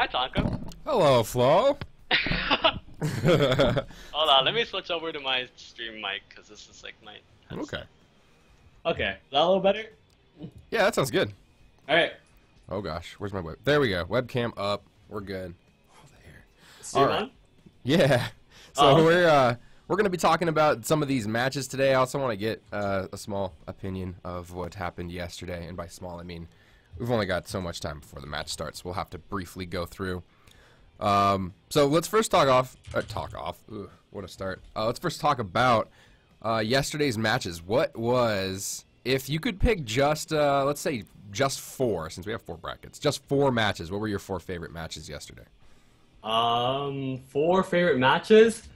Hi, Tonka. Hello, Flo. Hold on, let me switch over to my stream mic because this is like my headset. Okay. Okay, is that a little better? Yeah, that sounds good. All right. Oh gosh, where's my web? There we go. Webcam up. We're good. Oh, there. Stream All right. on? Yeah. So Oh, okay. we're gonna be talking about some of these matches today. I also want to get a small opinion of what happened yesterday, and by small I mean we've only got so much time before the match starts. We'll have to briefly go through. So let's first talk off. Ugh, what a start. Let's first talk about yesterday's matches. What was, if you could pick just let's say just four, since we have four brackets, just four matches. What were your four favorite matches yesterday? Four favorite matches.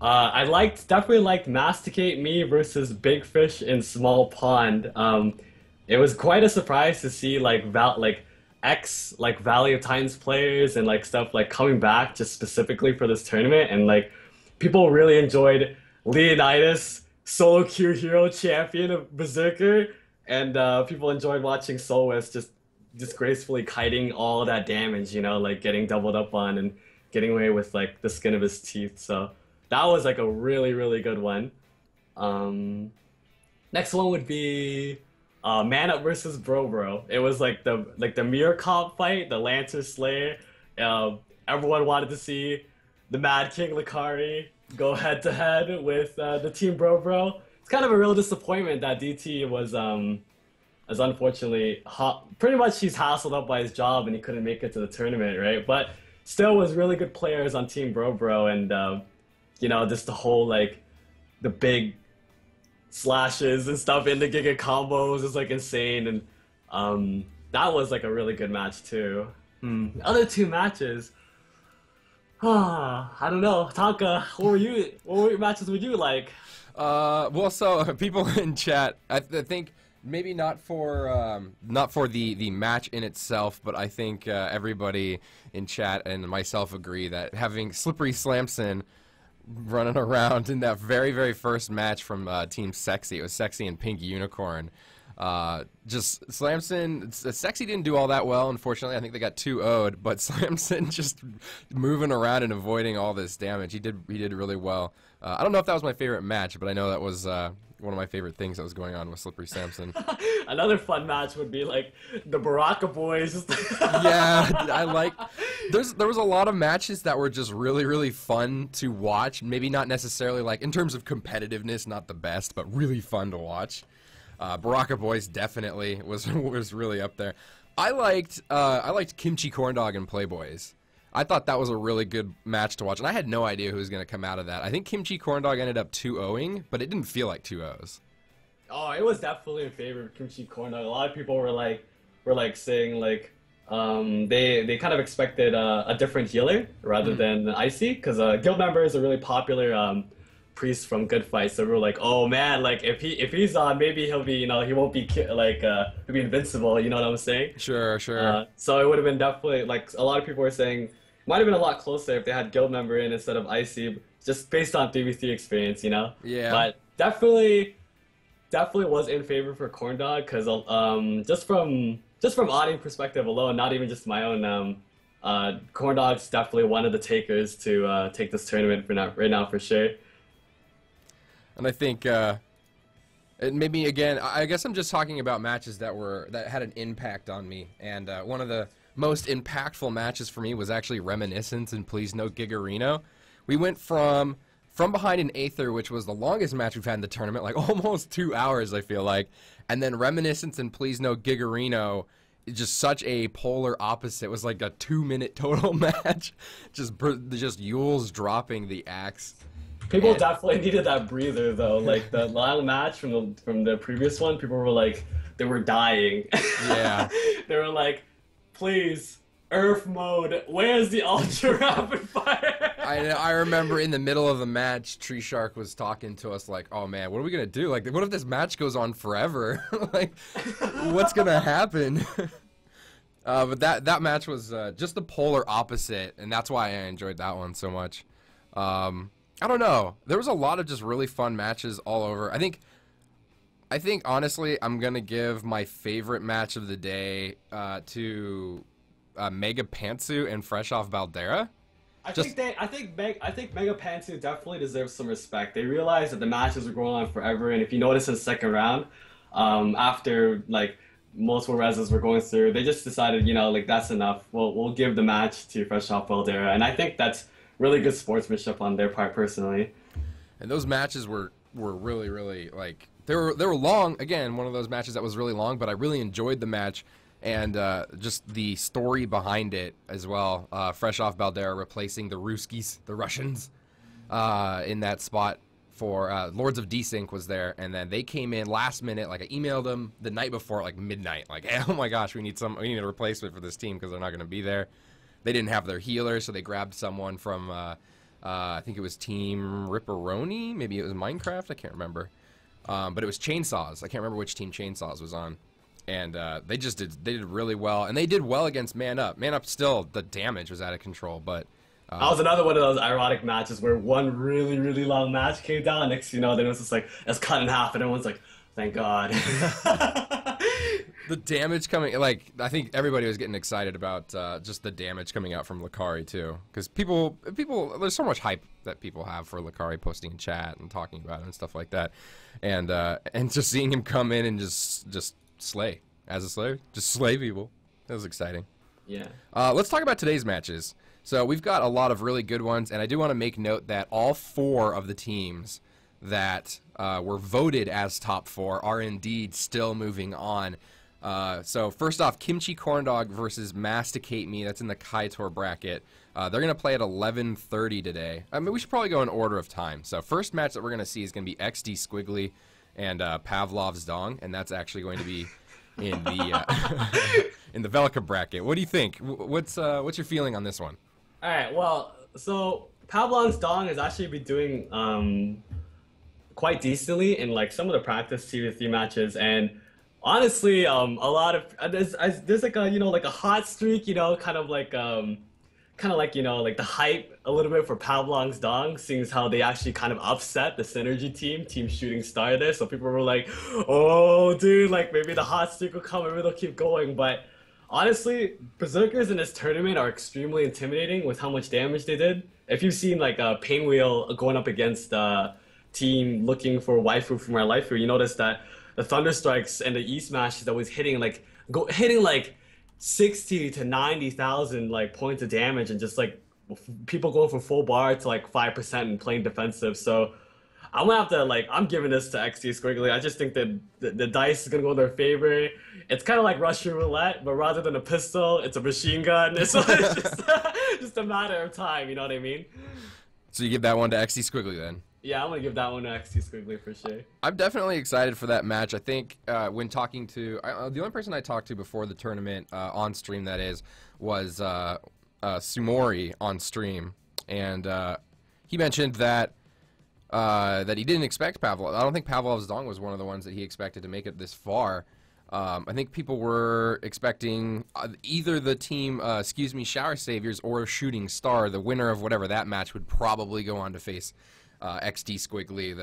I definitely liked Masticate Me versus Big Fish in Small Pond. It was quite a surprise to see like Ecks, like Valley of Titans players and like stuff like coming back just specifically for this tournament, and like people really enjoyed Leonidas, solo Q hero champion of Berserker, and people enjoyed watching Solwis just gracefully kiting all that damage, you know, like getting doubled up on and getting away with like the skin of his teeth. So that was like a really good one. Next one would be Man Up versus Bro. It was like the mirror comp fight, the Lancer Slayer. Everyone wanted to see the Mad King Lakari go head to head with the Team Bro. It's kind of a real disappointment that DT was as unfortunately pretty much he's hassled up by his job and he couldn't make it to the tournament, right? But still was really good players on Team Bro, and you know, just the whole like the big slashes and stuff in the Giga combos is like insane, and that was like a really good match too. The other two matches, I don't know. Tonka, what matches would you like? Well, so people in chat, I think maybe not for the match in itself, but I think everybody in chat and myself agree that having Slippery Slamson running around in that very first match from Team Sexy, it was Sexy and Pink Unicorn. Just Slamson, Sexy didn't do all that well, unfortunately. I think they got 2-0'd, but Slamson just moving around and avoiding all this damage. He did really well. I don't know if that was my favorite match, but I know that was one of my favorite things that was going on with Slippery Samson. Another fun match would be like the BARAKA boys. Yeah, I like. There was a lot of matches that were just really fun to watch. Maybe not necessarily like in terms of competitiveness, not the best, but really fun to watch. BARAKA Boys definitely was really up there. I liked Kimchi Corndog and Playboys. I thought that was a really good match to watch, and I had no idea who was going to come out of that. I think Kimchi Corndog ended up 2-0ing, but it didn't feel like 2-0s. Oh, it was definitely in favor of Kimchi Corndog. A lot of people were saying like they kind of expected a different healer rather than Icy, because Guild Member is a really popular priest from Good Fight, so we were like, oh man, like if he's on, maybe he'll be, you know, he won't be he'll be invincible, you know what I'm saying? Sure. So it would have been definitely, like, a lot of people were saying might have been a lot closer if they had Guild Member in instead of Icy, just based on 3v3 experience, you know? Yeah. But definitely was in favor for Corndog, because just from audience perspective alone, not even just my own, Corndog's definitely one of the takers to take this tournament right now for sure. And I think maybe again, I guess I'm just talking about matches that had an impact on me. And one of the most impactful matches for me was actually Reminiscence and Please No Gigarino. We went from behind an Aether, which was the longest match we've had in the tournament, like almost 2 hours, I feel like. And then Reminiscence and Please No Gigarino, just such a polar opposite. It was like a 2-minute total match. just Yules dropping the axe. People definitely needed that breather though. Like the long match from the previous one, people were like, they were dying. Yeah. They were like, please, Earth mode, where's the ultra rapid fire? I remember in the middle of the match, Tree Shark was talking to us like, oh man, what are we gonna do? Like, what if this match goes on forever? Like, what's gonna happen? But that match was just the polar opposite, and that's why I enjoyed that one so much. I don't know. There was a lot of just really fun matches all over. I think honestly, I'm gonna give my favorite match of the day to Mega Pantsu and Fresh Off Baldera. I think Mega Pantsu definitely deserves some respect. They realized that the matches were going on forever, and if you notice in the second round, after like multiple reses were going through, they just decided, you know, like that's enough. We'll give the match to Fresh Off Baldera, and I think that's really good sportsmanship on their part, personally. And those matches were really like they were long. Again, one of those matches that was really long, but I really enjoyed the match. And just the story behind it as well. Fresh Off Baldera replacing the Ruskies, the Russians, in that spot for Lords of Desync was there. And then they came in last minute. Like I emailed them the night before, like midnight. Like, hey, oh my gosh, we need a replacement for this team because they're not going to be there. They didn't have their healer, so they grabbed someone from I think it was Team Ripperoni. Maybe it was Minecraft. I can't remember. But it was Chainsaws. I can't remember which team Chainsaws was on. And they did really well, and they did well against Man Up. Man Up still, the damage was out of control, but that was another one of those ironic matches where one really long match came down. Next, you know, then it was just like it's cut in half, and everyone's like, "Thank God." The damage coming, like I think everybody was getting excited about just the damage coming out from Lucari too, because people, there's so much hype that people have for Lucari posting in chat and talking about it and stuff like that, and just seeing him come in and just slay as a slave, just slay people. That was exciting. Yeah. Let's talk about today's matches. So we've got a lot of really good ones, and I do want to make note that all 4 of the teams that were voted as top 4 are indeed still moving on. So first off, Kimchi Corndog versus Masticate Me. That's in the Kaitor bracket. They're going to play at 11:30 today. I mean, we should probably go in order of time. So first match that we're going to see is going to be XD Squiggly and Pavlov's Dong, and that's actually going to be in the in the Velika bracket. What do you think? What's your feeling on this one? All right. Well, so Pavlov's Dong has actually been doing quite decently in like some of the practice T3 matches, and honestly, a lot of there's like a, you know, like a hot streak, you know, kind of like you know, like the hype a little bit for Pavlov's Dong, seeing as how they actually kind of upset the Synergy Team Shooting Star there. So people were like, oh, dude, like maybe the hot streak will come, maybe they'll keep going. But honestly, Berserkers in this tournament are extremely intimidating with how much damage they did. If you've seen like a Painwheel going up against team Lookingforwaifuofmylyfu, you notice that the Thunder Strikes and the E-Smashes that was hitting like 60 to 90,000 like points of damage, and just like people going for full bar to like 5% and playing defensive. So I'm gonna have to like, I'm giving this to XD Squiggly. I just think that the dice is gonna go in their favor. It's kind of like Russian roulette, but rather than a pistol, it's a machine gun. It's just a matter of time. You know what I mean? So you give that one to XD Squiggly then? Yeah, I'm gonna give that one to XD Squiggly for sure. I'm definitely excited for that match. I think when talking to the only person I talked to before the tournament on stream, that is, was Sumori on stream, and he mentioned that that he didn't expect Pavlov. I don't think Pavlov's Dong was one of the ones that he expected to make it this far. I think people were expecting either the team, Scusimiii Shower Saviors or Shooting Star. The winner of whatever that match would probably go on to face XD Squiggly.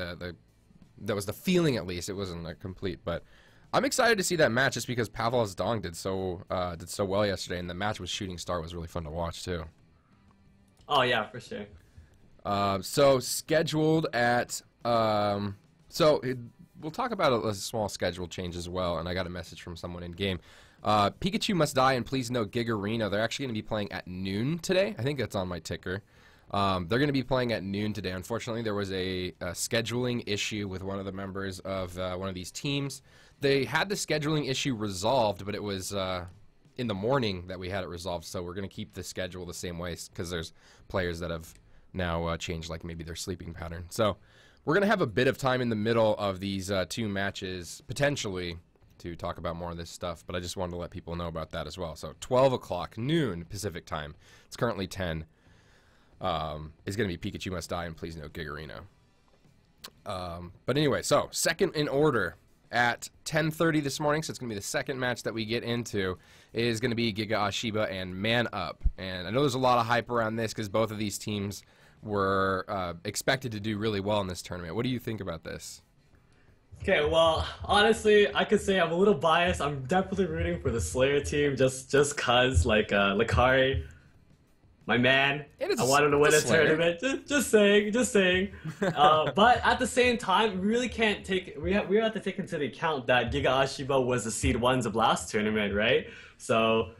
That was the feeling, at least. It wasn't a complete, but I'm excited to see that match just because Pavlov's Dong did so well yesterday, and the match with Shooting Star was really fun to watch too. Oh yeah, for sure. So scheduled at we'll talk about a small schedule change as well, and I got a message from someone in game. Pikachu Must Die, and please note Gigarino. They're actually going to be playing at noon today. I think that's on my ticker. They're going to be playing at noon today. Unfortunately, there was a scheduling issue with one of the members of one of these teams. They had the scheduling issue resolved, but it was in the morning that we had it resolved, so we're going to keep the schedule the same way because there's players that have now changed, like maybe their sleeping pattern. So we're going to have a bit of time in the middle of these 2 matches, potentially, to talk about more of this stuff, but I just wanted to let people know about that as well. So 12 o'clock, noon Pacific time. It's currently 10. Is going to be Pikachu Must Die, and please note Gigarino. But anyway, so second in order at 10:30 this morning, so it's going to be the second match that we get into, is going to be Giga Ahhhh Shiba and Man Up. And I know there's a lot of hype around this because both of these teams were expected to do really well in this tournament. What do you think about this? Okay, well, honestly, I could say I'm a little biased. I'm definitely rooting for the Slayer team just cause like Lakari, my man. I want him to It's win a a Slayer. tournament. Just saying, just saying. But at the same time, we really can't take we have to take into the account that Giga Ahhhh Shiba was the seed ones of last tournament, right? So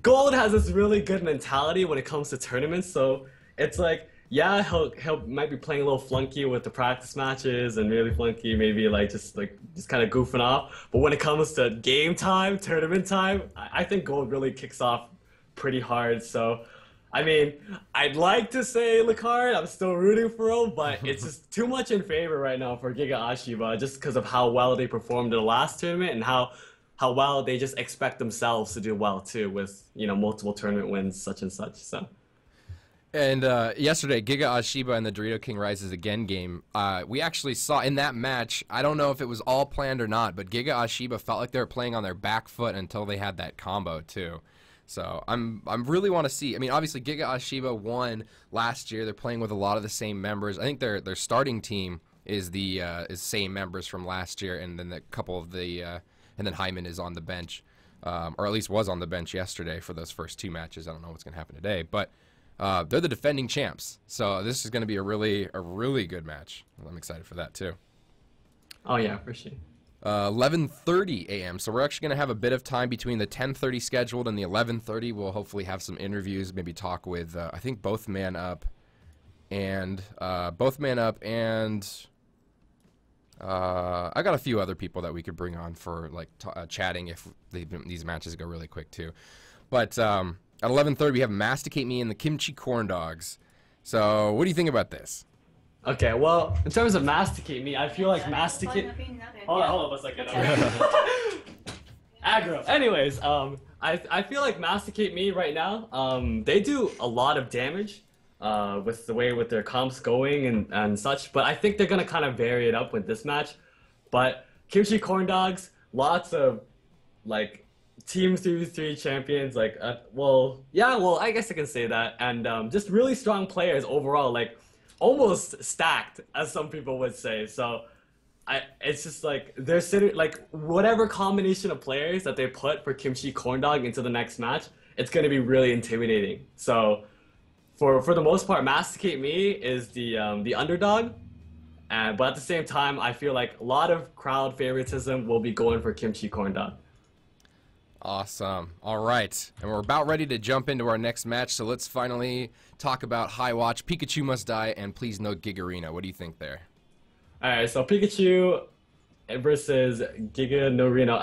Gold has this really good mentality when it comes to tournaments, so it's like, yeah, he'll might be playing a little flunky with the practice matches and really flunky, maybe like just kind of goofing off. But when it comes to game time, tournament time, I think Gold really kicks off pretty hard. So, I mean, I'd like to say Licard, I'm still rooting for him, but it's just too much in favor right now for Giga Ashiba just because of how well they performed in the last tournament and how well they just expect themselves to do well too with multiple tournament wins such and such. So And yesterday, Giga Ahhhh Shiba and the Dorito King Rises Again game, we actually saw in that match, I don't know if it was all planned or not, but Giga Ahhhh Shiba felt like they were playing on their back foot until they had that combo too. So I'm really want to see. I mean, obviously Giga Ahhhh Shiba won last year. They're playing with a lot of the same members. I think their starting team is the same members from last year, and then a couple of the and then Hyman is on the bench, or at least was on the bench yesterday for those first two matches. I don't know what's going to happen today, but they're the defending champs, so this is going to be a really good match. I'm excited for that too. oh yeah, for sure. 11:30 a.m. So we're actually going to have a bit of time between the 10:30 scheduled and the 11:30. We'll hopefully have some interviews, maybe talk with I think both Man Up and I got a few other people that we could bring on for like chatting if these matches go really quick too. But at 11:30 we have Masticate Me and the Kimchi Corn Dogs. So what do you think about this? Okay, well, in terms of Masticate Me, I feel like Masticate. Hold on a second. Aggro. Anyways, I feel like Masticate Me right now, they do a lot of damage, with the way with their comps going and such. But I think they're gonna kind of vary it up with this match. But Kimchi Corn Dogs, lots of like Team 3v3 champions, like well, yeah, well, I guess I can say that, and just really strong players overall, like almost stacked, as some people would say. So it's just like they're sitting like whatever combination of players that they put for Kimchi Corn Dog into the next match, it's gonna be really intimidating. So for the most part, Masticate Me is the underdog, and but at the same time, I feel like a lot of crowd favoritism will be going for Kimchi Corn Dog. Awesome. All right. And we're about ready to jump into our next match, so let's finally talk about High Watch, Pikachu Must Die, and Please No Gigarina. What do you think there? All right, so Pikachu versus Giga no Reno.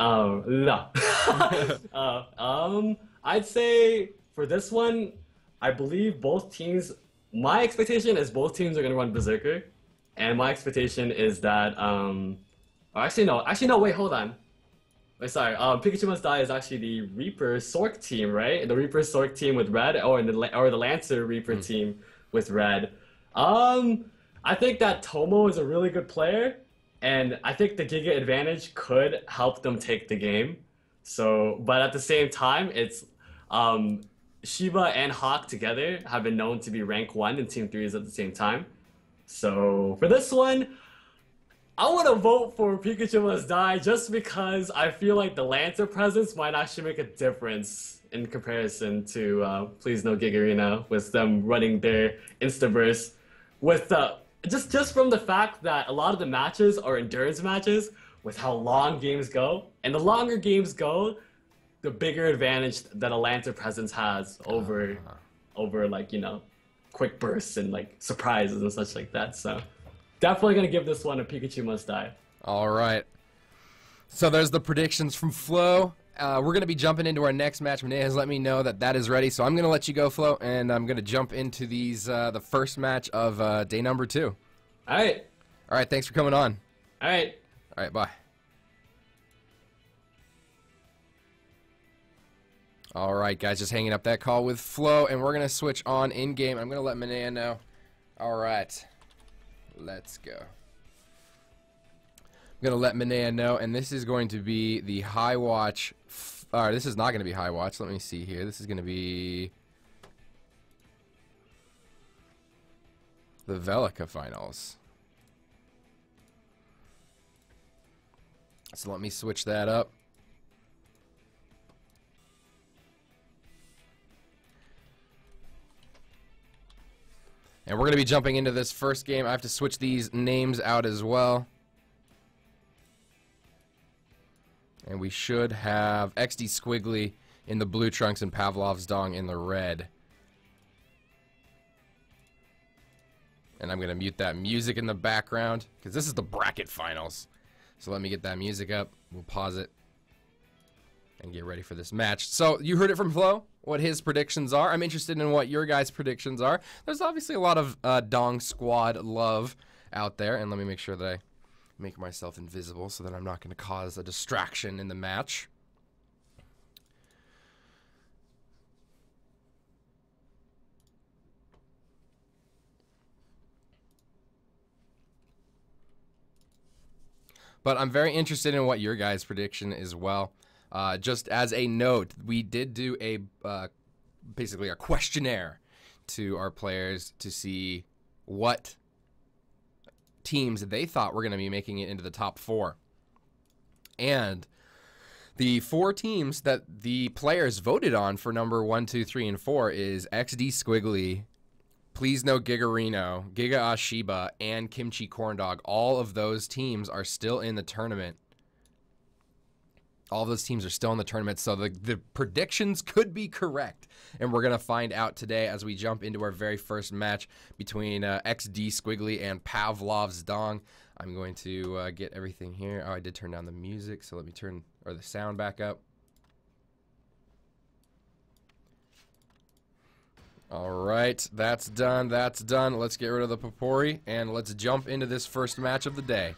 I'd say for this one, I believe both teams. My expectation is both teams are gonna run Berserker, and my expectation is that. Oh, actually no. Wait, hold on. Wait, sorry. Pikachu Must Die is actually the Reaper Sork team, right? The Reaper Sork team with red, or the Lancer Reaper team with red. I think that Tomo is a really good player, and I think the Giga advantage could help them take the game. So, but at the same time, it's Shiba and Hawk together have been known to be rank 1 in Team 3s at the same time. So for this one, I want to vote for Pikachu Must Die just because I feel like the Lancer presence might actually make a difference in comparison to Please No Gigarina with them running their Instaburst. With just from the fact that a lot of the matches are endurance matches with how long games go, and the longer games go, the bigger advantage that a Lancer presence has over like quick bursts and like surprises and such like that. So. Definitely gonna give this one a Pikachu Must Die. All right. So there's the predictions from Flo. We're going to be jumping into our next match. Renee has let me know that that is ready, so I'm going to let you go, Flo, and I'm going to jump into these the first match of day number 2. All right. All right, thanks for coming on. All right. All right, bye. All right, guys, just hanging up that call with Flo, and we're going to switch on in-game. I'm going to let Manea know. All right. Let's go. I'm going to let Manea know, and this is going to be the High Watch. This is not going to be High Watch. Let me see here. This is going to be the Velika finals. So let me switch that up. And we're going to be jumping into this first game. I have to switch these names out as well. And we should have XD Squiggly in the blue trunks and Pavlov's dong in the red. And I'm going to mute that music in the background because this is the bracket finals. So let me get that music up. We'll pause it and get ready for this match. So you heard it from Flo, what his predictions are. I'm interested in what your guys' predictions are. There's obviously a lot of Dong Squad love out there. And let me make sure that I make myself invisible so that I'm not going to cause a distraction in the match. But I'm very interested in what your guys' prediction as well. Just as a note, we did do a basically a questionnaire to our players to see what teams they thought were going to be making it into the top 4. And the 4 teams that the players voted on for number 1, 2, 3, and 4 is XD Squiggly, Please No Gigarino, Giga Ahhhh Shiba, and Kimchi Corndog. All of those teams are still in the tournament. All of those teams are still in the tournament, so the predictions could be correct. And we're going to find out today as we jump into our very first match between XD Squiggly and Pavlov's dong. I'm going to get everything here. Oh, I did turn down the music, so let me turn the sound back up. All right, that's done, that's done. Let's get rid of the Papori, and let's jump into this first match of the day.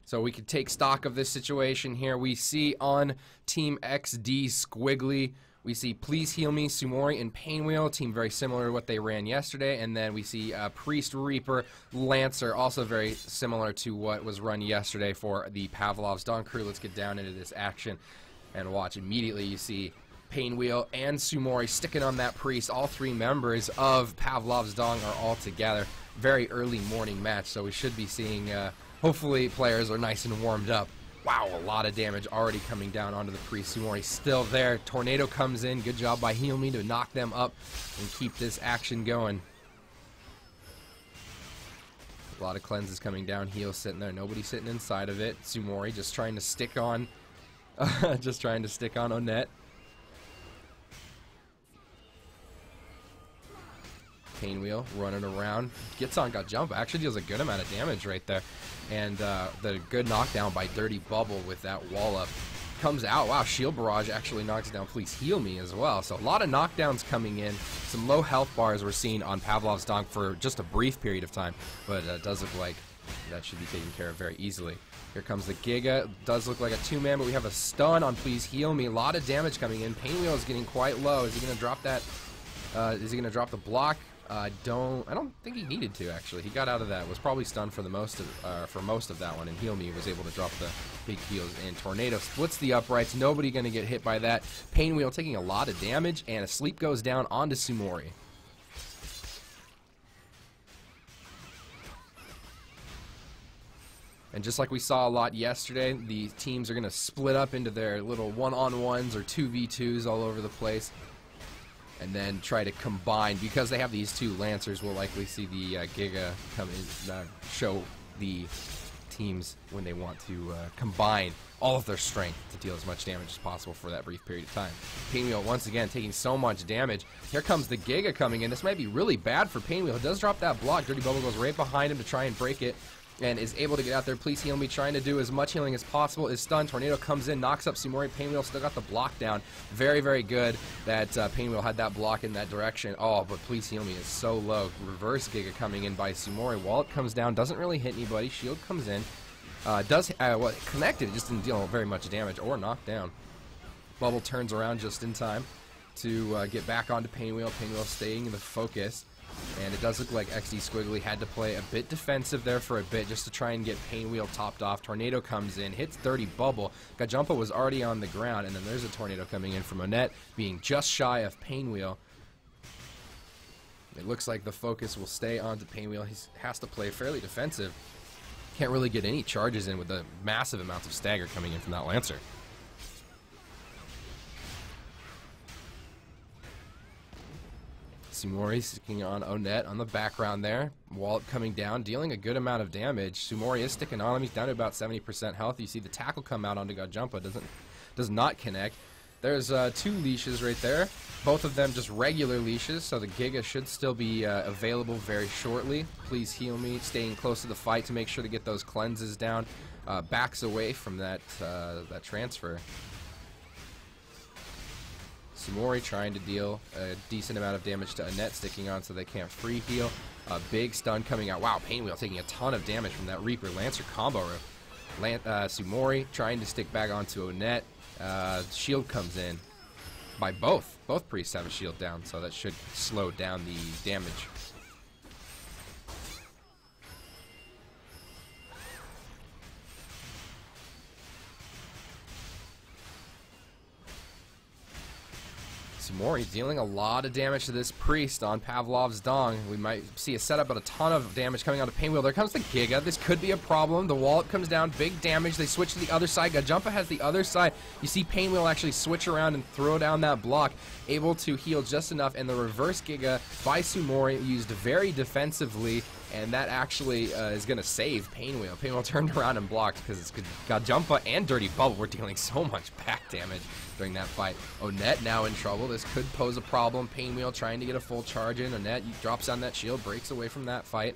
So we can take stock of this situation here. We see on Team XD Squiggly, we see Please Heal Me, Sumori, and Painwheel, team very similar to what they ran yesterday. And then we see Priest, Reaper, Lancer, also very similar to what was run yesterday for the Pavlov's dong crew. Let's get down into this action and watch. Immediately you see Painwheel and Sumori sticking on that Priest. All 3 members of Pavlov's dong are all together. Very early morning match, so we should be seeing... hopefully players are nice and warmed up. Wow, a lot of damage already coming down onto the Priest. Sumori still there. Tornado comes in. Good job by Heal Me to knock them up and keep this action going. A lot of cleanses coming down. Heal sitting there. Nobody sitting inside of it. Sumori just trying to stick on Onett. Painwheel running around, gets on, got jump, actually deals a good amount of damage right there, and the good knockdown by Dirty Bubble with that wall up comes out. Wow, Shield Barrage actually knocks down Please Heal Me as well, so a lot of knockdowns coming in. Some low health bars we're seeing on Pavlov's dong for just a brief period of time, but it does look like that should be taken care of very easily. Here comes the Giga. Does look like a 2-man, but we have a stun on Please Heal Me. A lot of damage coming in. Painwheel is getting quite low. Is he going to drop that? Is he going to drop the block? I don't think he needed to, actually. He got out of that. Was probably stunned for most of that one, and Heal Me was able to drop the big heals. And Tornado splits the uprights. Nobody going to get hit by that. Painwheel taking a lot of damage, and a sleep goes down onto Sumori. And just like we saw a lot yesterday, the teams are going to split up into their little one-on-ones or 2v2s all over the place. And then try to combine. Because they have these 2 Lancers, we'll likely see the Giga come in, show the teams when they want to combine all of their strength to deal as much damage as possible for that brief period of time. Painwheel once again taking so much damage. Here comes the Giga coming in. This might be really bad for Painwheel. It does drop that block. Dirty Bubble goes right behind him to try and break it, and is able to get out there. Please Heal Me, trying to do as much healing as possible. Is stunned. Tornado comes in, knocks up Sumori. Painwheel still got the block down. Very, very good that Painwheel had that block in that direction. Oh, but Please Heal Me is so low. Reverse Giga coming in by Sumori. Wallet comes down, doesn't really hit anybody. Shield comes in. Connected, it just didn't deal very much damage or knocked down. Bubble turns around just in time to get back onto Painwheel. Painwheel staying in the focus. And it does look like XD Squiggly had to play a bit defensive there for a bit just to try and get Painwheel topped off. Tornado comes in, hits Dirty Bubble. Gajumpa was already on the ground, and then there's a Tornado coming in from Onett, being just shy of Painwheel. It looks like the focus will stay onto Painwheel. He has to play fairly defensive Can't really get any charges in with the massive amounts of stagger coming in from that Lancer. Sumori sticking on Onet on the background there. Wallop coming down, dealing a good amount of damage. Sumori is sticking on him. He's down to about 70% health. You see the tackle come out onto Gajumpa. Does not connect. There's 2 leashes right there. Both of them just regular leashes, so the Giga should still be available very shortly. Please heal me, staying close to the fight to make sure to get those cleanses down. Backs away from that transfer. Sumori trying to deal a decent amount of damage to Annette, sticking on so they can't free heal. A big stun coming out. Wow, Painwheel taking a ton of damage from that Reaper Lancer combo. Sumori trying to stick back onto Annette. Shield comes in by both. Both priests have a shield down, so that should slow down the damage. Sumori dealing a lot of damage to this priest on Pavlov's Dong. We might see a setup, but a ton of damage coming onto Painwheel. There comes the Giga. This could be a problem. The Wallop comes down, big damage. They switch to the other side. Gajumpa has the other side. You see Painwheel actually switch around and throw down that block, able to heal just enough. And the reverse Giga by Sumori used very defensively, and that actually is going to save Painwheel. Painwheel turned around and blocked because Gajumpa and Dirty Bubble were dealing so much back damage during that fight. Onet now in trouble. This could pose a problem. Painwheel trying to get a full charge in. Onet drops down that shield, breaks away from that fight.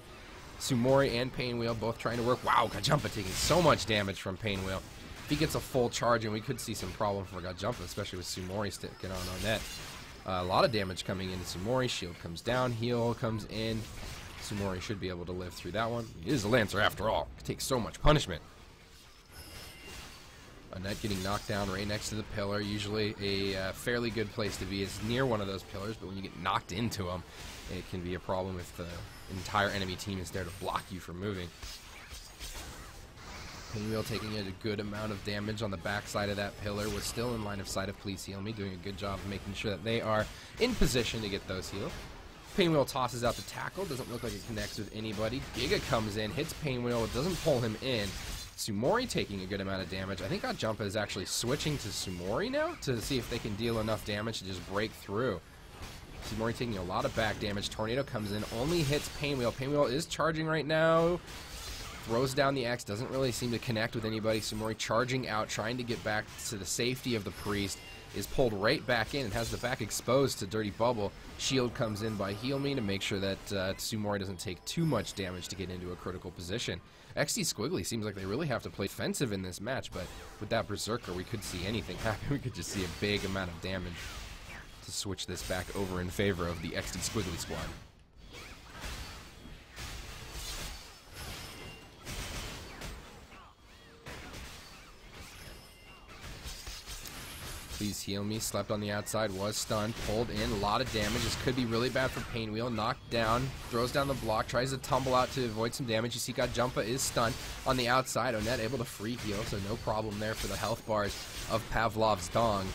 Sumori and Painwheel both trying to work. Wow, Gajumpa taking so much damage from Painwheel. If he gets a full charge in, we could see some problem for Gajumpa, especially with Sumori sticking on Onet. A lot of damage coming in. Sumori shield comes down, heal comes in. Sumori should be able to live through that one. He is a Lancer after all. He takes so much punishment. Onet getting knocked down right next to the pillar. Usually a fairly good place to be is near one of those pillars, but when you get knocked into them, it can be a problem if the entire enemy team is there to block you from moving. Painwheel taking a good amount of damage on the backside of that pillar. Was still in line of sight of Please Heal Me, doing a good job of making sure that they are in position to get those heals. Painwheel tosses out the tackle. Doesn't look like it connects with anybody. Giga comes in, hits Painwheel. It doesn't pull him in. Sumori taking a good amount of damage. I think Gajumpa is actually switching to Sumori now to see if they can deal enough damage to just break through. Sumori taking a lot of back damage. Tornado comes in, only hits Painwheel. Painwheel is charging right now. Throws down the Ecks, doesn't really seem to connect with anybody. Sumori charging out, trying to get back to the safety of the priest. Is pulled right back in and has the back exposed to Dirty Bubble. Shield comes in by Heal Me to make sure that Sumori doesn't take too much damage to get into a critical position. XD Squiggly seems like they really have to play defensive in this match, but with that Berserker, we could see anything happen. We could just see a big amount of damage to switch this back over in favor of the XD Squiggly squad. Please Heal Me, slept on the outside, was stunned, pulled in, a lot of damage. This could be really bad for Painwheel. Knocked down, throws down the block, tries to tumble out to avoid some damage. You see Gajumpa is stunned on the outside. Onet able to free heal, so no problem there for the health bars of Pavlov's Dong.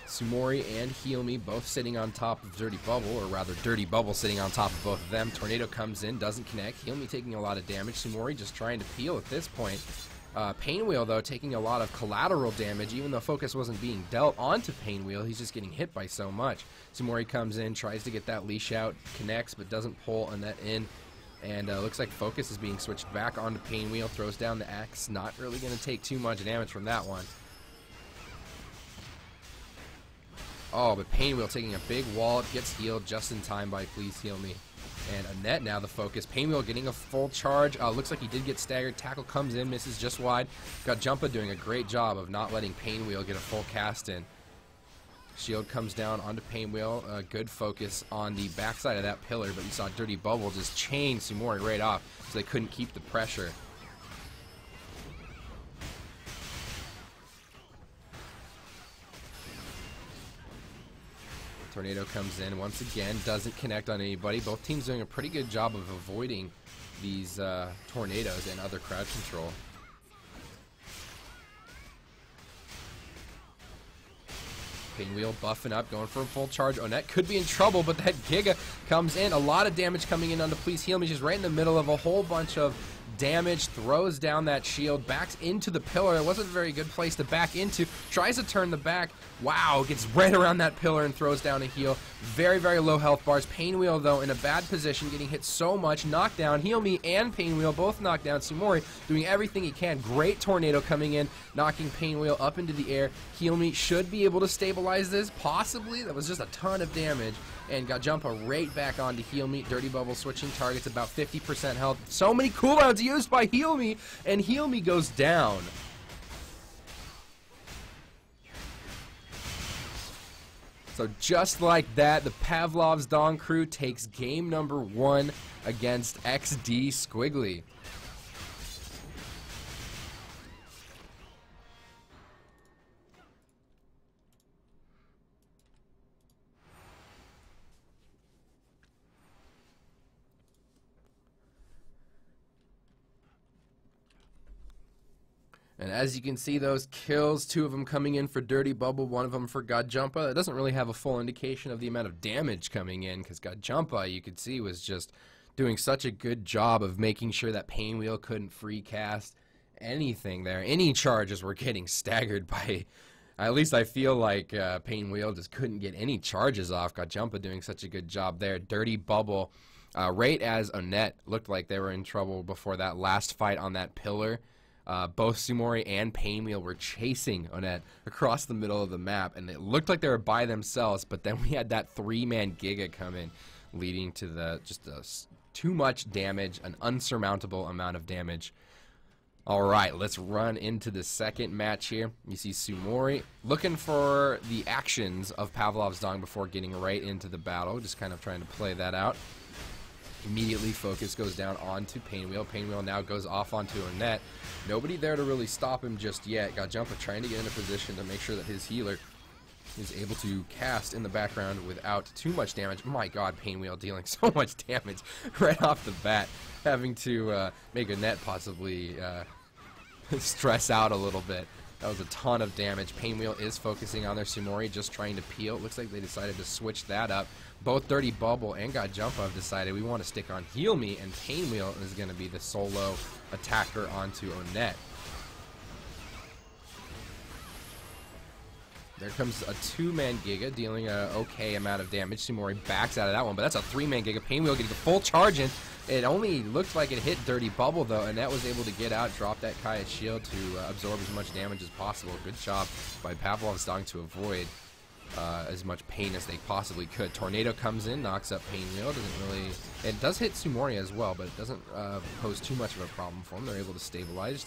Sumori and Heal Me both sitting on top of Dirty Bubble, or rather Dirty Bubble sitting on top of both of them. Tornado comes in, doesn't connect. Heal Me taking a lot of damage. Sumori just trying to peel at this point. Painwheel, though, taking a lot of collateral damage, even though focus wasn't being dealt onto Painwheel. He's just getting hit by so much. Sumori comes in, tries to get that leash out, connects, but doesn't pull Onet in. And looks like focus is being switched back onto Painwheel, throws down the axe. Not really going to take too much damage from that one. Oh, but Painwheel taking a big wallop, gets healed just in time by Please Heal Me. And Onet now the focus. Painwheel getting a full charge. Looks like he did get staggered. Tackle comes in, misses just wide. Gajumpa doing a great job of not letting Painwheel get a full cast in. Shield comes down onto Painwheel. Good focus on the backside of that pillar, but you saw Dirty Bubble just chain Sumori right off, so they couldn't keep the pressure. Tornado comes in once again, doesn't connect on anybody. Both teams doing a pretty good job of avoiding these tornadoes and other crowd control. Painwheel buffing up, going for a full charge. Onet could be in trouble, but that Giga comes in. A lot of damage coming in onto Please Heal Me. Just right in the middle of a whole bunch of damage, throws down that shield, backs into the pillar. It wasn't a very good place to back into. Tries to turn the back. Wow, gets right around that pillar and throws down a heal. Very, very low health bars. Painwheel, though, in a bad position, getting hit so much. Knockdown. Heal Me and Painwheel both knocked down. Sumori doing everything he can. Great tornado coming in, knocking Painwheel up into the air. Heal Me should be able to stabilize this, possibly. That was just a ton of damage. And got Jumpa right back on to Heal Me. Dirty Bubble switching targets, about 50% health. So many cooldowns used by Heal Me, and Heal Me goes down. So just like that, the Pavlov's Dong crew takes game number 1 against XD Squiggly. And as you can see, those kills, 2 of them coming in for Dirty Bubble, 1 of them for Godjumpa. It doesn't really have a full indication of the amount of damage coming in, because Godjumpa, you could see, was just doing such a good job of making sure that Painwheel couldn't free cast anything there. Any charges were getting staggered by, at least I feel like Painwheel just couldn't get any charges off. Godjumpa doing such a good job there. Dirty Bubble, right as Onett looked like they were in trouble before that last fight on that pillar. Both Sumori and Painwheel were chasing Onett across the middle of the map, and it looked like they were by themselves, but then we had that 3-man Giga come in, leading to too much damage, an unsurmountable amount of damage. Alright, let's run into the second match here. You see Sumori looking for the actions of Pavlov's Dong before getting right into the battle, just kind of trying to play that out. Immediately, focus goes down onto Painwheel. Painwheel now goes off onto Onett. Nobody there to really stop him just yet. Godjumpa trying to get in a position to make sure that his healer is able to cast in the background without too much damage. My god, Painwheel dealing so much damage right off the bat. Having to make Onett possibly stress out a little bit. That was a ton of damage. Painwheel is focusing on their Sumori, just trying to peel. It looks like they decided to switch that up. Both Dirty Bubble and Godjumpa have decided we want to stick on Heal Me, and Painwheel is going to be the solo attacker onto Onett. There comes a 2-man Giga, dealing a okay amount of damage. Sumori backs out of that one, but that's a 3-man Giga. Painwheel getting the full charge in. It only looked like it hit Dirty Bubble, though, and that was able to get out, drop that Kaya's shield to absorb as much damage as possible. Good job by Pavlov's Dong to avoid as much pain as they possibly could. Tornado comes in, knocks up Painwheel. Doesn't really... It does hit Sumori as well, but it doesn't pose too much of a problem for them. They're able to stabilize.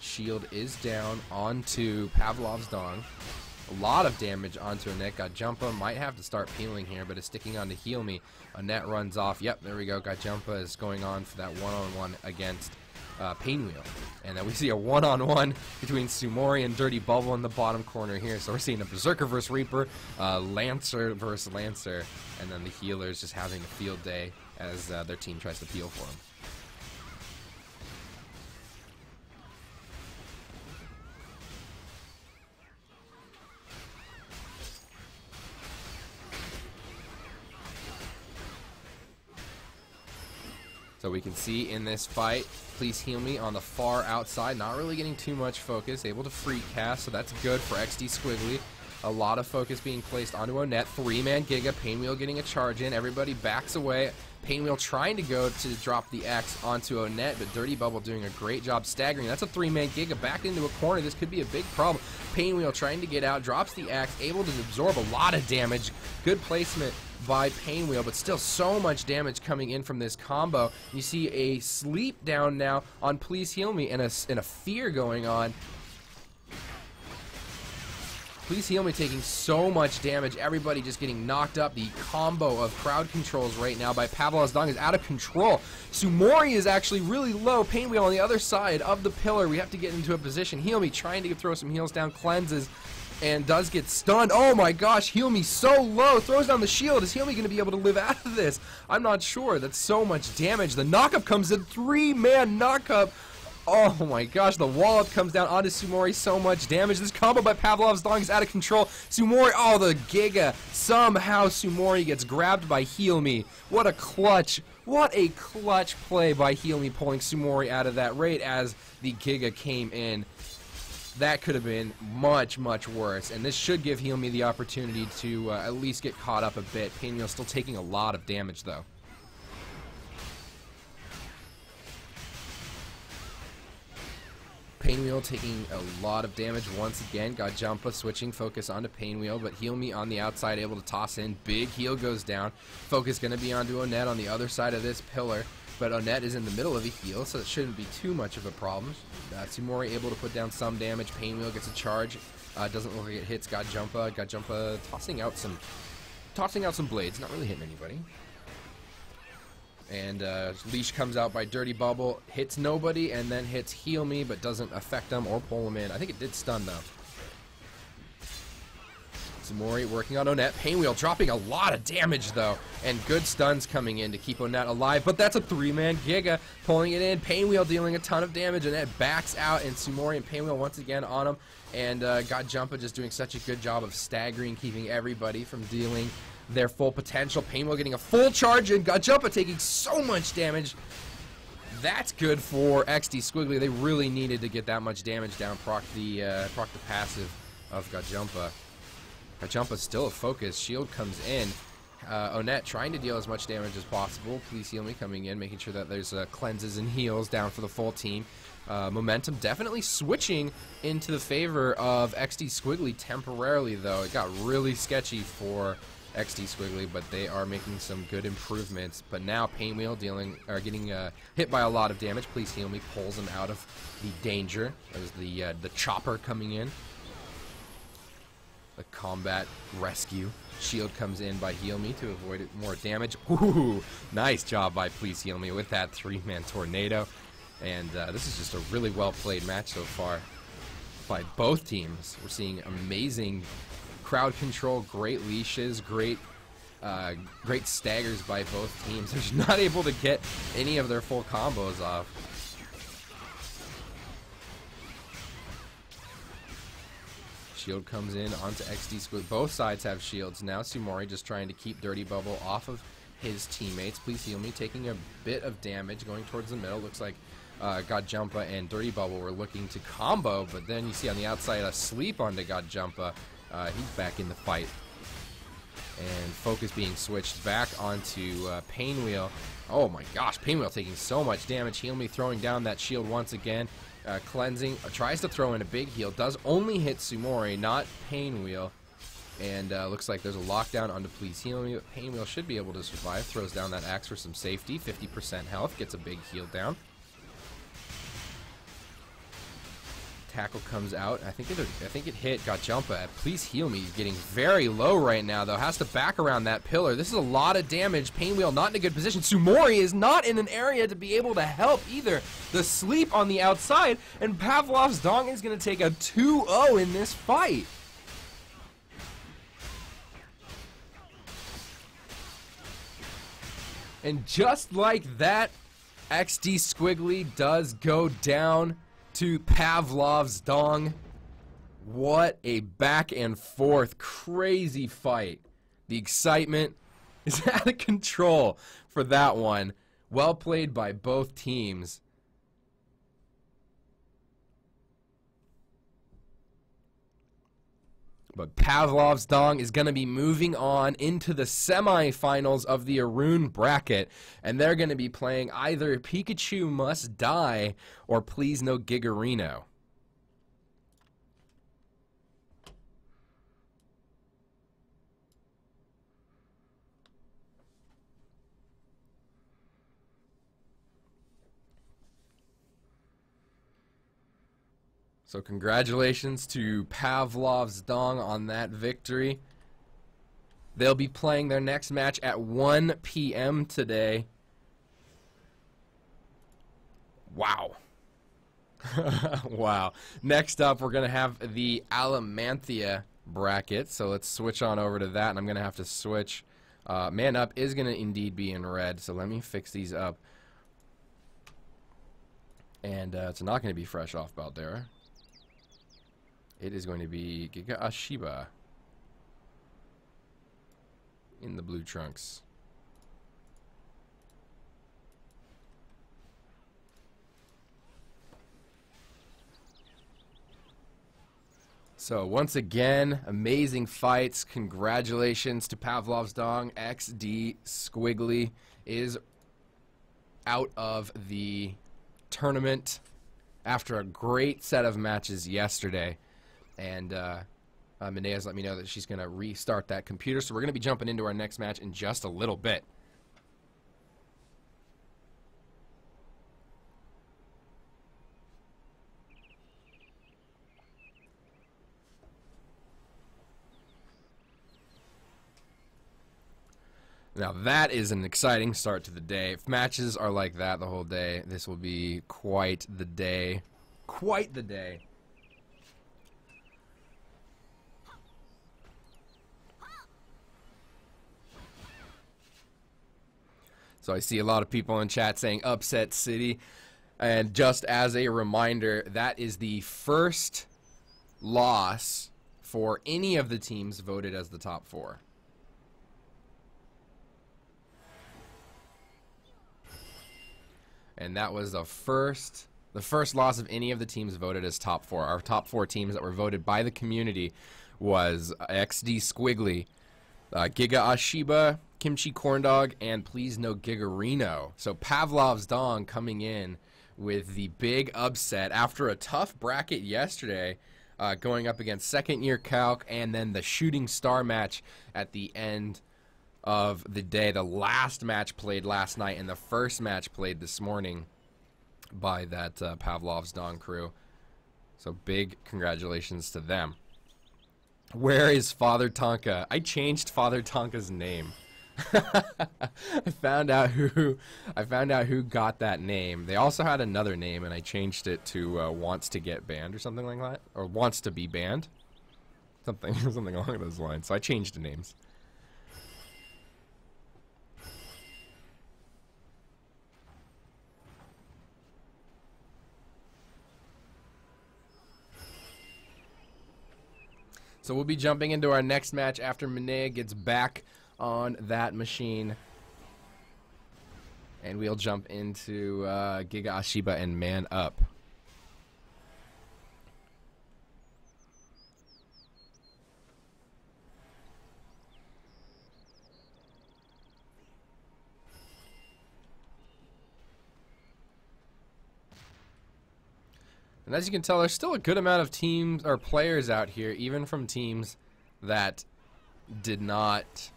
Shield is down onto Pavlov's Dong. A lot of damage onto Onett. Godjumpa might have to start peeling here, but it's sticking on to Heal Me. Onett runs off. Yep, there we go. Godjumpa is going on for that one-on-one against Painwheel. And then we see a one-on-one between Sumori and Dirty Bubble in the bottom corner here. So we're seeing a Berserker versus Reaper, Lancer versus Lancer, and then the healers just having a field day as their team tries to peel for them. So we can see in this fight, Please Heal Me on the far outside, not really getting too much focus, able to free cast, so that's good for XD Squiggly. A lot of focus being placed onto Onett. 3-man Giga, Painwheel getting a charge in, everybody backs away. Painwheel trying to go to drop the Ecks onto Onett, but Dirty Bubble doing a great job staggering. That's a 3-man Giga back into a corner. This could be a big problem. Painwheel trying to get out, drops the Ecks, able to absorb a lot of damage. Good placement by Painwheel, but still so much damage coming in from this combo. You see a sleep down now on Please Heal Me and a fear going on. Please Heal Me taking so much damage. Everybody just getting knocked up. The combo of crowd controls right now by Pavlov's Dong is out of control. Sumori is actually really low. Painwheel on the other side of the pillar. We have to get into a position. Heal Me trying to throw some heals down. Cleanses and does get stunned. Oh my gosh, Heal Me so low. Throws down the shield. Is Heal Me going to be able to live out of this? I'm not sure. That's so much damage. The knockup comes in. 3-man knockup. Oh my gosh, the wallop comes down onto Sumori, so much damage. This combo by Pavlov's Dong is out of control. Sumori, oh, the Giga. Somehow Sumori gets grabbed by Heal Me. What a clutch What a clutch play by Healme, pulling Sumori out of that raid as the Giga came in. That could have been much, much worse, and this should give Healme the opportunity to at least get caught up a bit. Painwheel still taking a lot of damage, though. Painwheel taking a lot of damage once again. Got Jumpa switching focus onto Painwheel, but Healme on the outside able to toss in. Big heal goes down. Focus going to be onto Onett on the other side of this pillar, but Onett is in the middle of a heal, so it shouldn't be too much of a problem. Sumori able to put down some damage. Painwheel gets a charge. Doesn't look like it hits. Got Jumpa tossing out some blades. Not really hitting anybody. And Leash comes out by Dirty Bubble, hits nobody, and then hits Healme, but doesn't affect them or pull them in. I think it did stun, though. Sumori working on Onett. Painwheel dropping a lot of damage, though, and good stuns coming in to keep Onett alive, but that's a 3-man Giga pulling it in. Painwheel dealing a ton of damage, and Onett backs out, and Sumori and Painwheel once again on him, and got Jumpa just doing such a good job of staggering, keeping everybody from dealing their full potential. Painwheel getting a full charge, and got Jumpa taking so much damage. That's good for XD Squiggly. They really needed to get that much damage down, proc the passive of Gajumpa. Gajumpa's still a focus. Shield comes in. Onett trying to deal as much damage as possible. Please heal me coming in, making sure that there's cleanses and heals down for the full team. Momentum definitely switching into the favor of XD Squiggly temporarily, though. It got really sketchy for XD Squiggly, but they are making some good improvements. But now Painwheel getting hit by a lot of damage. Please heal me. Pulls him out of the danger. There's the chopper coming in. The combat rescue. Shield comes in by Heal Me to avoid more damage. Ooh, nice job by Please Heal Me with that 3-man tornado. And this is just a really well played match so far by both teams. We're seeing amazing crowd control, great leashes, great staggers by both teams. They're just not able to get any of their full combos off. Shield comes in onto XD Squid. Both sides have shields now. Sumori just trying to keep Dirty Bubble off of his teammates. Please heal me. Taking a bit of damage going towards the middle. Looks like Gajumpa and Dirty Bubble were looking to combo, but then you see on the outside a sleep onto Gajumpa. He's back in the fight. And focus being switched back onto Painwheel. Oh my gosh, Painwheel taking so much damage. Heal Me throwing down that shield once again. Cleansing, tries to throw in a big heal, does only hit Sumori, not Painwheel, and looks like there's a lockdown onto Please Heal Me, but Painwheel should be able to survive, throws down that axe for some safety, 50% health, gets a big heal down. Tackle comes out, I think it hit Gajumpa. Please Heal Me, getting very low right now though, has to back around that pillar. This is a lot of damage. Painwheel not in a good position. Sumori is not in an area to be able to help either. The sleep on the outside, and Pavlov's Dong is going to take a 2-0 in this fight. And just like that, XD Squiggly does go down to Pavlov's Dong. What a back and forth crazy fight. The excitement is out of control for that one. Well played by both teams. But Pavlov's Dong is going to be moving on into the semifinals of the Arun bracket, and they're going to be playing either Pikachu Must Die or Please No Gigarino. So congratulations to Pavlov's Dong on that victory. They'll be playing their next match at 1 p.m. today. Wow. Wow. Next up, we're going to have the Allemantheia bracket. So let's switch on over to that, and I'm going to have to switch. Man Up is going to indeed be in red, so let me fix these up. And it's not going to be fresh Off Baldera. It is going to be Giga Ahhhh Shiba in the blue trunks. So once again, amazing fights. Congratulations to Pavlov's Dong. XD Squiggly is out of the tournament after a great set of matches yesterday. And Minea's let me know that she's going to restart that computer. So we're going to be jumping into our next match in just a little bit. Now that is an exciting start to the day. If matches are like that the whole day, this will be quite the day. Quite the day. So I see a lot of people in chat saying upset city. And just as a reminder, that is the first loss for any of the teams voted as the top 4. And that was the first loss of any of the teams voted as top 4. Our top 4 teams that were voted by the community was XD Squiggly, Giga Ahhhh Shiba, Kimchi Corndog, and Please No Gigarino. So Pavlov's Dong coming in with the big upset after a tough bracket yesterday, going up against second-year Calc, and then the shooting star match at the end of the day. The last match played last night and the first match played this morning by that Pavlov's Dong crew. So big congratulations to them. Where is Father Tonka? I changed Father Tonka's name. I found out who got that name. They also had another name and I changed it to wants to get banned or something like that, or wants to be banned. Something along those lines. So I changed the names. So we'll be jumping into our next match after Minea gets back on that machine. And we'll jump into Giga Ahhhh Shiba and Man Up. And as you can tell, there's still a good amount of teams or players out here, even from teams that did not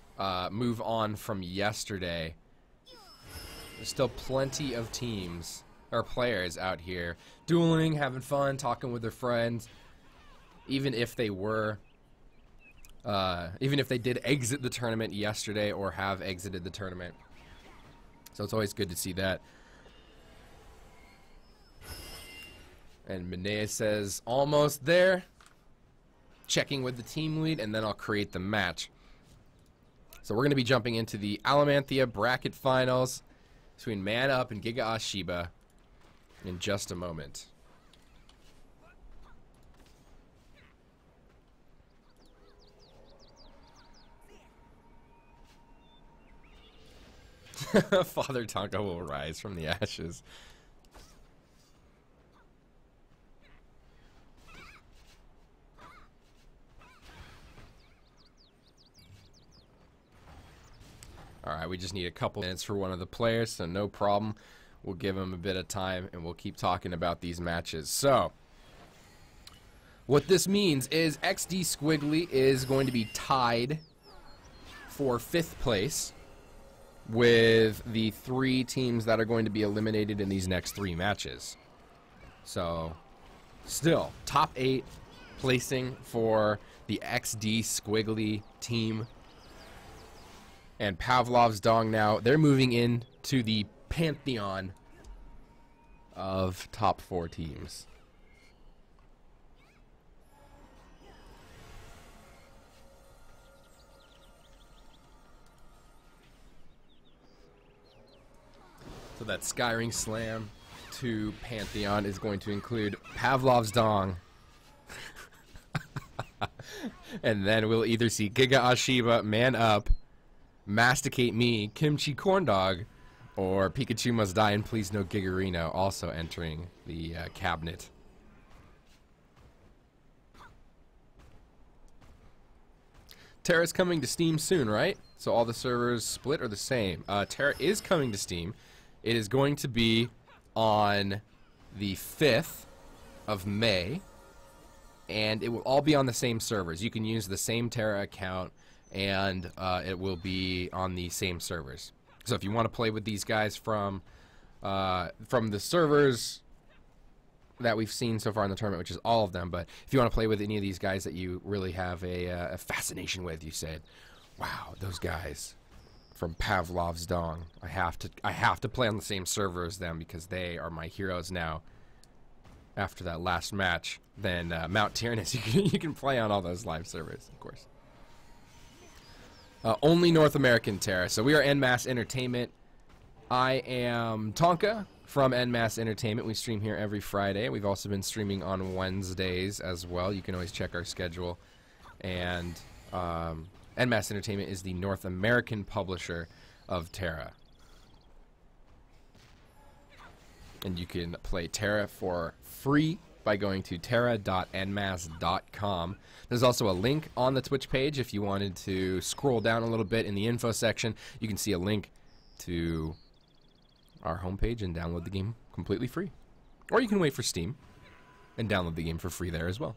move on from yesterday. There's still plenty of teams or players out here dueling, having fun, talking with their friends. Even if they were, even if they did exit the tournament yesterday or have exited the tournament. So it's always good to see that. And Minea says, almost there. Checking with the team lead, and then I'll create the match. So we're going to be jumping into the Allemantheia bracket finals between Man Up and Giga Ahhhh Shiba in just a moment. Father Tonka will rise from the ashes. Alright, we just need a couple minutes for one of the players, so no problem. We'll give him a bit of time, and we'll keep talking about these matches. So, what this means is XD Squiggly is going to be tied for 5th place with the 3 teams that are going to be eliminated in these next 3 matches. So, still, top 8 placing for the XD Squiggly team. And Pavlov's Dong now, they're moving in to the pantheon of top 4 teams. So that Skyring Slam to Pantheon is going to include Pavlov's Dong. And then we'll either see Giga Ahhhh Shiba, Man Up, Masticate Me, Kimchi Corndog, or Pikachu Must Die and Please No Gigarino also entering the cabinet. TERA's coming to Steam soon, right? So all the servers split are the same. TERA is coming to Steam. It is going to be on the 5th of May, and it will all be on the same servers. You can use the same TERA account, and it will be on the same servers. So if you want to play with these guys from the servers that we've seen so far in the tournament, which is all of them, but if you want to play with any of these guys that you really have a fascination with, you said, wow, those guys from Pavlov's dong, I have to play on the same server as them because they are my heroes now. After that last match, then Mount Tyrannus, you can play on all those live servers, of course. Only North American TERA. So we are En Masse Entertainment. I am Tonka from En Masse Entertainment. We stream here every Friday. We've also been streaming on Wednesdays as well. You can always check our schedule. And En Masse Entertainment is the North American publisher of TERA. And you can play TERA for free by going to tera.enmasse.com. There's also a link on the Twitch page. If you wanted to scroll down a little bit in the info section, you can see a link to our homepage and download the game completely free. Or you can wait for Steam and download the game for free there as well.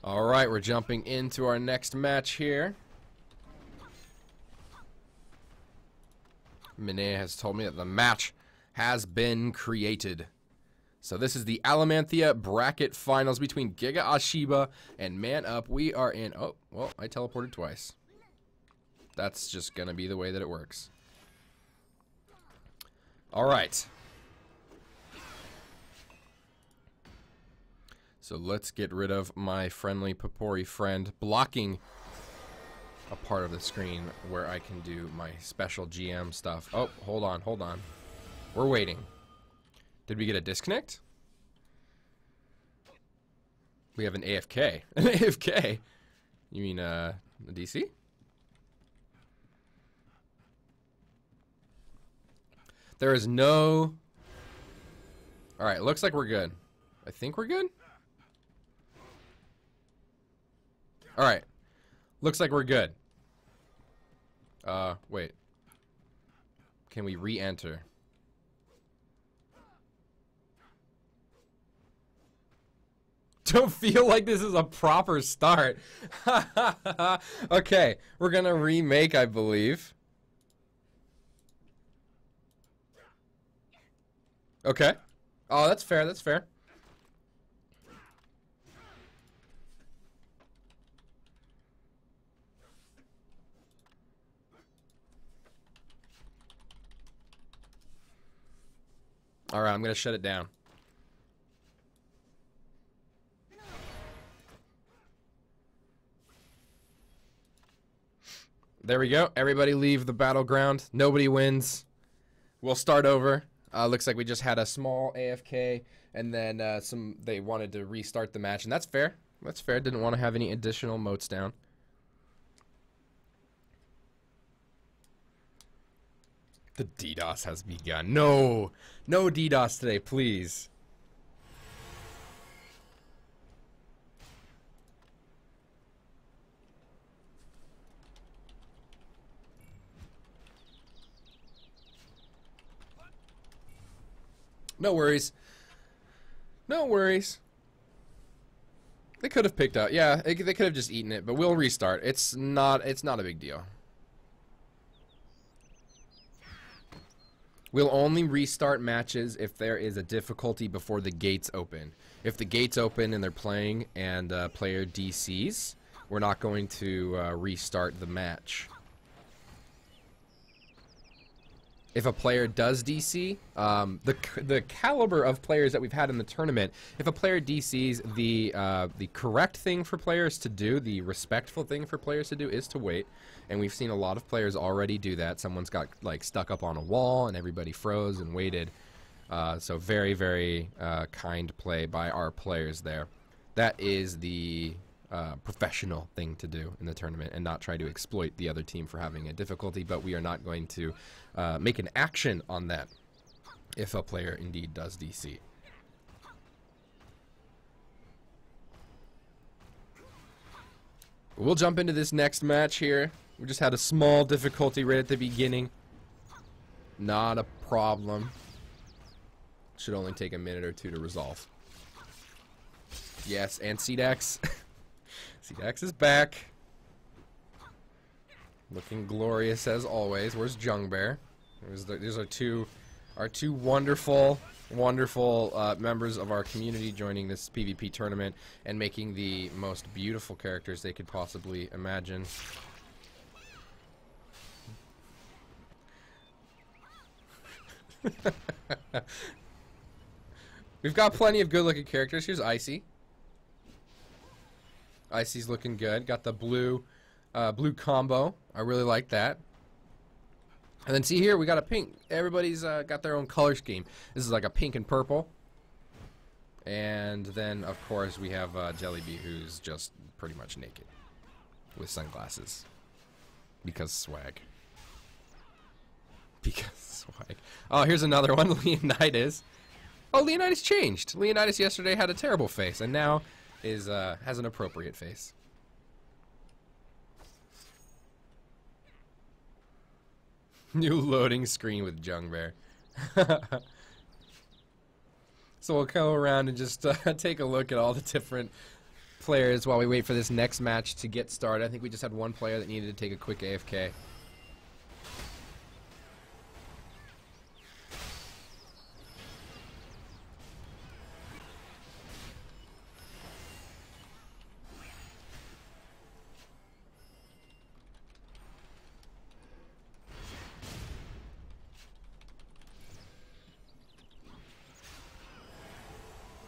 Alright, we're jumping into our next match here. Minea has told me that the match has been created. So this is the Allemantheia bracket finals between Giga Ahhhh Shiba and Man Up. We are in... Oh, well, I teleported twice. That's just going to be the way that it works. All right. So let's get rid of my friendly Papori friend blocking a part of the screen where I can do my special GM stuff. Oh, hold on, hold on. We're waiting. Did we get a disconnect? We have an AFK. An AFK? You mean, a DC? There is no... Alright, looks like we're good. I think we're good? Alright. Looks like we're good. Wait. Can we re-enter? Don't feel like this is a proper start. Okay, we're gonna remake, I believe. Okay. Oh, that's fair, that's fair. Alright, I'm gonna shut it down. There we go. Everybody leave the battleground. Nobody wins. We'll start over. Looks like we just had a small AFK, and then they wanted to restart the match, and that's fair. That's fair. Didn't want to have any additional motes down. The DDoS has begun. No! No DDoS today, please. No worries. No worries. They could have picked out. Yeah, they could have just eaten it, but we'll restart. It's not a big deal. We'll only restart matches if there is a difficulty before the gates open. If the gates open and they're playing and player DCs, we're not going to restart the match. If a player does DC, the caliber of players that we've had in the tournament, if a player DCs, the correct thing for players to do, the respectful thing for players to do is to wait. And we've seen a lot of players already do that. Someone's got like stuck up on a wall and everybody froze and waited. So very, very kind play by our players there. That is the professional thing to do in the tournament and not try to exploit the other team for having a difficulty, but we are not going to make an action on that. if a player indeed does DC. We'll jump into this next match here. We just had a small difficulty right at the beginning. Not a problem. Should only take a minute or two to resolve. Yes, and Ecks. Ecks is back. Looking glorious as always. Where's Adriel.Br? These are our two wonderful members of our community joining this PvP tournament and making the most beautiful characters they could possibly imagine. We've got plenty of good-looking characters. Here's Icy. Icy's looking good. Got the blue combo. I really like that. And then see here, we got a pink. Everybody's got their own color scheme. This is like a pink and purple. And then, of course, we have Jellyby, who's just pretty much naked with sunglasses. Because swag. Because swag. Oh, here's another one, Leonidas. Oh, Leonidas changed. Leonidas yesterday had a terrible face, and now has an appropriate face. New loading screen with Adriel.Br. So we'll go around and just take a look at all the different players while we wait for this next match to get started. I think we just had one player that needed to take a quick AFK.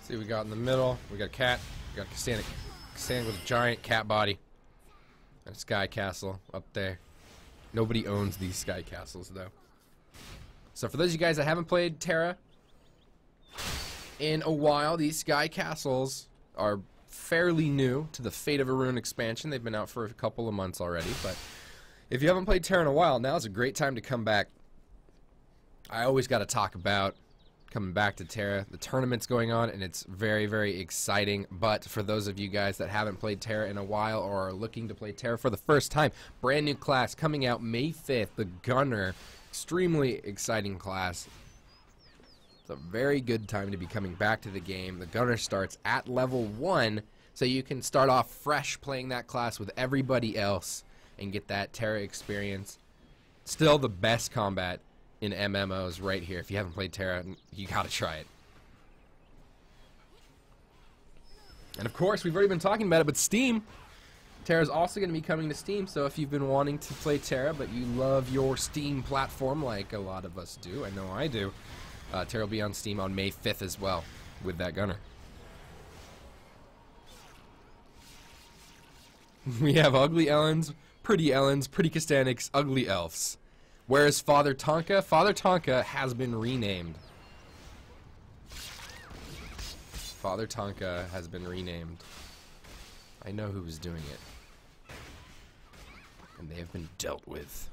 See what we got in the middle. We got a cat. We got Cassandra with a giant cat body. And a sky castle up there. Nobody owns these sky castles though. So for those of you guys that haven't played TERA in a while, these sky castles are fairly new to the Fate of Arun expansion. They've been out for a couple of months already, but if you haven't played TERA in a while, now's a great time to come back. I always got to talk about coming back to TERA. The tournament's going on, and it's very, very exciting. But for those of you guys that haven't played TERA in a while or are looking to play TERA for the first time, brand new class coming out May 5th, the Gunner. Extremely exciting class. It's a very good time to be coming back to the game. The Gunner starts at level 1, so you can start off fresh playing that class with everybody else and get that TERA experience. Still the best combat in MMOs right here. If you haven't played TERA, you gotta try it. And of course, we've already been talking about it, but Steam. TERA is also going to be coming to Steam, so if you've been wanting to play TERA, but you love your Steam platform like a lot of us do, I know I do, TERA will be on Steam on May 5th as well, with that Gunner. We have ugly Ellens, pretty Castanics, ugly elves. Where is Father Tonka? Father Tonka has been renamed. Father Tonka has been renamed. I know who was doing it. And they have been dealt with.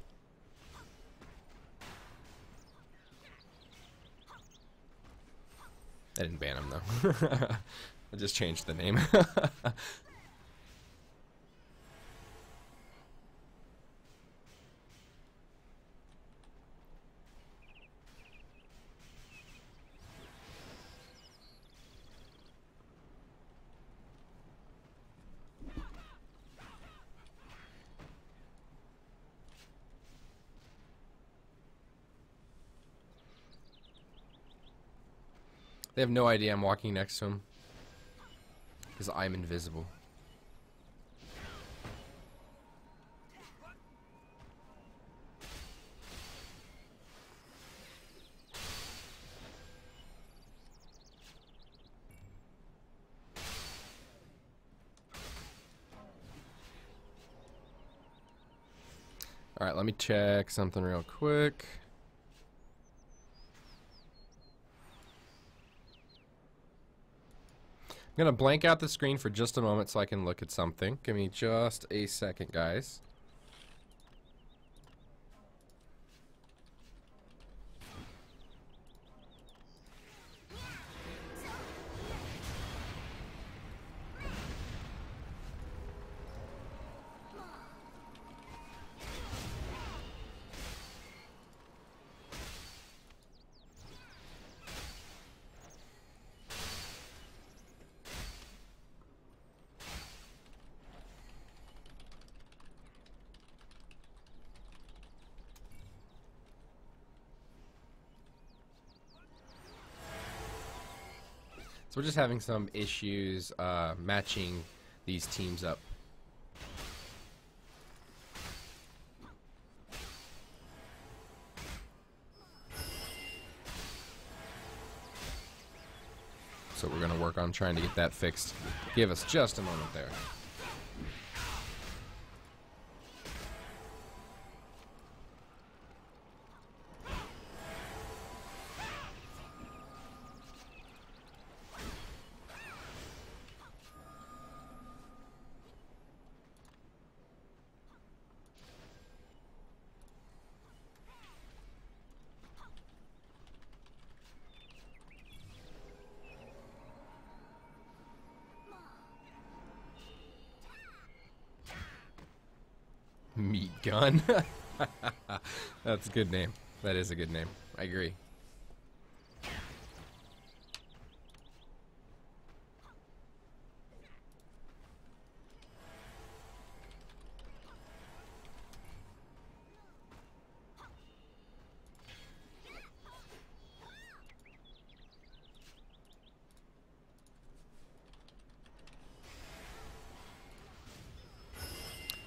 I didn't ban him, though. I just changed the name. They have no idea I'm walking next to him. Because I'm invisible. Alright, let me check something real quick. I'm going to blank out the screen for just a moment so I can look at something. Give me just a second, guys. So we're just having some issues matching these teams up. So we're going to work on trying to get that fixed. Give us just a moment there. Meat gun. That's a good name. That is a good name. I agree.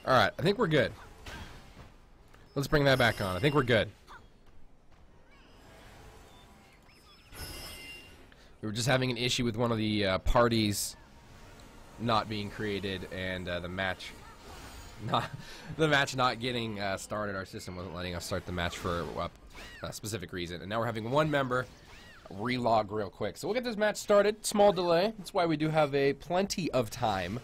Alright, I think we're good. Let's bring that back on. I think we're good. We were just having an issue with one of the parties not being created, and the match not getting started. Our system wasn't letting us start the match for a specific reason, and now we're having one member relog real quick. So we'll get this match started. Small delay. That's why we do have plenty of time.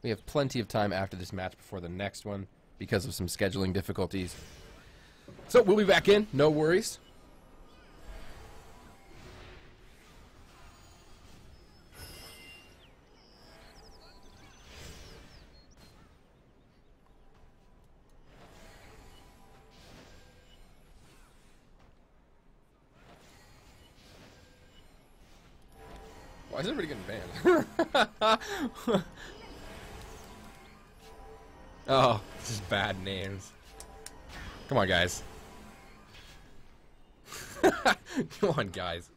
We have plenty of time after this match before the next one because of some scheduling difficulties. So we'll be back in, no worries. Why is everybody getting banned? Oh, this is bad names. Come on, guys. Come on, guys.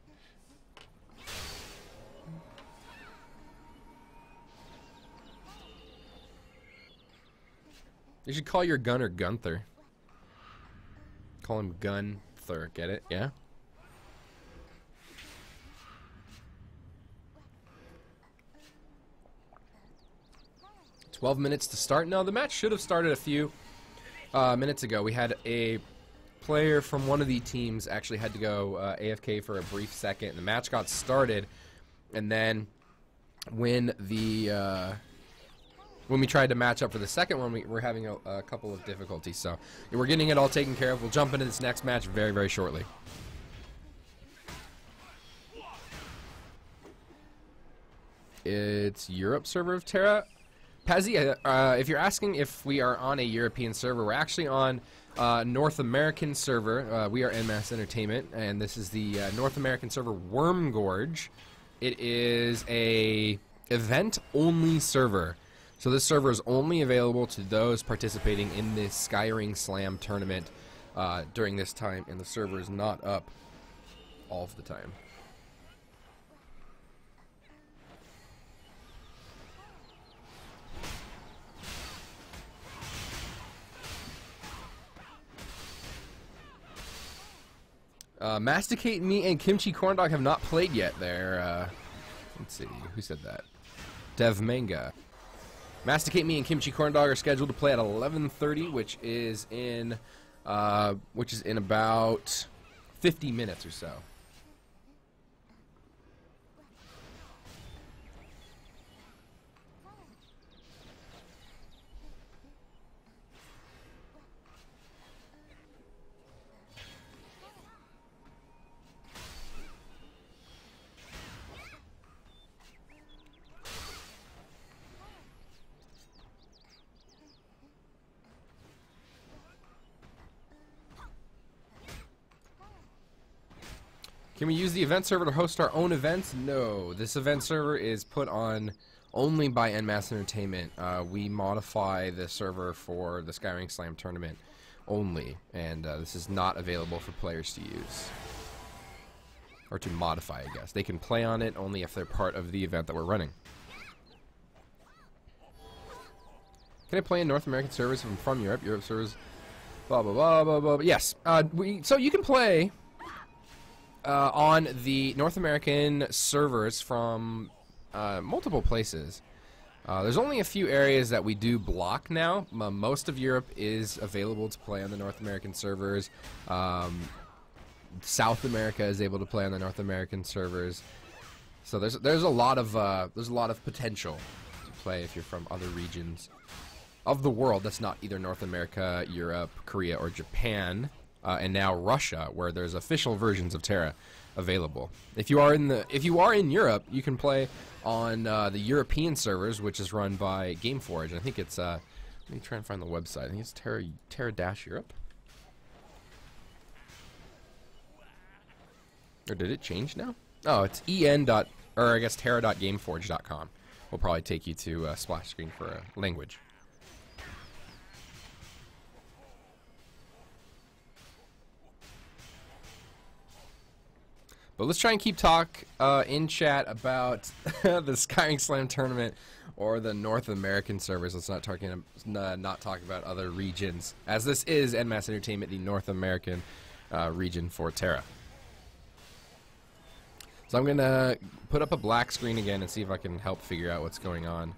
You should call your gunner Gunther. Call him Gunther, get it? Yeah? $12 to start. No, the match should have started a few minutes ago. We had a player from one of the teams actually had to go AFK for a brief second. The match got started, and then when we tried to match up for the second one, we were having a couple of difficulties. So we're getting it all taken care of. We'll jump into this next match very, very shortly. It's Europe server of TERA. Pazzy, if you're asking if we are on a European server, we're actually on North American server. We are NMAS Entertainment, and this is the North American server Wormgorge. It is a event-only server. So this server is only available to those participating in this Skyring Slam tournament during this time, and the server is not up all of the time. Masticate, me, and Kimchi Corn Dog have not played yet. They're, let's see, who said that? Dev Manga. Masticate, me, and Kimchi Corn Dog are scheduled to play at 11:30, which is in about 50 minutes or so. Can we use the event server to host our own events? No. This event server is put on only by NMass Entertainment. We modify the server for the Skyring Slam tournament only, and this is not available for players to use. Or to modify, I guess. They can play on it only if they're part of the event that we're running. Can I play in North American servers if I'm from Europe? Europe servers, blah, blah, blah, blah, blah. Yes. So you can play on the North American servers from multiple places. There's only a few areas that we do block now. Most of Europe is available to play on the North American servers. South America is able to play on the North American servers. So there's a lot of potential to play if you're from other regions of the world that's not either North America, Europe, Korea, or Japan, and now Russia, where there's official versions of TERA available. If you are in Europe, you can play on the European servers, which is run by Gameforge. And I think it's let me try and find the website. I think it's TERA-Europe. Or did it change now? Oh, it's TERA.gameforge.com. Will probably take you to a splash screen for a language. But let's try and keep talk in chat about the Skyring Slam tournament or the North American servers. Let's not talk about other regions, as this is NMass Entertainment, the North American region for TERA. So I'm gonna put up a black screen again and see if I can help figure out what's going on.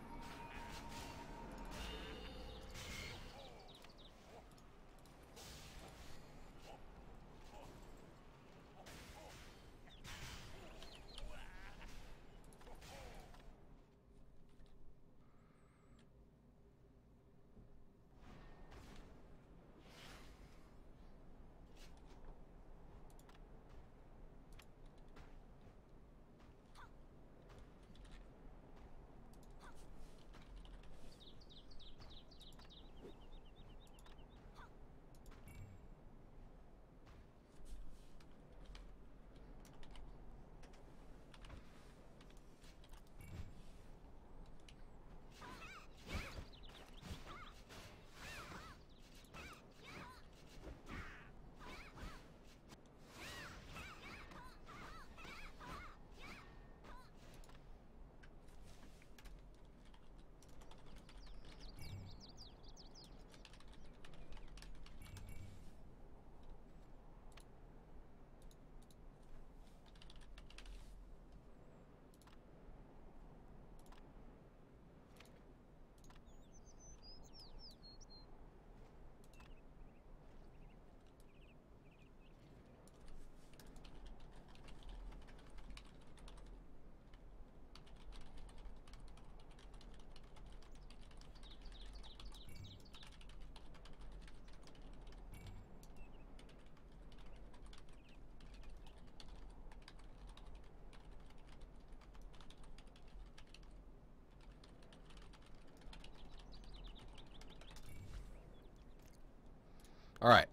Alright.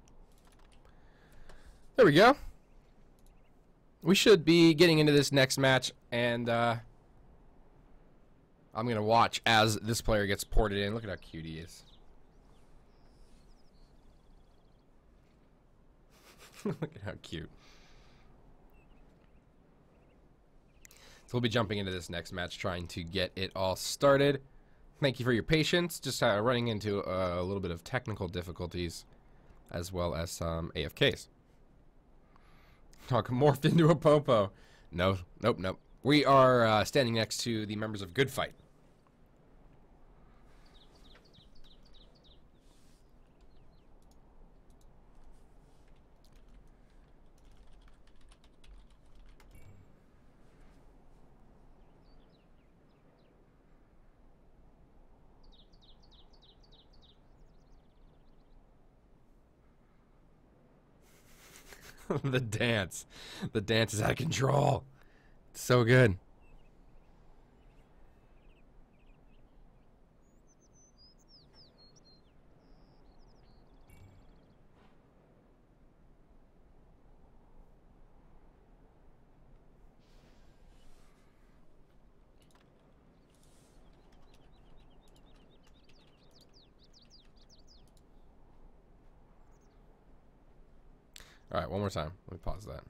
There we go. We should be getting into this next match, and I'm going to watch as this player gets ported in. Look at how cute he is. Look at how cute. So we'll be jumping into this next match, trying to get it all started. Thank you for your patience. Just running into a little bit of technical difficulties, as well as some AFKs. Talk morphed into a popo. No, nope, nope. We are standing next to the members of Good Fight. The dance. The dance is out of control. It's so good. All right, one more time. Let me pause that.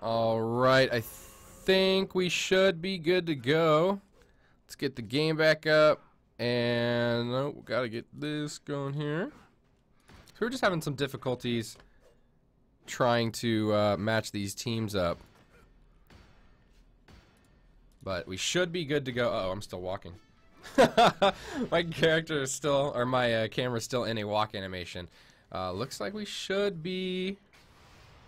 All right, I think we should be good to go. Let's get the game back up, and oh, gotta get this going here. So we're just having some difficulties trying to match these teams up, but we should be good to go. Uh oh, I'm still walking. My character is still, or my camera is still in a walk animation. Looks like we should be.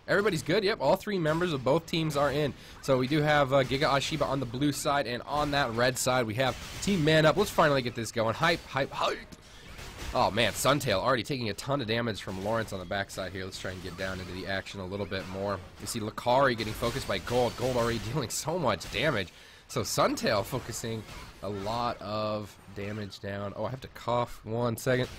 Everybody's good. Yep, all three members of both teams are in. So we do have Giga Ahhhh Shiba on the blue side, and on that red side we have Team Man Up. Let's finally get this going. Hype, hype, hype. Oh man, Suntail already taking a ton of damage from Lawrence on the backside here. Let's try and get down into the action a little bit more. You see Lakari getting focused by Gold. Gold already dealing so much damage. So Suntail focusing a lot of damage down. Oh, I have to cough 1 second.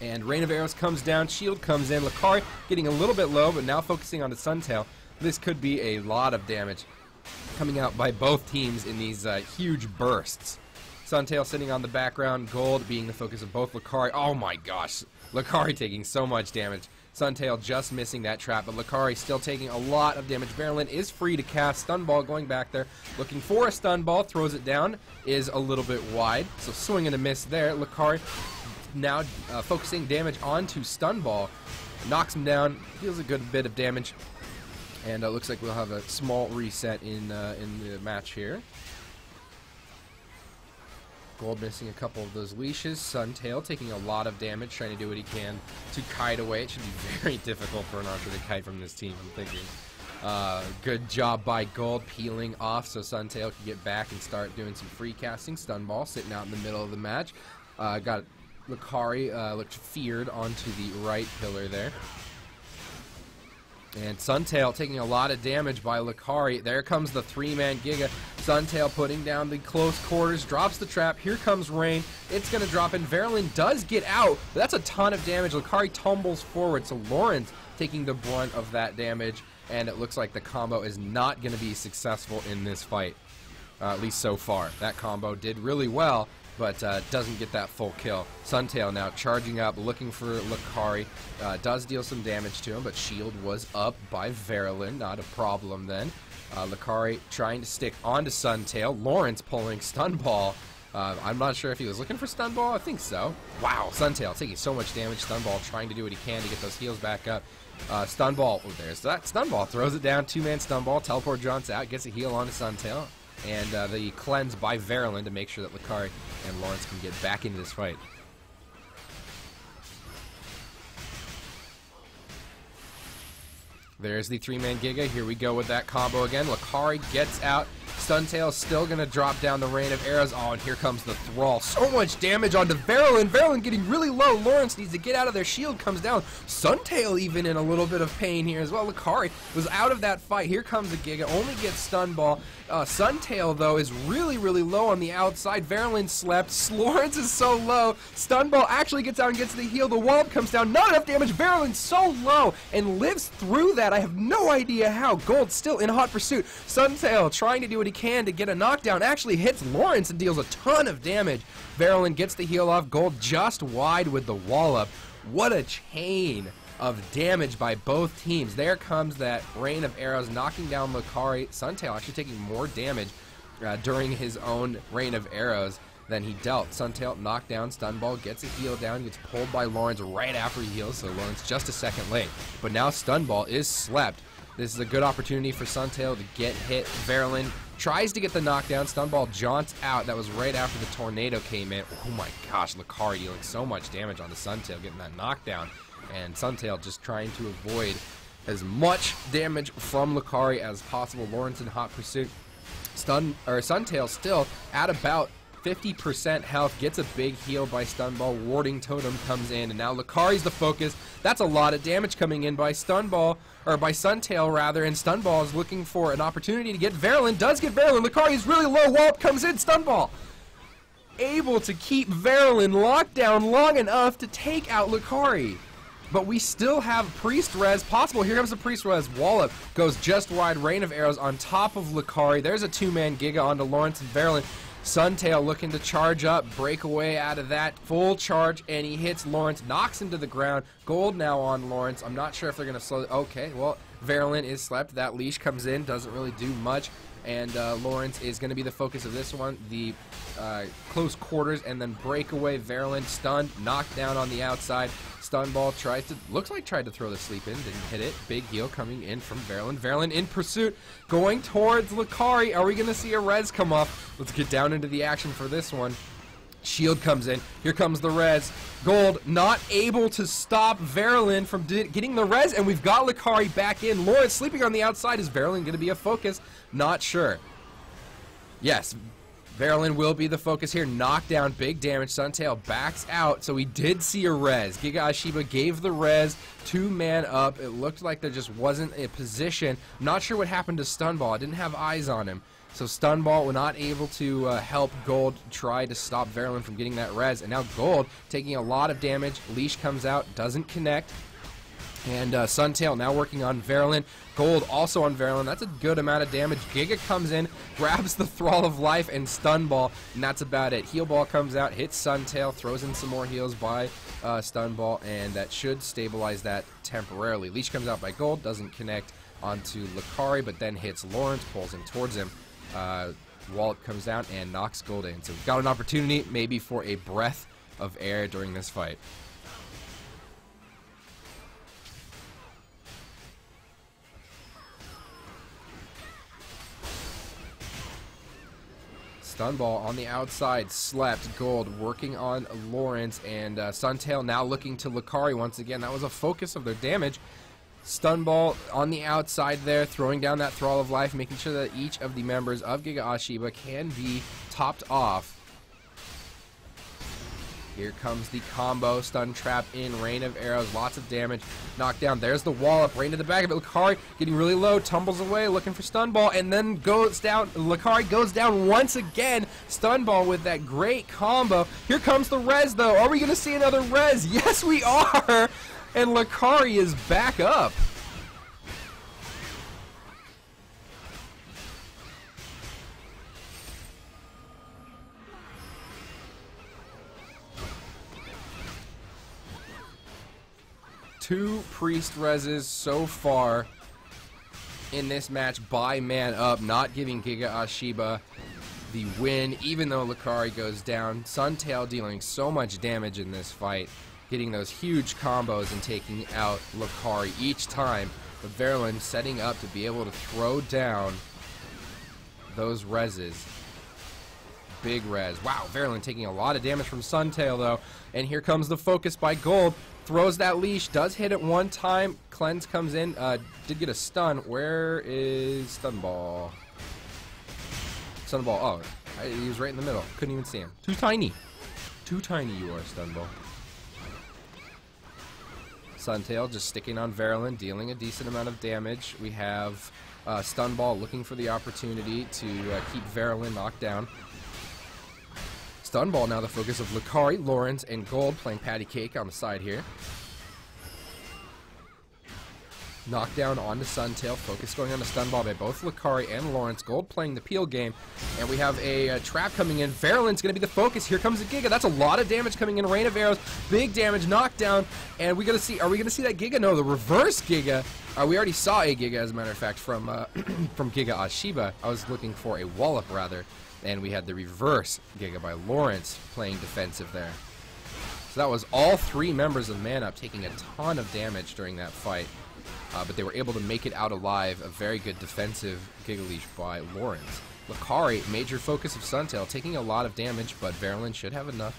And Rain of Arrows comes down, shield comes in, Lakari getting a little bit low, but now focusing on the Suntail. This could be a lot of damage coming out by both teams in these huge bursts. Suntail sitting on the background, Gold being the focus of both Lakari. Oh my gosh, Lakari taking so much damage. Suntail just missing that trap, but Lakari still taking a lot of damage. Verilyn is free to cast. Stun Ball going back there, looking for a Stun Ball, throws it down, is a little bit wide, so swing and a miss there. Lakari now focusing damage onto Stun Ball, knocks him down, deals a good bit of damage, and it looks like we'll have a small reset in the match here. Gold missing a couple of those leashes. Suntail taking a lot of damage, trying to do what he can to kite away. It should be very difficult for an archer to kite from this team, I'm thinking. Good job by Gold peeling off so Suntail can get back and start doing some free casting. Stun Ball sitting out in the middle of the match. Got Lakari looked feared onto the right pillar there. And Suntail taking a lot of damage by Lakari. There comes the three-man Giga. Suntail putting down the close quarters, drops the trap. Here comes Rain. It's going to drop in. Verilyn does get out, but that's a ton of damage. Lakari tumbles forward, so Lawrence taking the brunt of that damage, and it looks like the combo is not going to be successful in this fight, at least so far. That combo did really well, but doesn't get that full kill. Suntail now charging up, looking for Lakari. Does deal some damage to him, but shield was up by Verilyn. Not a problem then. Lakari trying to stick onto Suntail. Lawrence pulling Stun Ball. I'm not sure if he was looking for Stun Ball. I think so. Wow, Suntail taking so much damage. Stun Ball trying to do what he can to get those heals back up. Stun Ball, oh, there's that Stun Ball. Throws it down, two-man Stun Ball. Teleport jaunts out, gets a heal onto Suntail. And the cleanse by Verilyn to make sure that Lakari and Lawrence can get back into this fight. There's the three-man Giga. Here we go with that combo again. Lakari gets out. Suntail still going to drop down the Rain of Arrows. Oh, and here comes the Thrall. So much damage onto Verilyn. Verilyn getting really low. Lawrence needs to get out of there. Shield comes down. Suntail even in a little bit of pain here as well. Lakari was out of that fight. Here comes the Giga. Only gets Stun Ball. Suntail, though, is really, really low on the outside. Verilyn slept. Lawrence is so low. Stun Ball actually gets out and gets the heal. The wall comes down. Not enough damage. Verilyn's so low and lives through that. I have no idea how. Gold still in hot pursuit. Suntail trying to do what he can to get a knockdown. Actually hits Lawrence and deals a ton of damage. Verilyn gets the heal off. Gold just wide with the wall up. What a chain of damage by both teams. There comes that rain of arrows knocking down Lucari. Suntail actually taking more damage during his own rain of arrows than he dealt. Suntail knocked down, Stunball gets a heal down, gets pulled by Lawrence right after he heals, so Lawrence just a second late. But now Stunball is slept. This is a good opportunity for Suntail to get hit. Verilyn tries to get the knockdown. Stunball jaunts out. That was right after the tornado came in. Oh my gosh, Lucari dealing so much damage onto Suntail, getting that knockdown. And Suntail just trying to avoid as much damage from Lucari as possible. Lawrence in hot pursuit. Suntail still at about 50% health, gets a big heal by Stunball. Warding Totem comes in, and now Lucari's the focus. That's a lot of damage coming in by Stunball, or by Suntail rather, and Stunball is looking for an opportunity to get Verilyn. Does get Verilyn. Lucari's really low. Wallop comes in. Stunball able to keep Verilyn locked down long enough to take out Lucari. But we still have Priest Res possible. Here comes the Priest Res. Wallop goes just wide. Rain of arrows on top of Lucari. There's a two-man Giga onto Lawrence and Verilyn. Suntail looking to charge up, break away out of that full charge, and he hits Lawrence, knocks him to the ground. Gold now on Lawrence. I'm not sure if they're going to slow. Okay, well, Verilyn is slept. That leash comes in, doesn't really do much, and Lawrence is going to be the focus of this one. The close quarters and then breakaway. Verilyn stunned, knocked down on the outside. Stunball tried to throw the sleep in, didn't hit it. Big heal coming in from Verilyn. Verilyn in pursuit, going towards Lucari. Are we going to see a res come off? Let's get down into the action for this one. Shield comes in. Here comes the res. Gold not able to stop Verilyn from getting the res, and we've got Lucari back in. Lawrence sleeping on the outside. Is Verilyn going to be a focus? Not sure. Yes, Verilyn will be the focus here. Knockdown, big damage. Suntail backs out, so we did see a res. Giga Ahhhh Shiba gave the res. Two-man up. It looked like there just wasn't a position. Not sure what happened to Stunball. I didn't have eyes on him. So Stunball was not able to help Gold try to stop Verilyn from getting that res. And now Gold taking a lot of damage. Leash comes out, doesn't connect. And Suntail now working on Verilyn. Gold also on Verilyn. That's a good amount of damage. Giga comes in, grabs the Thrall of Life and Stunball, and that's about it. Heal Ball comes out, hits Suntail, throws in some more heals by Stunball, and that should stabilize that temporarily. Leash comes out by Gold, doesn't connect onto Lucari, but then hits Lawrence, pulls him towards him. Wallop comes down and knocks Gold in. So we've got an opportunity maybe for a breath of air during this fight. Stunball on the outside, slept. Gold working on Lawrence, and Suntail now looking to Lucari once again. That was a focus of their damage. Stunball on the outside there, throwing down that Thrall of Life, making sure that each of the members of Giga Ahhhh Shiba can be topped off. Here comes the combo, stun trap in, rain of arrows, lots of damage, knockdown. There's the wallop, rain to the back of it. Lucari getting really low, tumbles away, looking for Stunball, and then goes down. Lucari goes down once again. Stunball with that great combo. Here comes the res, though. Are we going to see another res? Yes, we are! And Lucari is back up. Two Priest Reses so far in this match by man up, not giving Giga Ahhhh Shiba the win, even though Lucari goes down. Suntail dealing so much damage in this fight, getting those huge combos and taking out Lucari each time. But Verilyn setting up to be able to throw down those reses. Big res. Wow, Verilyn taking a lot of damage from Suntail, though. And here comes the focus by Gold. Throws that leash, does hit it one time. Cleanse comes in, did get a stun. Where is Stunball? Stunball, oh, he was right in the middle. Couldn't even see him. Too tiny. Too tiny you are, Stunball. Suntail just sticking on Verilyn, dealing a decent amount of damage. We have Stunball looking for the opportunity to keep Verilyn knocked down. Stunball now the focus of Lucari, Lawrence, and Gold playing patty cake on the side here. Knockdown onto Suntail. Focus going on the stun ball by both Lucari and Lawrence. Gold playing the peel game. And we have a trap coming in. Verulin's going to be the focus. Here comes a Giga. That's a lot of damage coming in. Rain of arrows. Big damage. Knockdown. And we gonna see. Are we going to see that Giga? No, the reverse Giga. We already saw a Giga, as a matter of fact, from from Giga Ahhhh Shiba. I was looking for a wallop, rather. And we had the reverse Giga by Lawrence playing defensive there. So that was all 3 members of Man Up taking a ton of damage during that fight. But they were able to make it out alive. A very good defensive Giga Leash by Lawrence. Lucari, major focus of Suntail, taking a lot of damage, but Verulin should have enough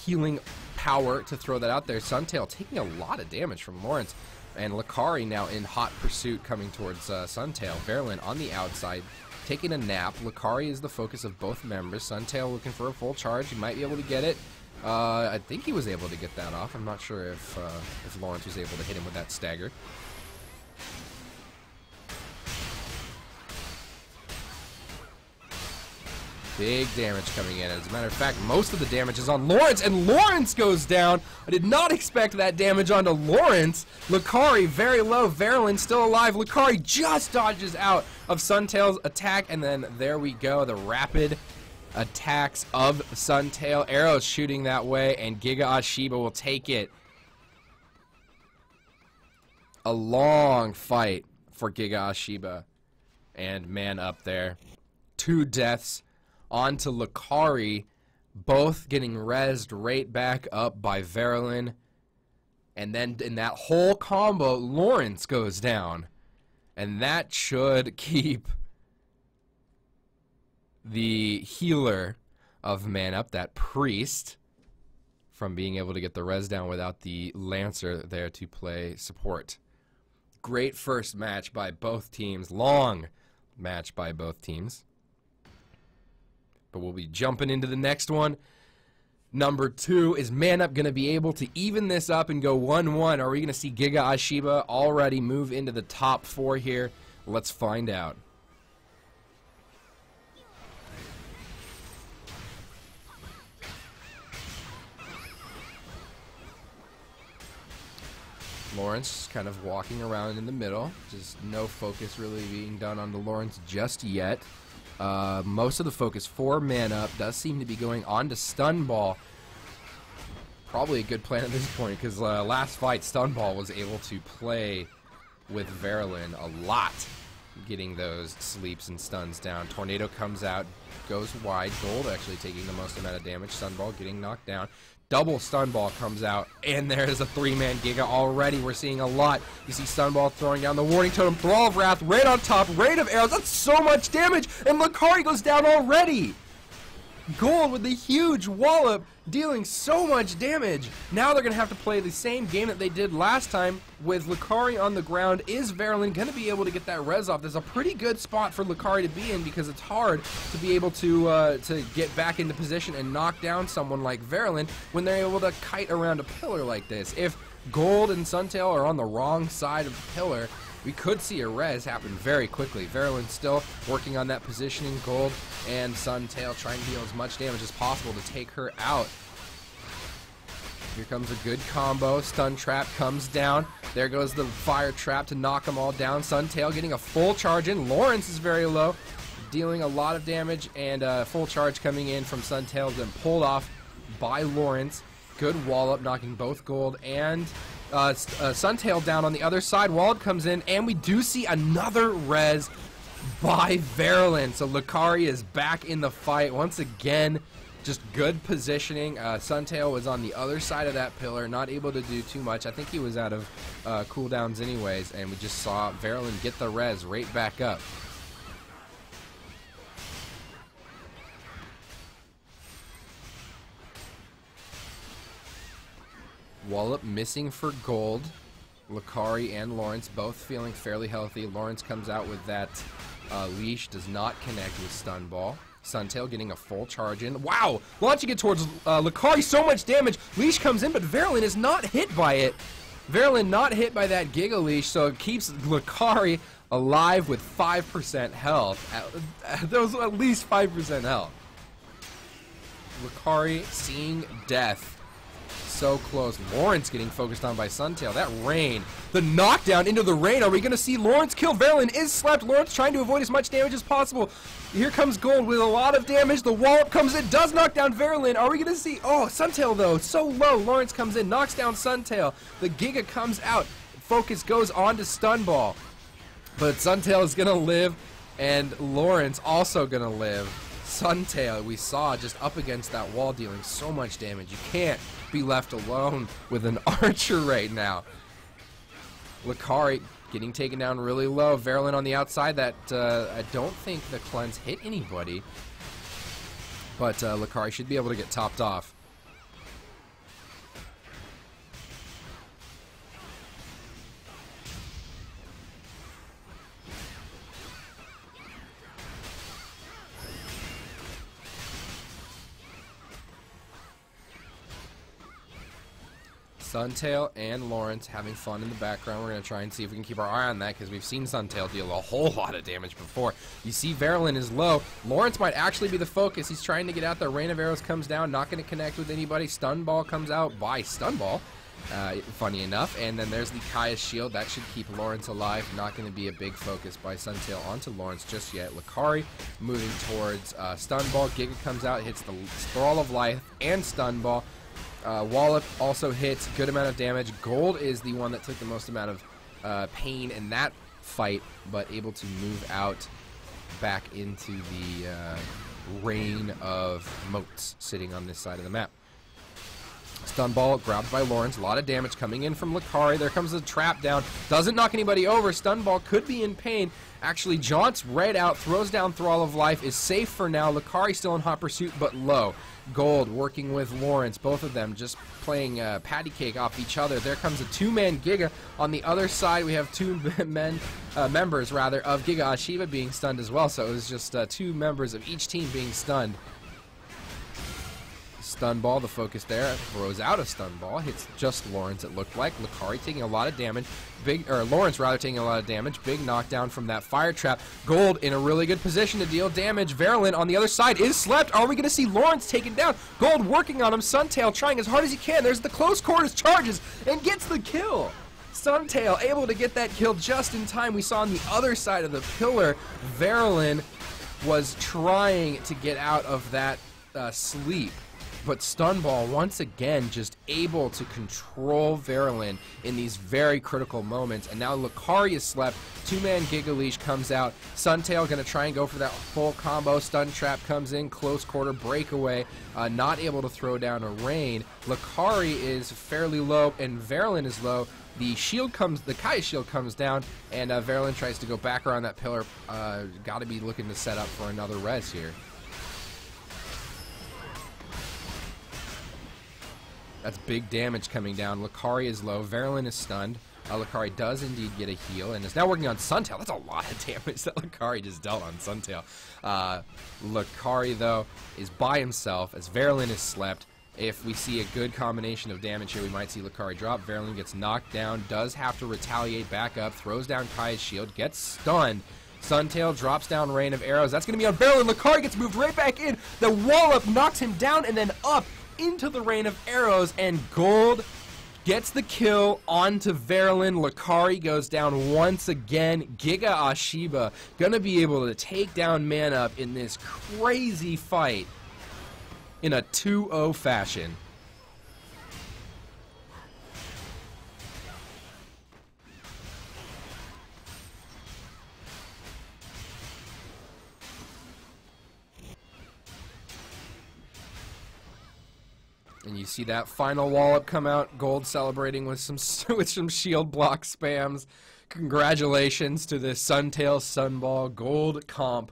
healing power to throw that out there. Suntail taking a lot of damage from Lawrence. And Lucari now in hot pursuit coming towards Suntail. Verulin on the outside, taking a nap. Lucari is the focus of both members. Suntail looking for a full charge. He might be able to get it. I think he was able to get that off. I'm not sure if Lawrence was able to hit him with that stagger. Big damage coming in. As a matter of fact, most of the damage is on Lawrence, and Lawrence goes down. I did not expect that damage onto Lawrence. Lucari very low. Verulin still alive. Lucari just dodges out of Suntail's attack, and then there we go. The rapid attacks of Suntail. Arrows shooting that way, and Giga Ahhhh Shiba will take it. A long fight for Giga Ahhhh Shiba. And Man Up there. 2 deaths onto Lucari, both getting rezzed right back up by Verulin. And then in that whole combo, Lawrence goes down. And that should keep the healer of Man Up, that priest, from being able to get the res down without the Lancer there to play support. Great first match by both teams. Long match by both teams. But we'll be jumping into the next one. Number 2, is Man Up going to be able to even this up and go 1-1? Are we going to see Giga Ahhhh Shiba already move into the top 4 here? Let's find out. Lawrence kind of walking around in the middle. Just no focus really being done on the Lawrence just yet. Most of the focus for Man Up does seem to be going on to Stun Ball. Probably a good plan at this point, because last fight Stun Ball was able to play with Verulin a lot, getting those sleeps and stuns down. Tornado comes out, goes wide. Gold actually taking the most amount of damage. Stun Ball getting knocked down. Double Stun Ball comes out, and there's a 3-man Giga already. We're seeing a lot. You see Stun Ball throwing down the Warning Totem, Thrall of Wrath, right on top, Rain of Arrows. That's so much damage, and Lucari goes down already. Gold with the huge wallop, dealing so much damage. Now they're going to have to play the same game that they did last time with Lucari on the ground. Is Verulin going to be able to get that res off? There's a pretty good spot for Lucari to be in, because it's hard to be able to get back into position and knock down someone like Verulin when they're able to kite around a pillar like this. If Gold and Suntail are on the wrong side of the pillar, we could see a res happen very quickly. Verulin still working on that positioning. Gold and Suntail trying to deal as much damage as possible to take her out. Here comes a good combo. Stun Trap comes down. There goes the Fire Trap to knock them all down. Suntail getting a full charge in. Lawrence is very low, dealing a lot of damage, and full charge coming in from Suntail, then pulled off by Lawrence. Good wallop, knocking both Gold and Suntail down on the other side. Wallop comes in, and we do see another res by Verulin. So Lucari is back in the fight once again. Just good positioning. Suntail was on the other side of that pillar, not able to do too much. I think he was out of cooldowns anyways, and we just saw Verulin get the res right back up. Wallop missing for Gold. Lucari and Lawrence both feeling fairly healthy. Lawrence comes out with that leash, does not connect with Stun Ball. Suntail getting a full charge in. Wow! Launching it towards Lucari, so much damage. Leash comes in, but Verulin is not hit by it. Verulin not hit by that Giga Leash, so it keeps Lucari alive with 5% health. There was at least 5% health. Lucari seeing death so close. Lawrence getting focused on by Suntail. That rain. The knockdown into the rain. Are we going to see Lawrence kill? Verlin is slept. Lawrence trying to avoid as much damage as possible. Here comes Gold with a lot of damage. The wallop comes in. Does knock down Verlin. Are we going to see... Oh, Suntail, though. So low. Lawrence comes in. Knocks down Suntail. The Giga comes out. Focus goes on to Stun Ball. But Suntail is going to live. And Lawrence also going to live. Suntail, we saw just up against that wall dealing so much damage. You can't be left alone with an archer right now. Lakari getting taken down really low. Verlin on the outside. That I don't think the cleanse hit anybody. But Lakari should be able to get topped off. Suntail and Lawrence having fun in the background. We're going to try and see if we can keep our eye on that because we've seen Suntail deal a whole lot of damage before. You see Verlin is low. Lawrence might actually be the focus. He's trying to get out there. Rain of Arrows comes down, not going to connect with anybody. Stun Ball comes out by Stun Ball, funny enough. And then there's the Kaya's Shield. That should keep Lawrence alive. Not going to be a big focus by Suntail onto Lawrence just yet. Lakari moving towards Stun Ball. Giga comes out, hits the Thrall of Life and Stun Ball. Wallop also hits good amount of damage. Gold is the one that took the most amount of pain in that fight, but able to move out back into the rain of motes sitting on this side of the map. Stun Ball grabbed by Lawrence. A lot of damage coming in from Lakari. There comes the trap down. Doesn't knock anybody over. Stun Ball could be in pain. Actually jaunts right out, throws down Thrall of Life, is safe for now. Lakari still in hot pursuit, but low. Gold working with Lawrence, both of them just playing patty cake off each other. There comes a two-man Giga. On the other side, we have two members of Giga Ahhhh Shiba being stunned as well, so it was just two members of each team being stunned. Stun Ball, the focus there, throws out a Stun Ball, hits just Lawrence, it looked like. Lakari taking a lot of damage, Lawrence rather taking a lot of damage, big knockdown from that fire trap. Gold in a really good position to deal damage. Verlin on the other side is slept. Are we going to see Lawrence taken down? Gold working on him, Suntail trying as hard as he can. There's the close quarters charges and gets the kill. Suntail able to get that kill just in time. We saw on the other side of the pillar, Verlin was trying to get out of that sleep. But Stun Ball, once again, just able to control Verlin in these very critical moments. And now Lakari is slept. Two-man Giga Leash comes out. Suntail going to try and go for that full combo. Stun Trap comes in. Close quarter breakaway. Not able to throw down a rain. Lakari is fairly low, and Verlin is low. The Kaya's Shield comes down, and Verlin tries to go back around that pillar. Got to be looking to set up for another res here. That's big damage coming down. Lakari is low. Verlin is stunned. Lakari does indeed get a heal and is now working on Suntail. That's a lot of damage that Lakari just dealt on Suntail. Lakari, though, is by himself as Verlin is slept. If we see a good combination of damage here, we might see Lakari drop. Verlin gets knocked down, does have to retaliate back up, throws down Kaya's Shield, gets stunned. Suntail drops down Rain of Arrows. That's going to be on Verlin. Lakari gets moved right back in. The wallop knocks him down and then up into the Rain of Arrows, and Gold gets the kill onto Verlin. Lakari goes down once again. Giga Ahhhh Shiba gonna be able to take down Man Up in this crazy fight in a 2-0 fashion. And you see that final wallop come out. Gold celebrating with some shield block spams. Congratulations to the Suntail Sunball Gold comp.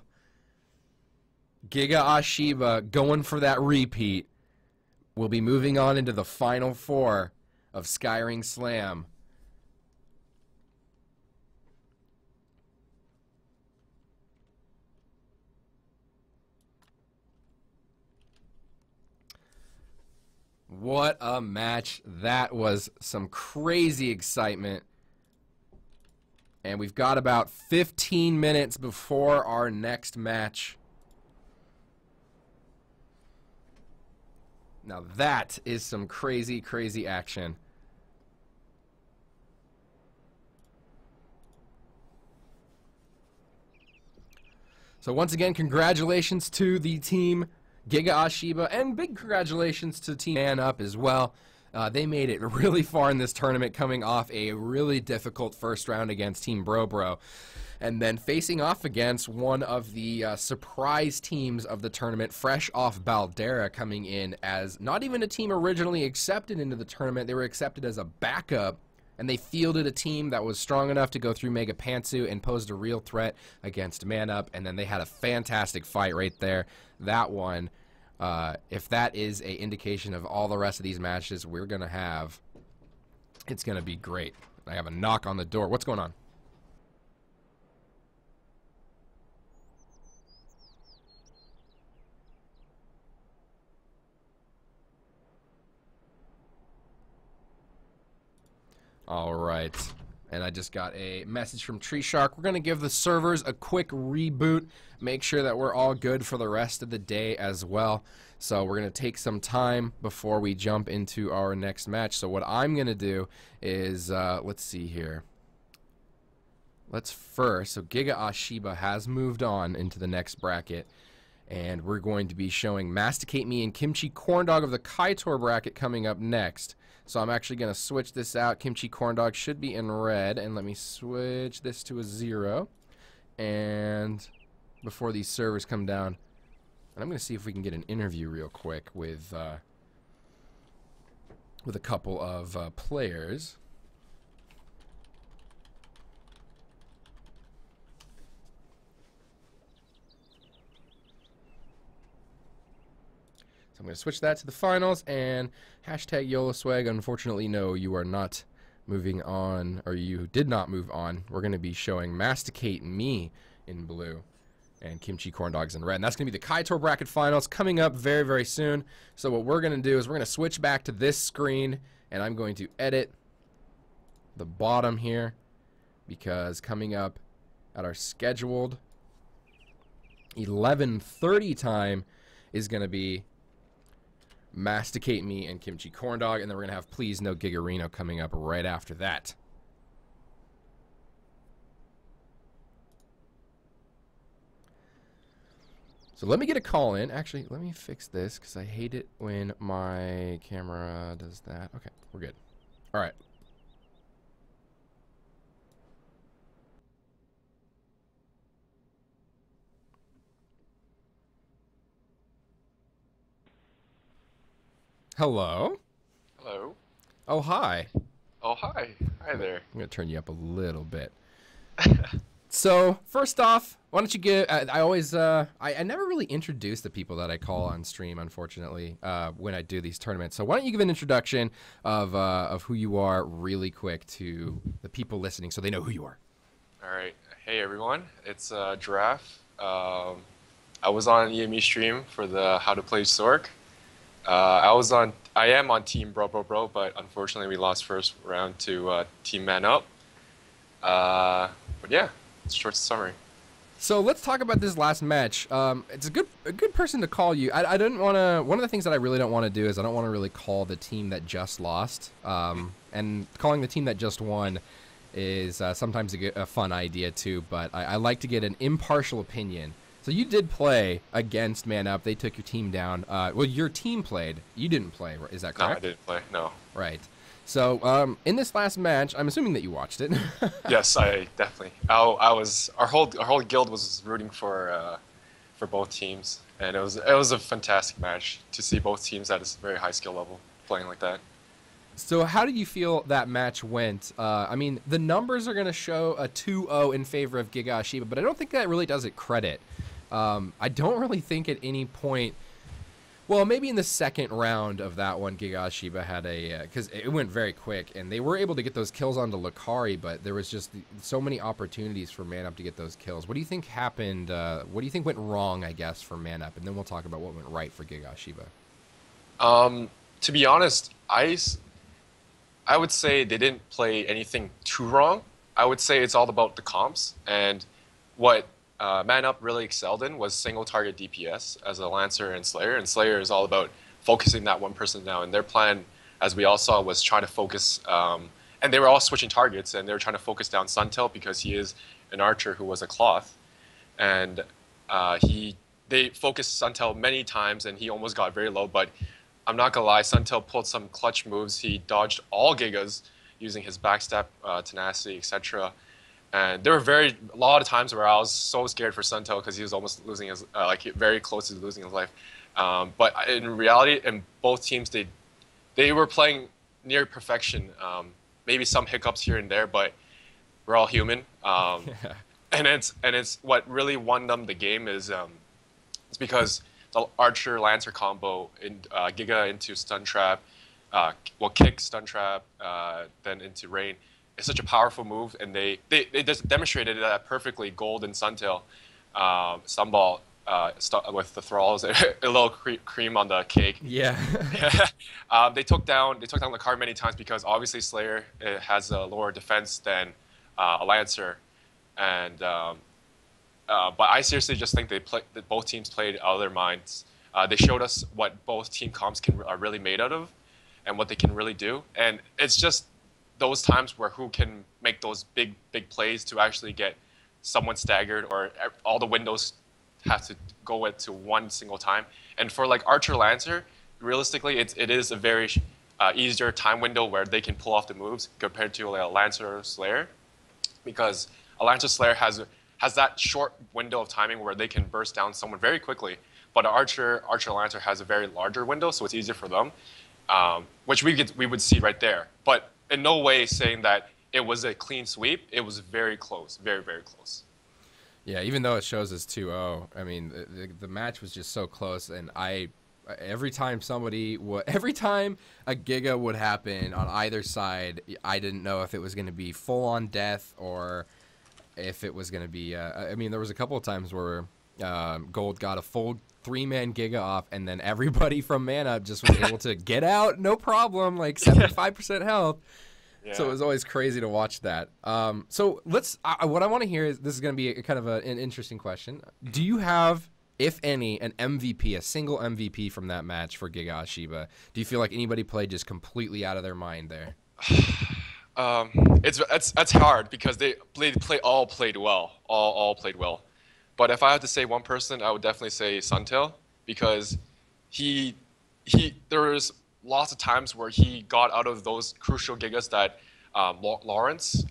Giga Ahhhh Shiba going for that repeat. We'll be moving on into the final four of Skyring Slam. What a match. That was some crazy excitement. And we've got about 15 minutes before our next match. Now that is some crazy, crazy action. So once again, congratulations to the team Giga Ahhhh Shiba, and big congratulations to Team Man Up as well. They made it really far in this tournament, coming off a really difficult first round against Team BROBRO, and then facing off against one of the surprise teams of the tournament, fresh Off Baldera, coming in as not even a team originally accepted into the tournament. They were accepted as a backup, and they fielded a team that was strong enough to go through Mega Pantsu and posed a real threat against Man Up, and then they had a fantastic fight right there. That one, if that is an indication of all the rest of these matches we're going to have, it's going to be great. I have a knock on the door. What's going on? All right, and I just got a message from Tree Shark. We're going to give the servers a quick reboot, make sure that we're all good for the rest of the day as well. So we're going to take some time before we jump into our next match. So what I'm going to do is, let's see here. Let's first, so Giga Ahhhh Shiba has moved on into the next bracket, and we're going to be showing Masticate Me and Kimchi Corndog of the Kaitor bracket coming up next. So I'm actually going to switch this out. Kimchi Corndog should be in red, and let me switch this to a 0. And before these servers come down, and I'm going to see if we can get an interview real quick with a couple of players. So I'm going to switch that to the finals, and hashtag Yoloswag. Unfortunately, no, you are not moving on, or you did not move on. We're going to be showing Masticate Me in blue and Kimchi Corndogs in red. And that's going to be the Kaitor bracket finals coming up very, very soon. So what we're going to do is we're going to switch back to this screen, and I'm going to edit the bottom here, because coming up at our scheduled 11:30 time is going to be Masticate Me and Kimchi Corndog, and then we're going to have Please No Gigarino coming up right after that. So let me get a call in. Actually, let me fix this because I hate it when my camera does that. Okay, we're good. All right. Hello? Hello. Oh, hi. Oh, hi. Hi there. I'm going to turn you up a little bit. So, first off, why don't you give... I always... I never really introduce the people that I call on stream, unfortunately, when I do these tournaments. So why don't you give an introduction of who you are really quick to the people listening so they know who you are. All right. Hey, everyone. It's Giraffe. I was on EME stream for the How to Play Sork. I am on Team BRoBroBro, but unfortunately we lost first round to Team Man Up. But yeah, it's a short summary. So let's talk about this last match. It's a good person to call you. I didn't want to. One of the things that I really don't want to do is I don't want to really call the team that just lost. And calling the team that just won is sometimes a fun idea too. But I like to get an impartial opinion. So you did play against Man Up. They took your team down. Well, your team played. You didn't play. Is that correct? No, I didn't play. No. Right. So in this last match, I'm assuming that you watched it. Yes, I definitely. I was. Our whole guild was rooting for both teams, and it was a fantastic match to see both teams at a very high skill level playing like that. So how did you feel that match went? I mean, the numbers are going to show a 2-0 in favor of Giga Ahhhh Shiba, but I don't think that really does it credit. I don't really think at any point, well, maybe in the second round of that one, Giga Ahhhh Shiba had because it went very quick, and they were able to get those kills onto Lucari, but there was just so many opportunities for Man Up to get those kills. What do you think happened? What do you think went wrong, I guess, for Man Up? And then we'll talk about what went right for Giga Ahhhh Shiba. To be honest, I would say they didn't play anything too wrong. I would say it's all about the comps, and what Man Up really excelled in was single target DPS as a Lancer and Slayer is all about focusing that one person down. And their plan, as we all saw, was trying to focus. And they were all switching targets, and they were trying to focus down Suntail because he is an archer who was a cloth. And they focused Suntail many times, and he almost got very low. But I'm not gonna lie, Suntail pulled some clutch moves. He dodged all Gigas using his backstep, tenacity, etc. And there were a lot of times where I was so scared for Suntail because he was almost losing his, very close to losing his life. But in reality, in both teams, they were playing near perfection. Maybe some hiccups here and there, but we're all human. And it's what really won them the game is it's because the Archer Lancer combo in Giga into stun trap, kick stun trap, then into rain. It's such a powerful move, and they just demonstrated that perfectly. Gold and Suntail, Sunball with the thralls, a little cream on the cake. Yeah. They took down the card many times because obviously Slayer has a lower defense than a Lancer, and but I seriously just think that both teams played out of their minds. They showed us what both team comps are really made out of, and what they can really do, and it's just those times where who can make those big plays to actually get someone staggered, or all the windows have to go into one single time. And for like Archer Lancer, realistically, it is a very easier time window where they can pull off the moves compared to like a Lancer Slayer, because a Lancer Slayer has that short window of timing where they can burst down someone very quickly, but an Archer Lancer has a very larger window, so it's easier for them, which we would see right there. But in no way saying that it was a clean sweep. It was very close, very, very close. Yeah, even though it shows as 2-0, I mean, the match was just so close, and every time a Giga would happen on either side, I didn't know if it was going to be full-on death or if it was going to be, I mean, there was a couple of times where Gold got a full 3-man Giga off, and then everybody from Mana just was able to get out, no problem, like 75% health. Yeah. So it was always crazy to watch that. So let's. What I want to hear is, this is going to be kind of an interesting question. Do you have, if any, an MVP, a single MVP from that match for Giga Ahhhh Shiba? Do you feel like anybody played just completely out of their mind there? It's hard because they all played well, all played well. But if I had to say one person, I would definitely say Suntail, because there was lots of times where he got out of those crucial Gigas that Lawrence,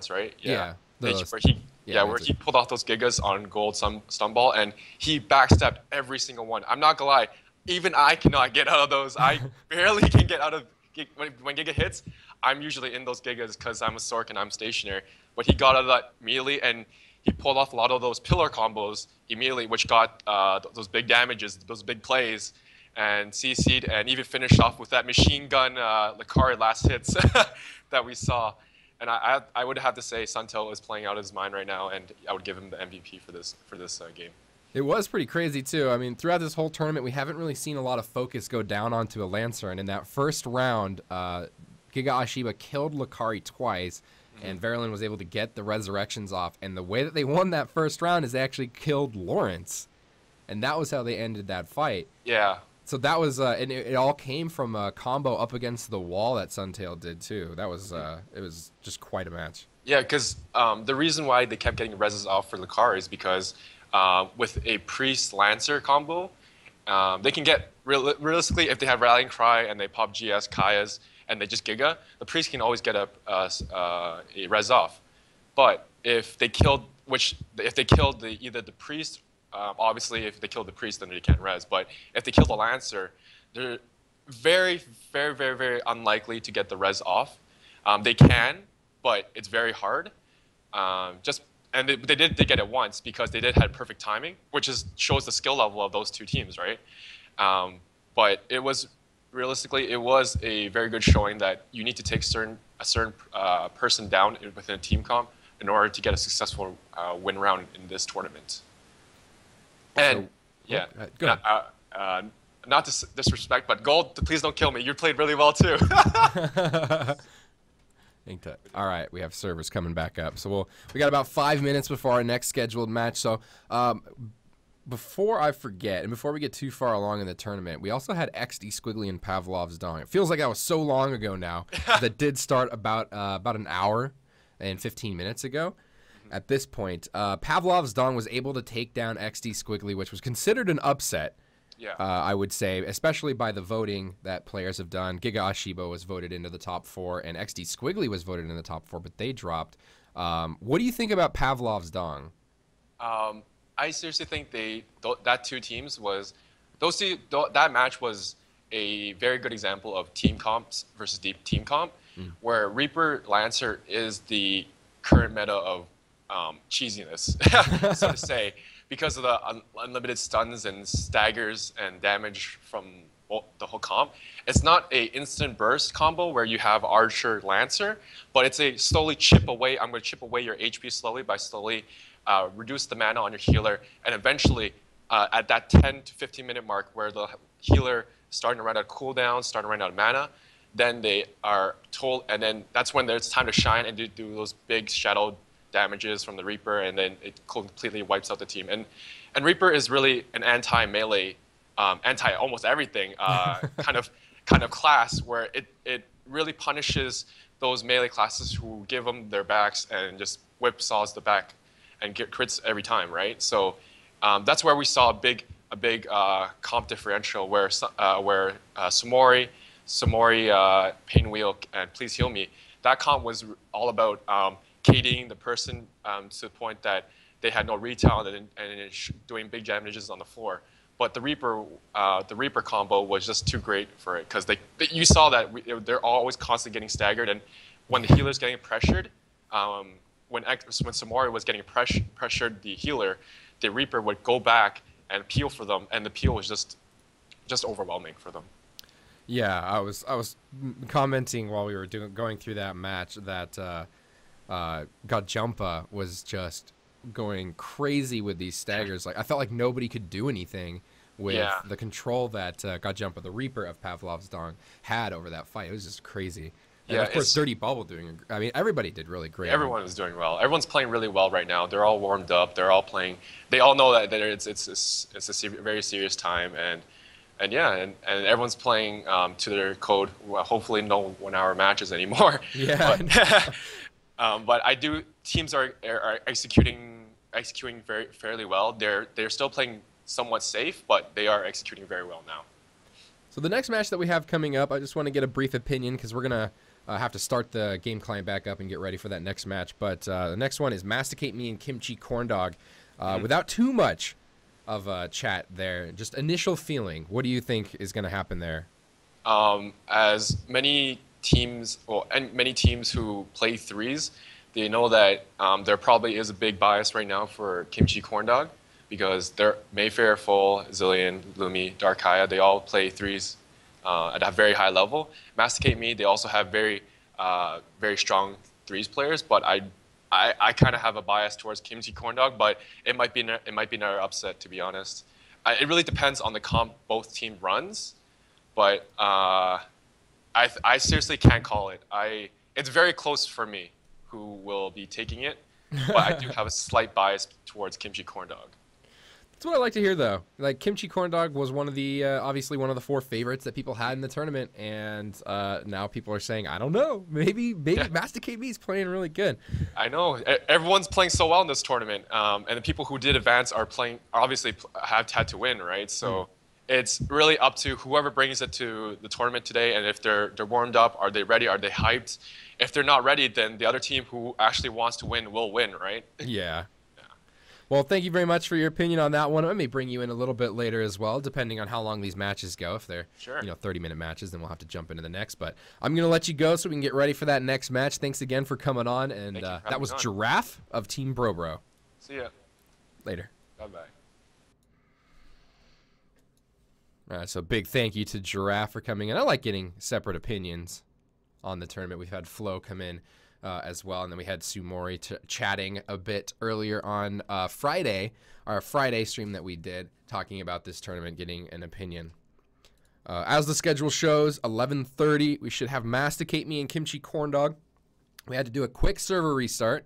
right? Yeah. Where he pulled off those Gigas on Gold Stunball, and he backstepped every single one. I'm not gonna lie, even I cannot get out of those. I barely can get out of when Giga hits. I'm usually in those Gigas because I'm a Sork and I'm stationary. But he got out of that immediately, and he pulled off a lot of those pillar combos immediately, which got those big damages, those big plays, and CC'd, and even finished off with that machine gun Lucari last hits that we saw. And I would have to say Suntail is playing out of his mind right now, and I would give him the MVP for this game. It was pretty crazy, too. I mean, throughout this whole tournament, we haven't really seen a lot of focus go down onto a Lancer, and in that first round, Giga Ahhhh Shiba killed Lucari twice, and Verilyn was able to get the resurrections off. And the way that they won that first round is they actually killed Lawrence. And that was how they ended that fight. Yeah. So that was, and it all came from a combo up against the wall that Suntail did too. That was, it was just quite a match. Yeah, because the reason why they kept getting reses off for Lucari is because with a Priest Lancer combo, they can get, realistically, if they have Rallying Cry and they pop GS, Kaya's, and they just Giga, the Priest can always get a res off. But if they killed, either the Priest, obviously if they killed the Priest, then they can't res. But if they kill the Lancer, they're very, very, very, very unlikely to get the res off. They can, but it's very hard. And they did get it once because they did have perfect timing, which shows the skill level of those two teams, right? But it was, realistically, it was a very good showing that you need to take a certain person down within a team comp in order to get a successful win round in this tournament. And so, good. Not to disrespect, but Gold, please don't kill me. You played really well too. All right, we have servers coming back up. So we got about 5 minutes before our next scheduled match. So before I forget, and before we get too far along in the tournament, we also had Ecks, Squiggly, and Pavlov's Dong. It feels like that was so long ago now. That did start about an hour and 15 minutes ago. At this point, Pavlov's Dong was able to take down Ecks, Squiggly, which was considered an upset. Yeah. I would say, especially by the voting that players have done. Giga Ahhhh Shiba was voted into the top 4, and Ecks, Squiggly was voted in the top 4, but they dropped. What do you think about Pavlov's Dong? I seriously think that two teams was that match was a very good example of team comps versus deep team comp, where Reaper Lancer is the current meta of cheesiness, so to say, because of the unlimited stuns and staggers and damage from the whole comp. It's not a instant burst combo where you have Archer Lancer, but it's a slowly chip away. I'm going to chip away your HP slowly by slowly reduce the mana on your healer, and eventually at that 10 to 15 minute mark where the healer starting to run out of cooldown, starting to run out of mana, then they are told, and then that's when it's time to shine and do those big shadow damages from the Reaper, and then it completely wipes out the team. And Reaper is really an anti-melee, anti almost everything kind of class, where it really punishes those melee classes who give them their backs and just whipsaws the back and get crits every time, right? So that's where we saw a big comp differential where Sumori, Painwheel, and Please Heal Me. That comp was all about KDing the person to the point that they had no retail and doing big damages on the floor. But the Reaper combo was just too great for it, because you saw that they're always constantly getting staggered, and when the healer's getting pressured, when Sumori was getting pressured the healer, the Reaper would go back and peel for them, and the peel was just overwhelming for them. Yeah, I was commenting while we were going through that match that Gajumpa was just going crazy with these staggers. Like, I felt like nobody could do anything with the control that Gajumpa, the Reaper of Pavlov's Dong, had over that fight. It was just crazy. And of course, Dirty Bubble doing. I mean, everybody did really great. Everyone is doing well. Everyone's playing really well right now. They're all warmed up. They're all playing. They all know that it's a very serious time, and everyone's playing to their code. Well, hopefully, no 1 hour matches anymore. Yeah. But teams are executing fairly well. They're still playing somewhat safe, but they are executing very well now. So the next match that we have coming up, I just want to get a brief opinion, because we're gonna have to start the game client back up and get ready for that next match. But the next one is Masticate Me and Kimchi Corndog. Without too much of a chat there, just initial feeling. What do you think is going to happen there? As many teams, and many teams who play threes, they know that there probably is a big bias right now for Kimchi Corndog, because they're Mayfair, Full, Zillion, Lumi, Darkaya, they all play threes at a very high level. Masticate Me, they also have very strong threes players, but I kind of have a bias towards Kimchi Corndog, but it might be another upset, to be honest. It really depends on the comp both team runs, but I seriously can't call it. It's very close for me who will be taking it, but I do have a slight bias towards Kimchi Corndog. That's what I like to hear, though. Like, Kimchi Corndog was one of the, obviously one of the 4 favorites that people had in the tournament, and now people are saying, I don't know, maybe Masticate Me is playing really good. I know. Everyone's playing so well in this tournament, and the people who did advance are obviously have had to win, right? So it's really up to whoever brings it to the tournament today, and if they're warmed up, are they ready, are they hyped? If they're not ready, then the other team who actually wants to win will win, right? Yeah. Well, thank you very much for your opinion on that one. I may bring you in a little bit later as well, depending on how long these matches go. If they're 30-minute matches, then we'll have to jump into the next. But I'm going to let you go so we can get ready for that next match. Thanks again for coming on. And that was Giraffe of Team BroBro. See ya. Later. Bye-bye. All right, so big thank you to Giraffe for coming in. I like getting separate opinions on the tournament. We've had Flo come in as well, and then we had Sumori chatting a bit earlier on Friday, our Friday stream that we did, talking about this tournament, getting an opinion. As the schedule shows, 11:30, we should have Masticate Me and Kimchi Corndog. We had to do a quick server restart,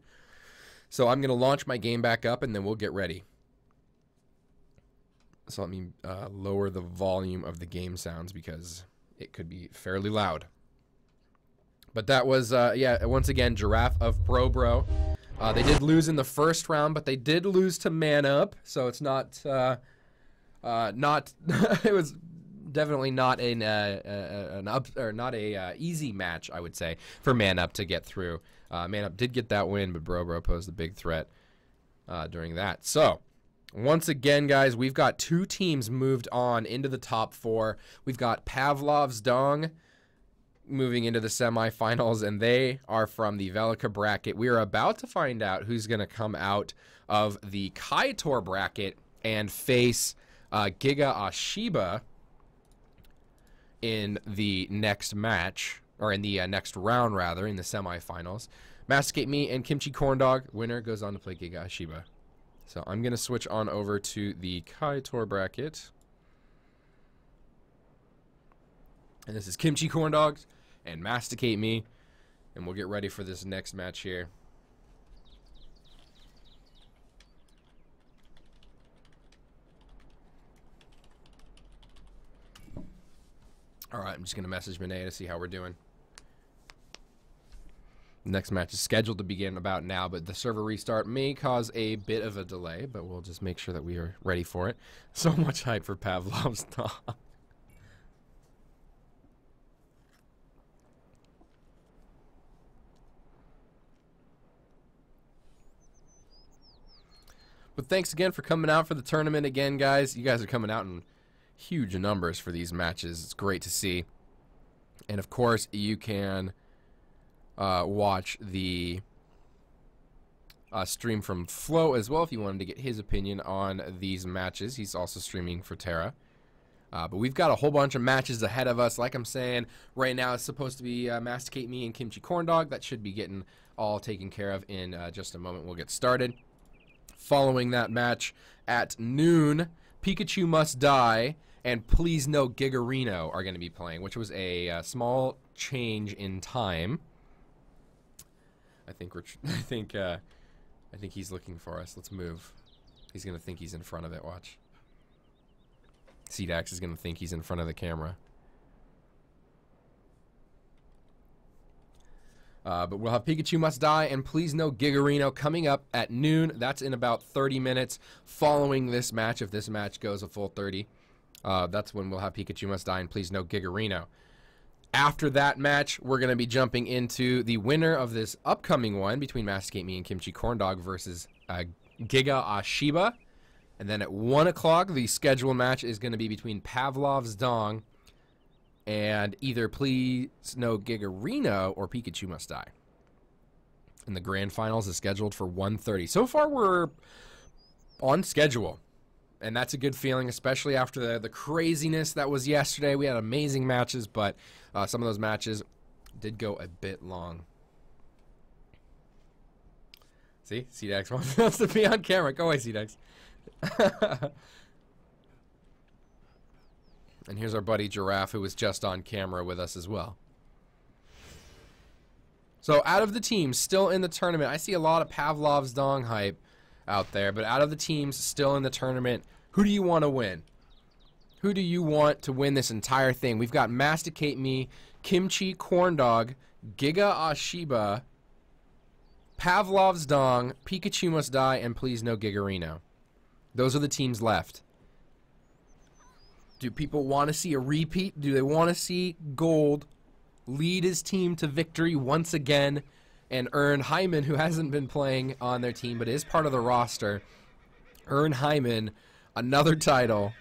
so I'm going to launch my game back up, and then we'll get ready. So let me lower the volume of the game sounds because it could be fairly loud. But that was, yeah, once again, Giraffe of BRoBro. They did lose in the first round, but they did lose to Man Up, so it's not, it was definitely not not a easy match, I would say, for Man Up to get through. Man Up did get that win, but BRoBro posed a big threat during that. So, once again, guys, we've got 2 teams moved on into the top 4. We've got Pavlov's Dong moving into the semifinals, and they are from the Velika bracket. We are about to find out who's going to come out of the Kaitor bracket and face Giga Ahhhh Shiba in the next match, or in the next round, rather, in the semifinals. Masticate Me and Kimchi Corndog. Winner goes on to play Giga Ahhhh Shiba. So I'm going to switch on over to the Kaitor bracket. And this is Kimchi Corndogs and Masticate Me. And we'll get ready for this next match here. Alright, I'm just going to message Monet to see how we're doing. The next match is scheduled to begin about now, but the server restart may cause a bit of a delay, but we'll just make sure that we are ready for it. So much hype for Pavlov's dog. But thanks again for coming out for the tournament again, guys. You guys are coming out in huge numbers for these matches. It's great to see. And of course, you can watch the stream from Flo as well if you wanted to get his opinion on these matches. He's also streaming for TERA. But we've got a whole bunch of matches ahead of us. Like I'm saying, right now it's supposed to be Masticate Me and Kimchi Corndog. That should be getting all taken care of in just a moment. We'll get started. Following that match at noon, Pikachu Must Die and Please No Gigarino are going to be playing, which was a small change in time. I think he's looking for us. Let's move. He's going to think he's in front of it. Watch. Cdax is going to think he's in front of the camera. But we'll have Pikachu Must Die and Please No Gigarino coming up at noon. That's in about 30 minutes following this match. If this match goes a full 30, that's when we'll have Pikachu Must Die and Please No Gigarino. After that match, we're going to be jumping into the winner of this upcoming one between Masticate Me and Kimchi Corndog versus Giga Ahhhh Shiba. And then at 1 o'clock, the scheduled match is going to be between Pavlov's Dong and either Please No Gigarino or Pikachu Must Die. And the grand finals is scheduled for 1:30. So far, we're on schedule. And that's a good feeling, especially after the craziness that was yesterday. We had amazing matches, but some of those matches did go a bit long. See? Cdax wants to be on camera. Go away, Cdax. And here's our buddy Giraffe, who was just on camera with us as well. So out of the teams still in the tournament, I see a lot of Pavlov's Dong hype out there, but out of the teams still in the tournament, who do you want to win? Who do you want to win this entire thing? We've got Masticate Me, Kimchi Corndog, Giga Ahhhh Shiba, Pavlov's Dong, Pikachu Must Die, and Please No Gigarino. Those are the teams left. Do people want to see a repeat? Do they want to see Gold lead his team to victory once again and earn Hyman, who hasn't been playing on their team but is part of the roster, earn Hyman another title?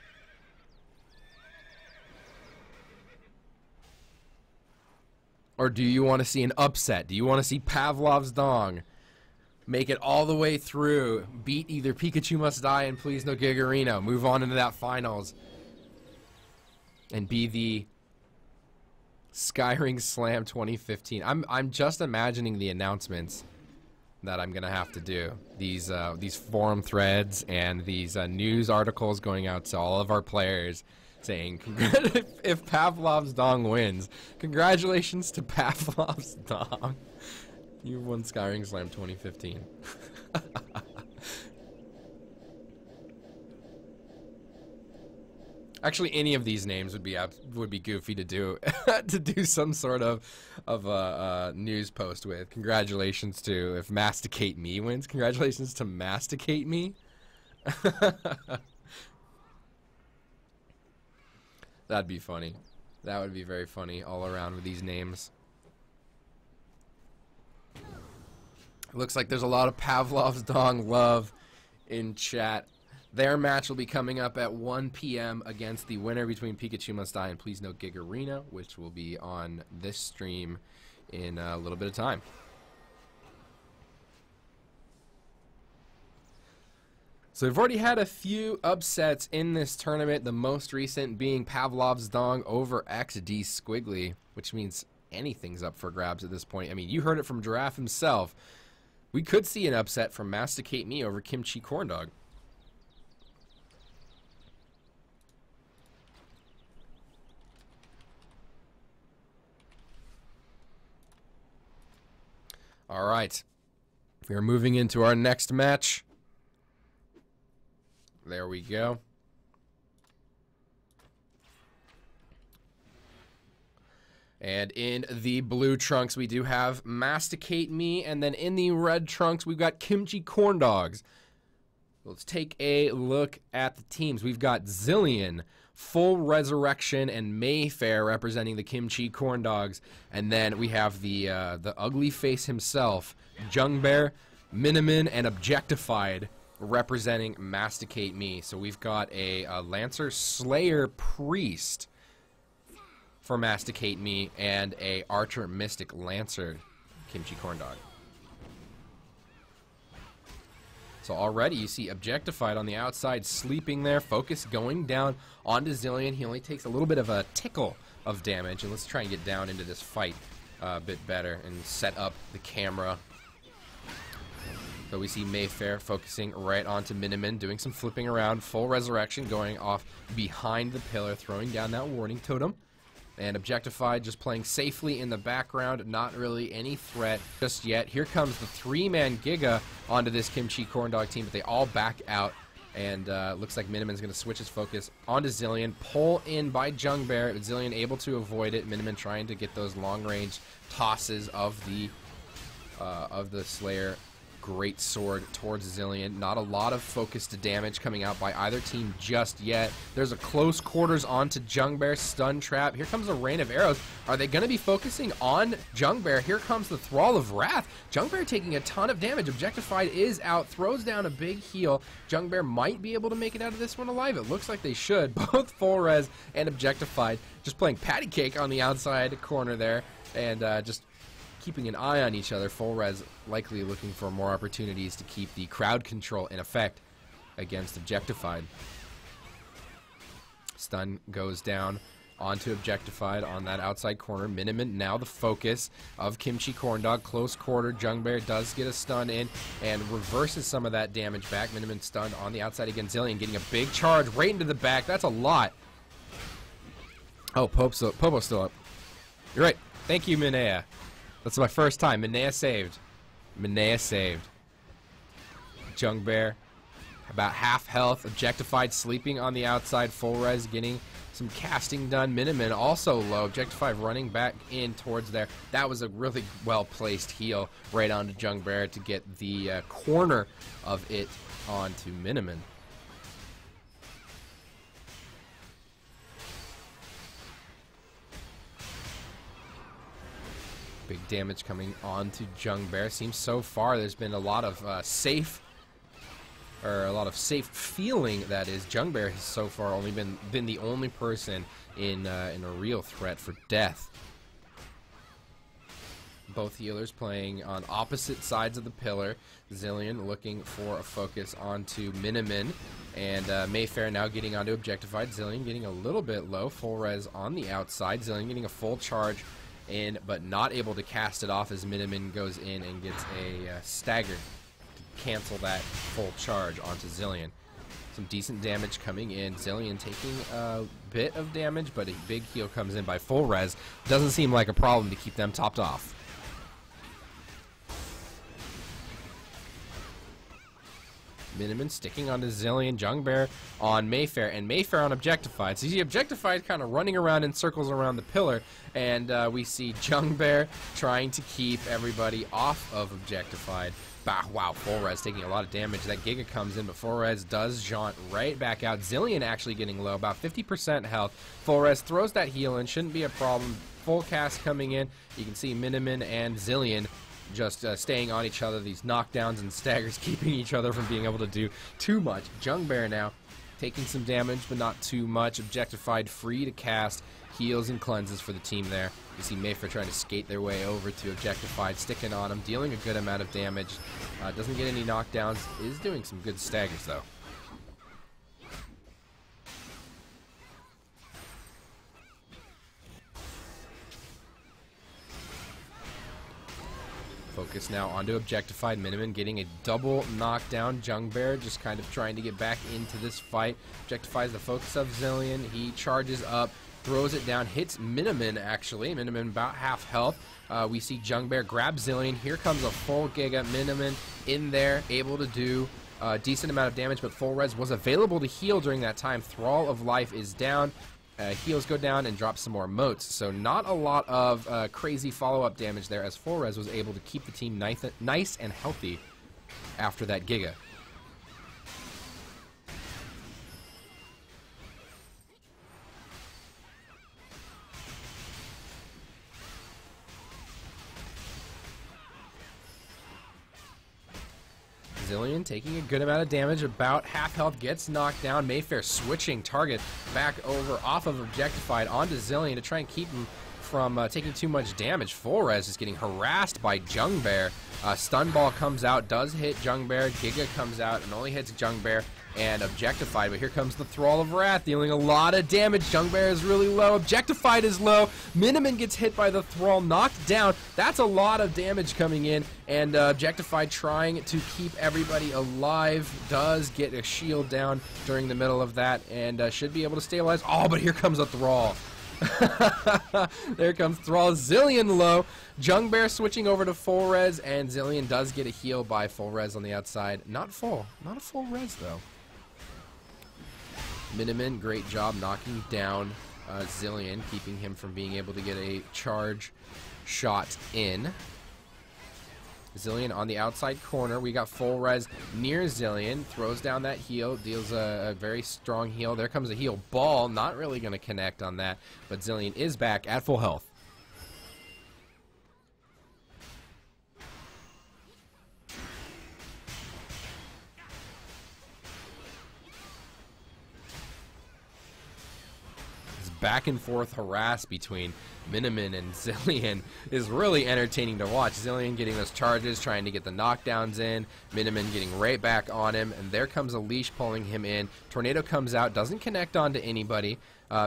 Or do you want to see an upset? Do you want to see Pavlov's Dong make it all the way through, beat either Pikachu Must Die and Please No Gigarino, move on into that finals, and be the Skyring Slam 2015? I'm just imagining the announcements that I'm gonna have to do. These forum threads and these news articles going out to all of our players saying, if Pavlov's Dong wins, congratulations to Pavlov's Dong. You won Skyring Slam 2015. Actually, any of these names would be goofy to do to do some sort of news post with. Congratulations to if Masticate Me wins. Congratulations to Masticate Me. That'd be funny. That would be very funny all around with these names. Looks like there's a lot of Pavlov's Dong love in chat. Their match will be coming up at 1 p.m. against the winner between Pikachu Must Die and Please No Giga Arena, which will be on this stream in a little bit of time. So we've already had a few upsets in this tournament, the most recent being Pavlov's Dong over XD Squiggly, which means anything's up for grabs at this point. I mean, you heard it from Giraffe himself. We could see an upset from Masticate Me over Kimchi Corndog. All right, we are moving into our next match. There we go. And in the blue trunks, we do have Masticate Me, and then in the red trunks, we've got Kimchi Corndogs. Let's take a look at the teams. We've got Zillion, Full Resurrection, and Mayfair representing the Kimchi Corndogs. And then we have the ugly face himself, Jungbear, Miniman, and Objectified representing Masticate Me. So we've got a Lancer Slayer Priest for Masticate Me and a Archer Mystic Lancer Kimchi Corndog. So already you see Objectified on the outside sleeping there, focus going down onto Zillion. He only takes a little bit of a tickle of damage, and let's try and get down into this fight a bit better and set up the camera. So we see Mayfair focusing right onto Miniman, doing some flipping around, Full Resurrection going off behind the pillar, throwing down that warning totem. And Objectified just playing safely in the background, not really any threat just yet. Here comes the three-man Giga onto this Kimchi Corndog team, but they all back out. And looks like Miniman's going to switch his focus onto Zillion. Pull in by Jungbear. Zillion able to avoid it. Miniman trying to get those long-range tosses of the Slayer Great Sword towards Zillion. Not a lot of focused damage coming out by either team just yet. There's a close quarters onto Jungbear, stun trap. Here comes a rain of arrows. Are they going to be focusing on Jungbear? Here comes the Thrall of Wrath. Jungbear taking a ton of damage. Objectified is out, throws down a big heal. Jungbear might be able to make it out of this one alive. It looks like they should. Both Full Res and Objectified just playing patty cake on the outside corner there, and just keeping an eye on each other. Full Res likely looking for more opportunities to keep the crowd control in effect against Objectified. Stun goes down onto Objectified on that outside corner. Miniman now the focus of Kimchi Corndog. Close quarter. Jungbear does get a stun in and reverses some of that damage back. Miniman stunned on the outside against Zillion, getting a big charge right into the back. That's a lot. Oh, Popo's still up. You're right. Thank you, Minea. That's my first time. Minea saved. Minea saved. Jungbear, about half health. Objectified sleeping on the outside. Full Res getting some casting done. Miniman also low. Objectified running back in towards there. That was a really well-placed heal right onto Jungbear to get the corner of it onto Miniman. Big damage coming on to Jungbear. Seems so far there's been a lot of safe feeling. That is, Jungbear has so far only been the only person in a real threat for death. Both healers playing on opposite sides of the pillar. Zillion looking for a focus onto Miniman, and Mayfair now getting onto Objectified. Zillion getting a little bit low. Full Res on the outside. Zillion getting a full charge in, but not able to cast it off as Miniman goes in and gets a stagger to cancel that full charge onto Zillion. Some decent damage coming in. Zillion taking a bit of damage, but a big heal comes in by Full Res. Doesn't seem like a problem to keep them topped off. Miniman sticking onto Zillion, Jungbear on Mayfair, and Mayfair on Objectified. So you see Objectified kind of running around in circles around the pillar, and we see Jungbear trying to keep everybody off of Objectified. Wow, full res taking a lot of damage. That Giga comes in, but full res does jaunt right back out. Zillion actually getting low, about 50% health. Full res throws that heal in, shouldn't be a problem. Full cast coming in. You can see Miniman and Zillion just staying on each other. These knockdowns and staggers keeping each other from being able to do too much. Jungbear now taking some damage, but not too much. Objectified free to cast. Heals and cleanses for the team there. You see Mayfair trying to skate their way over to Objectified, sticking on him, dealing a good amount of damage. Doesn't get any knockdowns, is doing some good staggers though. Focus now onto Objectified. Miniman getting a double knockdown. Jungbear just kind of trying to get back into this fight. Objectifies the focus of Zillion. He charges up, throws it down, hits Miniman actually. Miniman about half health. We see Jungbear grab Zillion. Here comes a full Giga. Miniman in there, able to do a decent amount of damage, but full res was available to heal during that time. Thrall of Life is down. Heals go down and drop some more motes. So not a lot of crazy follow-up damage there, as full res was able to keep the team nice and healthy after that Giga. Zillion taking a good amount of damage, about half health, gets knocked down. Mayfair switching target back over off of Objectified onto Zillion to try and keep him from taking too much damage. Full res is getting harassed by Jungbear. Stun ball comes out, does hit Jungbear. Giga comes out and only hits Jungbear and Objectified, but here comes the Thrall of Wrath, dealing a lot of damage. Jungbear is really low, Objectified is low, Miniman gets hit by the Thrall, knocked down. That's a lot of damage coming in, and Objectified trying to keep everybody alive, does get a shield down during the middle of that, and should be able to stabilize. Oh, but here comes a Thrall. There comes Thrall. Zillion low. Jungbear switching over to full res, and Zillion does get a heal by full res on the outside. Not full. Not a full res, though. Miniman, great job knocking down Zillion, keeping him from being able to get a charge shot in. Zillion on the outside corner. We got full res near Zillion. Throws down that heal. Deals a very strong heal. There comes a heal ball. Not really going to connect on that. But Zillion is back at full health. This back and forth harass between Miniman and Zillion is really entertaining to watch. Zillion getting those charges, trying to get the knockdowns in. Miniman getting right back on him, and there comes a leash pulling him in. Tornado comes out, doesn't connect onto anybody.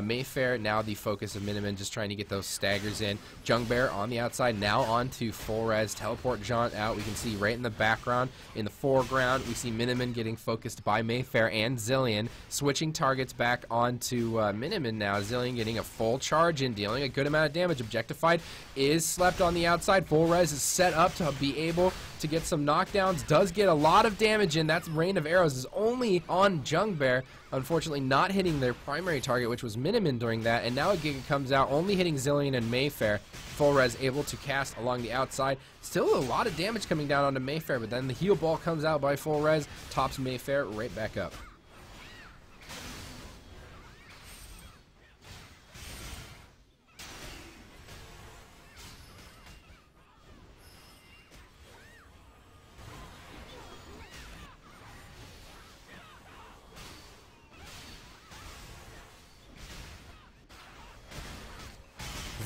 Mayfair now the focus of Miniman, just trying to get those staggers in. Jungbear on the outside, now onto full res. Teleport jaunt out. We can see right in the background, in the foreground, we see Miniman getting focused by Mayfair and Zillion. Switching targets back onto Miniman now. Zillion getting a full charge in, dealing a good amount of damage. Objectified is slept on the outside. Full res is set up to be able to get some knockdowns. Does get a lot of damage in. That's Rain of Arrows is only on Jungbear. Unfortunately not hitting their primary target, which was Miniman during that. And now a Giga comes out, only hitting Zillion and Mayfair. Full res able to cast along the outside. Still a lot of damage coming down onto Mayfair, but then the heal ball comes out by full res. Tops Mayfair right back up.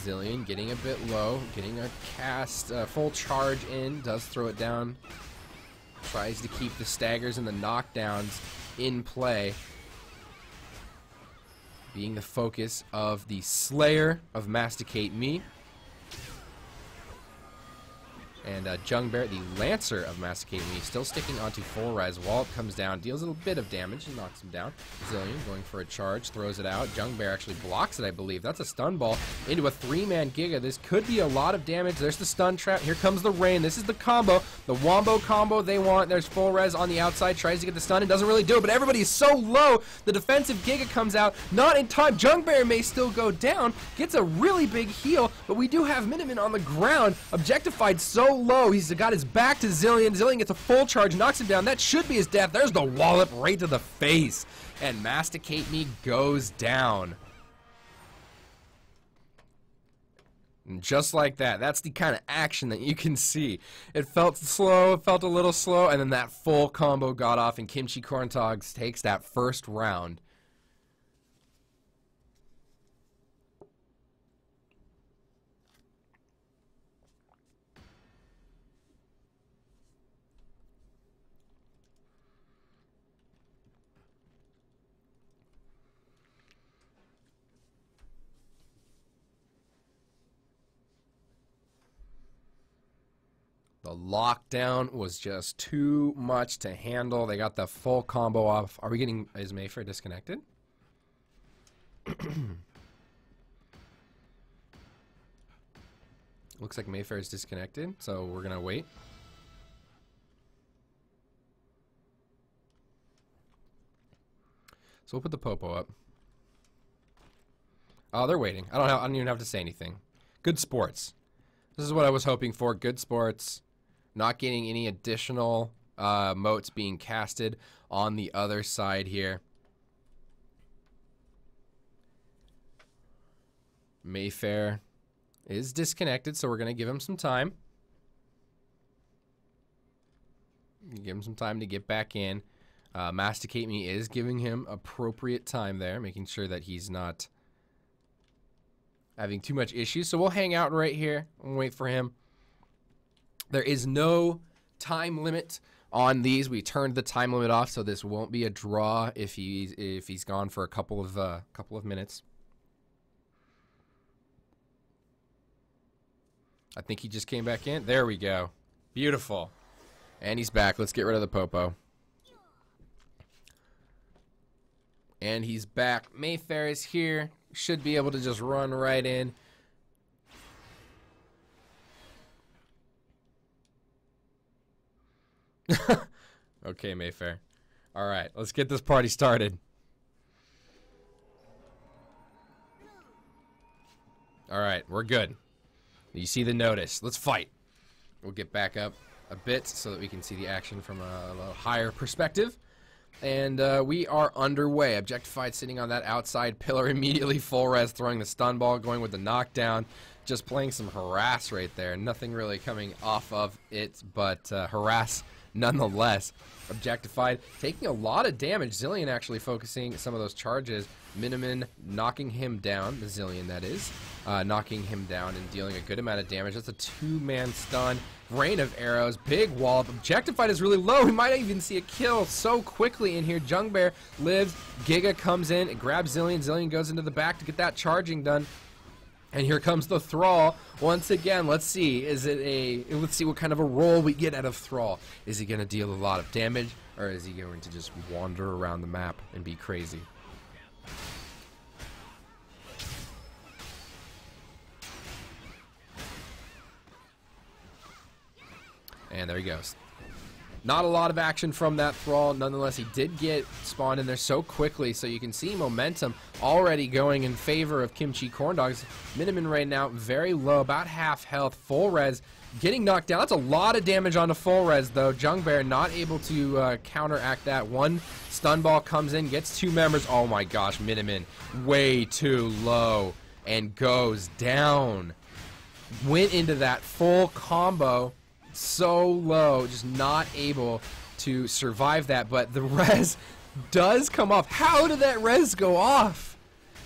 Zillion getting a bit low, getting a cast, full charge in, does throw it down, tries to keep the staggers and the knockdowns in play, being the focus of the Slayer of Masticate Me. And Jungbear, the Lancer of Masticate Me, still sticking onto full res. Wallop comes down, deals a little bit of damage and knocks him down. Zillion going for a charge, throws it out. Jungbear actually blocks it, I believe. That's a stun ball into a 3-man Giga. This could be a lot of damage. There's the stun trap. Here comes the rain. This is the combo, the wombo combo they want. There's full res on the outside, tries to get the stun and doesn't really do it, but everybody is so low. The defensive Giga comes out, not in time. Jungbear may still go down, gets a really big heal, but we do have Miniman on the ground, objectified so low. He's got his back to Zillion. Zillion gets a full charge, knocks him down. That should be his death. There's the wallop right to the face. And Masticate Me goes down. And just like that. That's the kind of action that you can see. It felt slow, it felt a little slow, and then that full combo got off, and Kimchi Corn Dogs takes that first round. The lockdown was just too much to handle. They got the full combo off. Are we getting... Is Mayfair disconnected? Looks like Mayfair is disconnected, so we're going to wait. So we'll put the Popo up. Oh, they're waiting. I don't even have to say anything. Good sports. This is what I was hoping for. Good sports. Not getting any additional motes being casted on the other side here. Mayfair is disconnected, so we're going to give him some time. Give him some time to get back in. Masticate Me is giving him appropriate time there, making sure that he's not having too much issues. So we'll hang out right here and wait for him. There is no time limit on these. We turned the time limit off, so this won't be a draw if he's gone for a couple of minutes. I think he just came back in. There we go. Beautiful. And he's back. Let's get rid of the Popo. And he's back. Mayfair is here. Should be able to just run right in. Okay, Mayfair. All right, let's get this party started. All right, we're good. You see the notice. Let's fight. We'll get back up a bit so that we can see the action from a little higher perspective. And we are underway. Objectified sitting on that outside pillar, immediately full res, throwing the stun ball, going with the knockdown. Just playing some harass right there. Nothing really coming off of it, but harass nonetheless. Objectified, taking a lot of damage. Zillion actually focusing some of those charges. Miniman knocking him down, the Zillion that is, knocking him down and dealing a good amount of damage. That's a 2-man stun. Rain of arrows, big wallop. Objectified is really low. We might even see a kill so quickly in here. Jungbear lives. Giga comes in and grabs Zillion. Zillion goes into the back to get that charging done. And here comes the Thrall once again. Let's see. Let's see what kind of a roll we get out of Thrall. Is he going to deal a lot of damage, or is he going to just wander around the map and be crazy? And there he goes. Not a lot of action from that Thrall. Nonetheless, he did get spawned in there so quickly, so you can see momentum already going in favor of Kimchi Corn Dogs. Miniman right now very low, about half health, full res, getting knocked down. That's a lot of damage on the full res, though. Jungbear not able to counteract that. One stun ball comes in, gets 2 members. Oh my gosh, Miniman way too low and goes down. Went into that full combo. So low, just not able to survive that, but the res does come off. How did that res go off?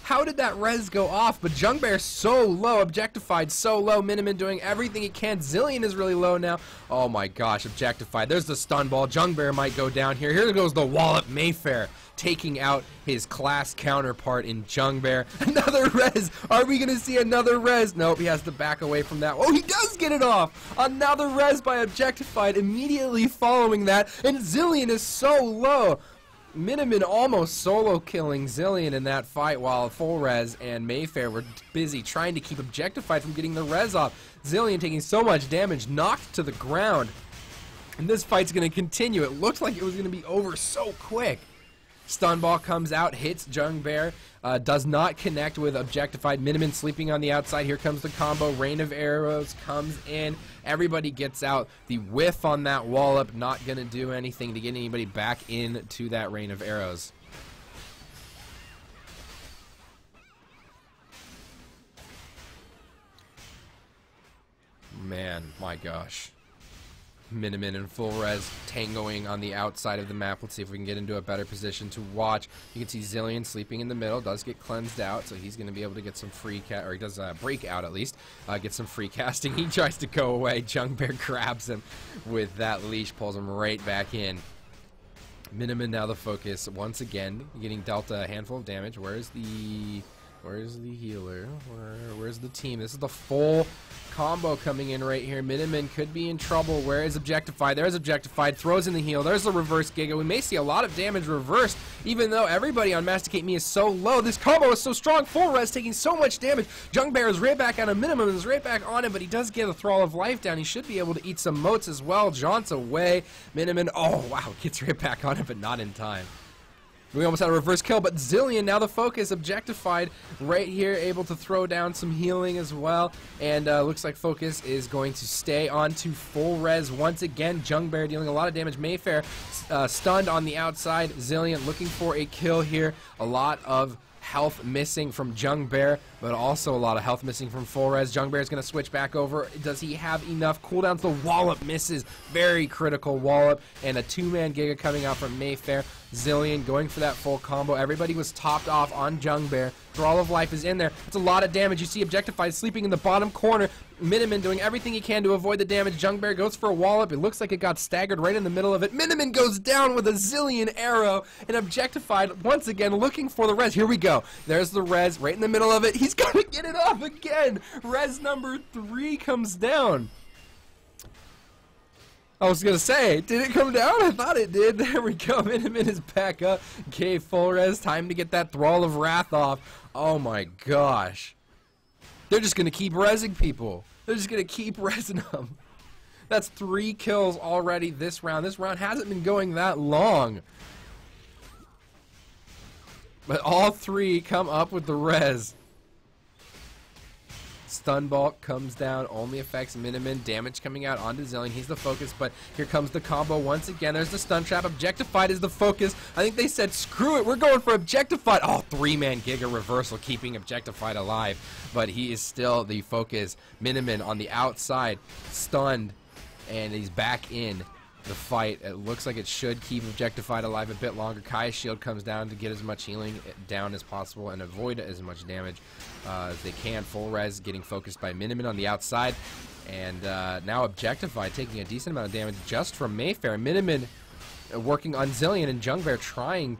How did that res go off? But Jungbear so low, Objectified so low, Miniman doing everything he can. Zillion is really low now. Oh my gosh, Objectified. There's the stun ball. Jungbear might go down here. Here goes the wallop. Mayfair taking out his class counterpart in Jungbear. Another res. Are we going to see another res? Nope, he has to back away from that. Oh, he does get it off. Another res by Objectified immediately following that. And Zillion is so low. Miniman almost solo killing Zillion in that fight while Full Res and Mayfair were busy trying to keep Objectified from getting the res off. Zillion taking so much damage, knocked to the ground. And this fight's going to continue. It looked like it was going to be over so quick. Stun ball comes out, hits Jungbear, does not connect with Objectified. Miniman sleeping on the outside. Here comes the combo. Rain of arrows comes in. Everybody gets out. The whiff on that wallop, not going to do anything to get anybody back into that rain of arrows. Man, my gosh. Miniman and Full Res tangoing on the outside of the map. Let's see if we can get into a better position to watch. You can see Zillion sleeping in the middle, does get cleansed out, so he's going to be able to get some free or he does break out at least, get some free casting. He tries to go away. Jungbear grabs him with that leash, pulls him right back in. Miniman now the focus once again, getting dealt a handful of damage. Where's the healer? Where's the team? This is the full combo coming in right here. Miniman could be in trouble. Where is Objectified? There's Objectified. Throws in the heal. There's the reverse Giga. We may see a lot of damage reversed, even though everybody on Masticate Me is so low. This combo is so strong. Full Res taking so much damage. Jungbear is right back on a minimum. Is right back on him, but he does get a Thrall of Life down. He should be able to eat some motes as well. Jaunt's away. Miniman, oh wow, gets right back on him, but not in time. We almost had a reverse kill, but Zillion, now the focus, Objectified right here, able to throw down some healing as well. And looks like focus is going to stay on to Full Res once again. Jungbear dealing a lot of damage. Mayfair stunned on the outside. Zillion looking for a kill here. A lot of health missing from Jungbear, but also a lot of health missing from Full Res. Jungbear is going to switch back over. Does he have enough cooldowns? The wallop misses. Very critical wallop. And a two-man Giga coming out from Mayfair. Zillion going for that full combo. Everybody was topped off on Jungbear. Thrall of Life is in there. It's a lot of damage. You see Objectified sleeping in the bottom corner. Miniman doing everything he can to avoid the damage. Jungbear goes for a wallop. It looks like it got staggered right in the middle of it. Miniman goes down with a Zillion arrow. And Objectified once again looking for the res. Here we go. There's the res right in the middle of it. He's going to get it off again. Res number 3 comes down. I was going to say, did it come down? I thought it did. There we go. Miniman is back up. Gave Full Res. Time to get that Thrall of Wrath off. Oh my gosh. They're just going to keep rezzing people. They're just going to keep rezzing them. That's 3 kills already this round. This round hasn't been going that long. But all 3 come up with the res. Stun Ball comes down, only affects Miniman. Damage coming out onto Zillion. He's the focus, but here comes the combo once again. There's the stun trap. Objectified is the focus. I think they said, screw it, we're going for Objectified. Oh, 3-man Giga reversal, keeping Objectified alive, but he is still the focus. Miniman on the outside, stunned, and he's back in the fight. It looks like it should keep Objectified alive a bit longer. Kai's shield comes down to get as much healing down as possible and avoid as much damage as they can. Full Res getting focused by Miniman on the outside, and now Objectified taking a decent amount of damage just from Mayfair. Miniman working on Zillion, and Jungbear trying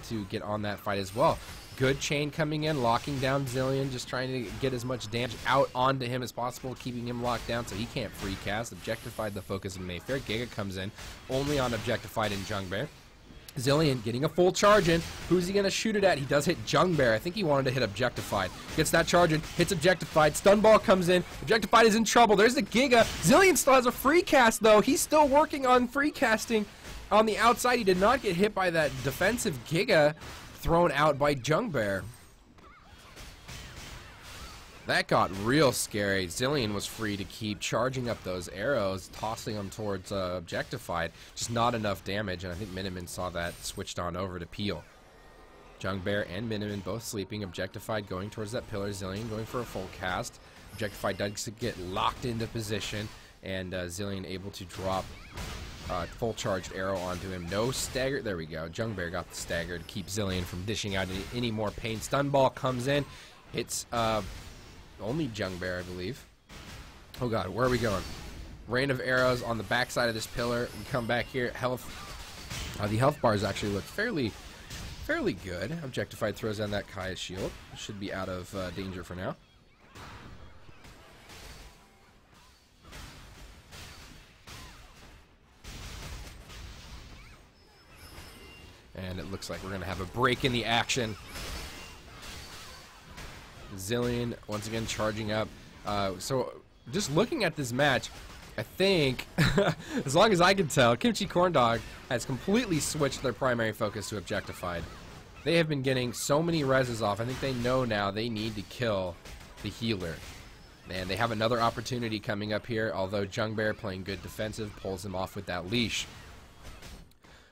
to get on that fight as well. Good chain coming in, locking down Zillion, just trying to get as much damage out onto him as possible, keeping him locked down so he can't free cast. Objectified the focus of Mayfair. Giga comes in, only on Objectified and Jungbear. Zillion getting a full charge in. Who's he going to shoot it at? He does hit Jungbear. I think he wanted to hit Objectified. Gets that charge in, hits Objectified. Stun Ball comes in. Objectified is in trouble. There's the Giga. Zillion still has a free cast, though. He's still working on free casting on the outside. He did not get hit by that defensive Giga thrown out by Jungbear. That got real scary. Zillion was free to keep charging up those arrows, tossing them towards Objectified. Just not enough damage, and I think Miniman saw that, switched on over to Peel. Jungbear and Miniman both sleeping. Objectified going towards that pillar. Zillion going for a full cast. Objectified does get locked into position, and Zillion able to drop Full charged arrow onto him. No stagger. There we go. Jungbear got the stagger to keep Zilean from dishing out any more pain. Stun ball comes in. Hits only Jungbear, I believe. Oh god, where are we going? Rain of arrows on the backside of this pillar. We come back here. Health. The health bars actually look fairly good. Objectified throws down that Kai's shield. Should be out of danger for now. And it looks like we're going to have a break in the action. Zilean once again charging up. So just looking at this match, I think, as long as I can tell, Kimchi Corndog has completely switched their primary focus to Objectified. They have been getting so many reses off. I think they know now they need to kill the healer. And they have another opportunity coming up here, although Jungbear, playing good defensive, pulls him off with that leash.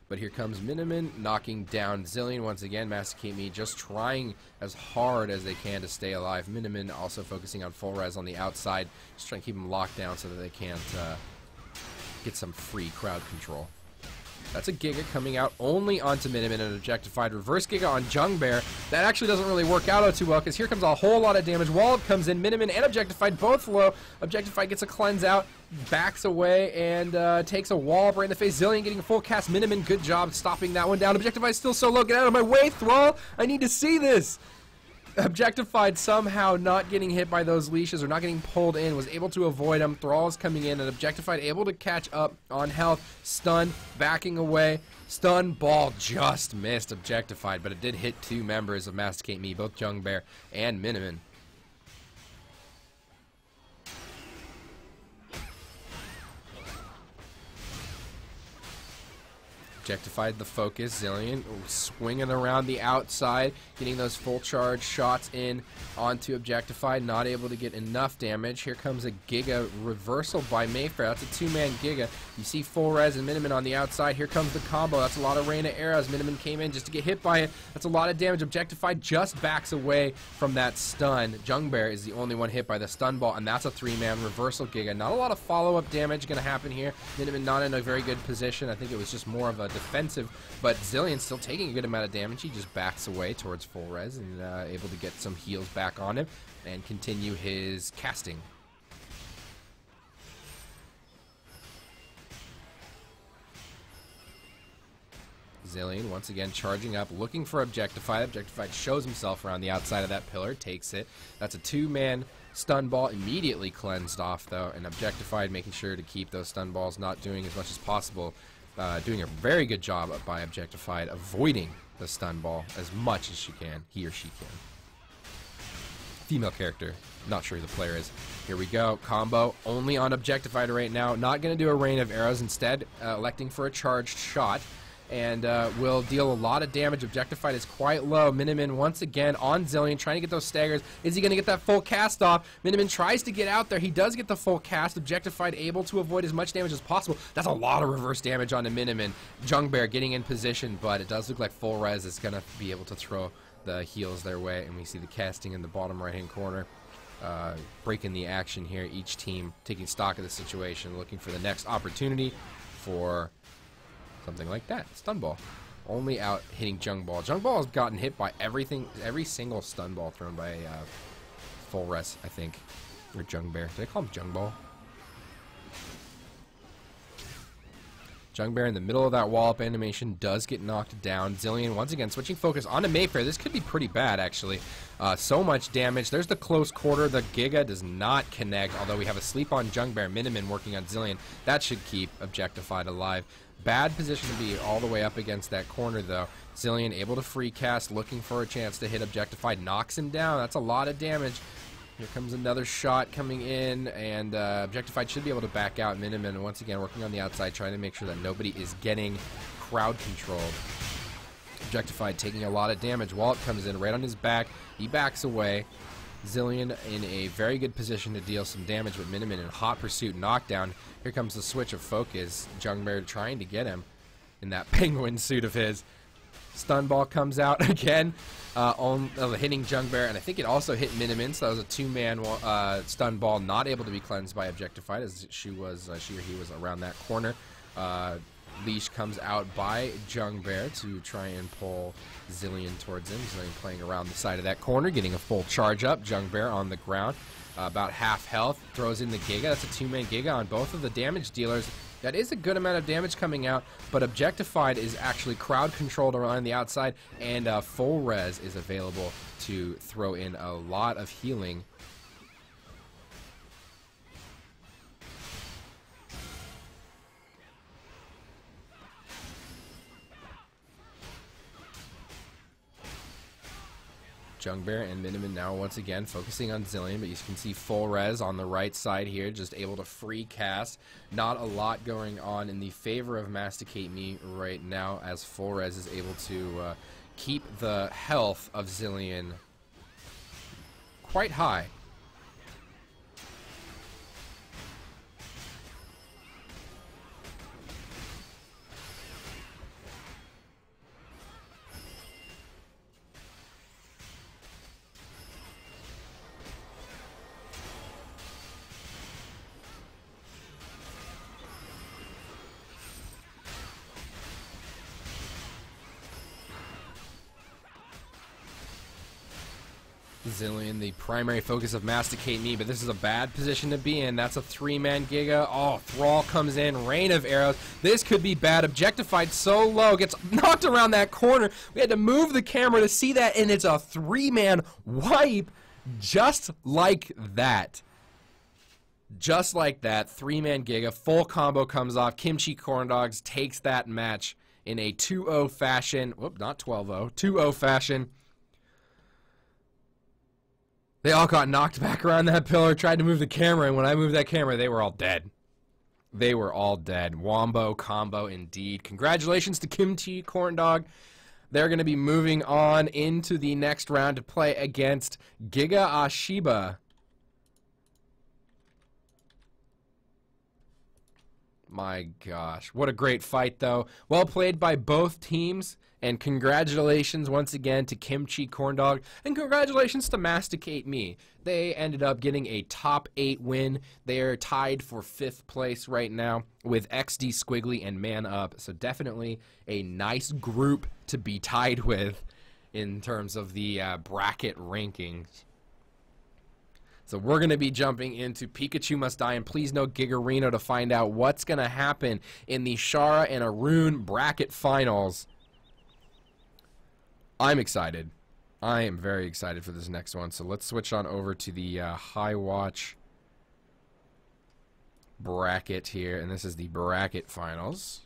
But here comes Miniman, knocking down Zilean once again. Masticate just trying as hard as they can to stay alive. Miniman also focusing on full res on the outside, just trying to keep them locked down so that they can't get some free crowd control. That's a Giga coming out only onto Miniman and Objectified. Reverse Giga on Jungbear. That actually doesn't really work out too well because here comes a whole lot of damage. Wallop comes in. Miniman and Objectified both low. Objectified gets a cleanse out, backs away, and takes a Wallop right in the face. Zilean getting a full cast. Miniman, good job stopping that one down. Objectified still so low. Get out of my way, Thrall. I need to see this. Objectified somehow not getting hit by those leashes or not getting pulled in, was able to avoid them. Thrall is coming in and Objectified able to catch up on health. Stun, backing away. Stun ball just missed Objectified, but it did hit two members of Masticate Me, both Jungbear and Miniman. Objectified the focus. Zilean swinging around the outside, getting those full charge shots in onto Objectified. Not able to get enough damage. Here comes a Giga reversal by Mayfair. That's a two-man Giga. You see full res and Miniman on the outside. Here comes the combo. That's a lot of rain of arrows. Miniman came in just to get hit by it. That's a lot of damage. Objectified just backs away from that stun. Jungbear is the only one hit by the stun ball, and that's a three-man reversal Giga. Not a lot of follow-up damage going to happen here. Miniman not in a very good position. I think it was just more of a defensive, but Zilean still taking a good amount of damage. He just backs away towards full res and able to get some heals back on him and continue his casting. Zilean once again charging up, looking for Objectified. Objectified shows himself around the outside of that pillar, takes it. That's a two-man stun ball, immediately cleansed off though, and Objectified making sure to keep those stun balls, not doing as much as possible. Doing a very good job by Objectified, avoiding the stun ball as much as she can, he or she can. Female character, not sure who the player is. Here we go, combo, only on Objectified right now. Not going to do a rain of arrows, instead electing for a charged shot. And will deal a lot of damage. Objectified is quite low. Miniman once again on Zilean, trying to get those staggers. Is he going to get that full cast off? Miniman tries to get out there. He does get the full cast. Objectified able to avoid as much damage as possible. That's a lot of reverse damage onto Miniman. Jungbear getting in position, but it does look like full res is going to be able to throw the heals their way. And we see the casting in the bottom right-hand corner. Breaking the action here. Each team taking stock of the situation, looking for the next opportunity for something like that. Stun ball. Only out hitting Jung Ball. Jung Ball has gotten hit by every single stun ball thrown by full res, I think. Or Jungbear. Did I call him Jung Ball? Jungbear in the middle of that wall-up animation does get knocked down. Zilean once again switching focus onto Mayfair. This could be pretty bad, actually. So much damage. There's the close quarter. The Giga does not connect, although we have a sleep on Jungbear. Miniman working on Zilean. That should keep Objectified alive. Bad position to be all the way up against that corner, though. Zilean able to free cast, looking for a chance to hit Objectified. Knocks him down. That's a lot of damage. Here comes another shot coming in, and Objectified should be able to back out. Miniman once again working on the outside, trying to make sure that nobody is getting crowd controlled. Objectified taking a lot of damage. Wallop comes in right on his back. He backs away. Zilean in a very good position to deal some damage, but Miniman in hot pursuit knockdown. Here comes the switch of focus. Jungbear trying to get him in that penguin suit of his. Stun ball comes out again, hitting Jungbear, and I think it also hit Miniman, so that was a two-man stun ball, not able to be cleansed by Objectified, as she or he was around that corner. Leash comes out by Jungbear to try and pull Zilean towards him. Zilean playing around the side of that corner, getting a full charge up. Jungbear on the ground, about half health, throws in the Giga. That's a two-man Giga on both of the damage dealers. That is a good amount of damage coming out, but Objectified is actually crowd-controlled around the outside, and full res is available to throw in a lot of healing. Jungbear and Miniman now once again focusing on Zilean, but you can see full res on the right side here, just able to free cast. Not a lot going on in the favor of Masticate right now, as full res is able to keep the health of Zilean quite high. Zilean, the primary focus of Masticate, but this is a bad position to be in. That's a three-man Giga. Oh, Thrall comes in, rain of arrows. This could be bad. Objectified so low, gets knocked around that corner. We had to move the camera to see that, and it's a three-man wipe just like that. Just like that, three-man Giga, full combo comes off. Kimchi Corndogs takes that match in a 2-0 fashion. Whoop, not 12-0, 2-0 fashion. They all got knocked back around that pillar, tried to move the camera, and when I moved that camera, they were all dead. They were all dead. Wombo combo indeed. Congratulations to Kimchi Corndog. They're going to be moving on into the next round to play against Giga Ahhhh Shiba. My gosh. What a great fight, though. Well played by both teams. And congratulations once again to Kimchi Corndog, and congratulations to Masticate. They ended up getting a top 8 win. They are tied for 5th place right now with XD Squiggly and Man Up. So definitely a nice group to be tied with in terms of the bracket rankings. So we're going to be jumping into Pikachu Must Die, and please know Gigarino to find out what's going to happen in the Shara and Arun bracket finals. I'm excited. I am very excited for this next one. So let's switch on over to the High Watch bracket here. And this is the bracket finals.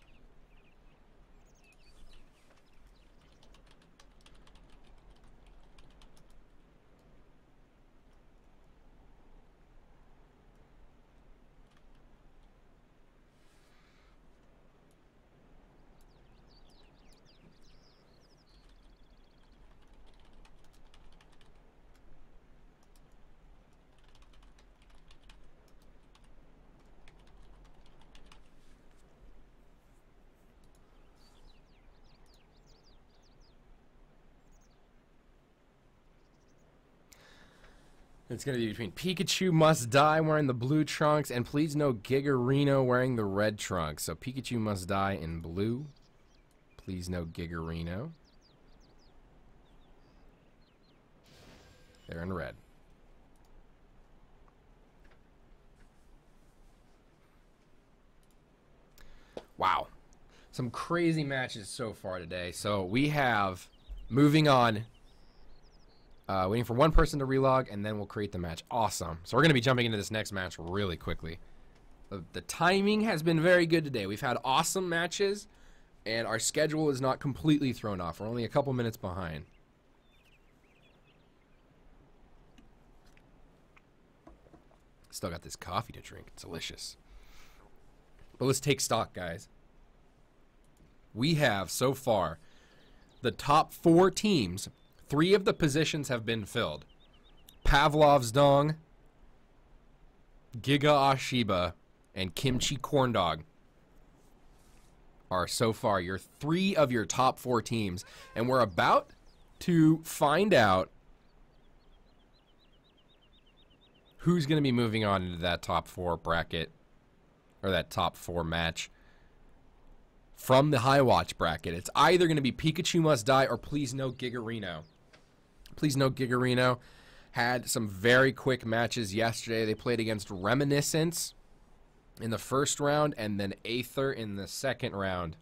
It's going to be between Pikachu Must Die wearing the blue trunks, and please know Gigarino wearing the red trunks. So Pikachu Must Die in blue. Please know Gigarino. They're in red. Wow. Some crazy matches so far today. So we have, moving on, waiting for one person to relog, and then we'll create the match. Awesome. So we're going to be jumping into this next match really quickly. The timing has been very good today. We've had awesome matches, and our schedule is not completely thrown off. We're only a couple minutes behind. Still got this coffee to drink. It's delicious. But let's take stock, guys. We have, so far, the top 4 teams. 3 of the positions have been filled. Pavlov's Dong, Giga Ahhhh Shiba, and Kimchi Corndog are so far your 3 of your top 4 teams. And we're about to find out who's going to be moving on into that top 4 bracket, or that top 4 match. from the High Watch bracket. It's either going to be Pikachu Must Die or Please No Gigarino. Please No Gigarino had some very quick matches yesterday. They played against Reminiscence in the first round and then Aether in the second round.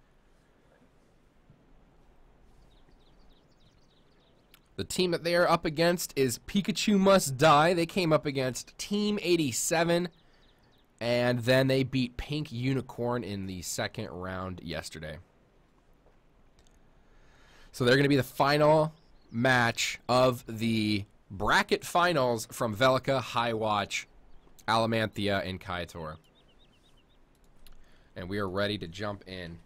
The team that they are up against is Pikachu Must Die. They came up against Team 87, and then they beat Pink Unicorn in the second round yesterday. So they're going to be the final match of the bracket finals from Velika, High Watch, Allemantheia, and Kaitor. And we are ready to jump in.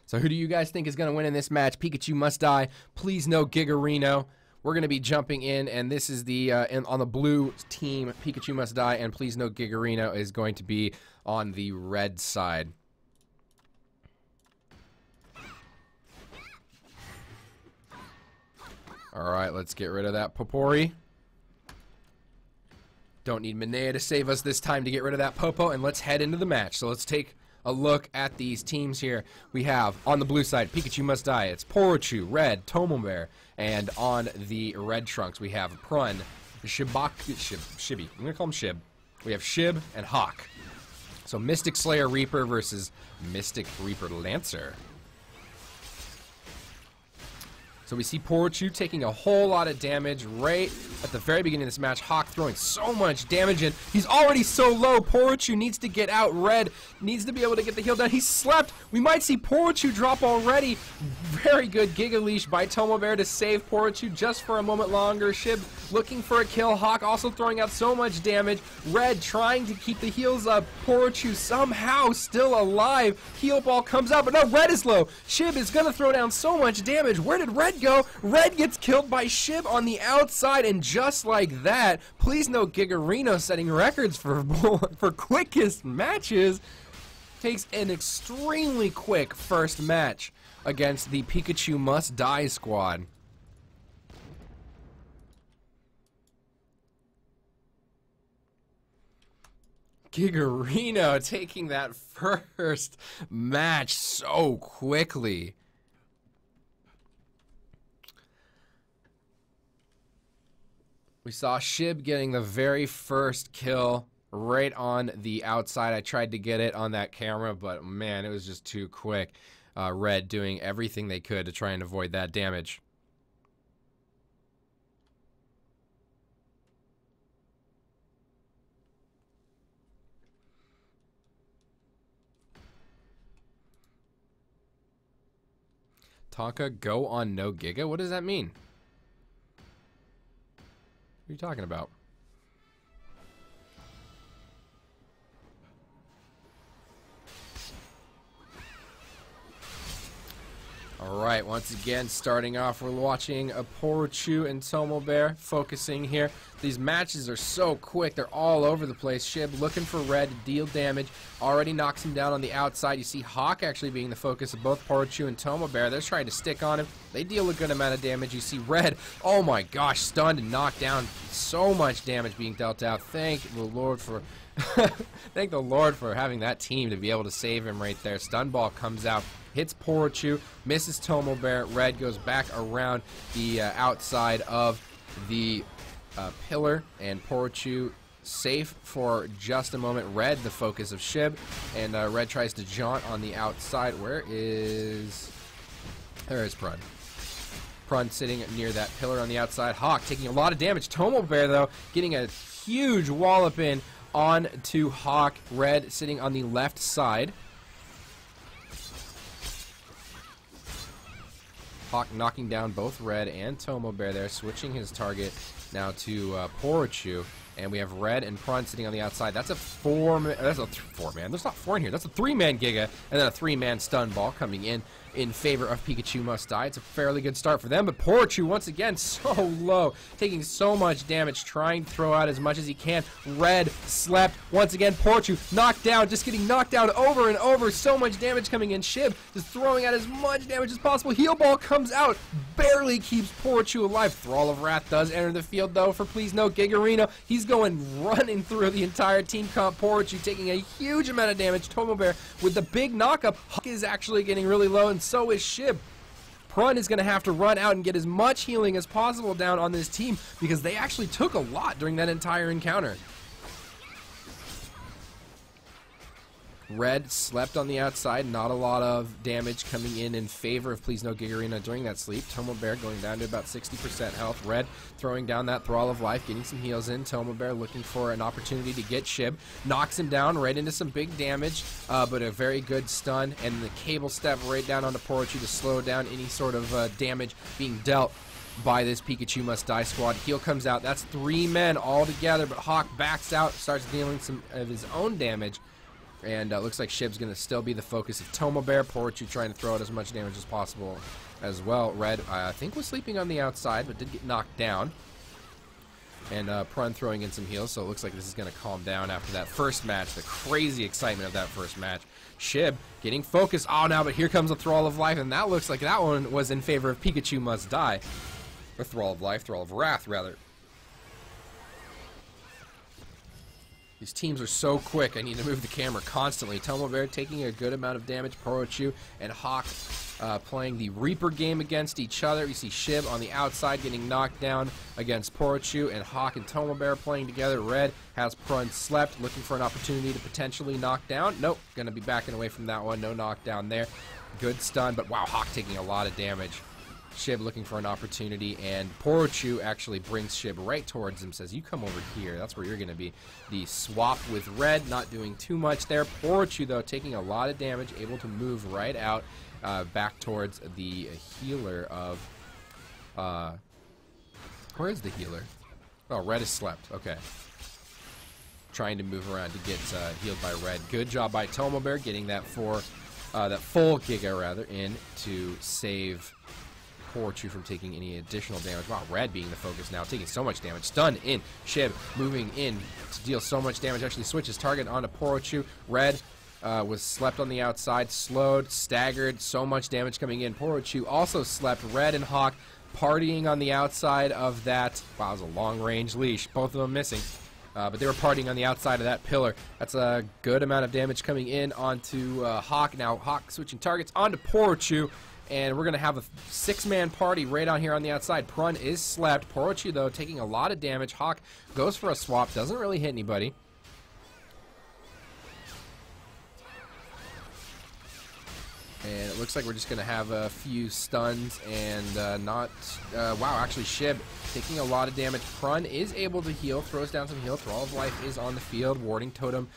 So who do you guys think is going to win in this match? Pikachu Must Die, Please No Gigarino. We're going to be jumping in, and this is the on the blue team. Pikachu Must Die and Please No Gigarino is going to be on the red side. All right, let's get rid of that Popori. Don't need Minea to save us this time to get rid of that Popo, and let's head into the match. So let's take a look at these teams here. We have on the blue side Pikachu Must Die. It's Porochu, red, TOMOBER, and on the red trunks we have Prun, Shibby. I'm gonna call him Shib. We have Shib and Hawk. So Mystic Slayer Reaper versus Mystic Reaper Lancer. So we see Porochu taking a whole lot of damage right at the very beginning of this match. Hawk throwing so much damage in. He's already so low. Porochu needs to get out. Red needs to be able to get the heal down. He slept. We might see Porochu drop already. Very good Giga Leash by TOMOBER to save Porochu just for a moment longer. Shib looking for a kill. Hawk also throwing out so much damage. Red trying to keep the heals up. Porochu somehow still alive. Heal ball comes out, but no, Red is low. Shib is going to throw down so much damage. Where did Red go? Red gets killed by Shib on the outside, and just like that, Please No Gigarino, setting records for quickest matches, takes an extremely quick first match against the Pikachu Must Die squad. Gigarino taking that first match so quickly. We saw Shib getting the very first kill right on the outside. I tried to get it on that camera, but man, it was just too quick. Red doing everything they could to try and avoid that damage. Tonka go on no Giga? What does that mean? What are you talking about? Alright, once again, starting off, we're watching a Porochu and TOMOBER focusing here. These matches are so quick, they're all over the place. Shib looking for Red to deal damage, already knocks him down on the outside. You see Hawk actually being the focus of both Porochu and TOMOBER. They're trying to stick on him. They deal a good amount of damage. You see Red, oh my gosh, stunned and knocked down. So much damage being dealt out. Thank the Lord for thank the Lord for having that team to be able to save him right there. Stun ball comes out, hits Porochu, misses TOMOBER. Red goes back around the outside of the pillar, and Porochu safe for just a moment. Red, the focus of Shib, and Red tries to jaunt on the outside. There is Prun. Prun sitting near that pillar on the outside. Hawk taking a lot of damage. TOMOBER, though, getting a huge wallop in on to Hawk. Red sitting on the left side. Hawk knocking down both Red and TOMOBER there, switching his target now to Porochu. And we have Red and Prun sitting on the outside. That's a four-man. There's not four in here. That's a three-man Giga, and then a three-man stun ball coming in. in favor of Pikachu Must Die. It's a fairly good start for them, but Pikachu once again so low, taking so much damage, trying to throw out as much as he can. Red slept once again. Pikachu knocked down, just getting knocked down over and over. So much damage coming in. Shib just throwing out as much damage as possible. Heal Ball comes out, barely keeps Pikachu alive. Thrall of Wrath does enter the field though for Please No Gigarino. He's going running through the entire team comp. Pikachu taking a huge amount of damage. Tomobear with the big knockup. Huck is actually getting really low, and so is Shib. Prun is going to have to run out and get as much healing as possible down on this team because they actually took a lot during that entire encounter. Red slept on the outside, not a lot of damage coming in favor of Please No Gigarino during that sleep. Tomobear going down to about 60% health. Red throwing down that Thrall of Life, getting some heals in. Tomobear looking for an opportunity to get Shib. Knocks him down right into some big damage, but a very good stun. And the cable step right down onto Pikachu to slow down any sort of damage being dealt by this Pikachu Must Die squad. Heal comes out. That's 3 men all together, but Hawk backs out, starts dealing some of his own damage. And looks like Shib's going to still be the focus of Tomobear. Pikachu trying to throw out as much damage as possible as well. Red, I think, was sleeping on the outside, but did get knocked down. And Prun throwing in some heals, so it looks like this is going to calm down after that first match. The crazy excitement of that first match. Shib getting focused. Oh, now, but here comes a Thrall of Life, and that looks like that one was in favor of Pikachu Must Die. Or Thrall of Life, Thrall of Wrath, rather. These teams are so quick, I need to move the camera constantly. Tomobear taking a good amount of damage. Pikachu and Hawk playing the Reaper game against each other. We see Shib on the outside getting knocked down against Pikachu, and Hawk and Tomobear playing together. Red has Prun slept, looking for an opportunity to potentially knock down. Nope, going to be backing away from that one. No knockdown there. Good stun, but wow, Hawk taking a lot of damage. Shib looking for an opportunity, and Pikachu actually brings Shib right towards him, says, you come over here, that's where you're going to be. The swap with Red, not doing too much there. Pikachu, though, taking a lot of damage, able to move right out, back towards the healer of, where is the healer? Oh, Red has slept, okay. Trying to move around to get healed by Red. Good job by Tomobear, getting that full Giga, rather, in to save Pikachu from taking any additional damage. Wow, Red being the focus now, taking so much damage. Stun in. Shib moving in to deal so much damage. Actually switches target onto Pikachu. Red was slept on the outside, slowed, staggered, so much damage coming in. Pikachu also slept. Red and Hawk partying on the outside of that. Wow, it was a long-range leash. Both of them missing. But they were partying on the outside of that pillar. That's a good amount of damage coming in onto Hawk. Now Hawk switching targets onto Pikachu. And we're going to have a 6-man party right on here on the outside. Prun is slept. Pikachu, though, taking a lot of damage. Hawk goes for a swap. Doesn't really hit anybody. And it looks like we're just going to have a few stuns and not... wow, actually, Shib taking a lot of damage. Prun is able to heal. Throws down some heal. Thrall of Life is on the field. Warding Totem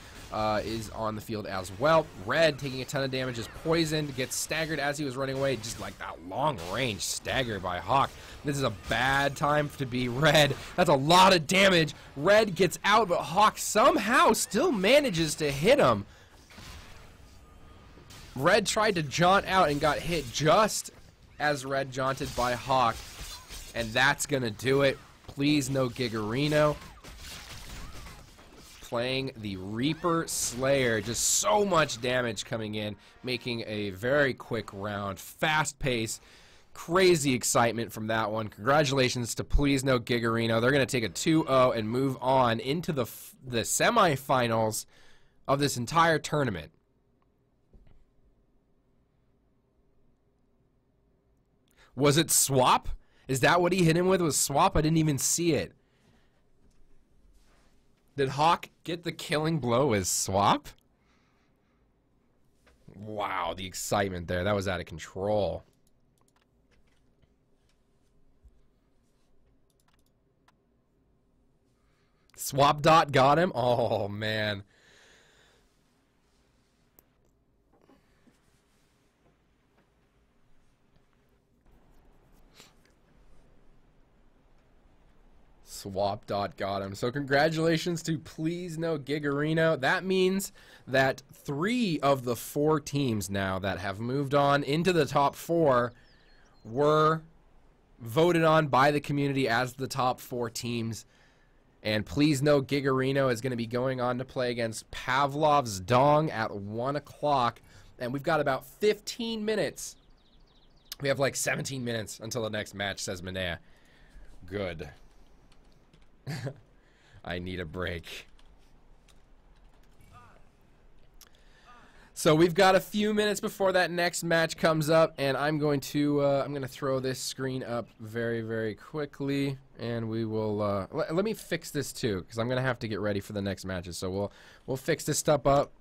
is on the field as well. Red taking a ton of damage, is poisoned, gets staggered as he was running away. Just like that long-range stagger by Hawk. This is a bad time to be Red. That's a lot of damage. Red gets out, but Hawk somehow still manages to hit him. Red tried to jaunt out and got hit just as Red jaunted by Hawk. And that's going to do it. Please no Gigarino. Playing the Reaper Slayer. Just so much damage coming in, making a very quick round. Fast pace. Crazy excitement from that one. Congratulations to Please No Gigarino. They're going to take a 2-0 and move on into the semifinals of this entire tournament. Was it swap? Is that what he hit him with? Was swap? I didn't even see it. Did Hawk get the killing blow with swap? Wow, the excitement there. That was out of control. Swap dot got him? Oh, man. Swap dot got him. So congratulations to Please No Gigarino. That means that 3 of the 4 teams now that have moved on into the top 4 were voted on by the community as the top 4 teams. And Please No Gigarino is going to be going on to play against Pavlov's Dong at 1 o'clock. And we've got about 15 minutes. We have like 17 minutes until the next match, says Manea. Good. I need a break. So we've got a few minutes before that next match comes up, and I'm going to throw this screen up very, very quickly, and we will let me fix this too, because I'm gonna have to get ready for the next matches. So we'll fix this stuff up.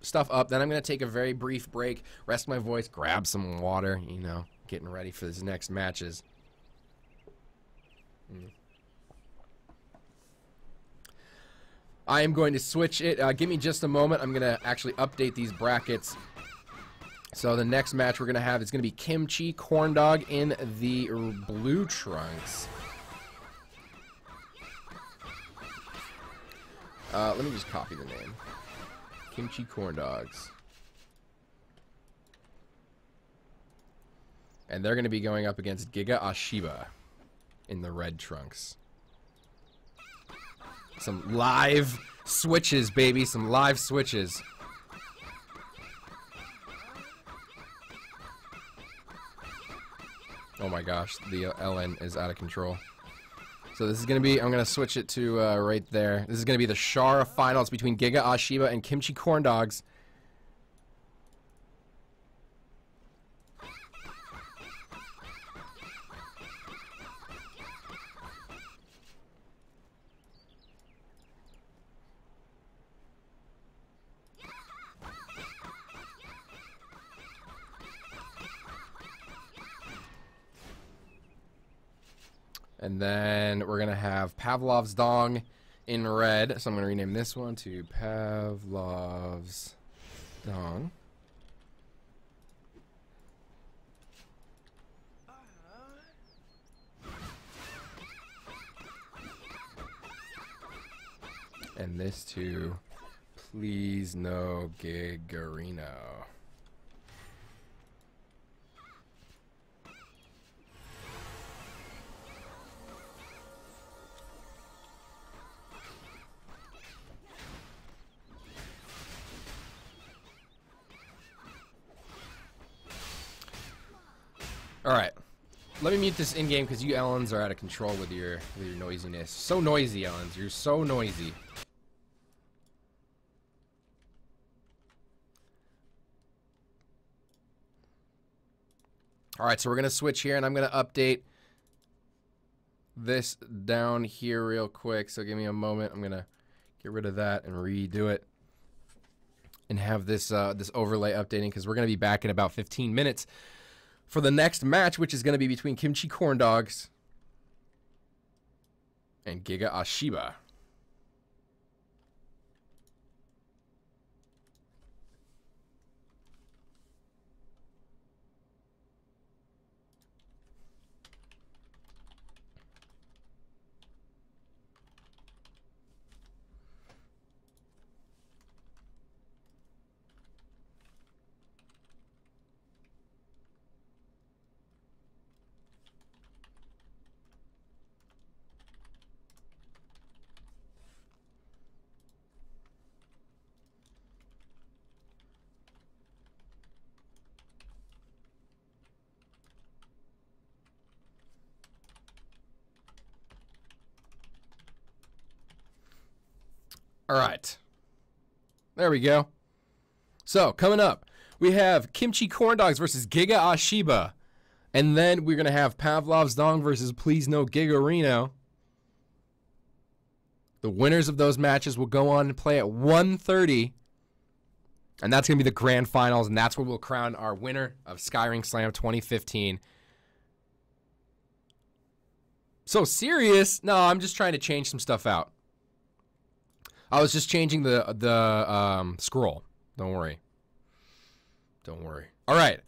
Then I'm gonna take a very brief break, rest my voice, grab some water, you know, getting ready for these next matches. I am going to switch it. Give me just a moment. I'm going to actually update these brackets. So the next match we're going to have is going to be Kimchi Corndog in the blue trunks. Let me just copy the name. Kimchi Corndogs. And they're going to be going up against Giga Ahhhh Shiba in the red trunks. Some live switches, baby. Some live switches. Oh my gosh, the LN is out of control. So this is going to be, I'm going to switch it to right there. This is going to be the Shara finals between Giga Ahhhh Shiba and Kimchi Corndogs. And then we're going to have Pavlov's Dong in red. So I'm going to rename this one to Pavlov's Dong. And this to Please No Gigarino. Alright, let me mute this in-game because you Ellens are out of control with your noisiness. So noisy, Ellens. You're so noisy. Alright, so we're going to switch here, and I'm going to update this down here real quick. So give me a moment. I'm going to get rid of that and redo it. And have this, this overlay updating because we're going to be back in about 15 minutes. For the next match, which is going to be between Kimchi Corndogs and Giga Ahhhh Shiba. All right. There we go. So, coming up, we have Kimchi Corndogs versus Giga Ahhhh Shiba. And then we're going to have Pavlov's Dong versus Please No Gigarino. The winners of those matches will go on and play at 1:30. And that's going to be the grand finals, and that's where we'll crown our winner of Skyring Slam 2015. So serious? No, I'm just trying to change some stuff out. I was just changing the scroll. Don't worry. Don't worry. All right.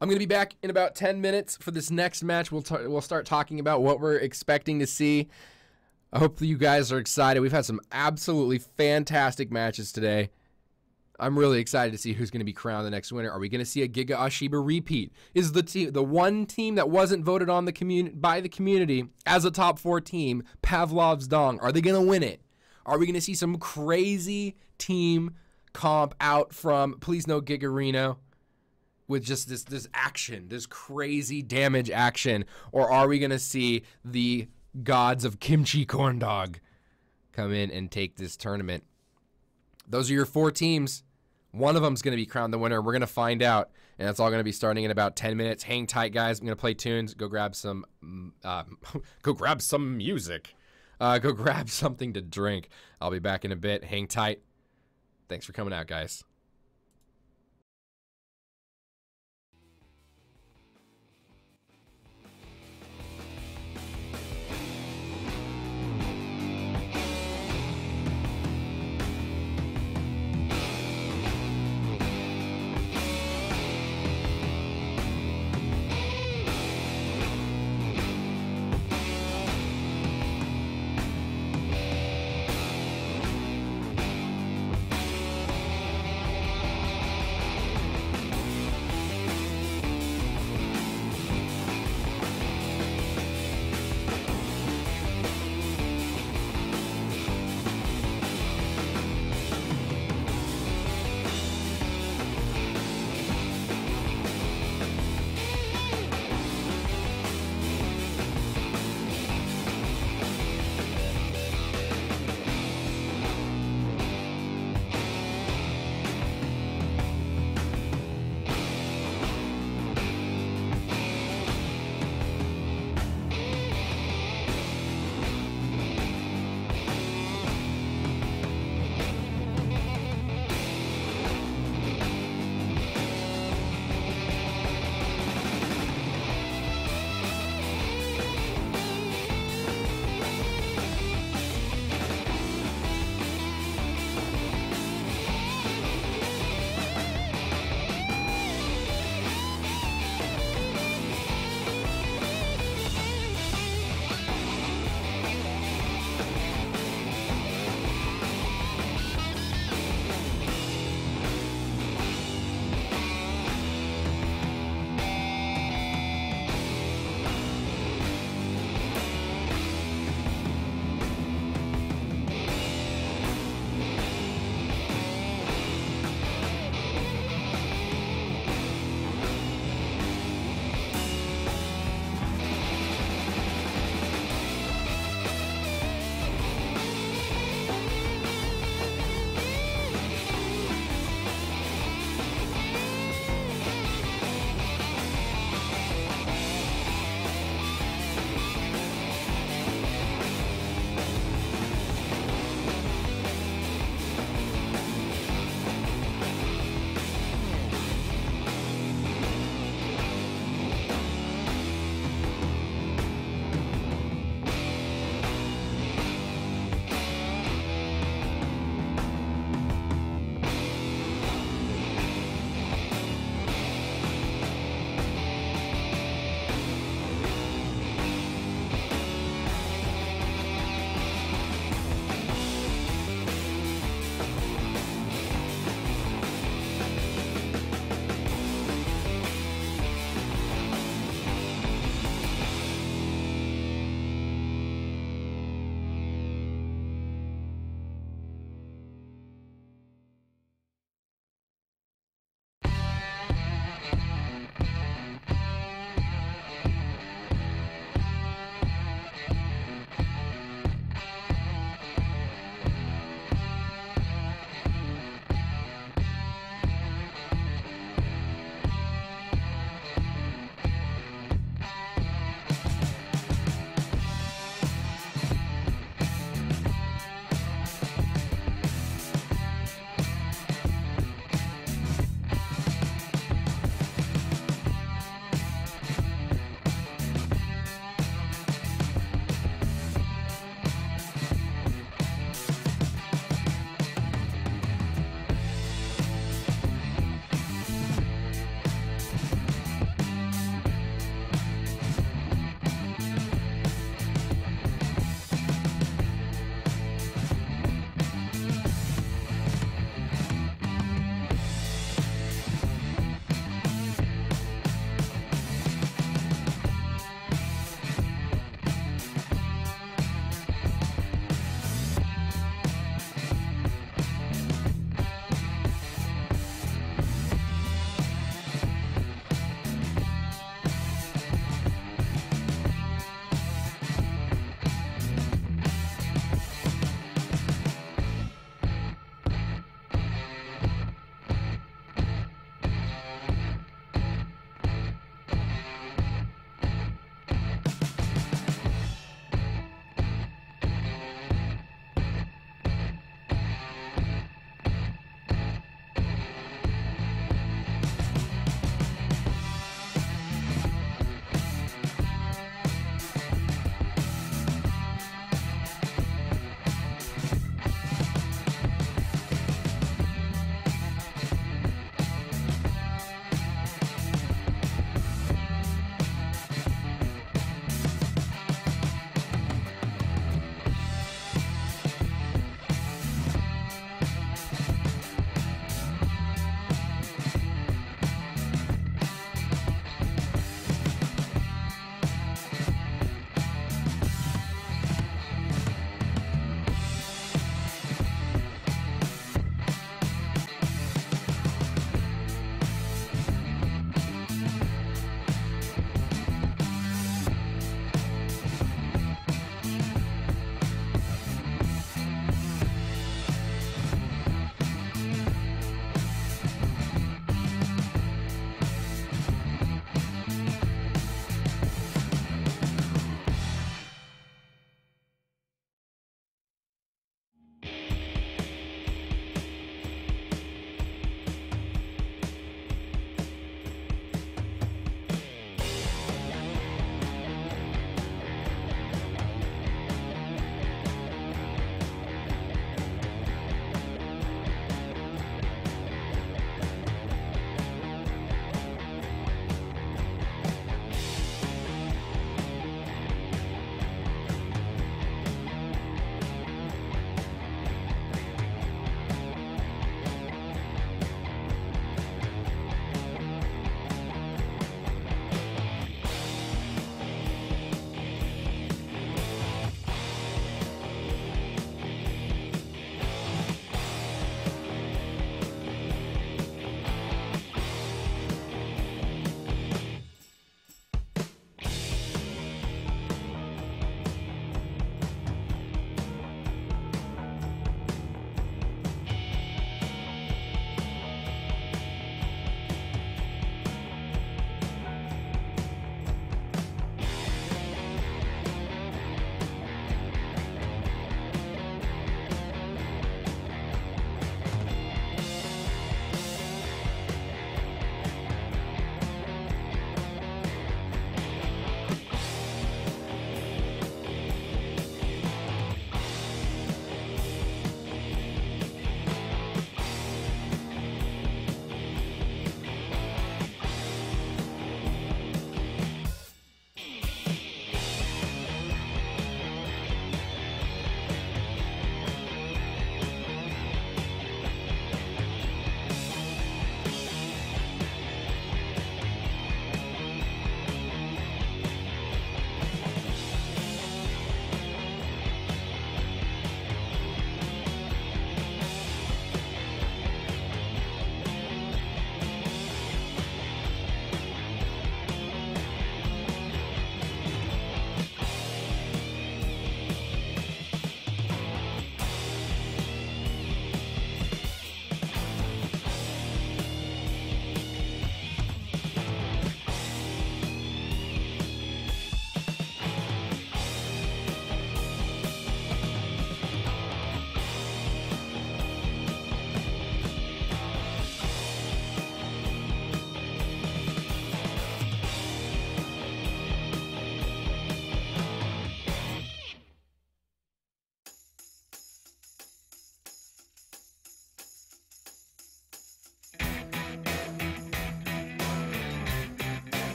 I'm going to be back in about 10 minutes for this next match. We'll start talking about what we're expecting to see. I hope you guys are excited. We've had some absolutely fantastic matches today. I'm really excited to see who's going to be crowned the next winner. Are we going to see a Giga Ahhhh Shiba repeat? Is the one team that wasn't voted on by the community as a top 4 team, Pavlov's Dong, are they going to win it? Are we going to see some crazy team comp out from Please No Gigarino with just this action, this crazy damage action? Or are we going to see the gods of Kimchi Corn Dog come in and take this tournament? Those are your 4 teams. One of them's going to be crowned the winner. We're going to find out, and that's all going to be starting in about 10 minutes. Hang tight, guys. I'm going to play tunes. Go grab some go grab some music. Go grab something to drink. I'll be back in a bit. Hang tight. Thanks for coming out, guys.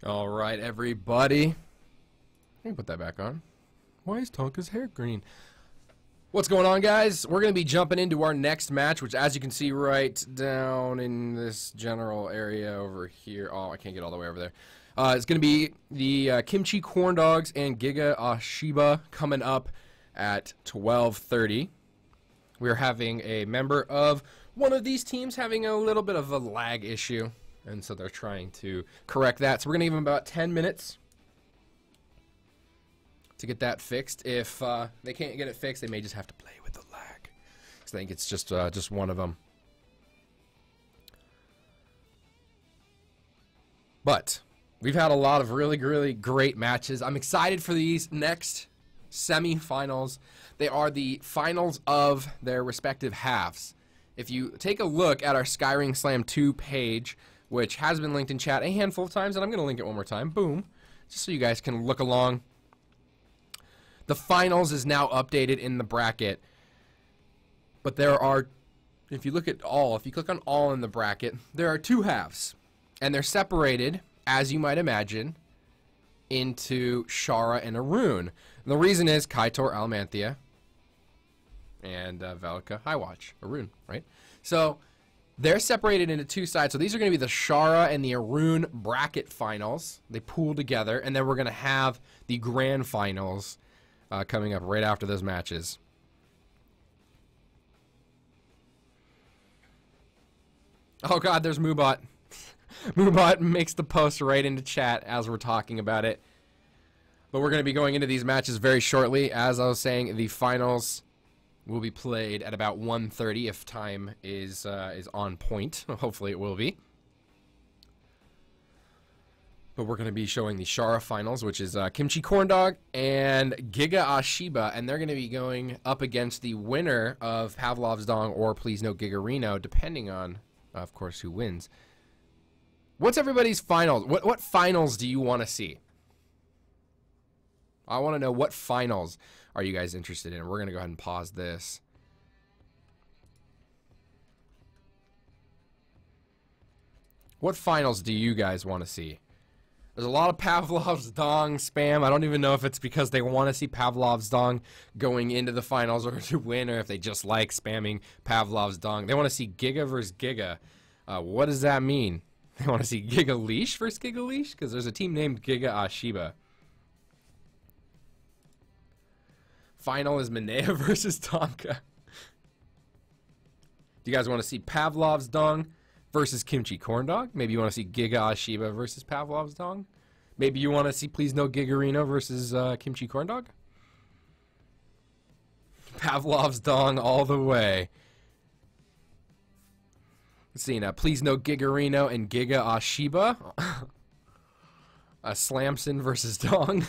All right, everybody. Let me put that back on. Why is Tonka's hair green? What's going on, guys? We're going to be jumping into our next match, which, as you can see right down in this general area over here. Oh, I can't get all the way over there. It's going to be the Kimchi Corn Dogs and Giga Ahhhh Shiba coming up at 12:30. We're having a member of one of these teams having a little bit of a lag issue, and so they're trying to correct that. So we're going to give them about 10 minutes to get that fixed. If they can't get it fixed, they may just have to play with the lag. So I think it's just one of them. But we've had a lot of really, really great matches. I'm excited for these next semi-finals. They are the finals of their respective halves. If you take a look at our Skyring Slam 2 page, which has been linked in chat a handful of times, and I'm going to link it one more time, boom, just so you guys can look along. The finals is now updated in the bracket, but there are, if you look at all, if you click on all in the bracket, there are two halves, and they're separated, as you might imagine, into Shara and Arun. And the reason is Kaitor, Allemantheia, and Velika, Highwatch, Arun, right? So they're separated into two sides. So these are going to be the Shara and the Arun bracket finals. They pool together, and then we're going to have the grand finals coming up right after those matches. Oh god, there's Moobot. Moobot makes the post right into chat as we're talking about it. But we're going to be going into these matches very shortly. As I was saying, the finals will be played at about 1:30 if time is on point. Hopefully it will be. But we're going to be showing the Shara finals, which is Kimchi Corn Dog and Giga Ahhhh Shiba, and they're going to be going up against the winner of Pavlov's Dong or Please No Gigarino, depending on, of course, who wins. What's everybody's finals? What finals do you want to see? I want to know what finals are you guys interested in. We're going to go ahead and pause this. What finals do you guys want to see? There's a lot of Pavlov's Dong spam. I don't even know if it's because they want to see Pavlov's Dong going into the finals or to win, or if they just like spamming Pavlov's Dong. They want to see Giga versus Giga. What does that mean? They want to see Giga Leash versus Giga Leash? Because there's a team named Giga Ahhhh Shiba. Final is Minea versus Tonka. Do you guys want to see Pavlov's Dong versus Kimchi Corn Dog? Maybe you want to see Giga Ahhhh Shiba versus Pavlov's Dong? Maybe you want to see Please No Gigarino versus Kimchi Corn Dog? Pavlov's Dong all the way. Let's see now. Please No Gigarino and Giga Ahhhh Shiba. Slamson versus Dong.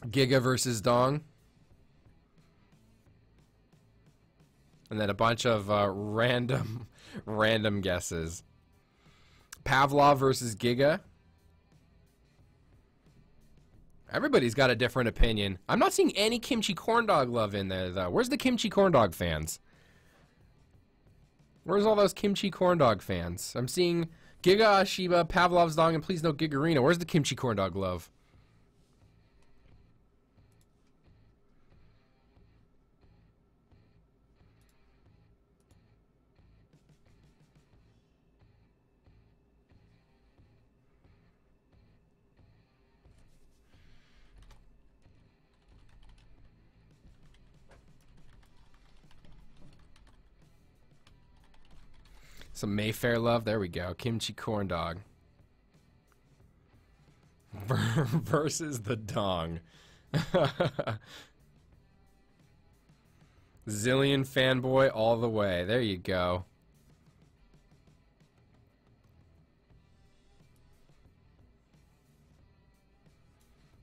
Giga versus Dong. And then a bunch of random guesses. Pavlov versus Giga. Everybody's got a different opinion. I'm not seeing any Kimchi Corn Dog love in there, though. Where's the Kimchi Corn Dog fans? Where's all those Kimchi Corn Dog fans? I'm seeing Giga Ahhhh Shiba, Pavlov's Dong, and Please No Gigarino. Where's the Kimchi Corn Dog love? Some Mayfair love. There we go. Kimchi Corn Dog. Versus the Dong. Zillion fanboy all the way. There you go.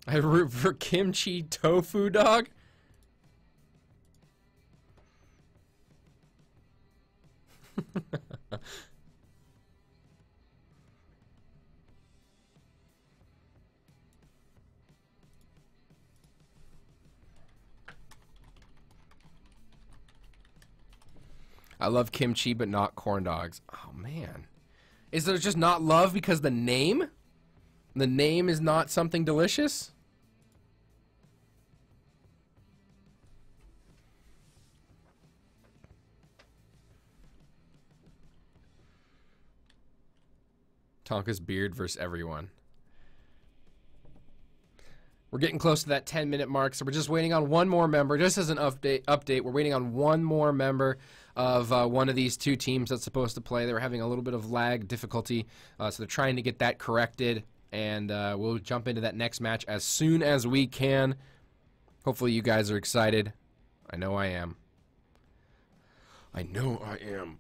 I root for Kimchi Tofu Dog. I love kimchi, but not corn dogs. Oh, man. Is there just not love because the name? The name is not something delicious? Tonka's beard versus everyone. We're getting close to that 10-minute mark, so we're just waiting on one more member. Just as an update, we're waiting on one more member of one of these two teams that's supposed to play. They were having a little bit of lag difficulty, so they're trying to get that corrected, and we'll jump into that next match as soon as we can. Hopefully you guys are excited. I know I am. I know I am.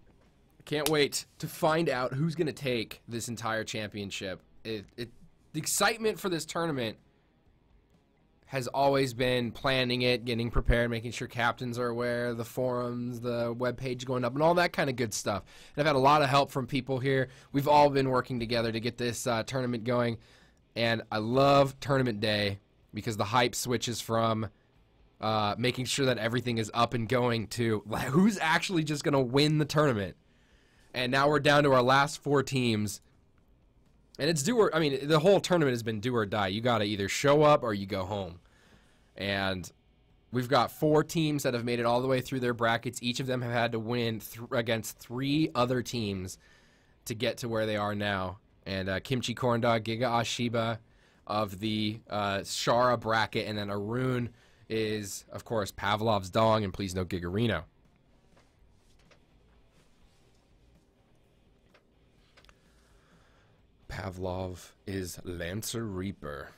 Can't wait to find out who's going to take this entire championship. The excitement for this tournament has always been planning it, getting prepared, making sure captains are aware, the forums, the webpage going up, and all that kind of good stuff. And I've had a lot of help from people here. We've all been working together to get this tournament going. And I love tournament day because the hype switches from making sure that everything is up and going to who's actually just going to win the tournament. And now we're down to our last 4 teams. And it's do or, I mean, the whole tournament has been do or die. You got to either show up or you go home. And we've got 4 teams that have made it all the way through their brackets. Each of them have had to win against 3 other teams to get to where they are now. And Kimchi Corndog, Giga Ahhhh Shiba of the Shara bracket. And then Arun is, of course, Pavlov's Dong. And please no Gigarino. Pavlov is Lancer Reaper.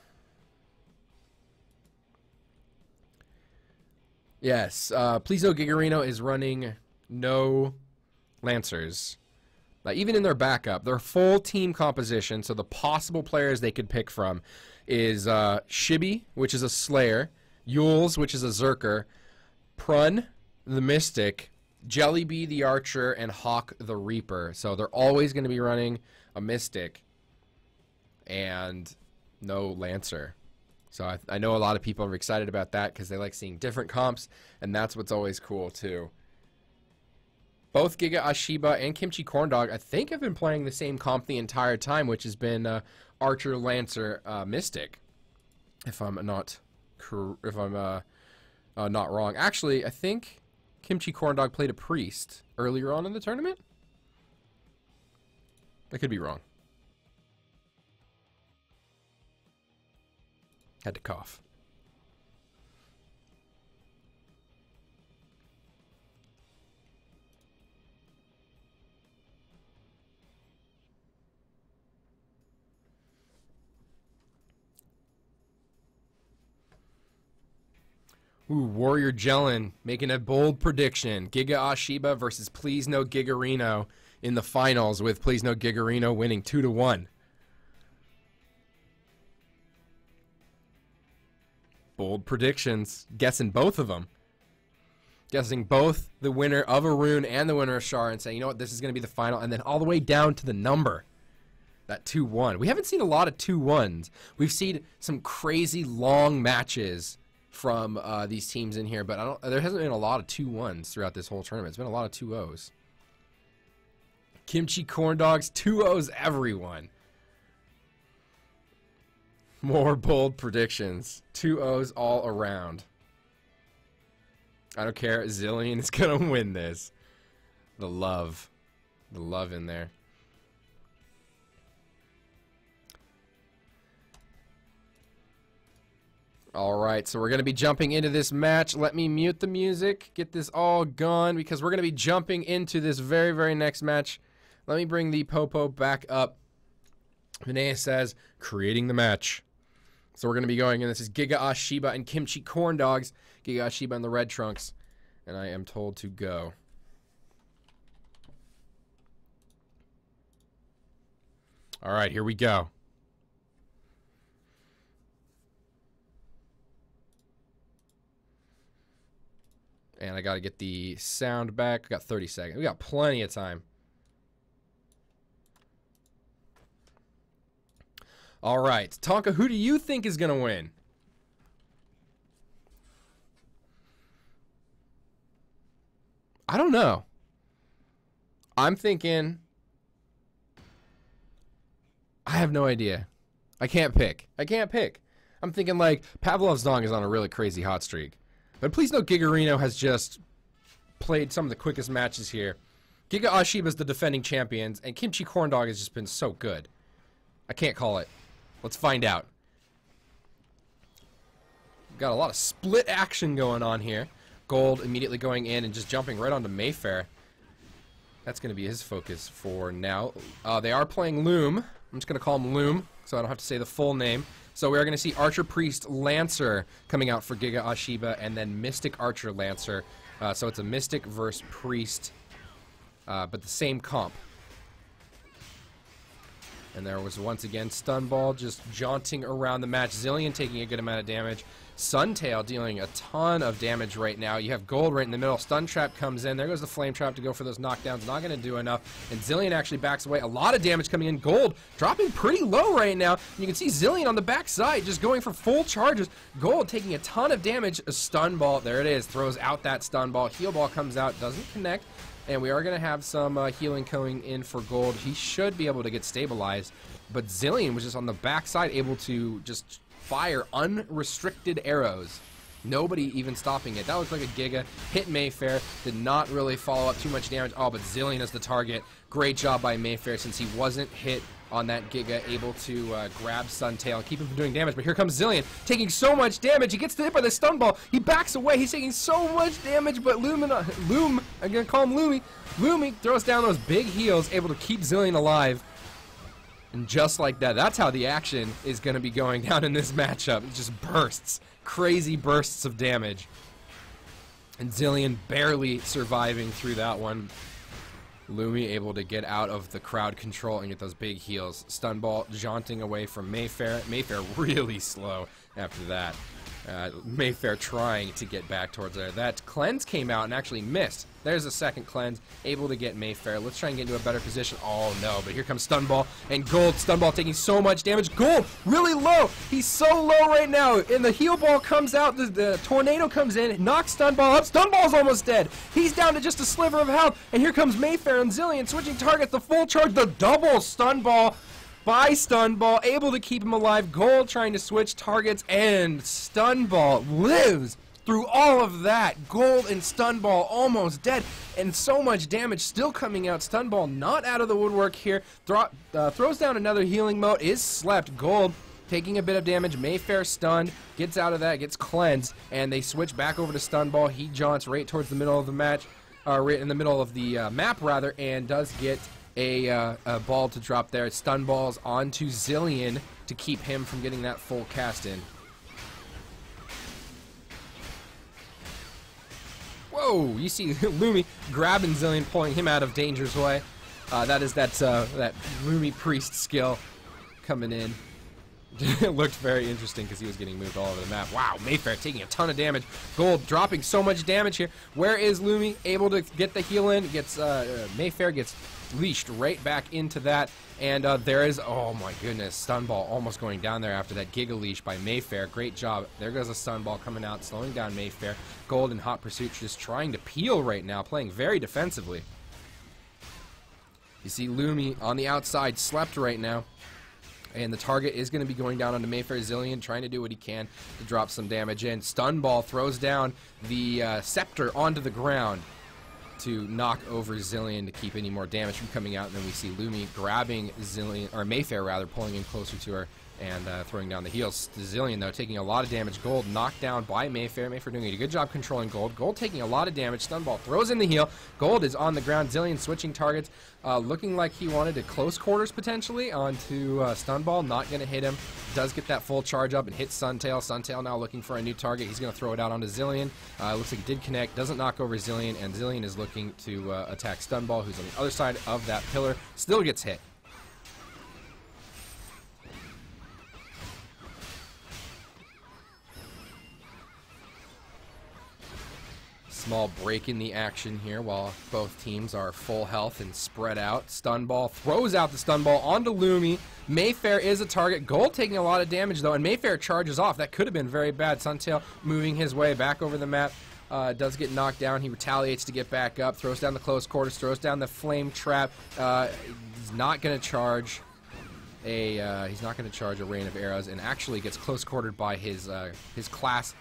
Yes, please no Gigarino is running no Lancers. Even in their backup, their full team composition, so the possible players they could pick from is Shibi, which is a Slayer, Yules, which is a Zerker, Prun, the Mystic, Jellyby, the Archer, and Hawk, the Reaper. So they're always going to be running a Mystic and no Lancer. So I know a lot of people are excited about that because they like seeing different comps, and that's what's always cool too. Both Giga Ahhhh Shiba and Kimchi Corndog, I think, have been playing the same comp the entire time, which has been Archer, Lancer, Mystic. If I'm not not wrong. Actually, I think Kimchi Corndog played a Priest earlier on in the tournament. I could be wrong. Had to cough. Ooh, Warrior Jellin making a bold prediction. Giga Ahhhh Shiba versus Please No Gigarino in the finals, with Please No Gigarino winning 2-1. Bold predictions. Guessing both of them. Guessing both the winner of Arun and the winner of Shar and saying, you know what, this is going to be the final. And then all the way down to the number. That 2-1. We haven't seen a lot of 2-1s. We've seen some crazy long matches from these teams in here. But there hasn't been a lot of 2-1s throughout this whole tournament. It's been a lot of 2-0s. Kimchi Corndogs, 2-0s everyone. More bold predictions. 2-0s all around. I don't care. Zillion is going to win this. The love. The love in there. Alright, so we're going to be jumping into this match. Let me mute the music. Get this all gone because we're going to be jumping into this very, very next match. Let me bring the Popo back up. Vinaya says, creating the match. So we're going to be going in. This is Giga Ahhhh Shiba and Kimchi Corndogs. Giga Ahhhh Shiba in the red trunks. And I am told to go. All right, here we go. And I got to get the sound back. We got 30 seconds. We got plenty of time. All right, Tonka, who do you think is going to win? I don't know. I'm thinking I have no idea. I can't pick. I'm thinking like Pavlov's Dong is on a really crazy hot streak. But please note Gigarino has just played some of the quickest matches here. Giga Ahhhh Shiba is the defending champions, and Kimchi Corndog has just been so good. I can't call it. Let's find out. Got a lot of split action going on here. Gold immediately going in and just jumping right onto Mayfair. That's going to be his focus for now. They are playing Loom. I'm just going to call him Loom, so I don't have to say the full name. So we are going to see Archer Priest Lancer coming out for Giga Ahhhh Shiba, and then Mystic Archer Lancer. So it's a Mystic versus Priest, but the same comp. And there was once again Stun Ball just jaunting around the match. Zillion taking a good amount of damage. Suntail dealing a ton of damage right now. You have Gold right in the middle. Stun Trap comes in. There goes the Flame Trap to go for those knockdowns. Not going to do enough. And Zillion actually backs away. A lot of damage coming in. Gold dropping pretty low right now. You can see Zillion on the backside just going for full charges. Gold taking a ton of damage. A Stun Ball. There it is. Throws out that Stun Ball. Heal Ball comes out. Doesn't connect. And we are going to have some healing coming in for Gold. He should be able to get stabilized. But Zillion was just on the backside able to just fire unrestricted arrows. Nobody even stopping it. That looked like a Giga. Hit Mayfair. Did not really follow up too much damage. Oh, but Zillion is the target. Great job by Mayfair since he wasn't hit on that Giga, able to grab Suntail and keep him from doing damage. But here comes Zillion, taking so much damage. He gets hit by the Stun Ball. He backs away. He's taking so much damage, but Loom, I'm going to call him Loomy. Loomy throws down those big heals, able to keep Zillion alive. And just like that, that's how the action is going to be going down in this matchup. It just bursts. Crazy bursts of damage. And Zillion barely surviving through that one. Loomy able to get out of the crowd control and get those big heals. Stun Ball jaunting away from Mayfair. Mayfair really slow after that. Mayfair trying to get back towards there. That cleanse came out and actually missed. There's a second cleanse, able to get Mayfair. Let's try and get into a better position. Oh no, but here comes Stun Ball, and Gold. Stun Ball taking so much damage. Gold really low. He's so low right now, and the heal ball comes out. The tornado comes in, knocks Stun Ball up. Stun Ball's almost dead. He's down to just a sliver of health, and here comes Mayfair and Zillion switching targets. The full charge, the double Stun Ball by Stun Ball, able to keep him alive. Gold trying to switch targets, and Stun Ball lives through all of that. Gold and Stun Ball almost dead, and so much damage still coming out. Stun Ball not out of the woodwork here. Throws down another healing mode, is slept. Gold taking a bit of damage. Mayfair stunned, gets out of that, gets cleansed, and they switch back over to Stun Ball. He jaunts right towards the middle of the match, right in the middle of the map rather, and does get a ball to drop there. Stun Balls onto Zillion to keep him from getting that full cast in. Whoa! You see Loomy grabbing Zillion, pulling him out of danger's way. That is that Loomy Priest skill coming in. It looked very interesting because he was getting moved all over the map. Wow, Mayfair taking a ton of damage. Gold dropping so much damage here. Where is Loomy? Able to get the heal in. Gets Mayfair gets leashed right back into that. And there is, oh my goodness, Stun Ball almost going down there after that Giga Leash by Mayfair. Great job. There goes a Stun Ball coming out, slowing down Mayfair. Gold in hot pursuit just trying to peel right now, playing very defensively. You see Loomy on the outside, slept right now. And the target is going to be going down onto Mayfair. Zillion trying to do what he can to drop some damage in. Stun Ball throws down the Scepter onto the ground to knock over Zillion to keep any more damage from coming out. And then we see Loomy grabbing Zillion, or Mayfair rather, pulling in closer to her and throwing down the heals. Zillion, though, taking a lot of damage. Gold knocked down by Mayfair. Mayfair doing a good job controlling Gold. Gold taking a lot of damage. Stun Ball throws in the heal. Gold is on the ground. Zillion switching targets. Looking like he wanted to close quarters potentially onto Stun Ball. Not going to hit him. Does get that full charge up and hits Suntail. Suntail now looking for a new target. He's going to throw it out onto Zillion. Looks like it did connect. Doesn't knock over Zillion. And Zillion is looking to attack Stun Ball, who's on the other side of that pillar. Still gets hit. Small break in the action here while both teams are full health and spread out. Stun Ball throws out the Stun Ball onto Loomy. Mayfair is a target. Gold taking a lot of damage though, and Mayfair charges off. That could have been very bad. Suntail moving his way back over the map. Does get knocked down. He retaliates to get back up. Throws down the close quarters. Throws down the flame trap. He's not going to charge. he's not going to charge a rain of arrows, and actually gets close quartered by his class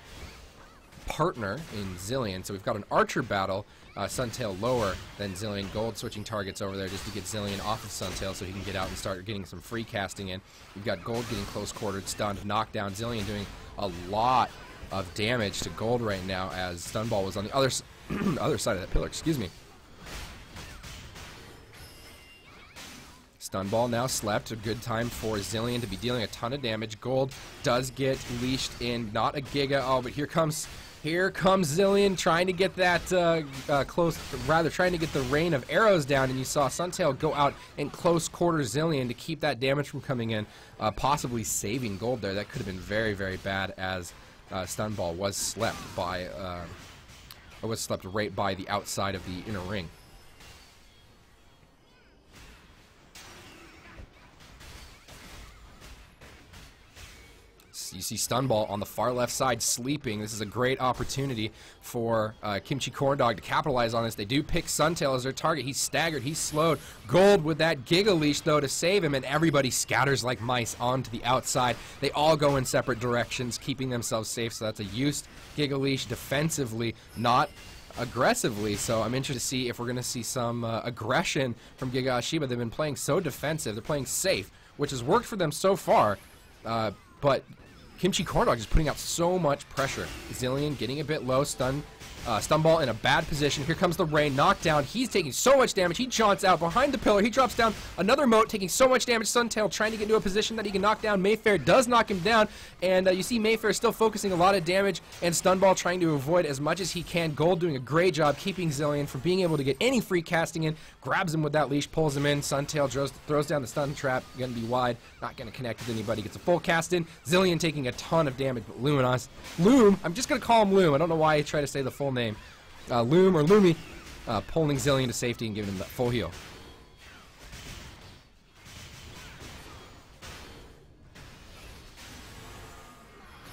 partner in Zilean. So we've got an archer battle, Suntail lower than Zilean. Gold switching targets over there just to get Zilean off of Suntail so he can get out and start getting some free casting in. We've got Gold getting close quartered, stunned, knocked down. Zilean doing a lot of damage to Gold right now as Stunball was on the other other side of that pillar. Excuse me. Stunball now slept. A good time for Zilean to be dealing a ton of damage. Gold does get leashed in. Not a Giga. Oh, but here comes Zilean trying to get that trying to get the rain of arrows down, and you saw Suntail go out and close quarter Zilean to keep that damage from coming in, possibly saving Gold there. That could have been very, very bad as Stunball was slept right by the outside of the inner ring. You see Stunball on the far left side sleeping. This is a great opportunity for Kimchi Corndog to capitalize on this. They do pick Suntail as their target. He's staggered. He's slowed. Gold with that Giga Leash, though, to save him, and everybody scatters like mice onto the outside. They all go in separate directions, keeping themselves safe, so that's a used Giga Leash defensively, not aggressively. So I'm interested to see if we're going to see some aggression from Giga Ahhhh Shiba. They've been playing so defensive. They're playing safe, which has worked for them so far, but Kimchi Corndog is putting out so much pressure. Zilean getting a bit low, Stunball in a bad position. Here comes the rain, knockdown. He's taking so much damage. He jaunts out behind the pillar. He drops down another moat, taking so much damage. Suntail trying to get into a position that he can knock down. Mayfair does knock him down, and you see Mayfair still focusing a lot of damage, and Stunball trying to avoid as much as he can. Gold doing a great job keeping Zilean from being able to get any free casting in. Grabs him with that leash, pulls him in. Suntail throws down the stun trap. Going to be wide, not going to connect with anybody. Gets a full cast in. Zilean taking a ton of damage. Loom, I'm just going to call him Loom. I don't know why I try to say the full name. Loom or Loomy, pulling Zilean to safety and giving him that full heal.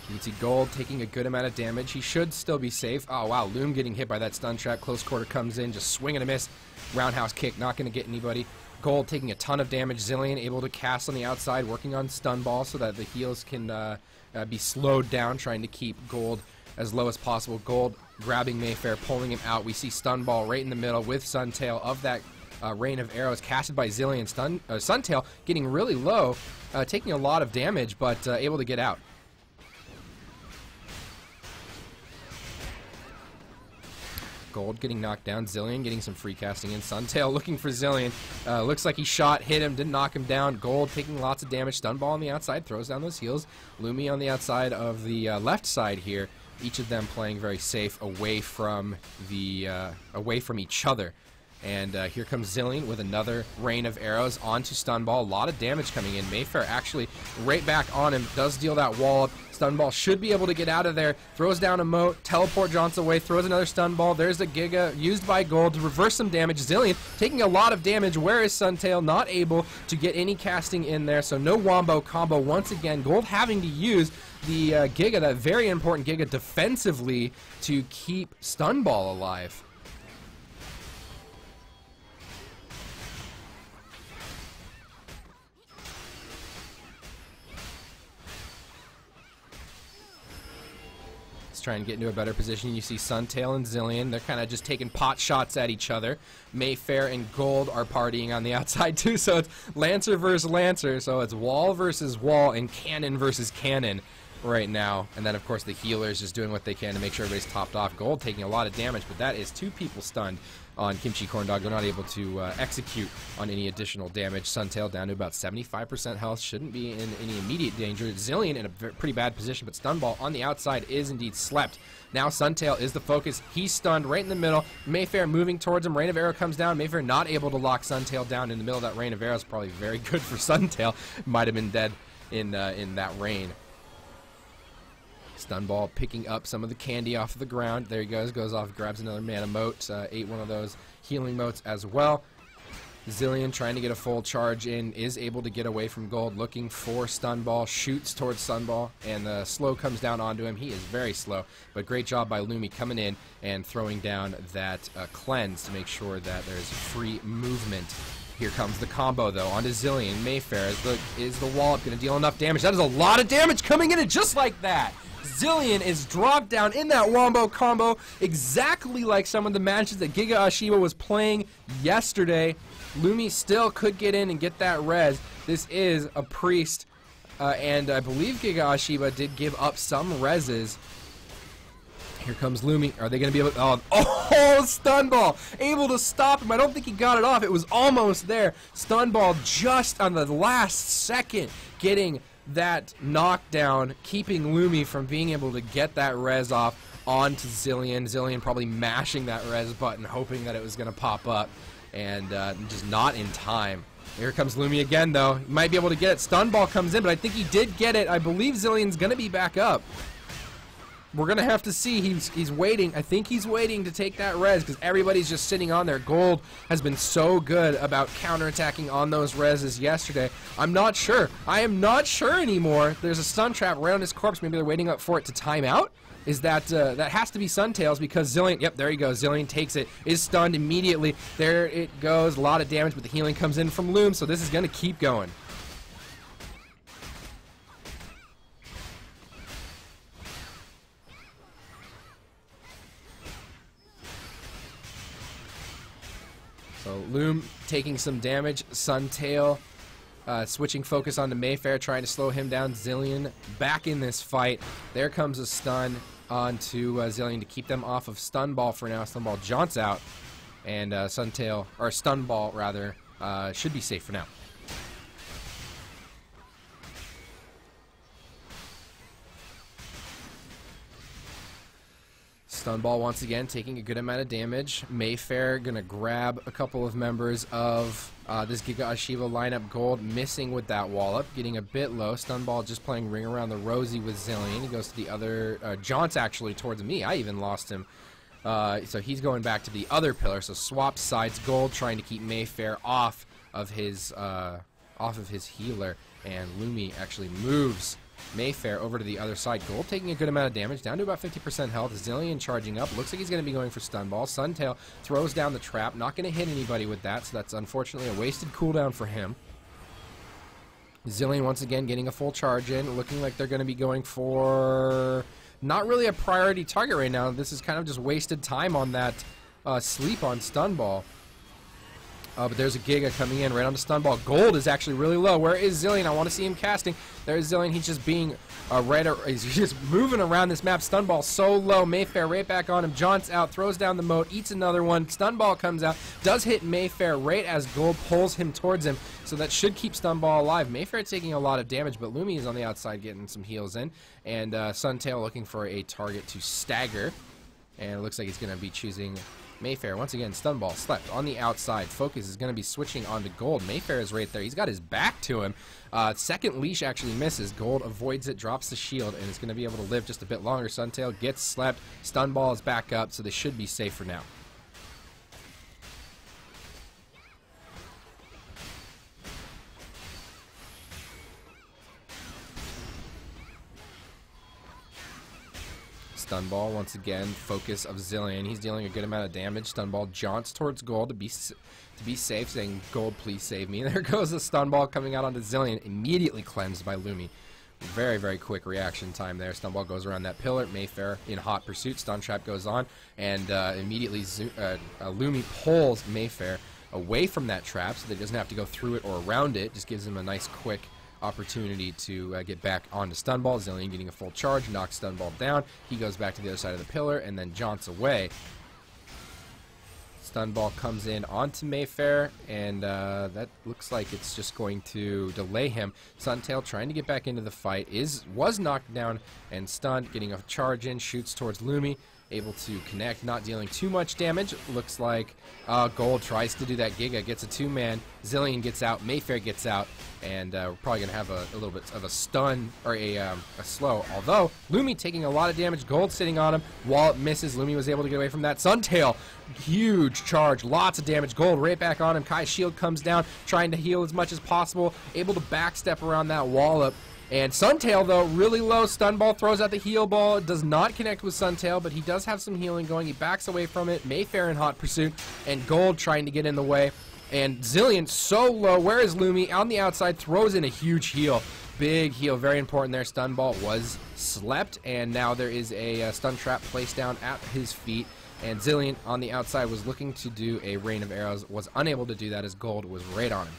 You can see Gold taking a good amount of damage. He should still be safe. Oh, wow. Loom getting hit by that stun trap. Close quarter comes in, just swing and a miss. Roundhouse kick, not going to get anybody. Gold taking a ton of damage. Zilean able to cast on the outside, working on stun ball so that the heals can be slowed down, trying to keep Gold as low as possible. Gold grabbing Mayfair, pulling him out. We see Stunball right in the middle with Suntail of that rain of arrows casted by Zilean. Suntail getting really low, taking a lot of damage, but able to get out. Gold getting knocked down. Zilean getting some free casting in. Suntail looking for Zilean. Looks like he shot, hit him, didn't knock him down. Gold taking lots of damage. Stunball on the outside, throws down those heals. Loomy on the outside of the left side here. Each of them playing very safe away from each other. And here comes Zilean with another rain of arrows onto Stunball. A lot of damage coming in. Mayfair actually right back on him. Does deal that wall up. Stunball should be able to get out of there. Throws down a moat. Teleport jaunts away. Throws another Stunball. There's the Giga used by Gold to reverse some damage. Zilean taking a lot of damage. Where is Suntail? Not able to get any casting in there. So no wombo combo once again. Gold having to use the Giga, that very important Giga, defensively to keep Stunball alive. Trying to get into a better position. You see Suntail and Zilean. They're kind of just taking pot shots at each other. Mayfair and Gold are partying on the outside too, so it's Lancer versus Lancer. So it's wall versus wall and cannon versus cannon right now. And then, of course, the healers just doing what they can to make sure everybody's topped off. Gold taking a lot of damage, but that is 2 people stunned on Kimchi Corndog. They're not able to execute on any additional damage. Suntail down to about 75% health. Shouldn't be in any immediate danger. Zilean in a pretty bad position, but Stunball on the outside is indeed slept. Now Suntail is the focus. He's stunned right in the middle. Mayfair moving towards him. Rain of Arrow comes down. Mayfair not able to lock Suntail down in the middle of that Rain of Arrow. Is probably very good for Suntail. Might have been dead in that rain. Stunball picking up some of the candy off of the ground. There he goes off, grabs another mana moat, ate one of those healing moats as well. Zilean trying to get a full charge in, is able to get away from Gold, looking for Stunball, shoots towards Stunball, and the slow comes down onto him. He is very slow, but great job by Loomy coming in and throwing down that cleanse to make sure that there's free movement Here comes the combo, though, onto Zillion. Mayfair. Is the wallop going to deal enough damage? That is a lot of damage coming in, and just like that, Zillion is dropped down in that wombo combo, exactly like some of the matches that Giga Ahhhh Shiba was playing yesterday. Lumi still could get in and get that res. This is a priest, and I believe Giga Ahhhh Shiba did give up some reses. Here comes Lumi. Are they going to be able to... Oh, stun ball! Able to stop him. I don't think he got it off. It was almost there. Stun ball just on the last second getting that knockdown, keeping Lumi from being able to get that res off onto Zillion. Zillion probably mashing that res button, hoping that it was going to pop up, and just not in time. Here comes Lumi again, though. He might be able to get it. Stun ball comes in, but I think he did get it. I believe Zillion's going to be back up. We're going to have to see. He's waiting. I think he's waiting to take that res because everybody's just sitting on there. Gold has been so good about counterattacking on those reses yesterday. I'm not sure. I am not sure anymore. There's a stun trap right on his corpse. Maybe they're waiting up for it to time out. Is that that has to be Suntails because Zillion, yep, there you go. Zillion takes it, is stunned immediately. There it goes. A lot of damage, but the healing comes in from Loom, so this is going to keep going. So Loom taking some damage. Suntail switching focus onto Mayfair, trying to slow him down. Zillion back in this fight. There comes a stun onto Zillion to keep them off of Stun Ball for now. Stun Ball jaunts out, and Suntail, or Stun Ball rather, should be safe for now. Stun Ball once again taking a good amount of damage. Mayfair gonna grab a couple of members of this Giga Ahhhh Shiba lineup. Gold missing with that wallop, getting a bit low. Stun Ball just playing Ring Around the Rosie with Zillion. He goes to the other, Jaunt's actually towards me. I even lost him. So he's going back to the other pillar. So swap sides. Gold trying to keep Mayfair off of his healer, and Lumi actually moves Mayfair over to the other side. Gold taking a good amount of damage, down to about 50% health. Zillion charging up. Looks like he's going to be going for Stun Ball. Suntail throws down the trap. Not going to hit anybody with that, so that's unfortunately a wasted cooldown for him. Zillion once again getting a full charge in. Looking like they're going to be going for not really a priority target right now. This is kind of just wasted time on that sleep on Stun Ball. But there's a Giga coming in right on the Stun Ball. Gold is actually really low. Where is Zillion? I want to see him casting. There's Zillion. He's just being he's just moving around this map. Stun Ball so low. Mayfair right back on him. Jaunts out, throws down the moat, eats another one. Stun Ball comes out, does hit Mayfair right as Gold pulls him towards him. So that should keep Stun Ball alive. Mayfair taking a lot of damage, but Lumi is on the outside getting some heals in. And Suntail looking for a target to stagger. And it looks like he's going to be choosing Mayfair. Once again, Stun Ball slept on the outside. Focus is going to be switching onto Gold. Mayfair is right there. He's got his back to him. Second leash actually misses. Gold avoids it, drops the shield, and is going to be able to live just a bit longer. Suntail gets slept. Stun Ball is back up, so they should be safe for now. Stun Ball once again, focus of Zillion. He's dealing a good amount of damage. Stun Ball jaunts towards Gold to be safe, saying, "Gold, please save me." There goes the Stun Ball coming out onto Zillion, immediately cleansed by Lumi. Very, very quick reaction time there. Stun Ball goes around that pillar. Mayfair in hot pursuit. Stun Trap goes on, and immediately Lumi pulls Mayfair away from that trap so that he doesn't have to go through it or around it. Just gives him a nice quick opportunity to get back onto Stun Ball. Zillion getting a full charge, knocks Stun Ball down. He goes back to the other side of the pillar and then jaunts away. Stun Ball comes in onto Mayfair, and that looks like it's just going to delay him. Suntail trying to get back into the fight, was knocked down and stunned, getting a charge in, shoots towards Lumi. Able to connect, not dealing too much damage. Looks like Gold tries to do that Giga, gets a two-man. Zillion gets out, Mayfair gets out, and we're probably going to have a little bit of a stun, or a slow. Although, Lumi taking a lot of damage, Gold sitting on him. Wallop misses, Lumi was able to get away from that. Suntail, huge charge, lots of damage. Gold right back on him. Kai's shield comes down, trying to heal as much as possible. Able to backstep around that Wallop. And Suntail, though, really low. Stun Ball throws out the heal ball. It does not connect with Suntail, but he does have some healing going. He backs away from it. Mayfair in hot pursuit. And Gold trying to get in the way. And Zilean so low. Where is Lumi? On the outside, throws in a huge heal. Big heal, very important there. Stun ball was slept, and now there is a stun trap placed down at his feet. And Zilean on the outside was looking to do a rain of arrows, was unable to do that as gold was right on him.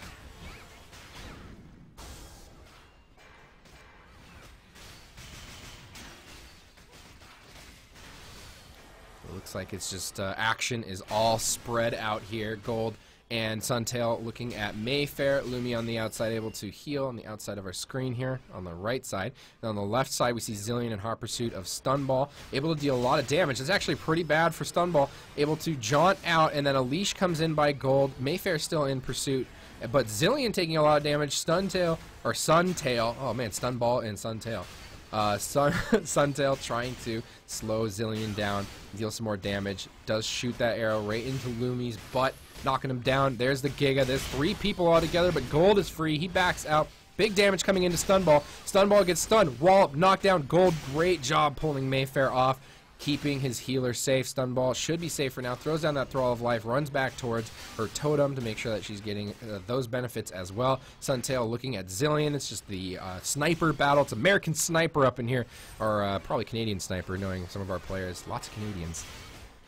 It looks like it's just action is all spread out here. Gold and Suntail looking at Mayfair. Lumi on the outside, able to heal on the outside of our screen here on the right side. And on the left side, we see Zilean in hot pursuit of Stunball, able to deal a lot of damage. It's actually pretty bad for Stunball, able to jaunt out, and then a leash comes in by Gold. Mayfair still in pursuit, but Zilean taking a lot of damage. Suntail, oh man, Stunball and Suntail. Suntail trying to slow Zilean down, deal some more damage. Does shoot that arrow right into Lumi's butt, knocking him down. There's the Giga. There's 3 people all together, but Gold is free. He backs out. Big damage coming into Stunball. Stunball gets stunned. Wallop, knockdown. Gold, great job pulling Mayfair off, keeping his healer safe. Stunball should be safe for now. Throws down that Thrall of Life, runs back towards her totem to make sure that she's getting those benefits as well. Suntail looking at Zilean. It's just the sniper battle. It's American Sniper up in here, or probably Canadian Sniper, knowing some of our players. Lots of Canadians.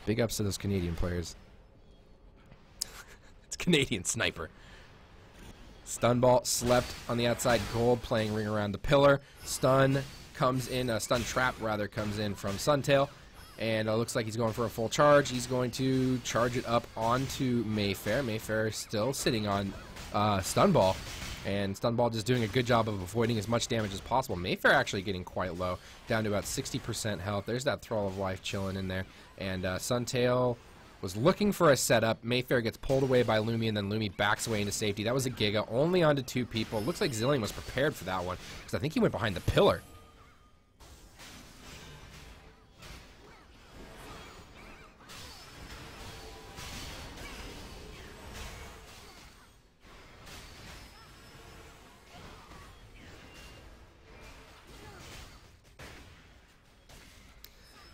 Big ups to those Canadian players. It's Canadian Sniper. Stunball slept on the outside. Gold playing ring around the pillar. Stun comes in, stun trap rather, comes in from Suntail. And it looks like he's going for a full charge. He's going to charge it up onto Mayfair. Mayfair is still sitting on Stunball. And Stunball just doing a good job of avoiding as much damage as possible. Mayfair actually getting quite low, down to about 60% health. There's that Thrall of Life chilling in there. And Suntail was looking for a setup. Mayfair gets pulled away by Lumi, and then Lumi backs away into safety. That was a Giga, only onto 2 people. Looks like Zilean was prepared for that one, because I think he went behind the pillar.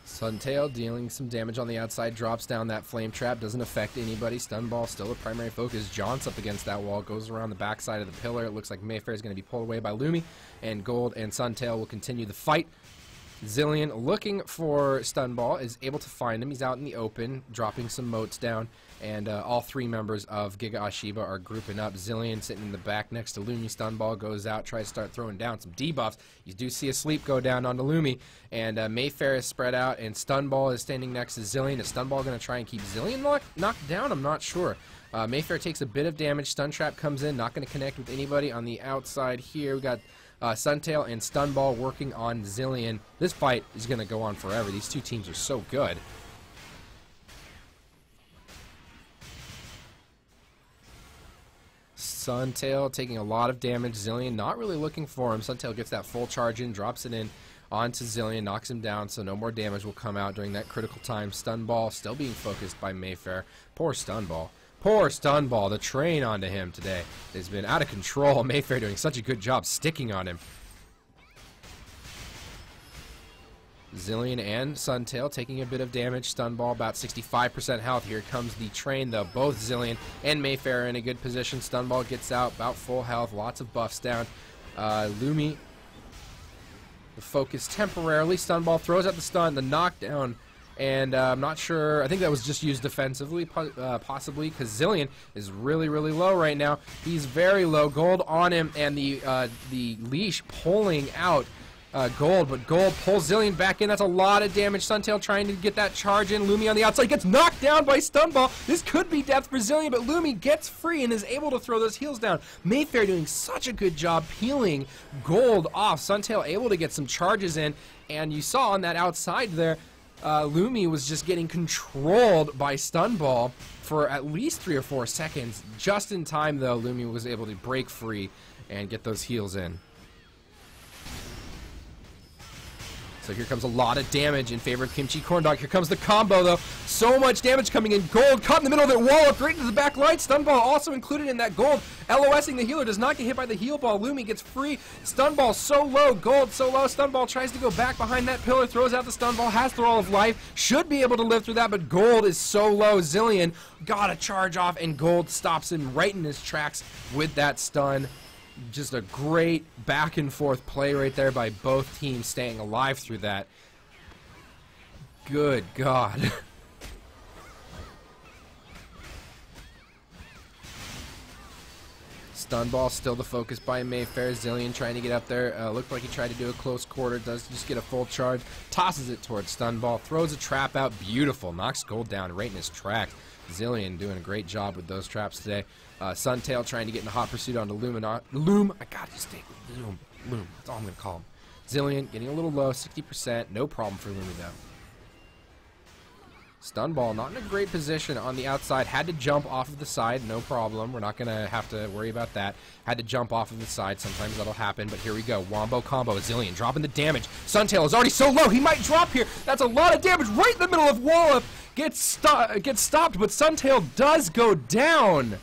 Suntail dealing some damage on the outside, drops down that flame trap, doesn't affect anybody. Stunball still a primary focus, jaunts up against that wall, goes around the backside of the pillar. It looks like Mayfair is going to be pulled away by Lumi, and Gold and Suntail will continue the fight. Zilean looking for Stunball, is able to find him. He's out in the open, dropping some motes down, and all 3 members of Giga Ahhhh Shiba are grouping up. Zilean sitting in the back next to Lumi. Stunball goes out, tries to start throwing down some debuffs. You do see a sleep go down onto Lumi, and Mayfair is spread out, and Stunball is standing next to Zilean. Is Stunball going to try and keep Zilean knocked down? I'm not sure. Mayfair takes a bit of damage. Stun Trap comes in, not going to connect with anybody on the outside here. We got Suntail and Stunball working on Zilean. This fight is going to go on forever. These 2 teams are so good. Suntail taking a lot of damage. Zilean not really looking for him. Suntail gets that full charge in, drops it in onto Zilean, knocks him down, so no more damage will come out during that critical time. Stunball still being focused by Mayfair. Poor Stunball. Poor Stunball. The train onto him today has been out of control. Mayfair doing such a good job sticking on him. Zilean and Suntail taking a bit of damage. Stunball about 65% health. Here comes the train, though. Both Zilean and Mayfair are in a good position. Stunball gets out about full health. Lots of buffs down. Lumi, the focus temporarily. Stunball throws out the stun, the knockdown. And I'm not sure. I think that was just used defensively, possibly, because Zilean is really, really low right now. He's very low. Gold on him, and the leash pulling out Gold, but Gold pulls Zilean back in. That's a lot of damage. Suntail trying to get that charge in. Lumi on the outside gets knocked down by Stunball. This could be death for Zilean, but Lumi gets free and is able to throw those heals down. Mayfair doing such a good job peeling Gold off. Suntail able to get some charges in, and you saw on that outside there, Lumi was just getting controlled by Stunball for at least 3 or 4 seconds. Just in time, though, Lumi was able to break free and get those heals in. So here comes a lot of damage in favor of Kimchi Corndog. Here comes the combo, though. So much damage coming in. Gold caught in the middle of it. Wall up right into the back line. Stun ball also included in that gold. LOSing the healer. Does not get hit by the heal ball. Lumi gets free. Stun ball so low. Gold so low. Stun ball tries to go back behind that pillar. Throws out the stun ball. Has the roll of life. Should be able to live through that, but gold is so low. Zilean got a charge off, and gold stops him right in his tracks with that stun. Just a great back and forth play right there by both teams, staying alive through that. Good God. Stun ball still the focus by Mayfair. Zilean trying to get up there. Looked like he tried to do a close quarter. Does just get a full charge. Tosses it towards stun ball. Throws a trap out. Beautiful. Knocks gold down right in his tracks. Zilean doing a great job with those traps today. Suntail trying to get in a hot pursuit onto Loom. I gotta just take Loom. That's all I'm gonna call him. Zilean getting a little low, 60%. No problem for Lumi though. Stun ball not in a great position on the outside. Had to jump off of the side. No problem. We're not gonna have to worry about that. Had to jump off of the side. Sometimes that'll happen. But here we go. Wombo combo. Zilean dropping the damage. Suntail is already so low. He might drop here. That's a lot of damage right in the middle of Wallop. Gets stopped, but Suntail does go down.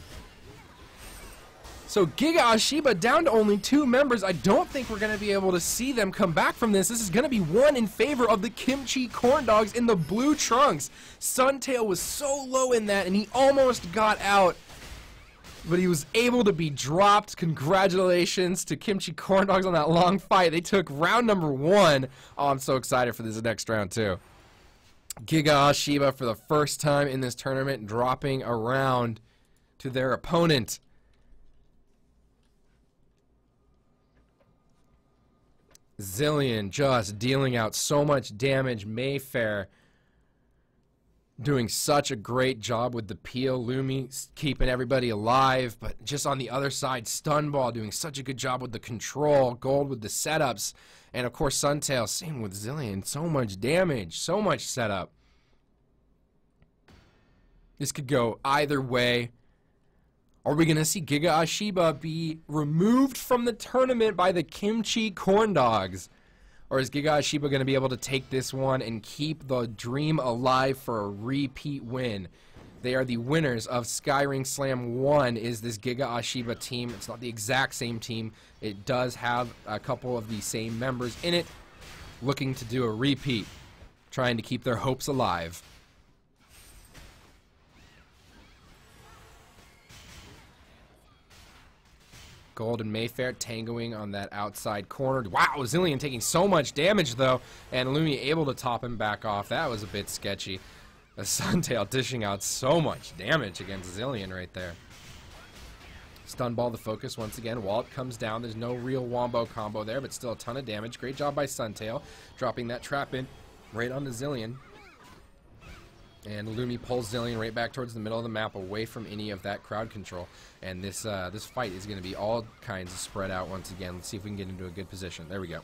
So Giga Ahhhh Shiba down to only 2 members. I don't think we're going to be able to see them come back from this. This is going to be one in favor of the Kimchi Corn Dogs in the blue trunks. Suntail was so low in that, and he almost got out, but he was able to be dropped. Congratulations to Kimchi Corn Dogs on that long fight. They took round number 1. Oh, I'm so excited for this next round, too. Giga Ahhhh Shiba for the first time in this tournament dropping a round to their opponent. Zilean just dealing out so much damage. Mayfair doing such a great job with the peel. Lumi keeping everybody alive, but just on the other side, Stun Ball doing such a good job with the control. Gold with the setups. And of course, Suntail, same with Zilean. So much damage, so much setup. This could go either way. Are we going to see Giga Ahhhh Shiba be removed from the tournament by the Kimchi Corn Dogs? Or is Giga Ahhhh Shiba going to be able to take this one and keep the dream alive for a repeat win? They are the winners of Skyring Slam 1 is this Giga Ahhhh Shiba team. It's not the exact same team. It does have a couple of the same members in it. Looking to do a repeat. Trying to keep their hopes alive. Gold and Mayfair tangoing on that outside corner. Wow, Zilean taking so much damage, though, and Lumi able to top him back off. That was a bit sketchy. The Suntail dishing out so much damage against Zilean right there. Stun Ball the focus once again. Wallop comes down. There's no real Wombo combo there, but still a ton of damage. Great job by Suntail, dropping that trap in right onto Zilean. And Lumi pulls Zilean right back towards the middle of the map, away from any of that crowd control. And this fight is going to be all kinds of spread out once again. Let's see if we can get into a good position. There we go.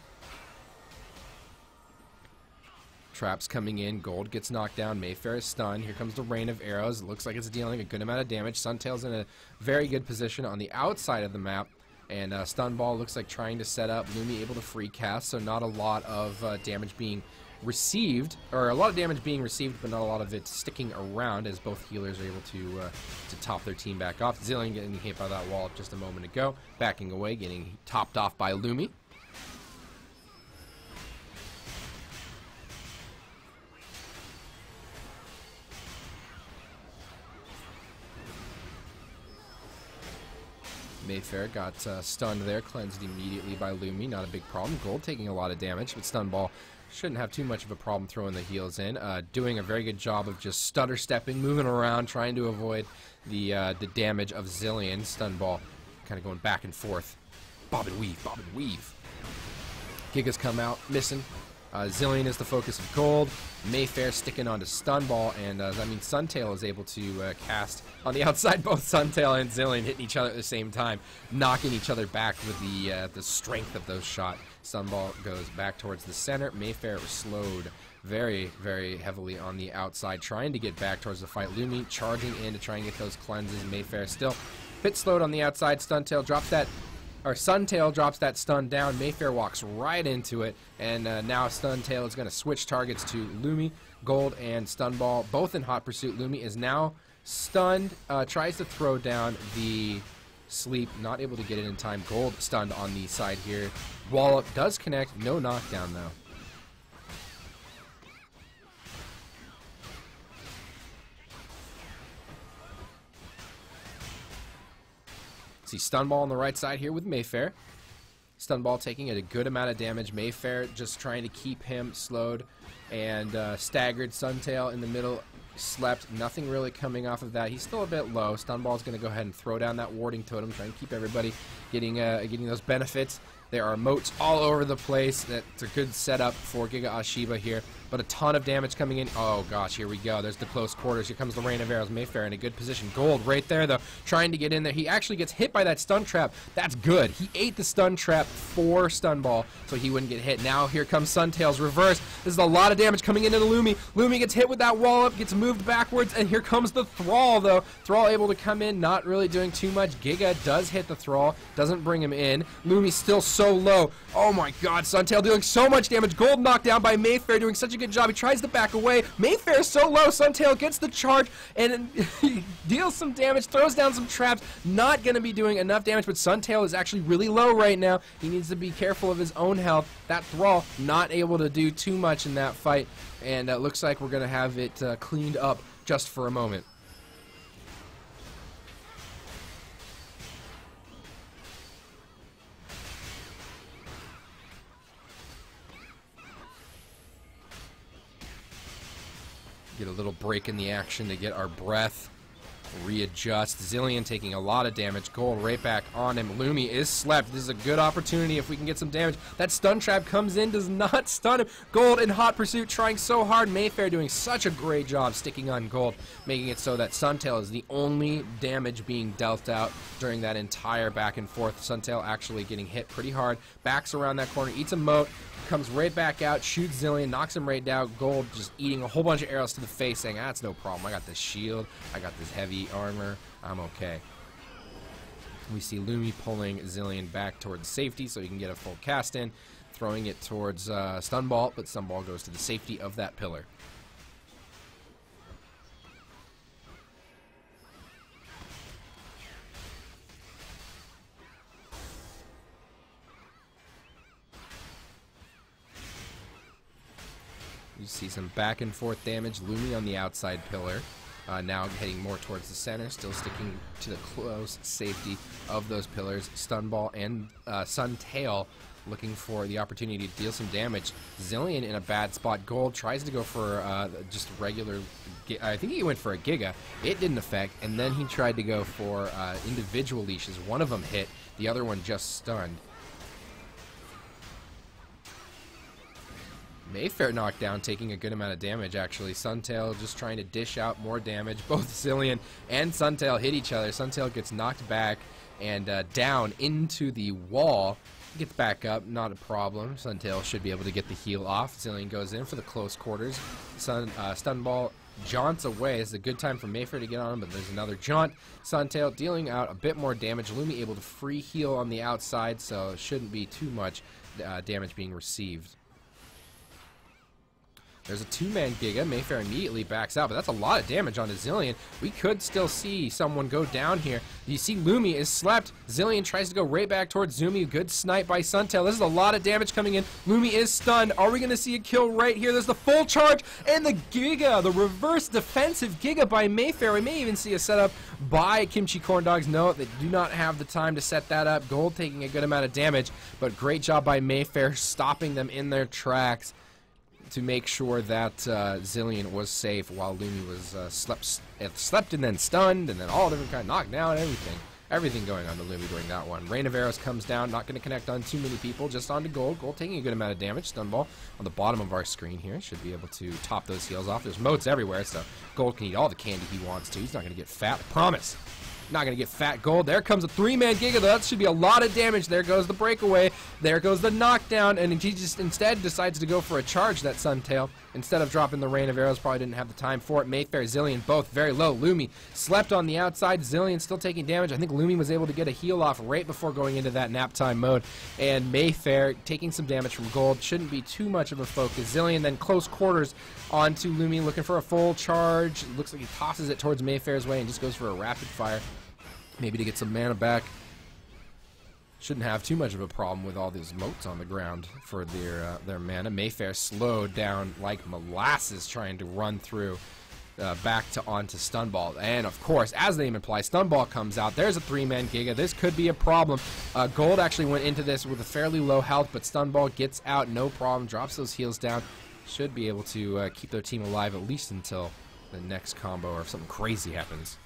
Traps coming in. Gold gets knocked down. Mayfair is stunned. Here comes the rain of arrows. It looks like it's dealing a good amount of damage. Suntail's in a very good position on the outside of the map. And Stun Ball looks like trying to set up. Lumi able to free cast, so not a lot of damage being received, or a lot of damage being received, but not a lot of it sticking around as both healers are able to top their team back off. Zilean getting hit by that wall just a moment ago, backing away, getting topped off by Lumi. Mayfair got stunned there, cleansed immediately by Lumi. Not a big problem. Gold taking a lot of damage, but Stun Ball shouldn't have too much of a problem throwing the heals in. Doing a very good job of just stutter stepping, moving around, trying to avoid the damage of Zilean. Stun Ball kind of going back and forth. Bob and weave, bob and weave. Giga's come out, missing. Zilean is the focus of Gold. Mayfair sticking onto Stun Ball, and that means Suntail is able to cast on the outside. Both Suntail and Zilean hitting each other at the same time, knocking each other back with the strength of those shots. Stun Ball goes back towards the center. Mayfair was slowed very, very heavily on the outside, trying to get back towards the fight. Lumi charging in to try and get those cleanses. Mayfair still a bit slowed on the outside. Suntail drops that or Suntail drops that stun down. Mayfair walks right into it, and now Suntail is going to switch targets to Lumi, Gold, and Stunball, both in hot pursuit. Lumi is now stunned, tries to throw down the sleep, not able to get it in time. Gold stunned on the side here. Wallop does connect, no knockdown though. See Stunball on the right side here with Mayfair. Stunball taking a good amount of damage. Mayfair just trying to keep him slowed and staggered. Suntail in the middle slept. Nothing really coming off of that. He's still a bit low. Stunball's going to go ahead and throw down that warding totem, trying to keep everybody getting those benefits. There are moats all over the place. That's a good setup for Giga Ahhhh Shiba here. But a ton of damage coming in. Oh gosh, here we go. There's the close quarters. Here comes the rain of arrows. Mayfair in a good position. Gold right there though, trying to get in there. He actually gets hit by that stun trap. That's good. He ate the stun trap for Stunball so he wouldn't get hit. Now here comes Suntail's reverse. This is a lot of damage coming into the Lumi. Lumi gets hit with that wall up, gets moved backwards, and here comes the Thrall though. Thrall able to come in, not really doing too much. Giga does hit the Thrall, doesn't bring him in. Lumi's still so low. Oh my god, Suntail doing so much damage. Gold knocked down by Mayfair, doing such a good job. He tries to back away. Mayfair is so low. Suntail gets the charge and he deals some damage, throws down some traps. Not going to be doing enough damage, but Suntail is actually really low right now. He needs to be careful of his own health. That Thrall not able to do too much in that fight, and it looks like we're going to have it cleaned up just for a moment. Get a little break in the action to get our breath, readjust. Zilean taking a lot of damage. Gold right back on him. Lumi is slept. This is a good opportunity if we can get some damage. That stun trap comes in, does not stun him. Gold in hot pursuit, trying so hard. Mayfair doing such a great job sticking on Gold, making it so that Suntail is the only damage being dealt out during that entire back and forth. Suntail actually getting hit pretty hard. Backs around that corner, eats a moat, comes right back out, shoots Zilean, knocks him right down. Gold just eating a whole bunch of arrows to the face, saying, that's no problem. I got this shield. I got this heavy armor. I'm okay. We see Lumi pulling Zilean back towards safety so he can get a full cast in, throwing it towards Stunball, but Stunball goes to the safety of that pillar. You see some back and forth damage. Lumi on the outside pillar. Now heading more towards the center, still sticking to the close safety of those pillars. Stunball and Suntail looking for the opportunity to deal some damage. Zilean in a bad spot. Gold tries to go for just regular, I think he went for a Giga. It didn't affect, and then he tried to go for individual leashes. One of them hit, the other one just stunned. Mayfair knocked down, taking a good amount of damage, actually. Suntail just trying to dish out more damage. Both Zilean and Suntail hit each other. Suntail gets knocked back and down into the wall. Gets back up, not a problem. Suntail should be able to get the heal off. Zilean goes in for the close quarters. Stunball jaunts away. It's a good time for Mayfair to get on him, but there's another jaunt. Suntail dealing out a bit more damage. Lumi able to free heal on the outside, so it shouldn't be too much damage being received. There's a two-man Giga. Mayfair immediately backs out, but that's a lot of damage on a Zilean. We could still see someone go down here. You see Lumi is slept. Zilean tries to go right back towards Zumi. Good snipe by Suntail. This is a lot of damage coming in. Lumi is stunned. Are we going to see a kill right here? There's the full charge and the Giga, the reverse defensive Giga by Mayfair. We may even see a setup by Kimchi Corndogs. No, they do not have the time to set that up. Gold taking a good amount of damage, but great job by Mayfair stopping them in their tracks to make sure that Zilean was safe while Lumi was slept and then stunned and then all different kind of knocked down, everything going on to Lumi during that one. Rain of Arrows comes down, not going to connect on too many people, just onto Gold. Gold taking a good amount of damage. Stunball on the bottom of our screen here should be able to top those heals off. There's moats everywhere, so Gold can eat all the candy he wants to. He's not going to get fat, I promise. Not going to get fat gold. There comes a 3-man Giga, though. That should be a lot of damage. There goes the breakaway. There goes the knockdown. And he just instead decides to go for a charge, that Suntail. Instead of dropping the rain of arrows, probably didn't have the time for it. Mayfair, Zilean, both very low. Lumi slept on the outside. Zilean still taking damage. I think Lumi was able to get a heal off right before going into that nap time mode. And Mayfair taking some damage from gold. Shouldn't be too much of a focus. Zilean then close quarters onto Lumi, looking for a full charge. Looks like he tosses it towards Mayfair's way and just goes for a rapid fire. Maybe to get some mana back. Shouldn't have too much of a problem with all these moats on the ground for their mana. Mayfair slowed down like molasses trying to run through back onto Stunball. And of course, as the name implies, Stunball comes out. There's a 3-man Giga. This could be a problem. Gold actually went into this with a fairly low health, but Stunball gets out, no problem, drops those heals down. Should be able to keep their team alive at least until the next combo or if something crazy happens.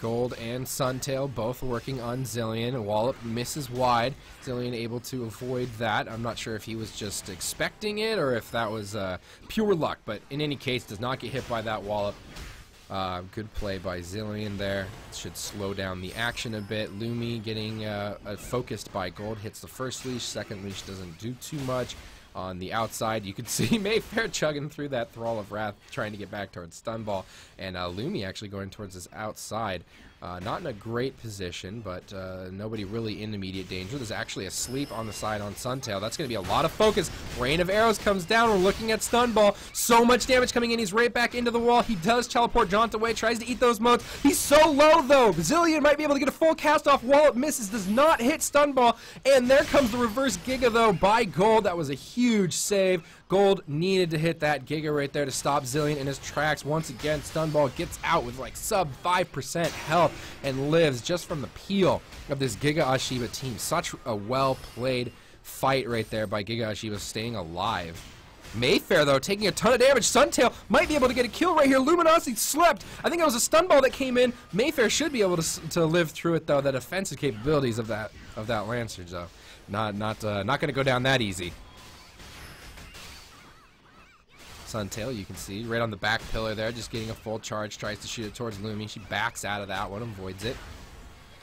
Gold and Suntail both working on Zilean. Wallop misses wide. Zilean able to avoid that. I'm not sure if he was just expecting it or if that was pure luck, but in any case, does not get hit by that Wallop. Good play by Zilean there. Should slow down the action a bit. Lumi getting focused by Gold. Hits the first leash. Second leash doesn't do too much. On the outside, you can see Mayfair chugging through that Thrall of Wrath, trying to get back towards Stunball, and Lumi actually going towards his outside. Not in a great position, but nobody really in immediate danger. There's actually a sleep on the side on Suntail. That's going to be a lot of focus. Rain of arrows comes down. We're looking at Stunball. So much damage coming in. He's right back into the wall. He does teleport Jaunt away, tries to eat those motes. He's so low, though. Zilean might be able to get a full cast off. Wallop misses, does not hit Stunball. And there comes the reverse Giga, though, by Gold. That was a huge save. Gold needed to hit that Giga right there to stop Zilean in his tracks. Once again, Stunball gets out with like sub 5% health and lives just from the peel of this Giga Ahhhh Shiba team. Such a well-played fight right there by Giga Ahhhh Shiba staying alive. Mayfair, though, taking a ton of damage. Suntail might be able to get a kill right here. Luminosity slept. I think it was a stun ball that came in. Mayfair should be able to live through it, though. The defensive capabilities of that Lancer, though, not going to go down that easy. Suntail, you can see, right on the back pillar there, just getting a full charge, tries to shoot it towards Lumi. She backs out of that one, avoids it.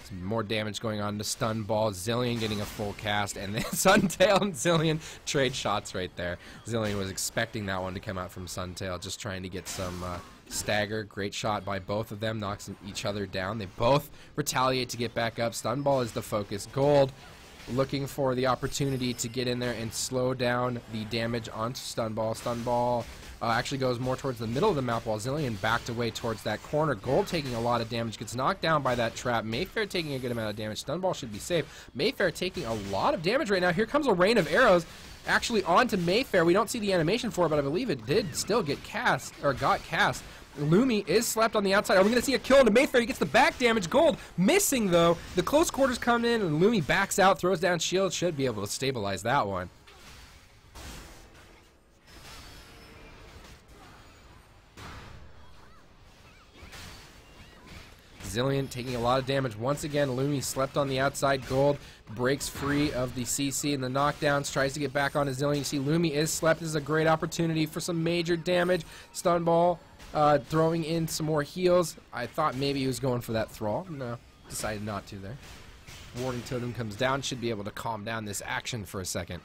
Some more damage going on to Stun Ball. Zilean getting a full cast, and then Suntail and Zilean trade shots right there. Zilean was expecting that one to come out from Suntail, just trying to get some stagger. Great shot by both of them, knocks each other down. They both retaliate to get back up. Stun Ball is the focus. Gold looking for the opportunity to get in there and slow down the damage onto Stun Ball. Stun Ball actually goes more towards the middle of the map while Zilean backed away towards that corner. Gold taking a lot of damage, gets knocked down by that trap. Mayfair taking a good amount of damage. Stun Ball should be safe. Mayfair taking a lot of damage right now. Here comes a rain of arrows actually onto Mayfair. We don't see the animation for it, but I believe it did still get cast, or got cast. Lumi is slapped on the outside. Are we going to see a kill into Mayfair? He gets the back damage. Gold missing, though. The close quarters come in, and Lumi backs out, throws down shield. Should be able to stabilize that one. Zilean taking a lot of damage. Once again, Lumi slept on the outside. Gold breaks free of the CC and the knockdowns, tries to get back on his Zilean. You see Lumi is slept. This is a great opportunity for some major damage. Stun Ball throwing in some more heals. I thought maybe he was going for that Thrall. No, decided not to there. Warding Totem comes down. Should be able to calm down this action for a second.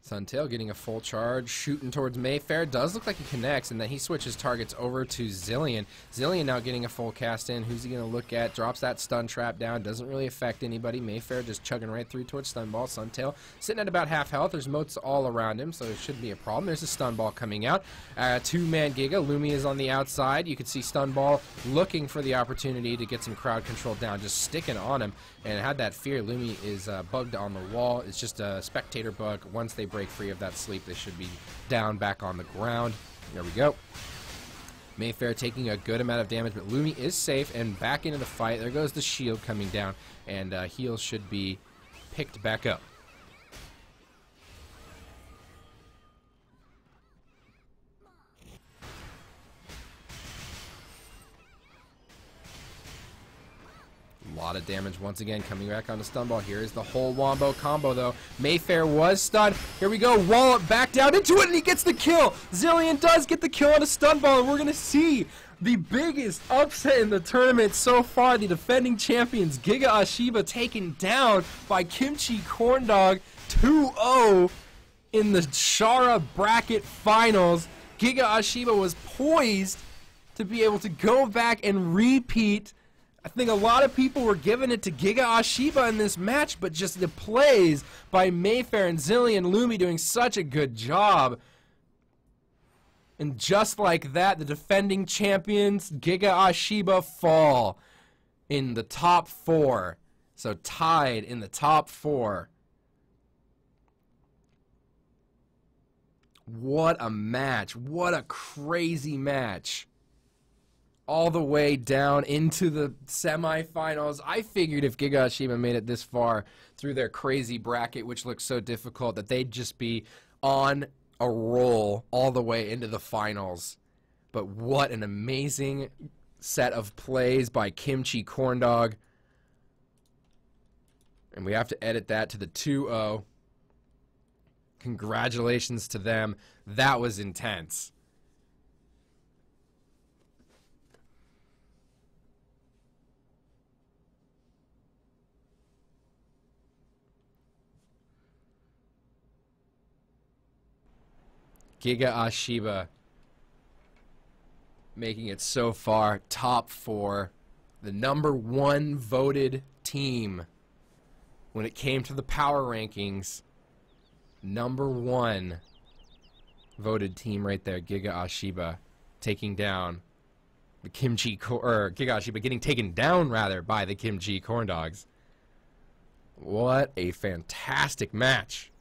Suntail getting a full charge, shooting towards Mayfair. Does look like he connects, and then he switches targets over to Zilean. Zilean now getting a full cast in. Who's he going to look at? Drops that stun trap down. Doesn't really affect anybody. Mayfair just chugging right through towards Stun Ball. Suntail sitting at about half health. There's moats all around him, so it shouldn't be a problem. There's a Stun Ball coming out. Two-man Giga. Lumi is on the outside. You can see Stun Ball looking for the opportunity to get some crowd control down, just sticking on him. And had that fear. Lumi is bugged on the wall. It's just a spectator bug. Once they break free of that sleep, they should be down back on the ground. There we go. Mayfair taking a good amount of damage, but Lumi is safe and back into the fight. There goes the shield coming down, and heals should be picked back up. lot of damage once again coming back on the stun ball. Here is the whole wombo combo though. Mayfair was stunned. Here we go. Wallop back down into it and he gets the kill. Zilean does get the kill on a stun ball, and we're going to see the biggest upset in the tournament so far. The defending champions Giga Ahhhh Shiba taken down by Kimchi Corndog 2-0 in the Shara bracket finals. Giga Ahhhh Shiba was poised to be able to go back and repeat. I think a lot of people were giving it to Giga Ahhhh Shiba in this match, but just the plays by Mayfair and Zilean Lumi doing such a good job. And just like that, the defending champions, Giga Ahhhh Shiba, fall in the top 4. So tied in the top 4. What a match. What a crazy match. All the way down into the semifinals. I figured if Giga Ahhhh Shiba made it this far through their crazy bracket, which looks so difficult, that they'd just be on a roll all the way into the finals. But what an amazing set of plays by Kimchi Corndog. And we have to edit that to the 2-0. Congratulations to them. That was intense. Giga Ahhhh Shiba making it so far top 4, the #1 voted team when it came to the power rankings. #1 voted team right there, Giga Ahhhh Shiba, taking down the Giga Ahhhh Shiba getting taken down rather by the Kimchi Corndogs. What a fantastic match.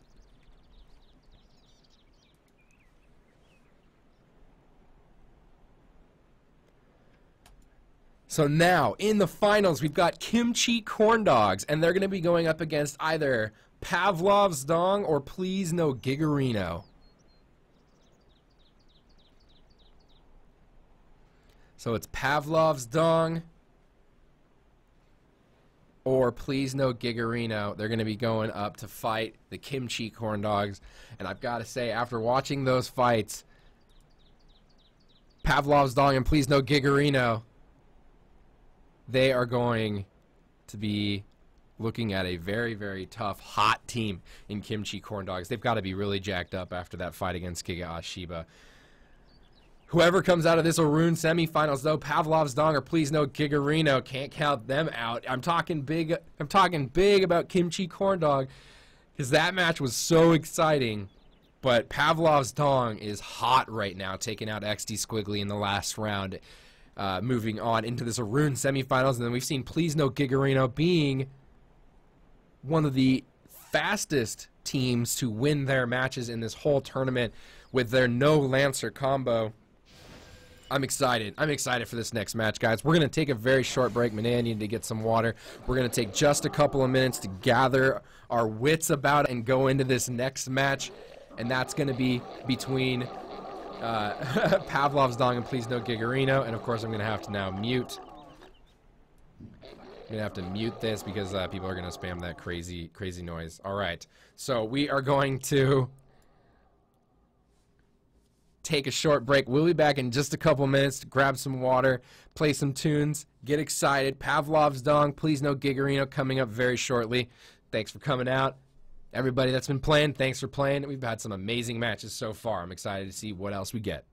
So now, in the finals, we've got Kimchi Corndogs, and they're going to be going up against either Pavlov's Dong or Please No Gigarino. So it's Pavlov's Dong or Please No Gigarino. They're going to be going up to fight the Kimchi Corndogs. And I've got to say, after watching those fights, Pavlov's Dong and Please No Gigarino, they are going to be looking at a very, very tough, hot team in Kimchi Corndogs. They've got to be really jacked up after that fight against Giga Ahhhh Shiba. Whoever comes out of this Arun semifinals, though, Pavlov's Dong or Please No Gigarino, can't count them out. I'm talking big about Kimchi Corndog, because that match was so exciting. But Pavlov's Dong is hot right now, taking out XD Squiggly in the last round. Moving on into this Arun semifinals, and then we've seen Please No Gigarino being one of the fastest teams to win their matches in this whole tournament with their no Lancer combo. I'm excited. I'm excited for this next match, guys. We're going to take a very short break. Manea needed to get some water. We're going to take just a couple of minutes to gather our wits about it and go into this next match, and that's going to be between Pavlov's Dong and Please No Gigarino, and of course I'm going to have to now mute. I'm going to have to mute this because people are going to spam that crazy noise. Alright, so we are going to take a short break. We'll be back in just a couple minutes to grab some water, play some tunes, get excited. Pavlov's Dong, Please No Gigarino coming up very shortly. Thanks for coming out. Everybody that's been playing, thanks for playing. We've had some amazing matches so far. I'm excited to see what else we get.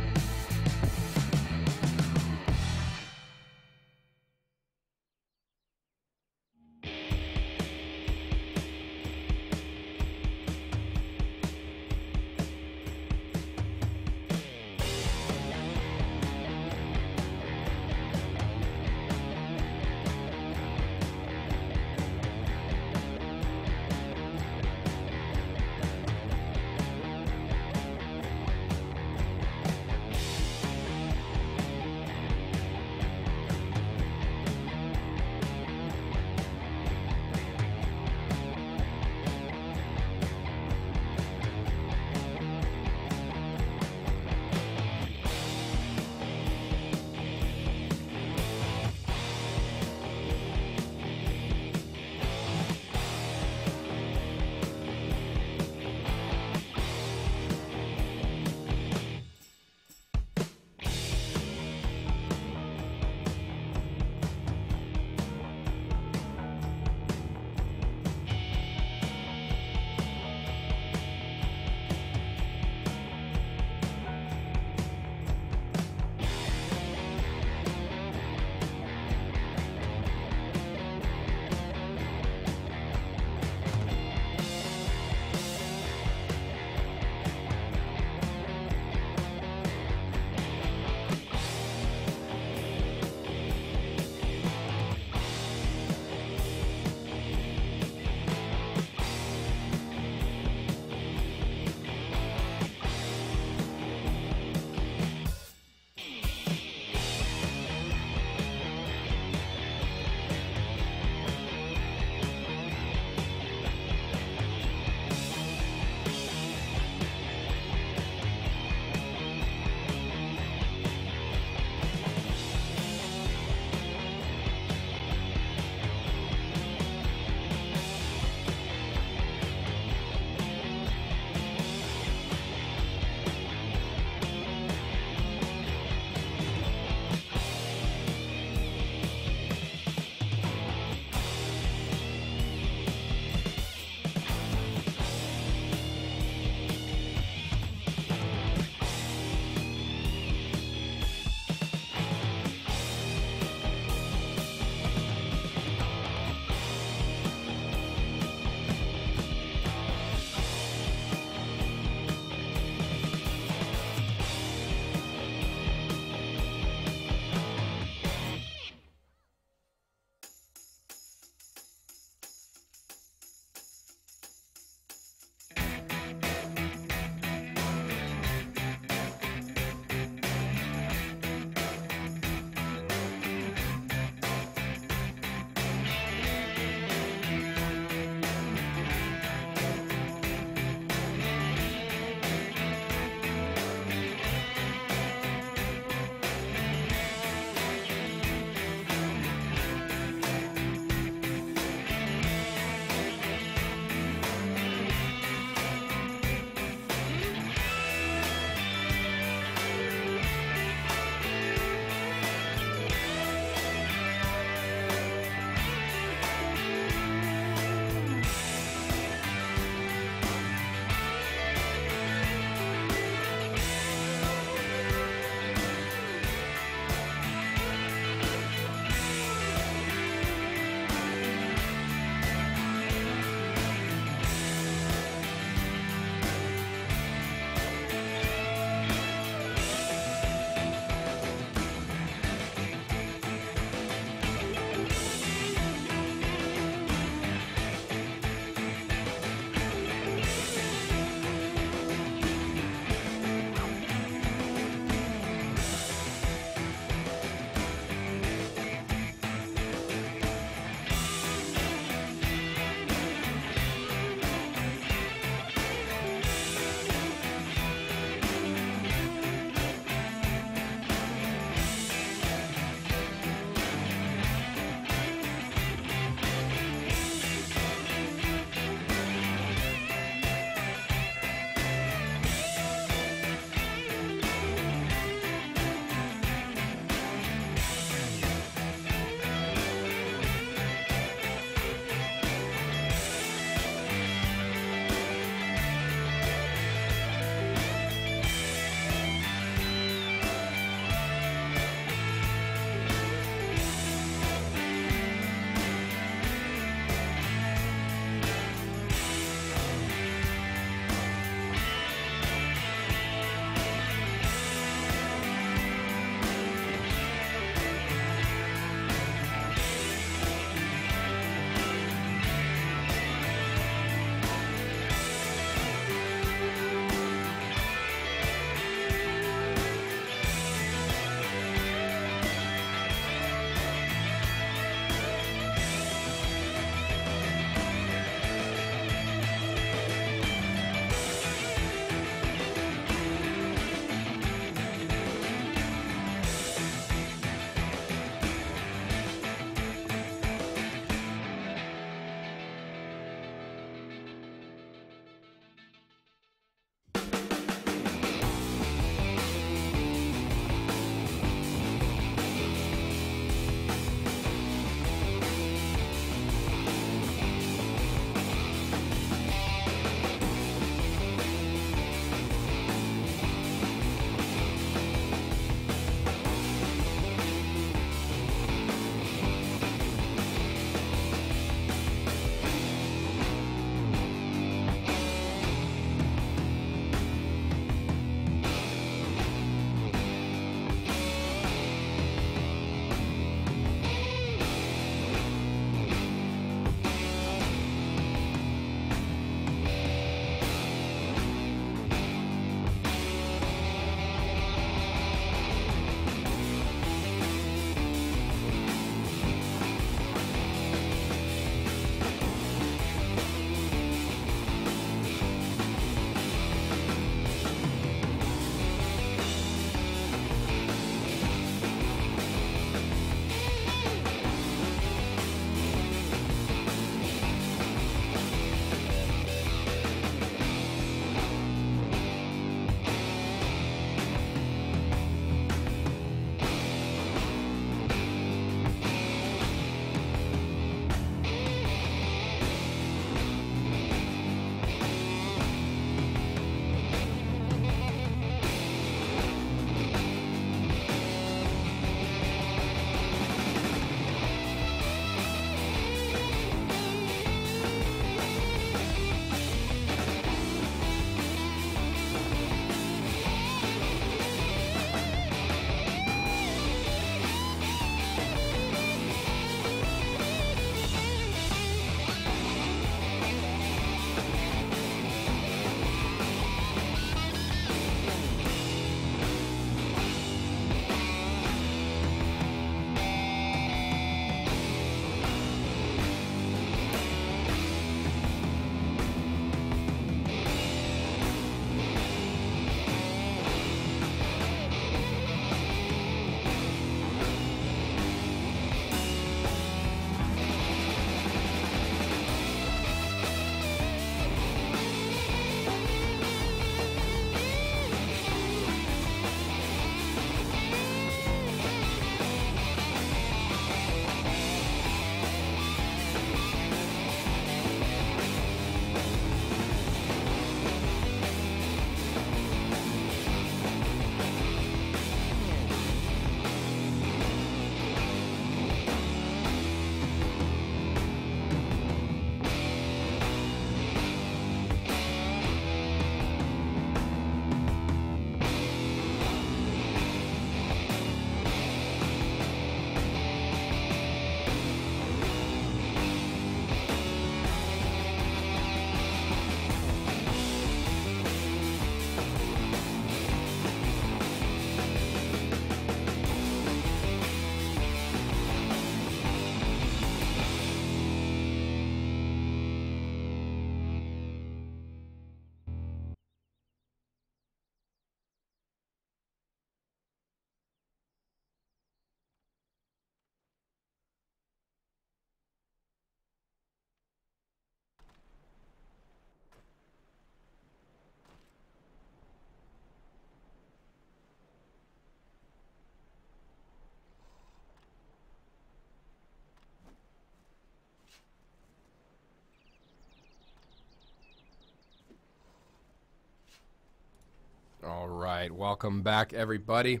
All right, welcome back, everybody.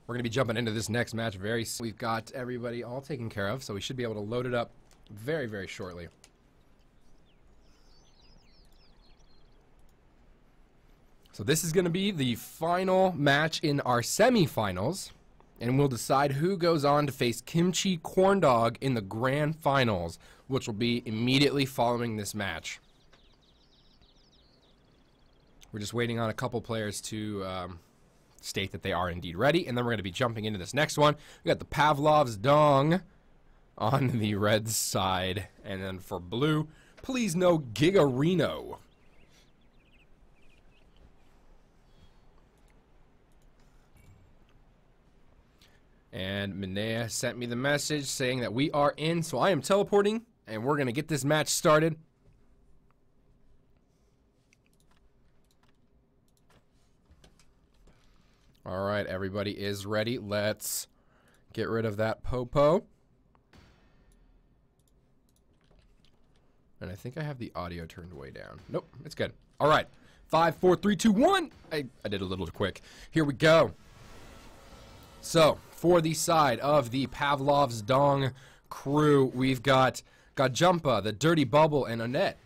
We're going to be jumping into this next match very soon. We've got everybody all taken care of, so we should be able to load it up very, very shortly. So this is going to be the final match in our semifinals, and we'll decide who goes on to face Kimchi Corndog in the grand finals, which will be immediately following this match. We're just waiting on a couple players to state that they are indeed ready, and then we're going to be jumping into this next one. We got the Pavlov's Dong on the red side, and then for blue, please no Giga Reno. And Minea sent me the message saying that we are in, so I am teleporting, and we're going to get this match started. All right, everybody is ready. Let's get rid of that Popo. And I think I have the audio turned way down. Nope, it's good. All right, 5, 4, 3, 2, 1. I did a little quick. Here we go. So, for the side of the Pavlov's Dong crew, we've got Jumpa, the Dirty Bubble, and Annette.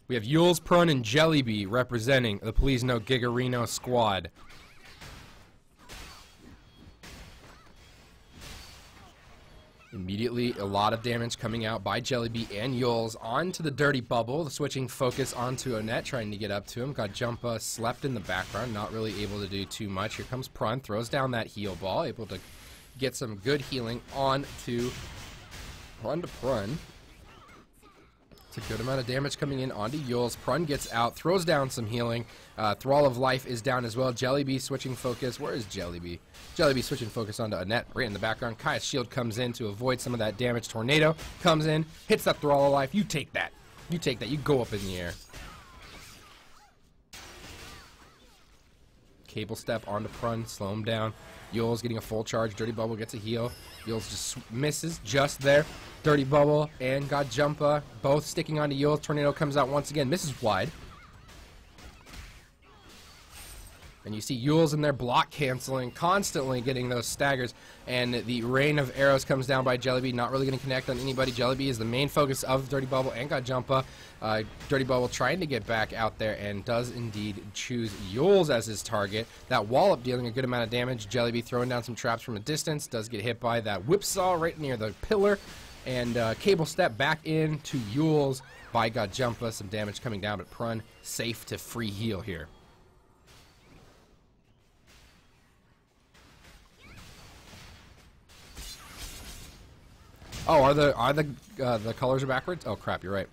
We have Yules, Prun, and Jellyby representing the Please No Gigarino squad. Immediately, a lot of damage coming out by Jellyby and Yules onto the Dirty Bubble, switching focus onto Annette, trying to get up to him. Got Jumpa slept in the background, not really able to do too much. Here comes Prun, throws down that heal ball, able to get some good healing onto Prun. It's a good amount of damage coming in onto Yules. Prun gets out, throws down some healing. Thrall of Life is down as well. Jellyby switching focus. Where is Jellyby? Jellyby switching focus onto Annette right in the background. Kaya's shield comes in to avoid some of that damage. Tornado comes in, hits that Thrall of Life. You take that. You take that. You go up in the air. Cable step onto Prun, slow him down. Yules getting a full charge. Dirty Bubble gets a heal. Yules just misses just there. Dirty Bubble and got Jumpa both sticking onto Yules. Tornado comes out once again, misses wide. And you see Yules in there block canceling, constantly getting those staggers. And the rain of arrows comes down by Jellyby, not really going to connect on anybody. Jellyby is the main focus of Dirty Bubble and got Jumpa. Dirty Bubble trying to get back out there and does indeed choose Yules as his target. That wallop dealing a good amount of damage. Jellyby throwing down some traps from a distance, does get hit by that whipsaw right near the pillar. And cable step back into Yules by got Jumpa. Some damage coming down, but Prun safe to free heal here. Oh, are the colors are backwards? Oh crap, you're right.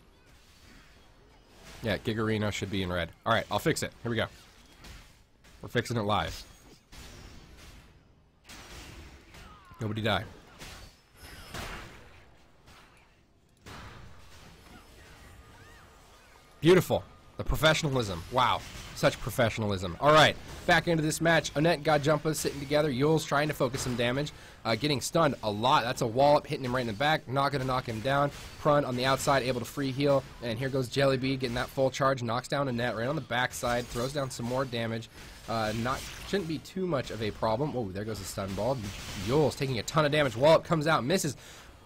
Yeah, Gigarino should be in red. All right, I'll fix it. Here we go. We're fixing it live. Nobody die. Beautiful. The professionalism. Wow. Such professionalism. All right, back into this match. Annette got Jumpa sitting together. Yules trying to focus some damage. Getting stunned a lot. That's a wallop hitting him right in the back. Not going to knock him down. Prun on the outside, able to free heal. And here goes Jellyby getting that full charge. Knocks down Annette right on the backside. Throws down some more damage. Shouldn't be too much of a problem. Oh, there goes the stun ball. Yules taking a ton of damage. Wallop comes out, misses.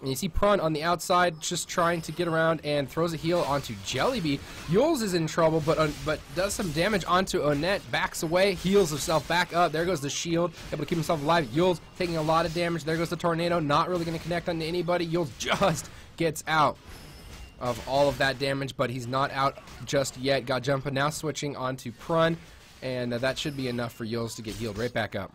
And you see Prun on the outside just trying to get around and throws a heal onto Jellyby. Yules is in trouble, but does some damage onto Annette. Backs away, heals himself back up. There goes the shield, able to keep himself alive. Yules taking a lot of damage. There goes the tornado, not really going to connect onto anybody. Yules just gets out of all of that damage, but he's not out just yet. Got Jumpa now switching onto Prun, and that should be enough for Yules to get healed right back up.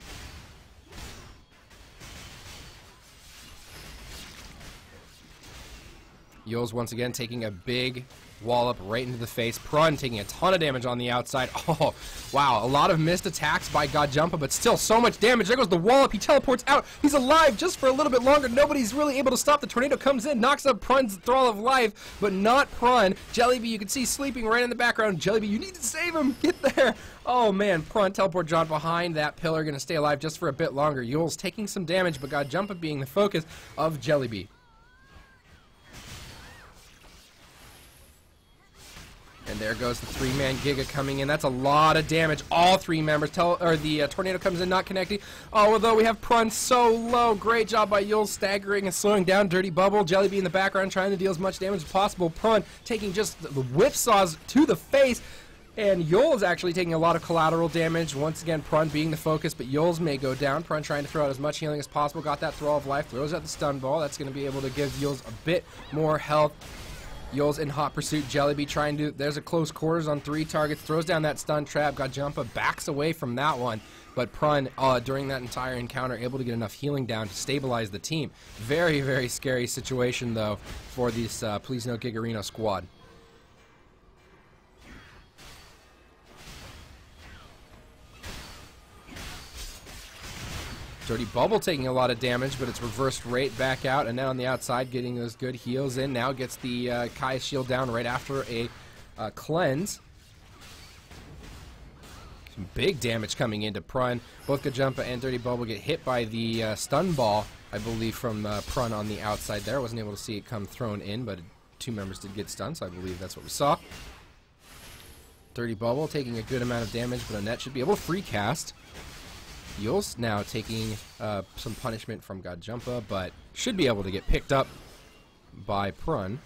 Yules once again taking a big wallop right into the face. Prun taking a ton of damage on the outside. Oh, wow. A lot of missed attacks by God Jumpa, but still so much damage. There goes the wallop. He teleports out. He's alive just for a little bit longer. Nobody's really able to stop. The tornado comes in, knocks up Prun's Thrall of Life, but not Prun. Jellyby, you can see sleeping right in the background. Jellyby, you need to save him. Get there. Oh, man. Prun teleport John behind that pillar. Going to stay alive just for a bit longer. Yules taking some damage, but God Jumpa being the focus of Jellyby. And there goes the 3-man Giga coming in. That's a lot of damage. All 3 members. The tornado comes in, not connecting. Oh, although we have Prun so low. Great job by Yols staggering and slowing down Dirty Bubble. Jellybean in the background trying to deal as much damage as possible. Prun taking just the whipsaws to the face. And Yols actually taking a lot of collateral damage. Once again, Prun being the focus, but Yols may go down. Prun trying to throw out as much healing as possible. Got that Throw of Life. Throws out the stun ball. That's going to be able to give Yols a bit more health. Yols in hot pursuit. Jellybean trying to... There's a close quarters on 3 targets. Throws down that stun trap. Got Jumpa. Backs away from that one. But Prun, during that entire encounter, able to get enough healing down to stabilize the team. Very, very scary situation, though, for this Please No Gigarino squad. Dirty Bubble taking a lot of damage, but it's reversed rate back out, and then on the outside getting those good heals in. Now gets the Kai shield down right after a cleanse. Some big damage coming into Prun. Both Kajumpa and Dirty Bubble get hit by the stun ball, I believe, from Prun on the outside there. I wasn't able to see it come thrown in, but 2 members did get stunned, so I believe that's what we saw. Dirty Bubble taking a good amount of damage, but Annette should be able to free cast. Yols now taking some punishment from Godjumpa, but should be able to get picked up by Prun.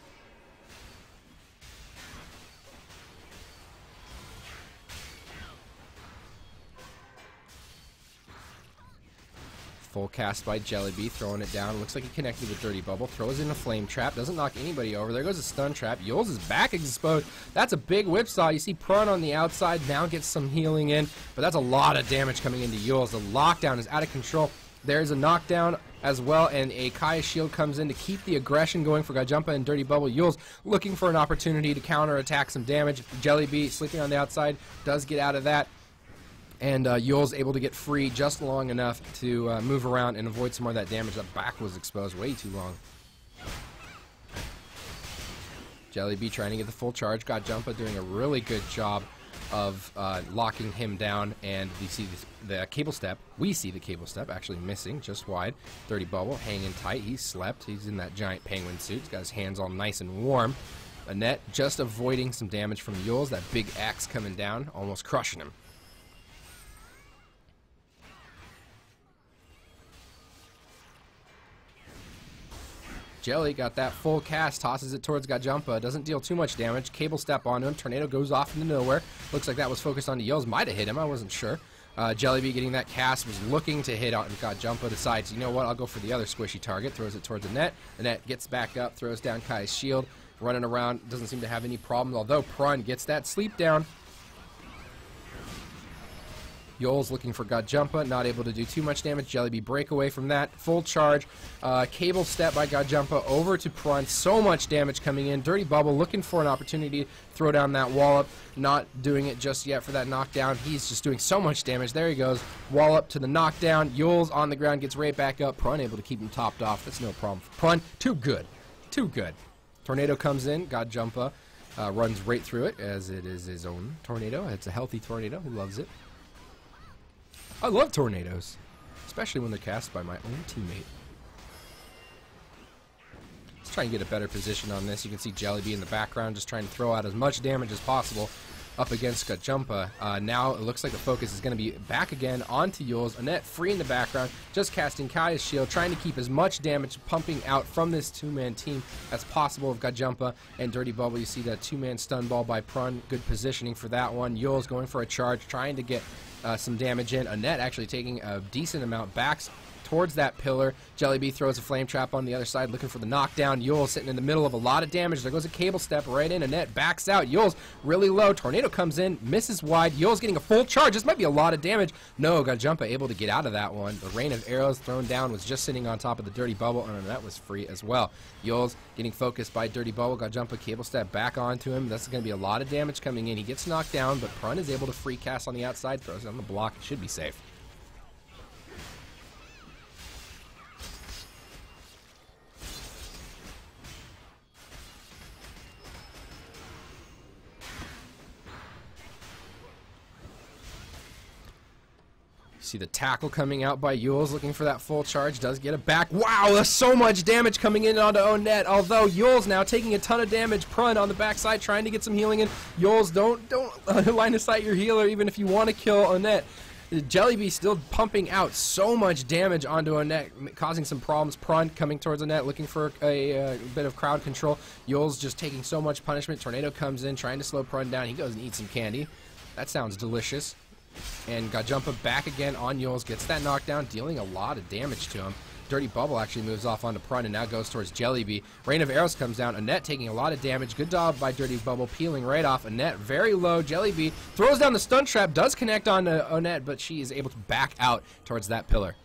Full cast by Jellybean, throwing it down. Looks like he connected with Dirty Bubble. Throws in a flame trap. Doesn't knock anybody over. There goes a stun trap. Yols is back exposed. That's a big whipsaw. You see Prun on the outside. Now gets some healing in. But that's a lot of damage coming into Yols. The lockdown is out of control. There's a knockdown as well. And a Kaya shield comes in to keep the aggression going for Godjumpa and Dirty Bubble. Yols looking for an opportunity to counterattack some damage. Jellybean sleeping on the outside. Does get out of that. And Yols able to get free just long enough to move around and avoid some more of that damage. That back was exposed way too long. Jellybean trying to get the full charge. Godjumpa doing a really good job of locking him down. And we see the cable step. We see the cable step actually missing just wide. Dirty Bubble hanging tight. He's slept. He's in that giant penguin suit. He's got his hands all nice and warm. Annette just avoiding some damage from Yols. That big axe coming down, almost crushing him. Jelly got that full cast, tosses it towards Godjumpa, doesn't deal too much damage, cable step onto him, tornado goes off into nowhere, looks like that was focused on the Yols, might have hit him, I wasn't sure. Jellybean getting that cast, was looking to hit on Godjumpa, decides, you know what, I'll go for the other squishy target, throws it towards Annette, Annette gets back up, throws down Kai's shield, running around, doesn't seem to have any problems, although Prun gets that sleep down. Yols looking for Godjumpa, not able to do too much damage. Jellybean break away from that. Full charge. Cable step by Godjumpa over to Prun. So much damage coming in. Dirty Bubble looking for an opportunity to throw down that wallop. Not doing it just yet for that knockdown. He's just doing so much damage. There he goes. Wallop to the knockdown. Yols on the ground gets right back up. Prun able to keep him topped off. That's no problem for Prun. Too good. Too good. Tornado comes in. Godjumpa runs right through it as it is his own tornado. It's a healthy tornado. Who loves it? I love tornadoes, especially when they're cast by my own teammate. Let's try and get a better position on this. You can see Jellybean in the background just trying to throw out as much damage as possible up against Godjumpa. Now it looks like the focus is going to be back again onto Yols. Annette free in the background, just casting Kaya's shield, trying to keep as much damage pumping out from this 2-man team as possible of Godjumpa and Dirty Bubble. You see that 2-man stun ball by Prun. Good positioning for that one. Yols going for a charge, trying to get some damage in. Annette actually taking a decent amount backs towards that pillar. Jellybean throws a flame trap on the other side looking for the knockdown. Yols sitting in the middle of a lot of damage. There goes a cable step right in. Annette backs out. Yols really low. Tornado comes in, misses wide. Yols getting a full charge. This might be a lot of damage. No, Godjumpa able to get out of that one. The rain of arrows thrown down was just sitting on top of the Dirty Bubble, and Annette was free as well. Yols getting focused by Dirty Bubble. Godjumpa cable step back onto him. That's going to be a lot of damage coming in. He gets knocked down, but Prun is able to free cast on the outside. Throws it on the block. It should be safe. See the tackle coming out by Yules, looking for that full charge, does get it back. Wow, there's so much damage coming in onto Onett, although Yules now taking a ton of damage. Prun on the backside trying to get some healing in. Yules, don't line of sight your healer even if you want to kill Onett. Jellyby still pumping out so much damage onto Onett, causing some problems. Prun coming towards Onett, looking for a bit of crowd control. Yules just taking so much punishment. Tornado comes in, trying to slow Prun down. He goes and eats some candy. That sounds delicious. And Gajumpa back again on Yules, gets that knockdown, dealing a lot of damage to him. Dirty Bubble actually moves off onto Prun and now goes towards Jellyby. Rain of Arrows comes down. Onett taking a lot of damage. Good job by Dirty Bubble, peeling right off. Onett very low. Jellyby throws down the stun trap, does connect on Onett, but she is able to back out towards that pillar.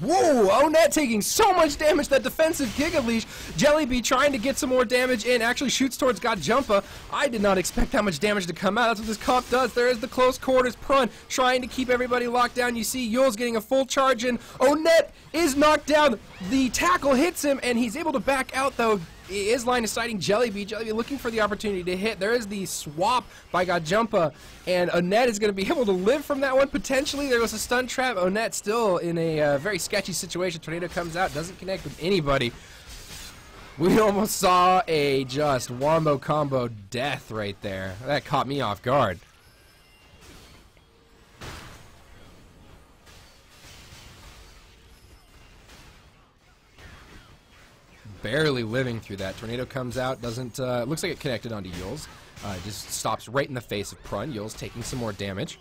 Whoa, Onett taking so much damage, that defensive Giga Leash. Jellyby trying to get some more damage in, actually shoots towards Gajumpa. I did not expect that much damage to come out. That's what this comp does. There is the close quarters. Prun trying to keep everybody locked down. You see Yules getting a full charge in. Onett is knocked down. The tackle hits him, and he's able to back out, though. He is line of sighting Jellyby. Jellyby looking for the opportunity to hit. There is the swap by Gajumpa, and Onett is going to be able to live from that one, potentially. There was a stun trap. Onett still in a very sketchy situation. Tornado comes out, doesn't connect with anybody. We almost saw a just wombo combo death right there. That caught me off guard. Barely living through that. Tornado comes out, doesn't, looks like it connected onto Yules. Just stops right in the face of Prun. Yules taking some more damage.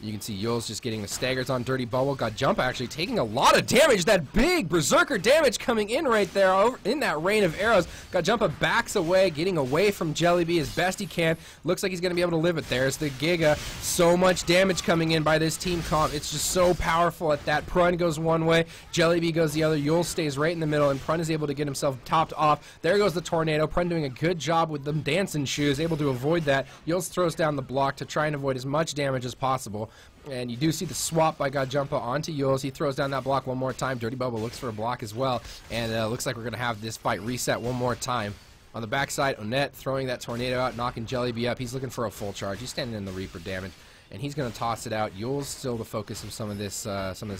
You can see Yules just getting the staggers on Dirty Bubble. Gajumpa actually taking a lot of damage. That big berserker damage coming in right there over in that rain of arrows. Gajumpa backs away, getting away from Jellyby as best he can. Looks like he's going to be able to live it. There's the Giga. So much damage coming in by this team comp. It's just so powerful at that. Prun goes one way, Jellyby goes the other. Yules stays right in the middle, and Prun is able to get himself topped off. There goes the Tornado. Prun doing a good job with them dancing shoes, able to avoid that. Yules throws down the block to try and avoid as much damage as possible. And you do see the swap by Gajumpa onto Yules. He throws down that block one more time. Dirty Bubble looks for a block as well. And looks like we're going to have this fight reset one more time. On the backside, Onett throwing that Tornado out, knocking Jellyby up. He's looking for a full charge. He's standing in the Reaper damage. And he's going to toss it out. Yules still the focus of some of this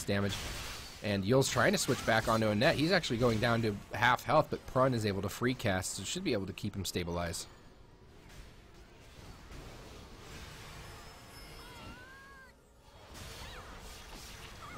damage. And Yules trying to switch back onto Onett. He's actually going down to half health, but Prun is able to free cast, so should be able to keep him stabilized.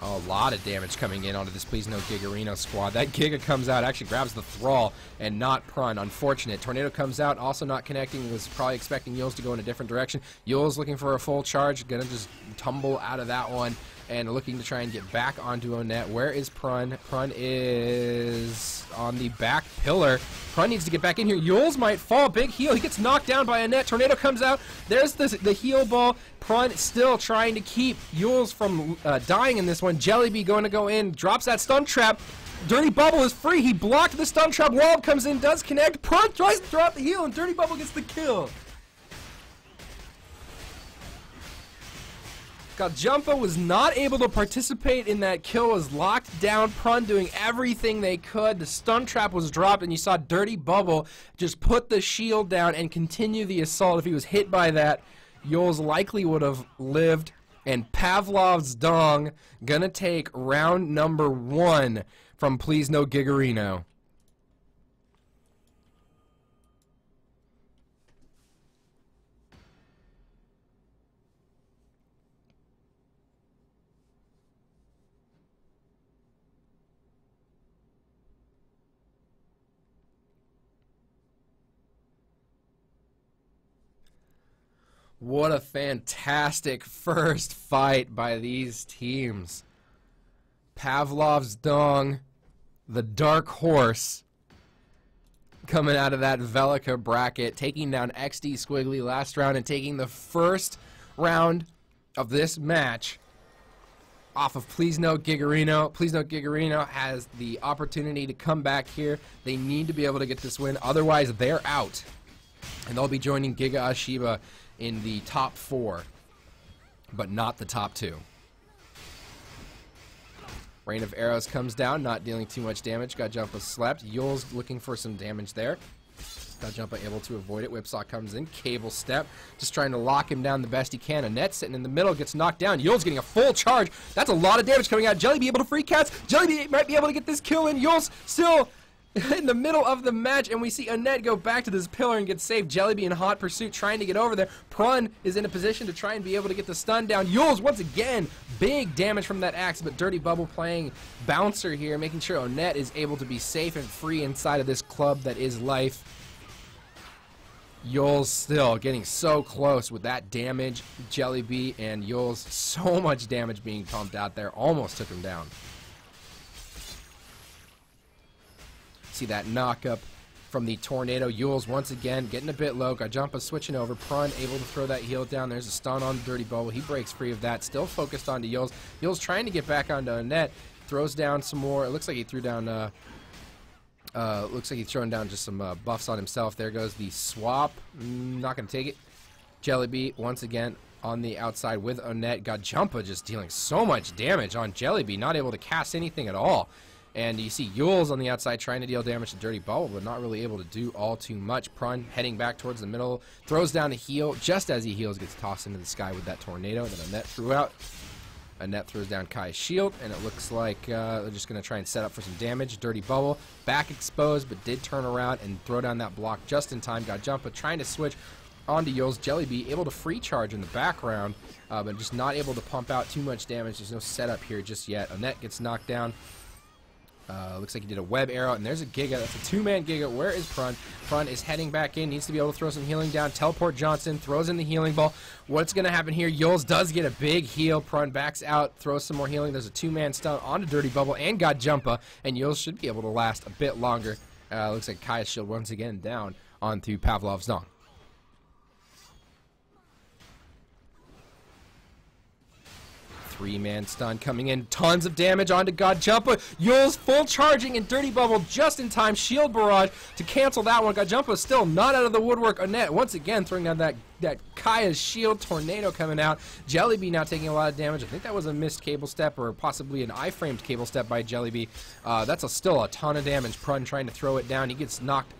A lot of damage coming in onto this Please No Gigarino squad. That Giga comes out, actually grabs the Thrall and not Prun. Unfortunate. Tornado comes out, also not connecting. Was probably expecting Yules to go in a different direction. Yules looking for a full charge. Gonna just tumble out of that one and looking to try and get back onto Onett. Where is Prun? Prun is on the back pillar. Prun needs to get back in here. Yules might fall. Big heal. He gets knocked down by Onett. Tornado comes out. There's the heal ball. Prun still trying to keep Yules from dying in this one. Jellyby going to go in. Drops that stun trap. Dirty Bubble is free. He blocked the stun trap. Wall comes in. Does connect. Prun tries to throw out the heal, and Dirty Bubble gets the kill. Gajumpa was not able to participate in that kill, was locked down. Prun doing everything they could. The stun trap was dropped, and you saw Dirty Bubble just put the shield down and continue the assault. If he was hit by that, Yules likely would have lived. And Pavlov's Dong gonna take round number 1 from Please No Gigarino. What a fantastic first fight by these teams. Pavlov's Dong, the dark horse, coming out of that Velika bracket, taking down XD Squiggly last round and taking the first round of this match off of Please No Gigarino. Please No Gigarino has the opportunity to come back here. They need to be able to get this win, otherwise they're out. And they'll be joining Giga Ahhhh Shiba in the top 4, but not the top 2. Rain of Arrows comes down, not dealing too much damage. Gajumpa slept. Yols looking for some damage there. Gajumpa able to avoid it. Whipsaw comes in. Cable Step. Just trying to lock him down the best he can. Annette sitting in the middle gets knocked down. Yols getting a full charge. That's a lot of damage coming out. Jellyby able to free cast. Jellyby might be able to get this kill in. Yols still in the middle of the match, and we see Annette go back to this pillar and get saved. Jellyby in hot pursuit trying to get over there. Prun is in a position to try and be able to get the stun down. Yols once again, big damage from that axe, but Dirty Bubble playing bouncer here, making sure Annette is able to be safe and free inside of this club that is life. Yols still getting so close with that damage. Jellyby and Yols, so much damage being pumped out there, almost took him down. See that knock up from the tornado. Yols once again getting a bit low. Gajumpa switching over. Prun able to throw that heal down. There's a stun on Dirty Bubble. He breaks free of that. Still focused onto Yols. Yols trying to get back onto Annette. Throws down some more. It looks like he threw down. Looks like he's throwing down just some buffs on himself. There goes the swap. Not gonna take it. Jellyby once again on the outside with Annette. Gajumpa just dealing so much damage on Jellyby. Not able to cast anything at all. And you see Yols on the outside trying to deal damage to Dirty Bubble, but not really able to do all too much. Prun heading back towards the middle, throws down a heal. Just as he heals, gets tossed into the sky with that tornado that Annette threw out. Annette throws down Kai's shield, and it looks like they're just going to try and set up for some damage. Dirty Bubble, back exposed, but did turn around and throw down that block just in time. Gajumpa trying to switch onto Yols. Jellyby able to free charge in the background, but just not able to pump out too much damage. There's no setup here just yet. Annette gets knocked down. Looks like he did a web arrow, and there's a Giga. That's a two-man Giga. Where is Prun? Prun is heading back in. Needs to be able to throw some healing down. Teleport Johnson. Throws in the healing ball. What's going to happen here? Yols does get a big heal. Prun backs out. Throws some more healing. There's a two-man stun onto Dirty Bubble and Gajumpa, and Yols should be able to last a bit longer. Looks like Kai's shield once again down onto Pavlov's Dong. Three-man stun coming in. Tons of damage onto Gajumpa. Yols full charging, and Dirty Bubble just in time. Shield barrage to cancel that one. Gajumpa still not out of the woodwork. Annette once again throwing down that Kaya's shield tornado coming out. Jellyby now taking a lot of damage. I think that was a missed cable step or possibly an I-framed cable step by Jellyby. That's still a ton of damage. Prun trying to throw it down. He gets knocked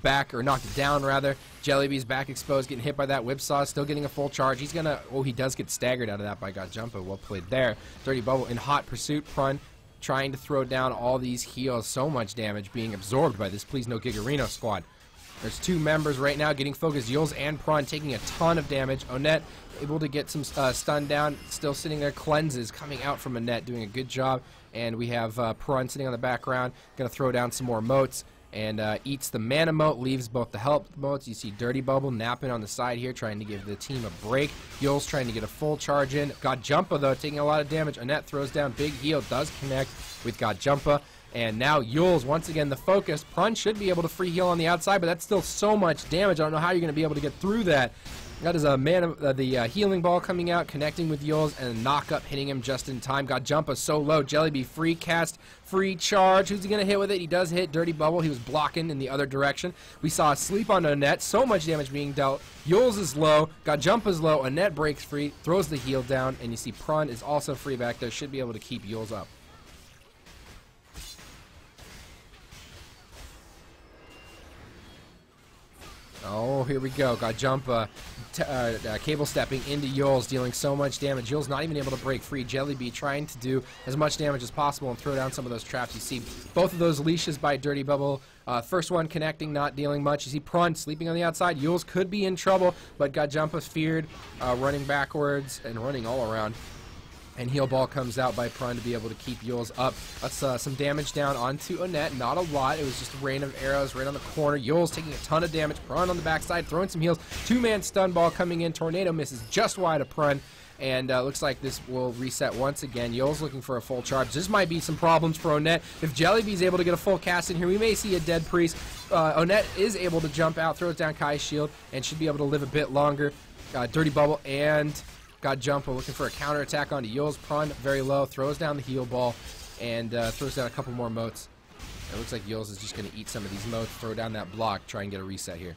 back, or knocked down rather. Jellyby's back exposed, getting hit by that whipsaw, still getting a full charge. He's gonna, oh, he does get staggered out of that by Gajumpa. Well played there. Dirty Bubble in hot pursuit. Prun trying to throw down all these heals. So much damage being absorbed by this Please No Gigarino squad. There's two members right now getting focused. Yols and Prun taking a ton of damage. Annette able to get some stun down, still sitting there. Cleanses coming out from Annette, doing a good job. And we have Prun sitting on the background, gonna throw down some more motes. And eats the mana mote, leaves both the help motes. You see Dirty Bubble napping on the side here, trying to give the team a break. Yols trying to get a full charge in. Gajumpa, though, taking a lot of damage. Annette throws down big heal, does connect with Gajumpa. And now Yols, once again, the focus. Prun should be able to free heal on the outside, but that's still so much damage. I don't know how you're going to be able to get through that. That is a the healing ball coming out, connecting with Yols, and a knock up hitting him just in time. Gajumpa so low. Jellyby free cast, free charge. Who's he going to hit with it? He does hit Dirty Bubble. He was blocking in the other direction. We saw a sleep on Annette. So much damage being dealt. Yols is low. Gajumpa's low. Annette breaks free, throws the heal down, and you see Prun is also free back there. Should be able to keep Yols up. Oh, here we go. Gajumpa cable stepping into Yols, dealing so much damage. Yols not even able to break free. Jellyby trying to do as much damage as possible and throw down some of those traps. You see both of those leashes by Dirty Bubble. First one connecting, not dealing much. You see Prun sleeping on the outside. Yols could be in trouble, but Gajumpa feared, running backwards and running all around. And heal ball comes out by Prun to be able to keep Yols up. That's some damage down onto Annette. Not a lot. It was just a rain of arrows right on the corner. Yols taking a ton of damage. Prun on the backside throwing some heals. Two-man stun ball coming in. Tornado misses just wide of Prun. And looks like this will reset once again. Yols looking for a full charge. This might be some problems for Annette. If Jellyby's able to get a full cast in here, we may see a dead priest. Annette is able to jump out, throws down Kai's shield, and should be able to live a bit longer. Dirty Bubble and Gajumpa looking for a counterattack onto Yols. Prun very low, throws down the heal ball, and throws down a couple more motes. It looks like Yols is just going to eat some of these motes, throw down that block, try and get a reset here.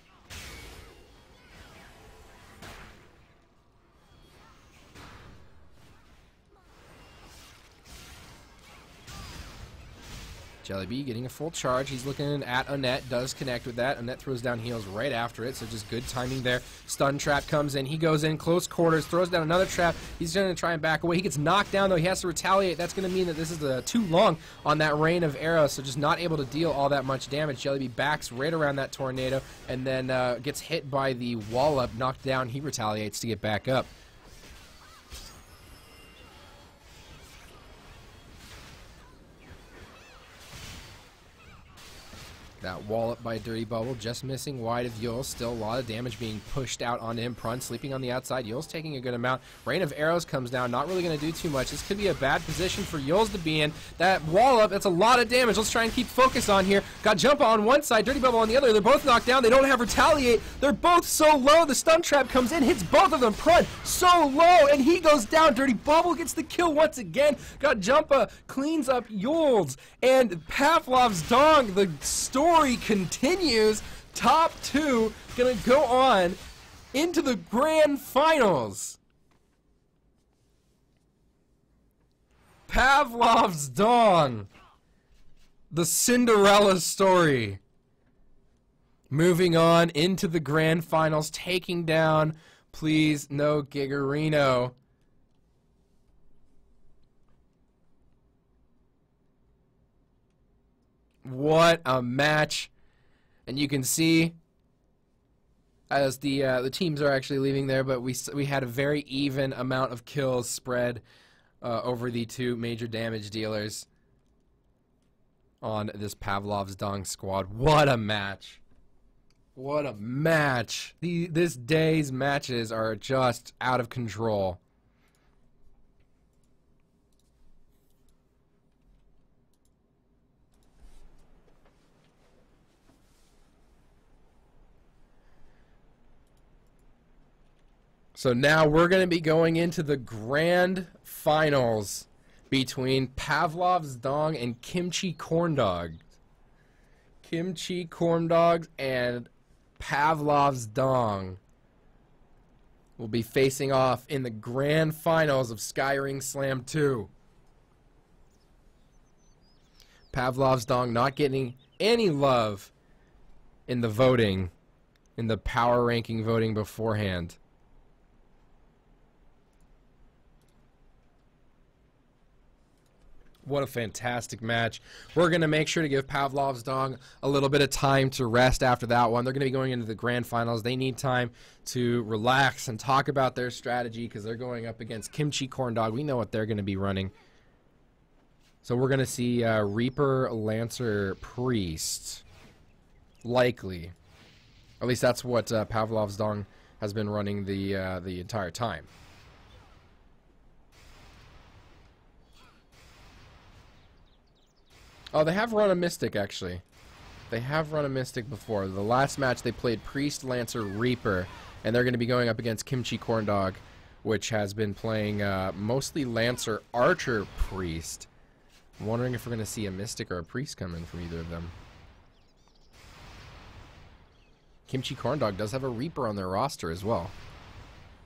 Jellybean getting a full charge. He's looking at Annette. Does connect with that. Annette throws down heals right after it, so just good timing there. Stun trap comes in. He goes in close quarters, throws down another trap. He's going to try and back away. He gets knocked down, though. He has to retaliate. That's going to mean that this is too long on that rain of arrows, so just not able to deal all that much damage. Jellybean backs right around that tornado and then gets hit by the wall up, knocked down. He retaliates to get back up. That wall up by Dirty Bubble, just missing wide of Yols. Still a lot of damage being pushed out onto him. Prun sleeping on the outside. Yols taking a good amount. Rain of Arrows comes down. Not really going to do too much. This could be a bad position for Yols to be in. That wall up, that's a lot of damage. Let's try and keep focus on here. Got Jump on one side, Dirty Bubble on the other. They're both knocked down. They don't have Retaliate. They're both so low. The stun trap comes in, hits both of them. Prun so low, and he goes down. Dirty Bubble gets the kill once again. Got Jumpa, cleans up Yols, and Pavlov's Dong. The story continues. Top two gonna go on into the grand finals. Pavlov's Dong, the Cinderella story, moving on into the grand finals, taking down, please no Gigarino. What a match. And you can see as the teams are actually leaving there, but we had a very even amount of kills spread over the two major damage dealers on this Pavlov's Dong squad. What a match. What a match. This day's matches are just out of control. So now we're going to be going into the grand finals between Pavlov's Dong and Kimchi Corn Dogs. Kimchi Corn Dogs and Pavlov's Dong will be facing off in the grand finals of Skyring Slam 2. Pavlov's Dong not getting any love in the voting, in the power ranking voting beforehand. What a fantastic match. We're going to make sure to give Pavlov's Dong a little bit of time to rest after that one. They're going to be going into the grand finals. They need time to relax and talk about their strategy because they're going up against Kimchi Corn Dog. We know what they're going to be running. So we're going to see Reaper, Lancer, Priest. Likely. At least that's what Pavlov's Dong has been running the entire time. Oh, they have run a Mystic, actually. They have run a Mystic before. The last match they played Priest, Lancer, Reaper, and they're going to be going up against Kimchi Corn Dog, which has been playing mostly Lancer, Archer, Priest. I'm wondering if we're going to see a Mystic or a Priest come in from either of them. Kimchi Corn Dog does have a Reaper on their roster as well.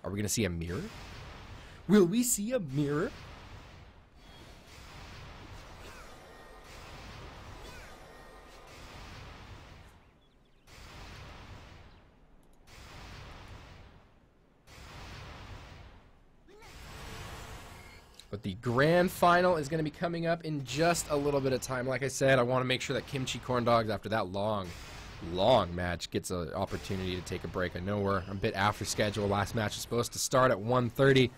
Are we going to see a mirror? Will we see a mirror? But the grand final is going to be coming up in just a little bit of time. Like I said, I want to make sure that Kimchi Corn Dogs, after that long match, gets an opportunity to take a break. I know we're a bit after schedule. Last match is supposed to start at 1:30.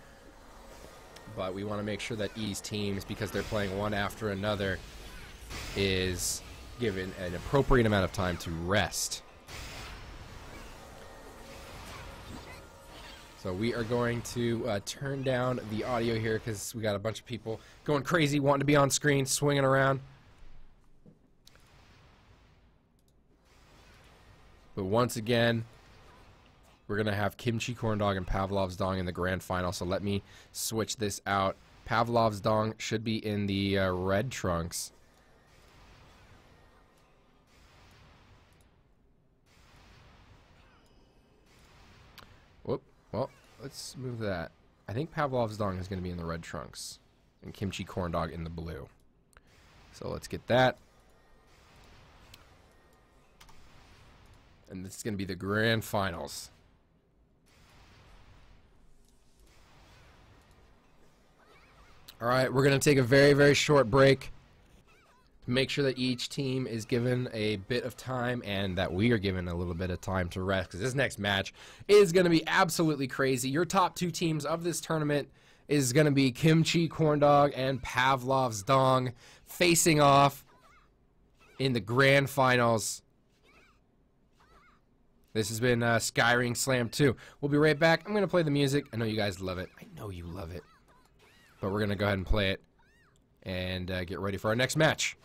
But we want to make sure that these teams, because they're playing one after another, is given an appropriate amount of time to rest. So we are going to turn down the audio here because we got a bunch of people going crazy, wanting to be on screen, swinging around. But once again, we're going to have Kimchi Corn Dog and Pavlov's Dong in the grand final. So let me switch this out. Pavlov's Dong should be in the red trunks. Whoop. Well, let's move that. I think Pavlov's Dong is going to be in the red trunks and Kimchi Corn Dog in the blue. So let's get that. And this is going to be the grand finals. All right, we're going to take a very, very short break to make sure that each team is given a bit of time and that we are given a little bit of time to rest, because this next match is going to be absolutely crazy. Your top 2 teams of this tournament is going to be Kimchi Corndog and Pavlov's Dong facing off in the grand finals. This has been Skyring Slam 2. We'll be right back. I'm going to play the music. I know you guys love it. I know you love it. But we're going to go ahead and play it and get ready for our next match.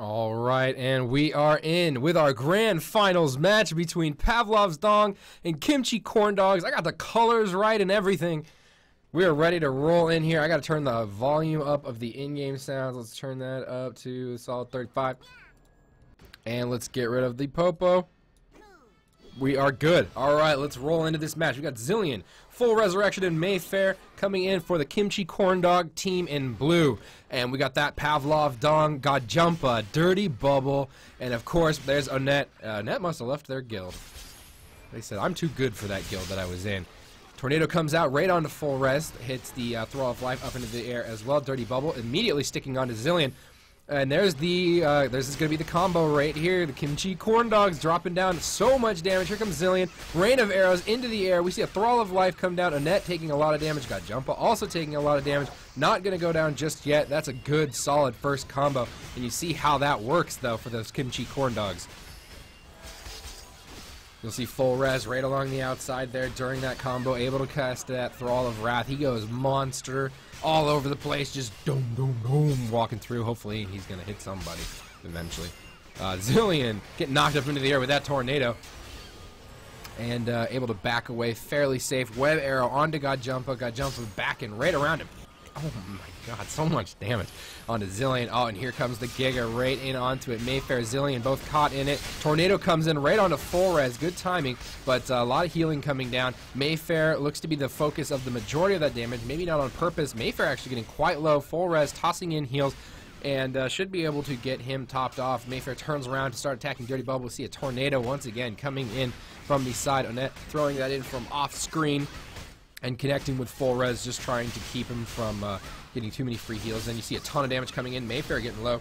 All right, and we are in with our grand finals match between Pavlov's Dong and Kimchi Corn Dogs. I got the colors right and everything. We are ready to roll in here. I got to turn the volume up of the in-game sounds. Let's turn that up to a solid 35. And let's get rid of the popo. We are good. All right, let's roll into this match. We got Zillion, Full Resurrection, and Mayfair coming in for the Kimchi Corn Dog team in blue. And we got that Pavlov, Dong, Godjumpa, Dirty Bubble, and of course, there's Annette. Annette must have left their guild. They said, I'm too good for that guild that I was in. Tornado comes out right onto full res, hits the Thrall of Life up into the air as well. Dirty Bubble immediately sticking onto Zillion. And there's the, this is going to be the combo right here. The Kimchi Corn Dogs dropping down so much damage. Here comes Zillion. Rain of arrows into the air. We see a Thrall of Life come down. Annette taking a lot of damage. Godjumpa also taking a lot of damage. Not going to go down just yet. That's a good, solid first combo. And you see how that works, though, for those Kimchi Corn Dogs. You'll see full res right along the outside there during that combo. Able to cast that Thrall of Wrath. He goes monster all over the place, just doom, doom, doom, walking through. Hopefully he's going to hit somebody eventually. Zillion getting knocked up into the air with that tornado. And able to back away fairly safe. Web arrow onto Godjumpa. Godjumpa backing right around him. Oh my god, so much damage onto Zillion. Oh, and here comes the Giga right in onto it. Mayfair, Zillion both caught in it. Tornado comes in right onto full res. Good timing, but a lot of healing coming down. Mayfair looks to be the focus of the majority of that damage. Maybe not on purpose. Mayfair actually getting quite low. Full res, tossing in heals, and should be able to get him topped off. Mayfair turns around to start attacking Dirty Bubble. We see a tornado once again coming in from the side. Annette throwing that in from off screen. And connecting with full res, just trying to keep him from getting too many free heals. Then you see a ton of damage coming in. Mayfair getting low.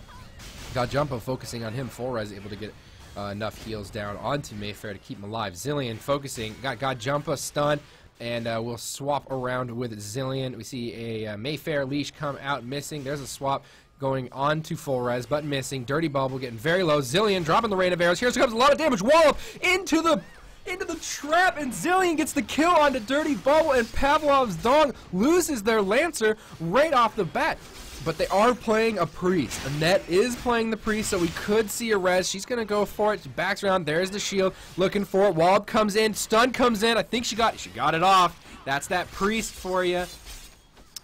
Godjumpa focusing on him. Full res able to get enough heals down onto Mayfair to keep him alive. Zillion focusing. Got Godjumpa stunned. And we'll swap around with Zillion. We see a Mayfair leash come out missing. There's a swap going on to full res, but missing. Dirty Bubble getting very low. Zillion dropping the rain of arrows. Here comes a lot of damage. Wallop into the trap, and Zillion gets the kill onto Dirty Bubble, and Pavlov's Dong loses their Lancer right off the bat. But they are playing a Priest. Annette is playing the Priest, so we could see a res. She's going to go for it. She backs around. There's the shield. Looking for it. Wallop comes in. Stun comes in. I think she got it off. That's that Priest for you.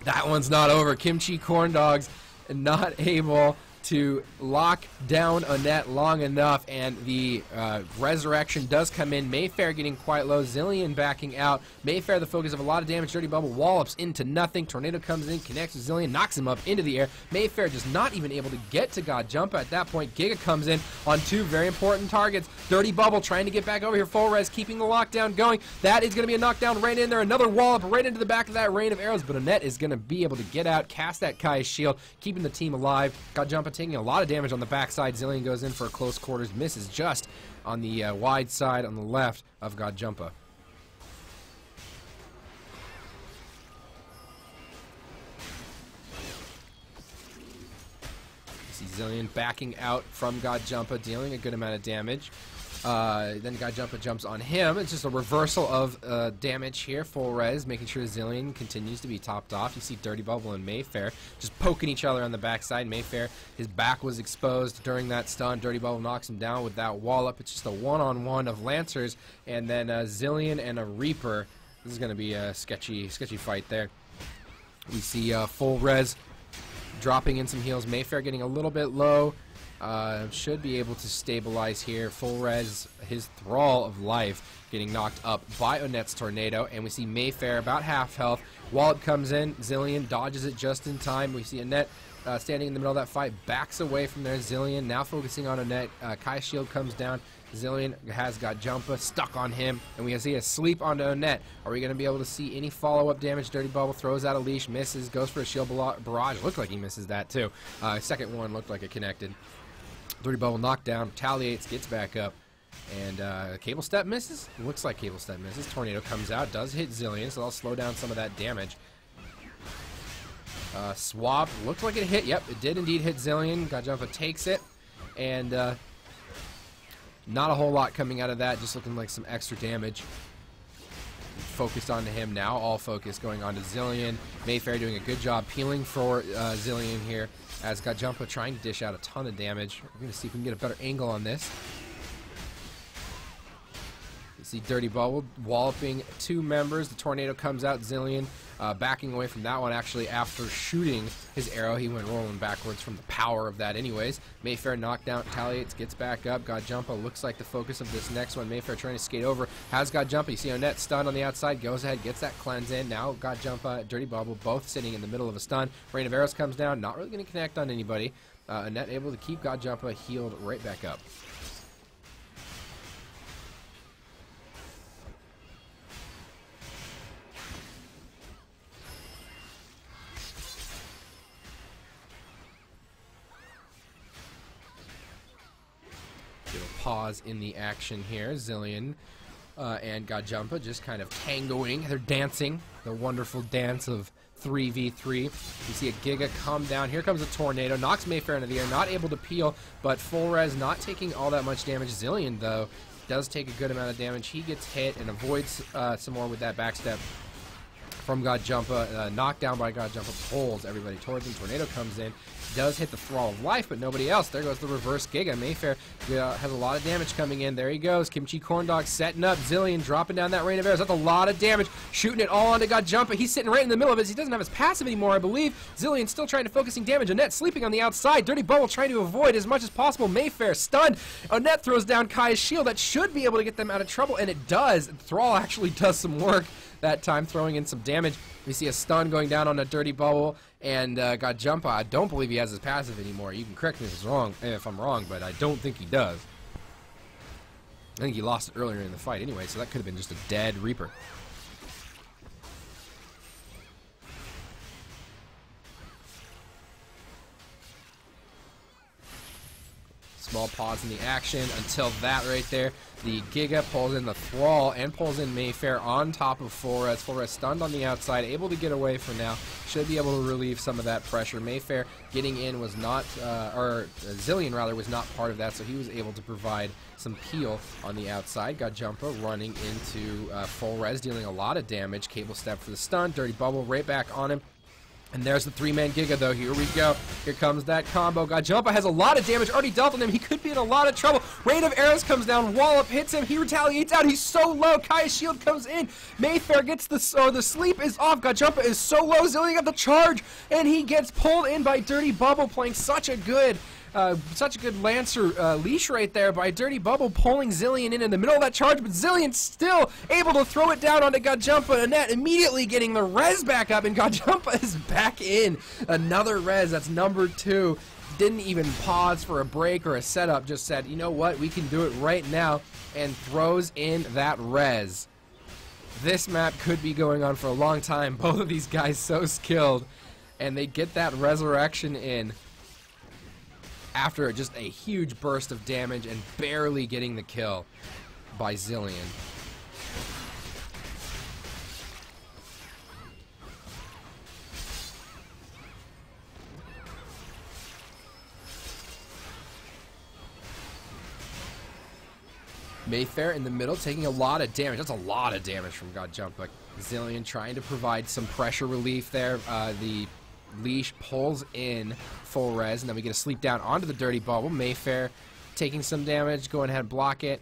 That one's not over. Kimchi Corn Dogs not able to lock down Annette long enough, and the resurrection does come in. Mayfair getting quite low. Zillion backing out. Mayfair the focus of a lot of damage. Dirty Bubble wallops into nothing. Tornado comes in, connects with Zillion, knocks him up into the air. Mayfair just not even able to get to Godjumpa at that point. Giga comes in on two very important targets. Dirty Bubble trying to get back over here. Full res keeping the lockdown going. That is going to be a knockdown right in there. Another wallop right into the back of that rain of arrows, but Annette is going to be able to get out, cast that Kai's shield, keeping the team alive. Godjumpa taking a lot of damage on the backside. Zillion goes in for a close quarters, misses just on the wide side on the left of Godjumpa. See Zillion backing out from Godjumpa, dealing a good amount of damage. Then Godjumpa jumps on him. It's just a reversal of damage here. Full res, making sure Zillion continues to be topped off. You see Dirty Bubble and Mayfair just poking each other on the backside. Mayfair, his back was exposed during that stun. Dirty Bubble knocks him down with that wall up. It's just a one-on-one of Lancers, and then Zillion and a Reaper. This is going to be a sketchy fight there. We see full res dropping in some heals. Mayfair getting a little bit low. Should be able to stabilize here. Full res, his Thrall of Life getting knocked up by Annette's Tornado, and we see Mayfair about half health. Wallop comes in, Zillion dodges it just in time. We see Annette standing in the middle of that fight, backs away from there. Zillion now focusing on Annette. Kai's shield comes down. Zillion has Godjumpa stuck on him, and we see a sleep onto Annette. Are we going to be able to see any follow-up damage? Dirty Bubble throws out a leash, misses, goes for a shield barrage. Looked like he misses that too. Second one looked like it connected. Dirty Bubble knocked down, retaliates, gets back up, and Cable Step misses? Looks like Cable Step misses. Tornado comes out, does hit Zillion, so that'll slow down some of that damage. Swap, looked like it hit. Yep, it did indeed hit Zillion. Godjumpa takes it, and not a whole lot coming out of that, just looking like some extra damage. focused onto him now. All focus going on to Zilean. Mayfair doing a good job peeling for Zilean here, as Gajumpa trying to dish out a ton of damage. We're going to see if we can get a better angle on this. You see Dirty Bubble walloping 2 members. The tornado comes out. Zilean backing away from that one. Actually, after shooting his arrow, he went rolling backwards from the power of that anyways. Mayfair knockdown, retaliates, gets back up. Gajumpa looks like the focus of this next one. Mayfair trying to skate over. Has Gajumpa. You see Onett stunned on the outside. Goes ahead, gets that cleanse in. Now Gajumpa, Dirty Bubble, both sitting in the middle of a stun. Rain of Arrows comes down. Not really going to connect on anybody. Onett able to keep Gajumpa healed right back up. Pause in the action here. Zilean and Gajumpa just kind of tangoing. They're dancing. The wonderful dance of 3v3. You see a Giga come down. Here comes a tornado. Knocks Mayfair into the air. Not able to peel, but full res not taking all that much damage. Zilean, though, does take a good amount of damage. He gets hit and avoids some more with that backstep from Gajumpa. Knocked down by Gajumpa. Pulls everybody towards him. Tornado comes in. Does hit the Thrall of Life, but nobody else. There goes the reverse Giga. Mayfair has a lot of damage coming in. There he goes. Kimchi Corndog setting up. Zilean dropping down that Rain of Arrows. That's a lot of damage. Shooting it all onto Gajumpa. He's sitting right in the middle of it. He doesn't have his passive anymore, I believe. Zilean still trying to focusing damage. Onett sleeping on the outside. Dirty Bubble trying to avoid as much as possible. Mayfair stunned. Onett throws down Kai's shield. That should be able to get them out of trouble, and it does. Thrall actually does some work that time, throwing in some damage. We see a stun going down on a Dirty Bubble, and Gajumpa, I don't believe he has his passive anymore. You can correct me if I'm wrong, but I don't think he does. I think he lost it earlier in the fight anyway, so that could have been just a dead Reaper. Small pause in the action until that right there. The Giga pulls in the Thrall and pulls in Mayfair on top of Fullres. Fullres stunned on the outside, able to get away for now. Should be able to relieve some of that pressure. Mayfair getting in was not, or Zilean rather, was not part of that, so he was able to provide some peel on the outside. Gajumpa running into Fullres, dealing a lot of damage. Cable step for the stun. Dirty Bubble right back on him. And there's the 3-man Giga, though. Here we go. Here comes that combo. Gajumpa has a lot of damage already dealt on him. He could be in a lot of trouble. Rain of Arrows comes down. Wallop hits him. He retaliates out. He's so low. Kai's shield comes in. Mayfair gets the sleep is off. Gajumpa is so low. Zilean got the charge. And he gets pulled in by Dirty Bubble, playing such a good Lancer leash right there by Dirty Bubble, pulling Zilean in the middle of that charge, but Zilean still able to throw it down onto Gajumpa, and Onett immediately getting the res back up, and Gajumpa is back in. Another res, that's number 2. Didn't even pause for a break or a setup, just said, you know what, we can do it right now, and throws in that res. This map could be going on for a long time. Both of these guys so skilled, and they get that resurrection in after just a huge burst of damage and barely getting the kill by Zilean. Mayfair in the middle taking a lot of damage. That's a lot of damage from Gajumpa. Zilean trying to provide some pressure relief there. The leash pulls in full res, and then we get a sleep down onto the Dirty Bubble. Mayfair taking some damage, going ahead and block it.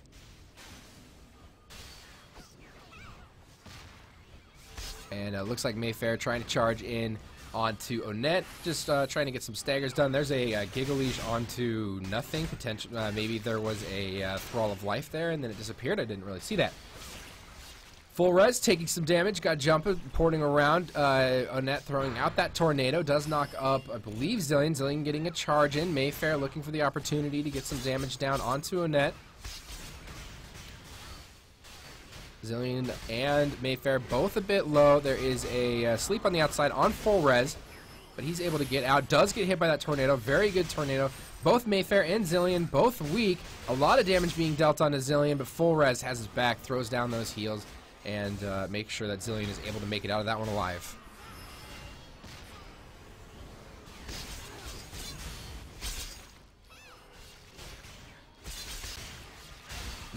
And it looks like Mayfair trying to charge in onto Onett, just trying to get some staggers done. There's a Giga Leash onto nothing. Potential, maybe there was a Thrall of Life there, and then it disappeared. I didn't really see that. Full res, taking some damage. Gajumpa porting around. Onett throwing out that tornado. Does knock up, I believe, Zilean. Zilean getting a charge in. Mayfair looking for the opportunity to get some damage down onto Onett. Zilean and Mayfair both a bit low. There is a sleep on the outside on full res, but he's able to get out. Does get hit by that tornado. Very good tornado. Both Mayfair and Zilean both weak. A lot of damage being dealt onto Zilean, but full res has his back, throws down those heals, and make sure that Zilean is able to make it out of that one alive.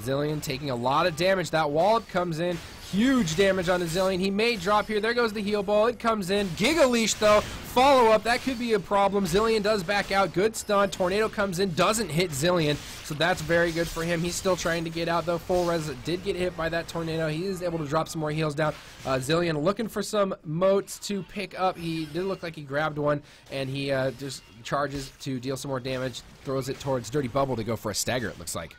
Zilean taking a lot of damage. That wallop comes in. huge damage on the Zillion. He may drop here. There goes the heal ball. It comes in. Giga Leash, though. Follow up. That could be a problem. Zillion does back out. Good stun. Tornado comes in. Doesn't hit Zillion. So that's very good for him. He's still trying to get out, though. Full res did get hit by that tornado. He is able to drop some more heals down. Zillion looking for some motes to pick up. He did look like he grabbed one, and he just charges to deal some more damage. Throws it towards Dirty Bubble to go for a stagger, it looks like.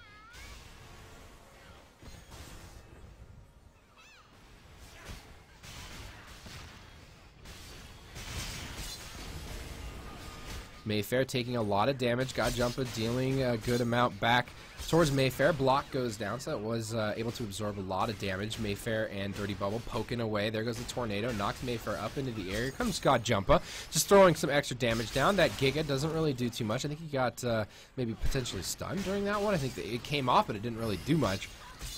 Mayfair taking a lot of damage. Godjumpa dealing a good amount back towards Mayfair. Block goes down, so it was able to absorb a lot of damage. Mayfair and Dirty Bubble poking away. There goes the tornado. Knocks Mayfair up into the air. Here comes Godjumpa, just throwing some extra damage down. That Giga doesn't really do too much. I think he got maybe potentially stunned during that one. I think that it came off, but it didn't really do much.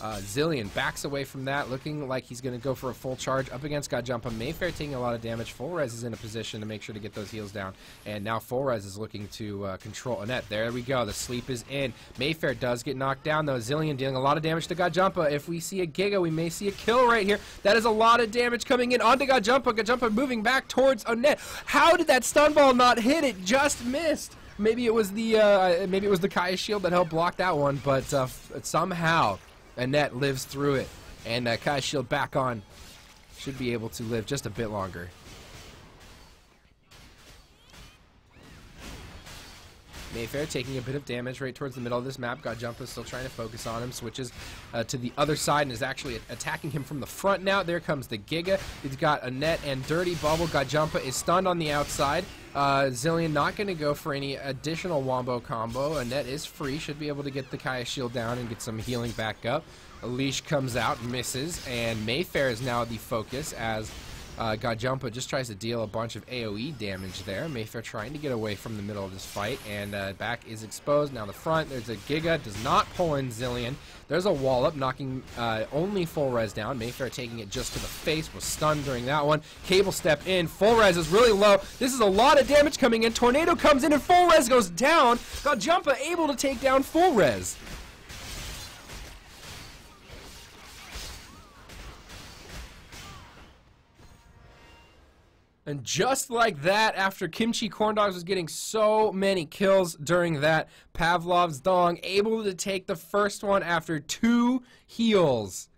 Zillion backs away from that, looking like he's going to go for a full charge up against Godjumpa. Mayfair taking a lot of damage. Full res is in a position to make sure to get those heals down, and now Full res is looking to control Annette. There we go. The sleep is in. Mayfair does get knocked down, though. Zillion dealing a lot of damage to Godjumpa. If we see a Giga, we may see a kill right here. That is a lot of damage coming in onto Godjumpa. Godjumpa moving back towards Annette. How did that stun ball not hit? It just missed. Maybe it was the Kaya shield that helped block that one, but somehow Annette lives through it, and Kai's shield back on. Should be able to live just a bit longer. Mayfair taking a bit of damage right towards the middle of this map. Godjumpa still trying to focus on him. Switches to the other side and is actually attacking him from the front now. There comes the Giga. He's got Annette and Dirty Bubble. Godjumpa is stunned on the outside. Zillion not going to go for any additional wombo combo. Annette is free. Should be able to get the Kaya shield down and get some healing back up. A leash comes out, misses, and Mayfair is now the focus as Godjumpa just tries to deal a bunch of AoE damage there. Mayfair trying to get away from the middle of this fight, and back is exposed. Now the front, there's a Giga, does not pull in Zillion. There's a wall up, knocking only full res down. Mayfair taking it just to the face, was stunned during that one. Cable step in, full res is really low. This is a lot of damage coming in. Tornado comes in and full res goes down. Godjumpa able to take down full res. And just like that, after Kimchi Corndogs was getting so many kills during that, Pavlov's Dong able to take the first one after 2 heals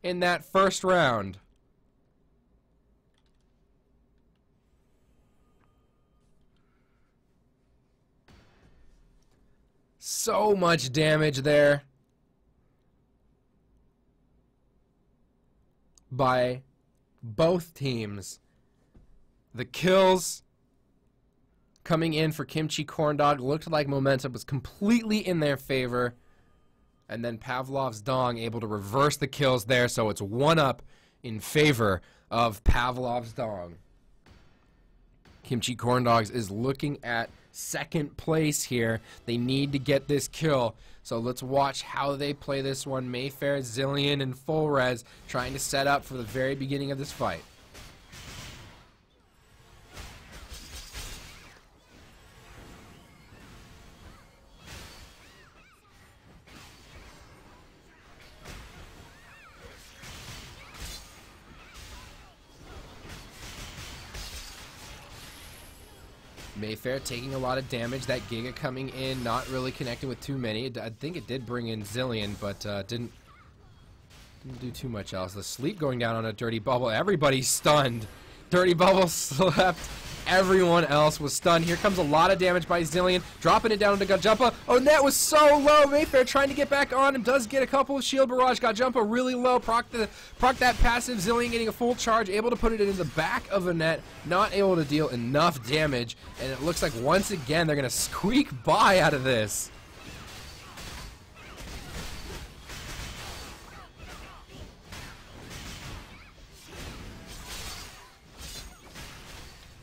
in that first round. So much damage there by both teams. The kills coming in for Kimchi Corndog looked like momentum was completely in their favor. And then Pavlov's Dong able to reverse the kills there, so it's 1-up in favor of Pavlov's Dong. Kimchi Corndogs is looking at second place here. They need to get this kill. So let's watch how they play this one. Mayfair, Zillion, and Full Res trying to set up for the very beginning of this fight. Mayfair taking a lot of damage. That Giga coming in, not really connecting with too many. I think it did bring in Zillion, but didn't do too much else. The sleep going down on a Dirty Bubble. Everybody's stunned. Dirty Bubble slept. Everyone else was stunned. Here comes a lot of damage by Zillion, dropping it down into Godjumpa. Oh, that was so low. Mayfair trying to get back on him, does get a couple of shield barrage. Godjumpa really low, proc that passive. Zillion getting a full charge, able to put it in the back of Annette, not able to deal enough damage, and it looks like once again they're going to squeak by out of this.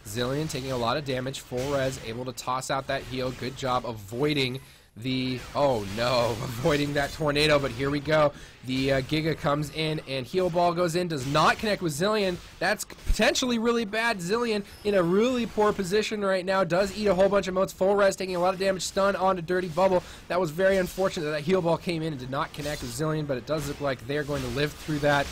Zillion taking a lot of damage, full res, able to toss out that heal. Good job avoiding the, oh no, avoiding that tornado, but here we go. The Giga comes in and heal ball goes in, does not connect with Zillion. That's potentially really bad. Zillion in a really poor position right now, does eat a whole bunch of motes. Full res taking a lot of damage, stun onto Dirty Bubble. That was very unfortunate that heal ball came in and did not connect with Zillion, but it does look like they're going to live through that.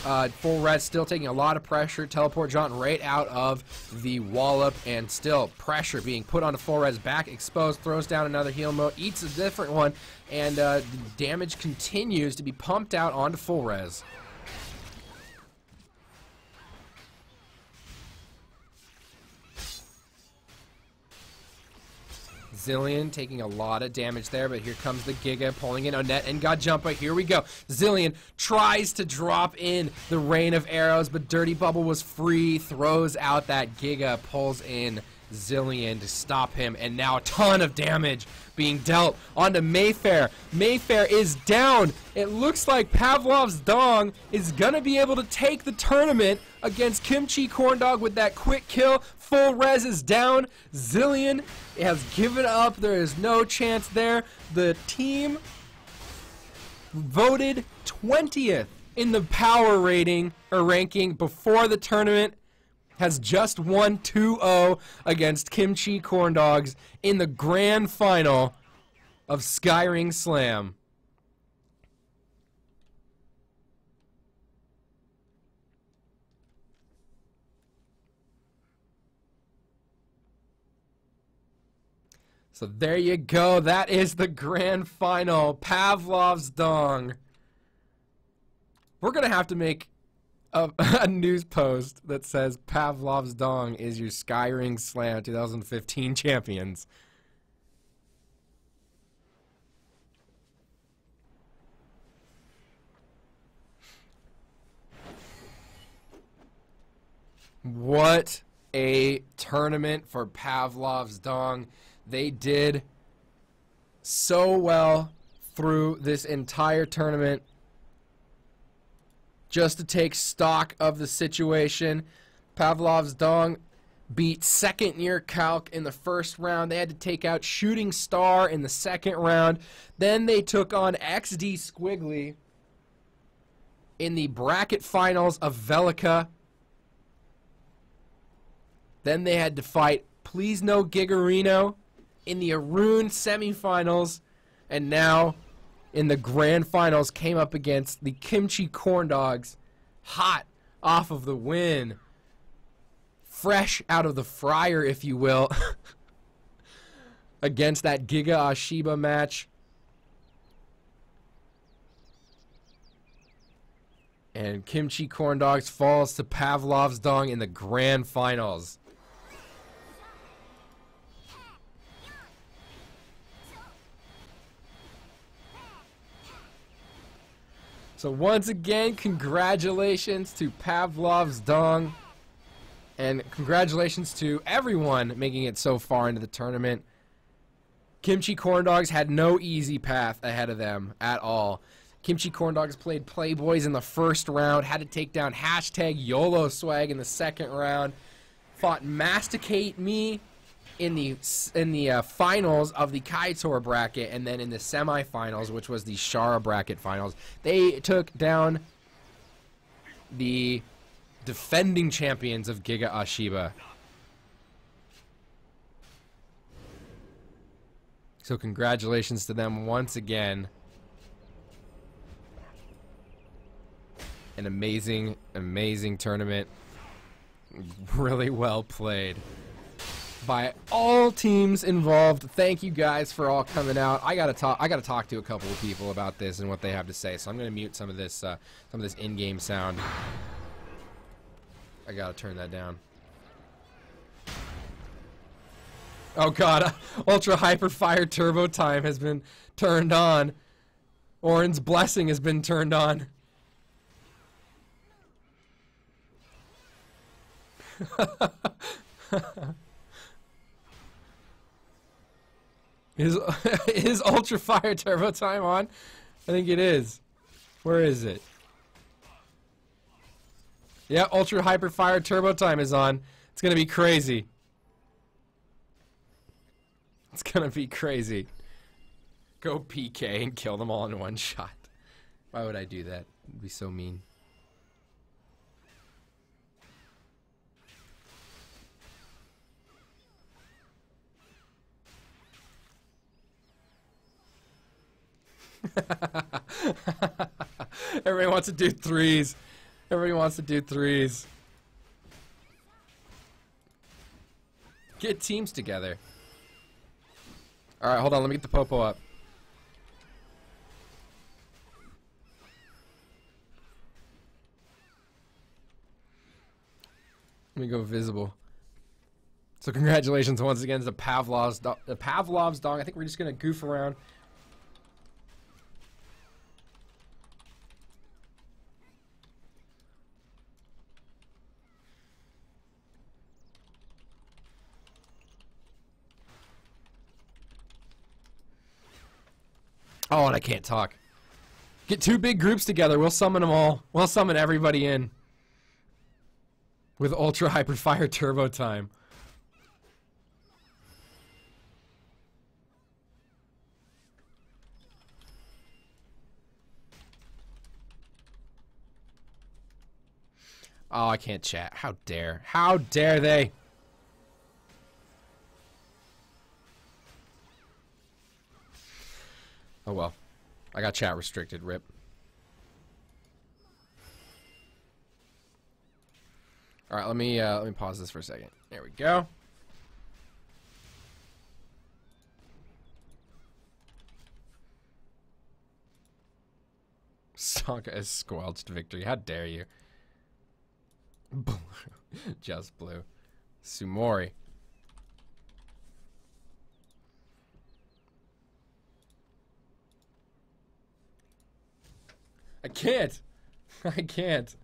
Full res still taking a lot of pressure. Teleport jaunt right out of the wallop, and still pressure being put onto full res. Back exposed, throws down another heal mode, eats a different one, and the damage continues to be pumped out onto full res. Zilean taking a lot of damage there, but here comes the Giga pulling in Onet and got jump. Here we go. Zilean tries to drop in the rain of arrows, but Dirty Bubble was free, throws out that Giga, pulls in Zilean to stop him, and now a ton of damage being dealt onto Mayfair. Mayfair is down. It looks like Pavlov's Dong is gonna be able to take the tournament against Kimchi Corndog with that quick kill. Full res is down. Zilean has given up. There is no chance there. The team voted 20th in the power rating or ranking before the tournament, has just won 2-0 against Kimchi Corndogs in the grand final of Skyring Slam. So there you go. That is the grand final. Pavlov's Dong. We're going to have to make a news post that says Pavlov's Dong is your Skyring Slam 2015 champions. What a tournament for Pavlov's Dong. They did so well through this entire tournament. Just to take stock of the situation, Pavlov's Dong beat second-year Calc in the first round. They had to take out Shooting Star in the second round. Then they took on XD Squiggly in the bracket finals of Velika. Then they had to fight Please No Gigarino in the Arun semifinals. And now in the grand finals came up against the Kimchi Corndogs, hot off of the win, fresh out of the fryer, if you will, against that Giga Ahhhh Shiba match. And Kimchi Corndogs falls to Pavlov's Dong in the grand finals. So once again, congratulations to Pavlov's Dong, and congratulations to everyone making it so far into the tournament. Kimchi Corndogs had no easy path ahead of them at all. Kimchi Corndogs played Playboys in the first round, had to take down #Yoloswag in the second round, fought Masticate Me in the finals of the Kaitor bracket, and then in the semifinals, which was the Shara bracket finals, they took down the defending champions of Giga Ahhhh Shiba. So congratulations to them once again. An amazing, amazing tournament. Really well played by all teams involved. Thank you guys for all coming out. I gotta talk to a couple of people about this and what they have to say. So I'm gonna mute some of this in-game sound. I gotta turn that down. Oh god, Ultra Hyper Fire Turbo Time has been turned on. Orin's Blessing has been turned on. Is Ultra Fire Turbo Time on? I think it is. Where is it? Yeah, Ultra Hyper Fire Turbo Time is on. It's gonna be crazy. It's gonna be crazy. Go PK and kill them all in one shot. Why would I do that? It'd be so mean. Everybody wants to do threes. Everybody wants to do threes. Get teams together. Alright, hold on. Let me get the popo up. Let me go visible. So congratulations once again to Pavlov's dog. I think we're just going to goof around. Oh, and I can't talk. Get two big groups together. We'll summon them all. We'll summon everybody in. With Ultra Hyper Fire Turbo time. Oh, I can't chat. How dare. How dare they? Oh well. I got chat restricted, rip. Alright, let me pause this for a second. There we go. Sokka has squelched victory. How dare you? Blue. Just blue. Sumori. I can't. I can't.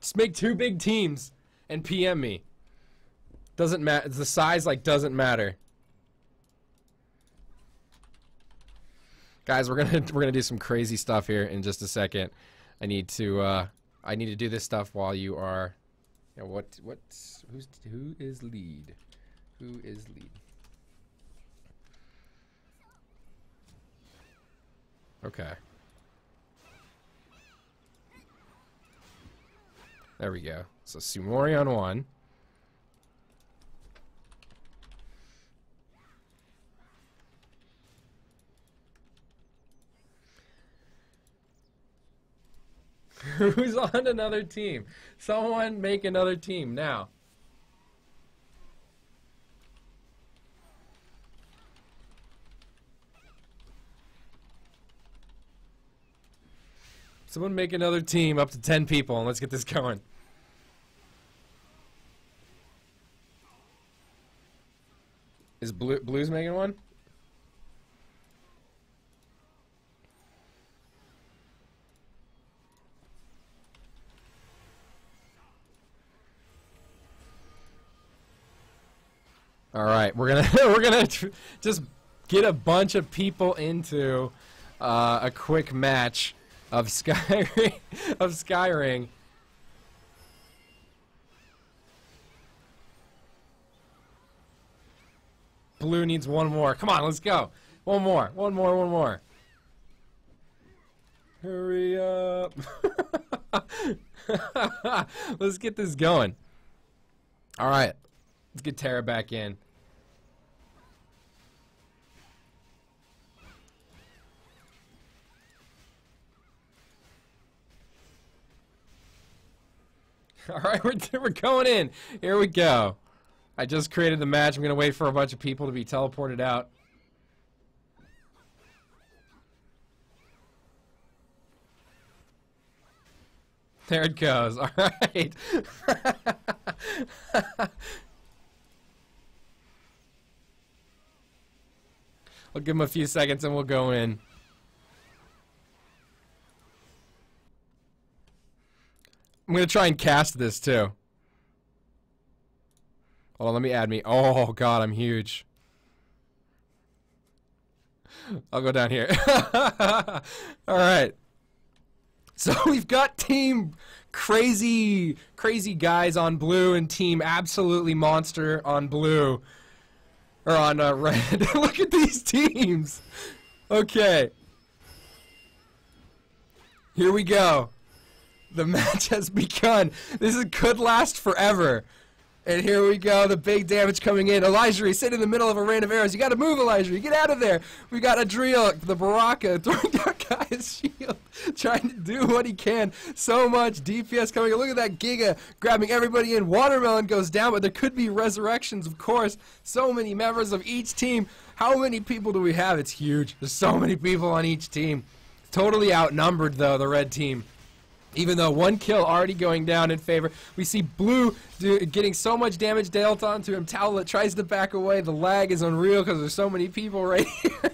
Just make two big teams and PM me. Doesn't matter. The size doesn't matter. Guys, we're gonna do some crazy stuff here in just a second. I need to do this stuff while you are. Yeah, who is lead? Who is lead? Okay. There we go. So Sumori on one. Who's on another team? Someone make another team now. Someone make another team up to 10 people and let's get this going. Is Blue's making one? All right, we're gonna just get a bunch of people into a quick match of Skyring. Blue needs one more. Come on, let's go. One more. Hurry up. Let's get this going. All right. Let's get TERA back in. All right, we're going in. Here we go. I just created the match. I'm going to wait for a bunch of people to be teleported out. There it goes. All right. I'll give him a few seconds and we'll go in. I'm going to try and cast this too. Hold on, let me add me. Oh god, I'm huge. I'll go down here. Alright. So we've got team crazy guys on blue and team absolutely monster on blue. Or on red. Look at these teams. Okay. Here we go. The match has begun. This could last forever. And here we go, the big damage coming in. Elijah, he's sitting in the middle of a rain of arrows. You gotta move, Elijah. Get out of there. We got Adriel, the BARAKA, throwing down Guy's shield, trying to do what he can. So much DPS coming in. Look at that Giga grabbing everybody in. Watermelon goes down, but there could be resurrections, of course. So many members of each team. How many people do we have? It's huge. There's so many people on each team. Totally outnumbered, though, the red team. Even though one kill already going down in favor. We see Blue getting so much damage dealt onto him. Towlet tries to back away. The lag is unreal because there's so many people right here.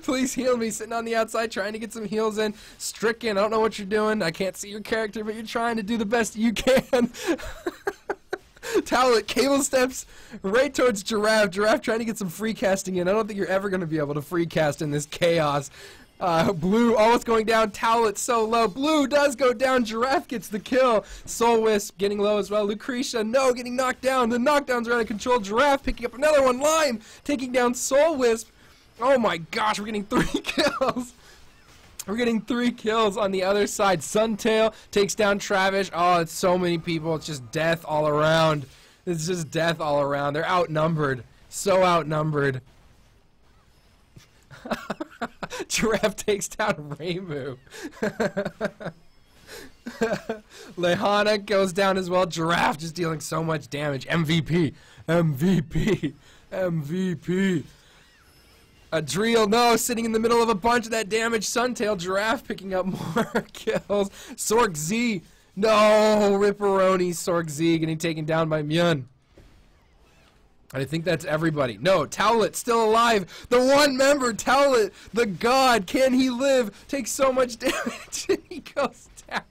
Please heal me. Sitting on the outside trying to get some heals in. Stricken, I don't know what you're doing. I can't see your character, but you're trying to do the best you can. Towlet cable steps right towards Giraffe. Giraffe trying to get some free casting in. I don't think you're ever going to be able to free cast in this chaos. Blue almost going down. Towlet so low. Blue does go down. Giraffe gets the kill. Soul Wisp getting low as well. Lucretia, no, getting knocked down. The knockdowns are out of control. Giraffe picking up another one. Lime taking down Soul Wisp. Oh my gosh, we're getting 3 kills. We're getting 3 kills on the other side. Suntail takes down Travish. Oh, it's so many people. It's just death all around. It's just death all around. They're outnumbered. So outnumbered. Giraffe takes down Raymu. Lehana goes down as well. Giraffe just dealing so much damage. MVP. MVP. MVP. Adriel, no, sitting in the middle of a bunch of that damage. Suntail, Giraffe picking up more kills. Sorg Z. No, Ripperoni. Sorg Z getting taken down by Myun. I think that's everybody. No, Towlet still alive. The one member, Towlet, the god. Can he live? Takes so much damage and he goes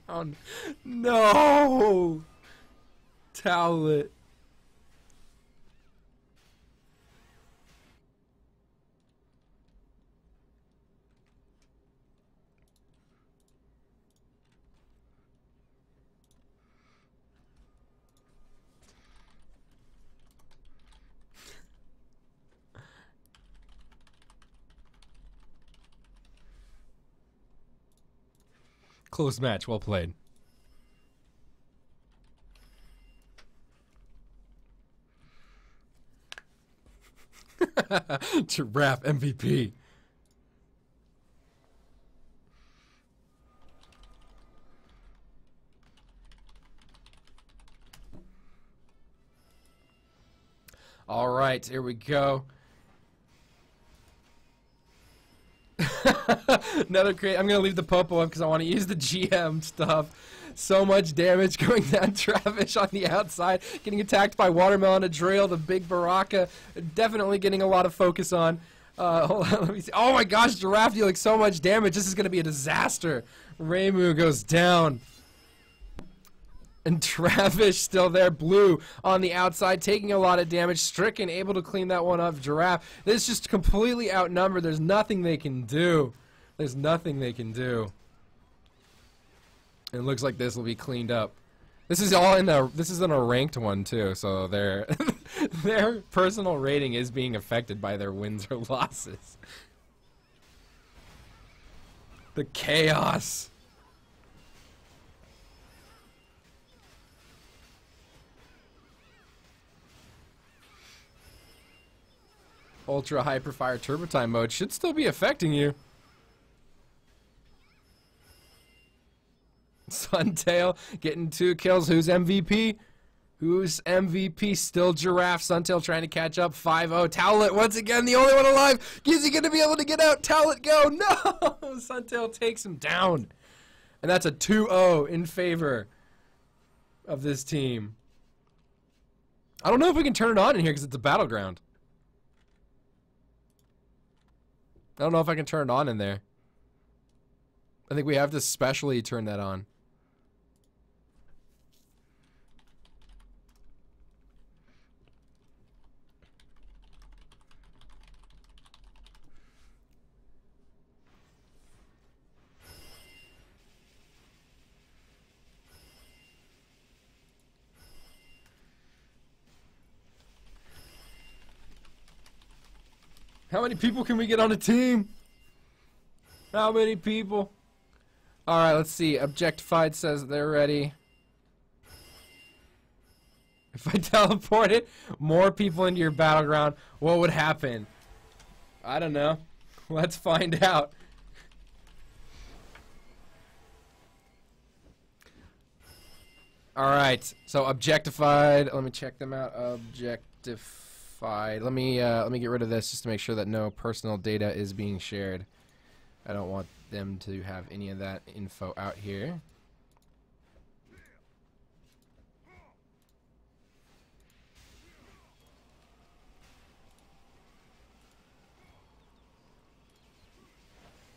down. No. Towlet. Close match, well played. Giraffe MVP. All right, here we go. Another create. I'm gonna leave the Popo up because I want to use the GM stuff. So much damage going down. Travish on the outside, getting attacked by Watermelon, Adriel, the big BARAKA. Definitely getting a lot of focus on. Hold on, let me see. Oh my gosh, Giraffe dealing so much damage. This is gonna be a disaster. Raymu goes down. And Travish still there. Blue on the outside, taking a lot of damage. Stricken able to clean that one up. Giraffe. This is just completely outnumbered. There's nothing they can do. There's nothing they can do. It looks like this will be cleaned up. This is all in the. This is in a ranked one too, so their their personal rating is being affected by their wins or losses. The chaos. Ultra Hyperfire Turbo Time mode should still be affecting you. Suntail getting 2 kills. Who's MVP? Who's MVP? Still Giraffe. Suntail trying to catch up. 5-0. Towlet once again, the only one alive. Is he going to be able to get out? Towlet go. No! Suntail takes him down. And that's a 2-0 in favor of this team. I don't know if we can turn it on in here because it's a battleground. I don't know if I can turn it on in there. I think we have to specially turn that on. How many people can we get on a team? How many people? Alright, let's see. Objectified says they're ready. If I teleported more people into your battleground, what would happen? I don't know. Let's find out. Alright, so objectified. Let me check them out. Objectified. Let me get rid of this just to make sure that no personal data is being shared. I don't want them to have any of that info out here.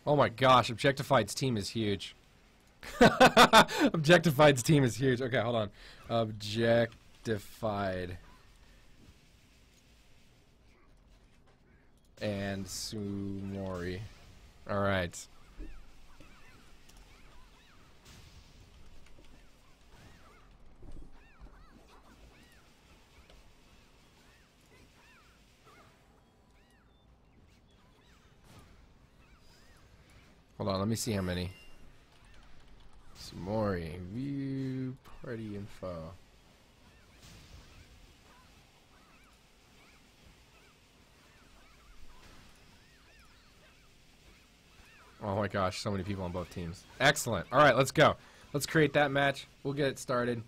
Oh my gosh, Objectified's team is huge. Objectified's team is huge. Okay, hold on. Objectified. And Sumori. Alright. Hold on, let me see how many. Sumori. View party info. Oh my gosh, so many people on both teams. Excellent. Alright, let's go. Let's create that match. We'll get it started.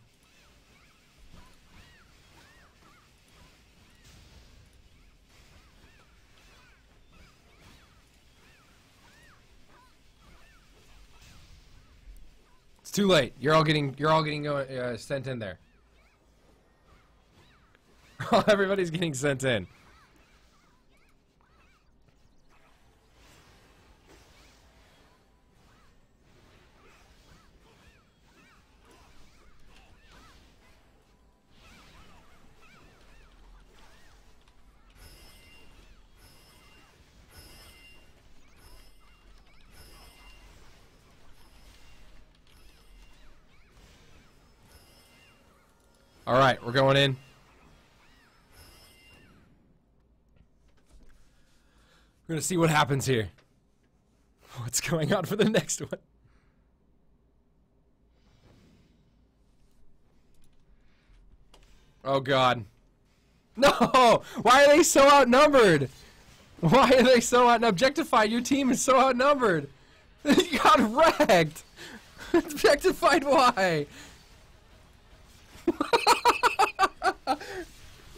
It's too late. You're all getting sent in there. Everybody's getting sent in. Alright, we're going in. We're gonna see what happens here. What's going on for the next one? Oh god. No! Why are they so outnumbered? Why are they so objectified? Your team is so outnumbered. You got wrecked. Objectified, why?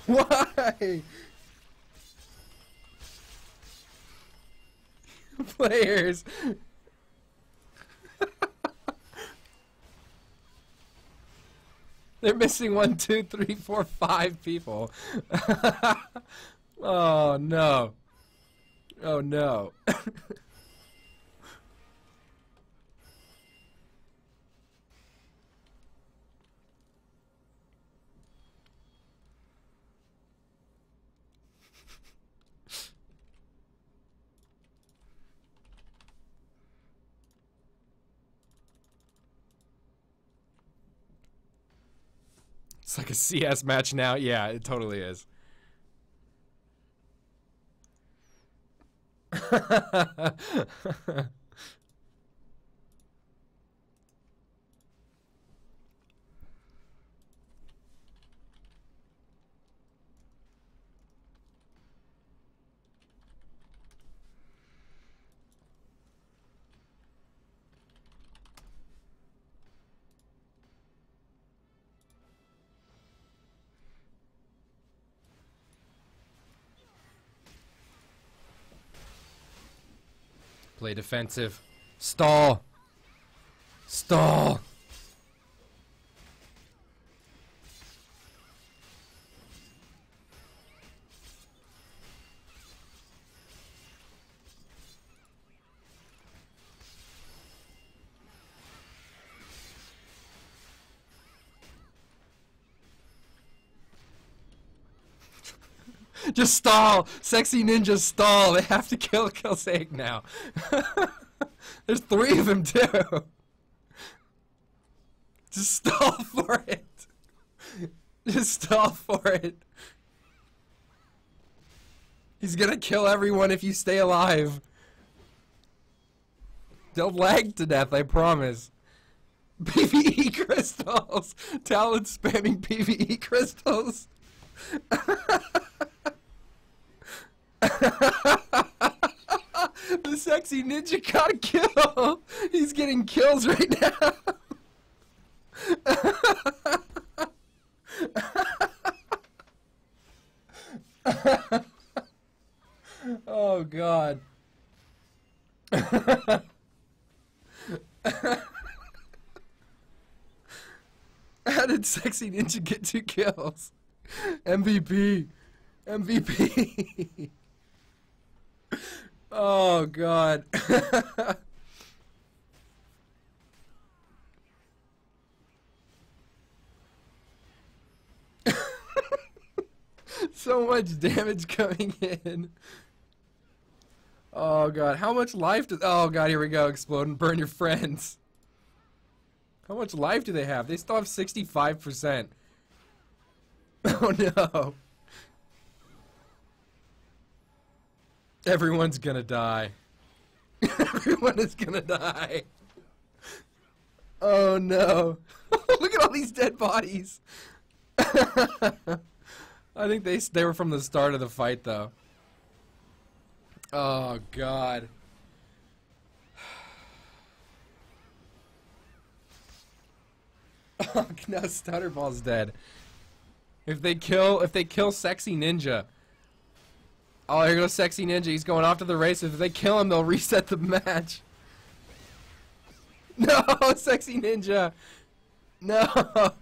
Why? Players. They're missing 1, 2, 3, 4, 5 people. Oh no. Oh no. It's like a CS match now. Yeah, it totally is. Play defensive. Stall. Stall. Just stall! Sexy ninjas stall! They have to kill Calc now. There's 3 of them too. Just stall for it. Just stall for it. He's gonna kill everyone if you stay alive. They'll lag to death, I promise. PvE crystals! Talon spamming PvE crystals! The sexy ninja got a kill! He's getting kills right now! Oh god. How did sexy ninja get 2 kills? MVP. MVP. Oh god. So much damage coming in. Oh god, how much life does... Oh god, here we go. Explode and burn your friends. How much life do they have? They still have 65%. Oh no. Everyone's gonna die. Everyone is gonna die. Oh no. Look at all these dead bodies. I think they were from the start of the fight though. Oh god. Oh no, Stutterball's dead. If they kill Sexy Ninja. Oh, here goes Sexy Ninja. He's going off to the races. If they kill him, they'll reset the match. No, Sexy Ninja. No.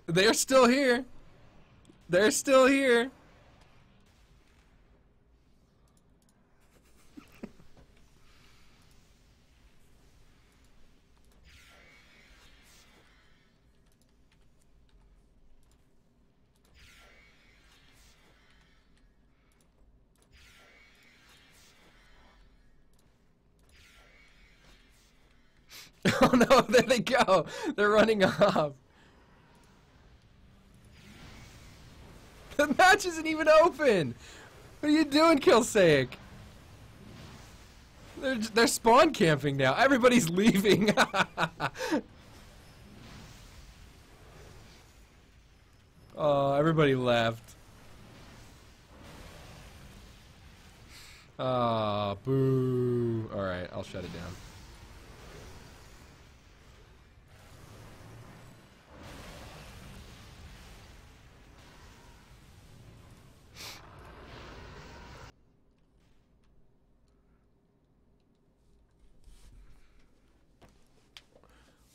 They're still here. They're still here. Oh no, there they go. They're running off. The match isn't even open. What are you doing, Kilsaic? They're spawn camping now. Everybody's leaving. Oh, everybody left. Ah, boo. All right, I'll shut it down.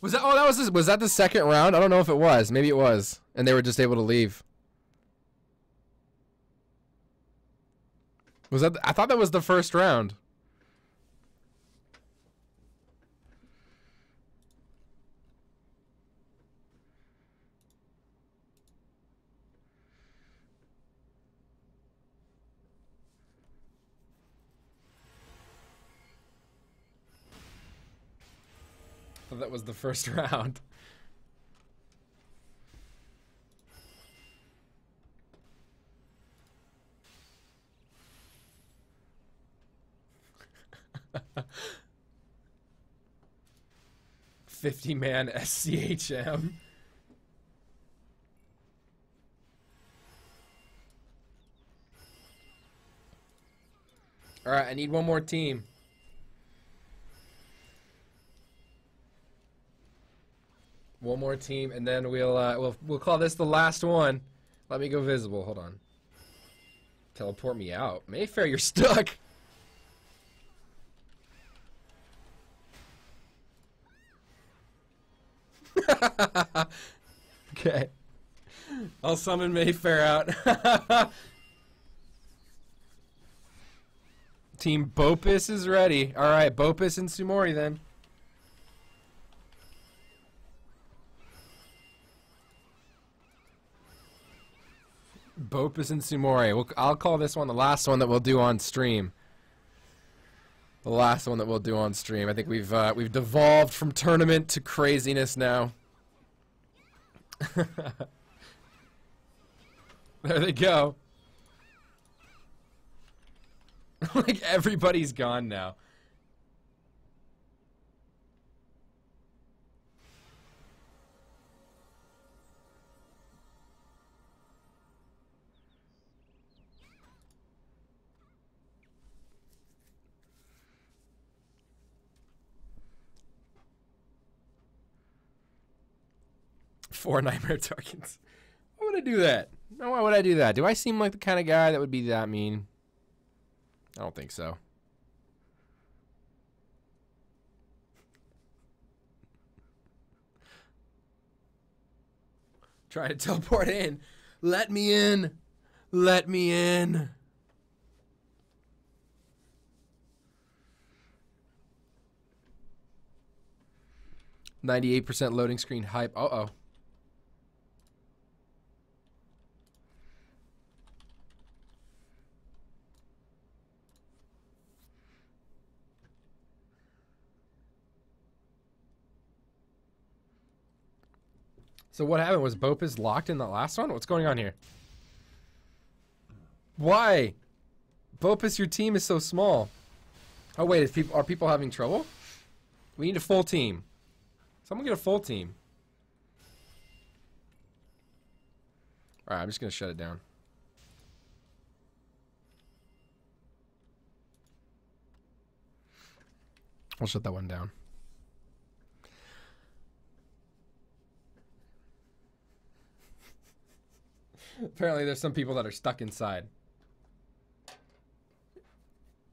Was that? Oh, was that the second round? I don't know if it was. Maybe it was, and they were just able to leave. Was that? I thought that was the first round. I thought that was the first round. $50-man SCHM. All right, I need one more team. One more team, and then we'll call this the last one. Let me go visible. Hold on. Teleport me out. Mayfair, you're stuck. Okay. I'll summon Mayfair out. Team Bopis is ready. All right, Bopis and Sumori then. Bopis and Sumori. I'll call this one the last one that we'll do on stream. The last one that we'll do on stream. I think we've devolved from tournament to craziness now. There they go. Like everybody's gone now. Four nightmare tokens. Why would I do that? No, why would I do that? Do I seem like the kind of guy that would be that mean? I don't think so. Try to teleport in. Let me in. Let me in. %98 loading screen hype. Uh-oh. So what happened? Was Bopis locked in the last one? What's going on here? Why? Bopis, your team is so small. Oh wait, are people having trouble? We need a full team. Someone get a full team. Alright, I'm just gonna shut it down. I'll shut that one down. Apparently there's some people that are stuck inside.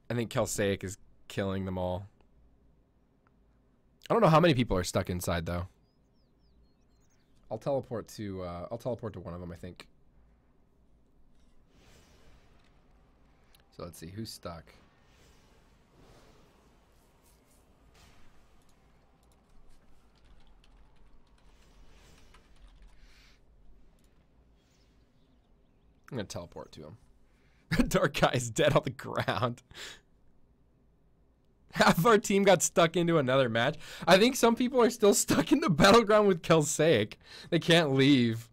I think Calc is killing them all. I don't know how many people are stuck inside though. I'll teleport to one of them, I think. So let's see who's stuck. I'm gonna teleport to him. Dark guy is dead on the ground. Half of our team got stuck into another match. I think some people are still stuck in the battleground with Calc. They can't leave.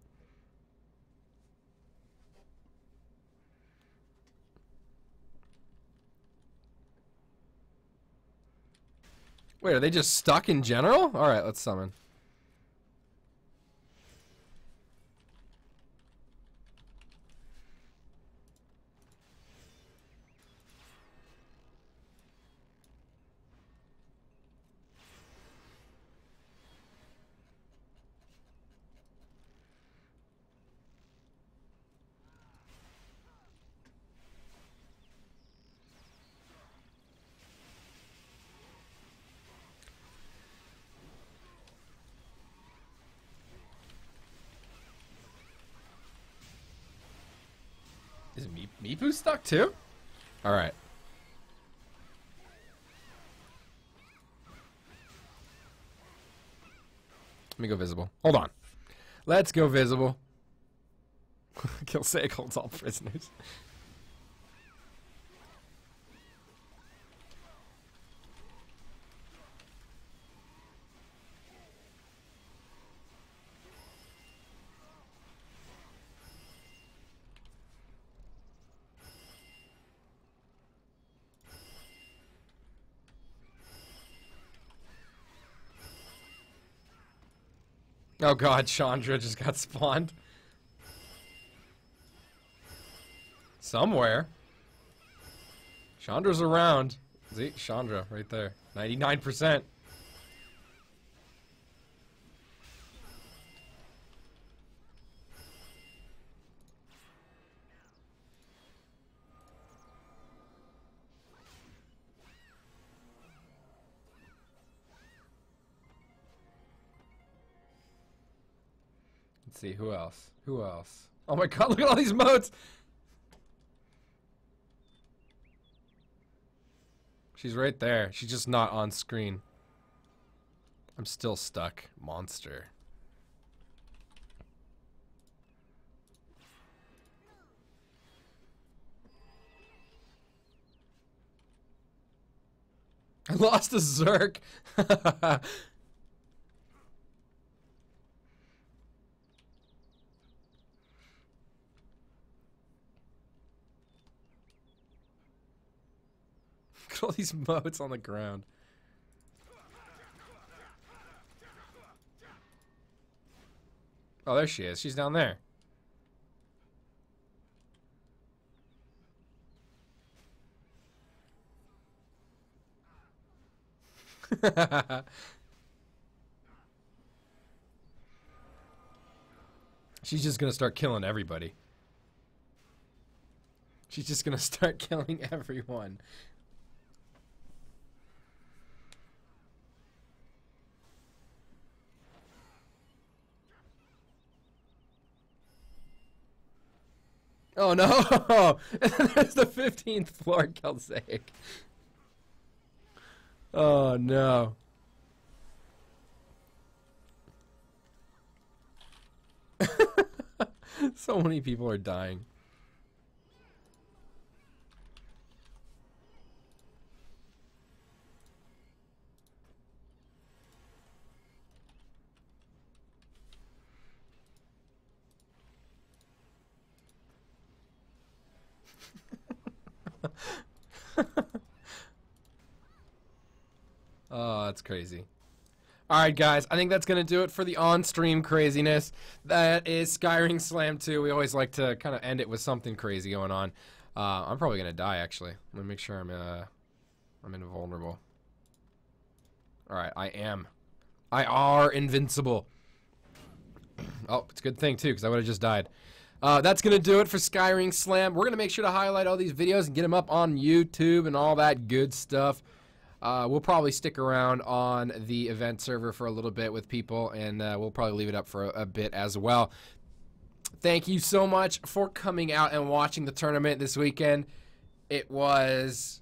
Wait, are they just stuck in general? Alright, let's summon. Is Mipu stuck too? Alright. Let me go visible. Hold on. Let's go visible. Calc holds all prisoners. Oh god, Chandra just got spawned. Somewhere. Chandra's around. See, Chandra right there. 99%. Let's see, who else? Who else? Oh my god, look at all these modes! She's right there. She's just not on screen. I'm still stuck. Monster. I lost a Zerk! Look at all these motes on the ground. Oh, there she is. She's down there. She's just gonna start killing everybody. She's just gonna start killing everyone. Oh no! There's the 15th floor Calc. Oh no. So many people are dying. Oh, that's crazy. Alright guys, I think that's going to do it for the on-stream craziness. That is Skyring Slam 2. We always like to kind of end it with something crazy going on. I'm probably going to die, actually. I'm going to make sure I'm invulnerable. Alright, I am. I are invincible. Oh, it's a good thing, too, because I would have just died. That's going to do it for Skyring Slam. We're going to make sure to highlight all these videos and get them up on YouTube and all that good stuff. We'll probably stick around on the event server for a little bit with people, and we'll probably leave it up for a bit as well. Thank you so much for coming out and watching the tournament this weekend. It was,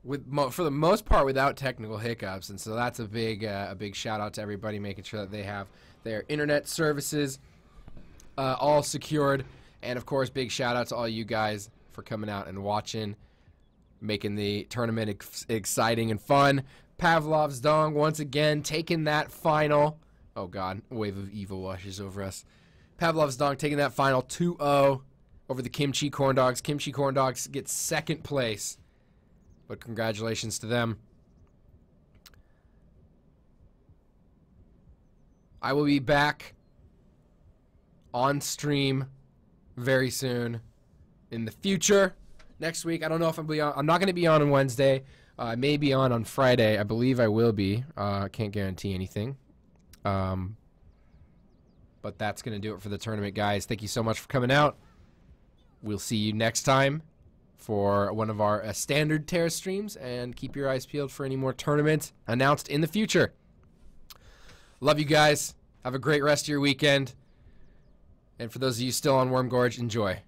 for the most part, without technical hiccups, and so that's a big shout out to everybody, making sure that they have their internet services all secured, and of course, big shout out to all you guys for coming out and watching, making the tournament exciting and fun. Pavlov's Dong once again taking that final. Oh god, a wave of evil washes over us. Pavlov's Dong taking that final 2-0 over the Kimchi Corn Dogs. Kimchi Corn Dogs get second place, but congratulations to them. I will be back on stream very soon in the future. Next week, I don't know if I'll be on. I'm not going to be on Wednesday. I may be on Friday. I believe I will be. I can't guarantee anything. But that's going to do it for the tournament, guys. Thank you so much for coming out. We'll see you next time for one of our standard TERA streams. And keep your eyes peeled for any more tournaments announced in the future. Love you guys. Have a great rest of your weekend. And for those of you still on Worm Gorge, enjoy.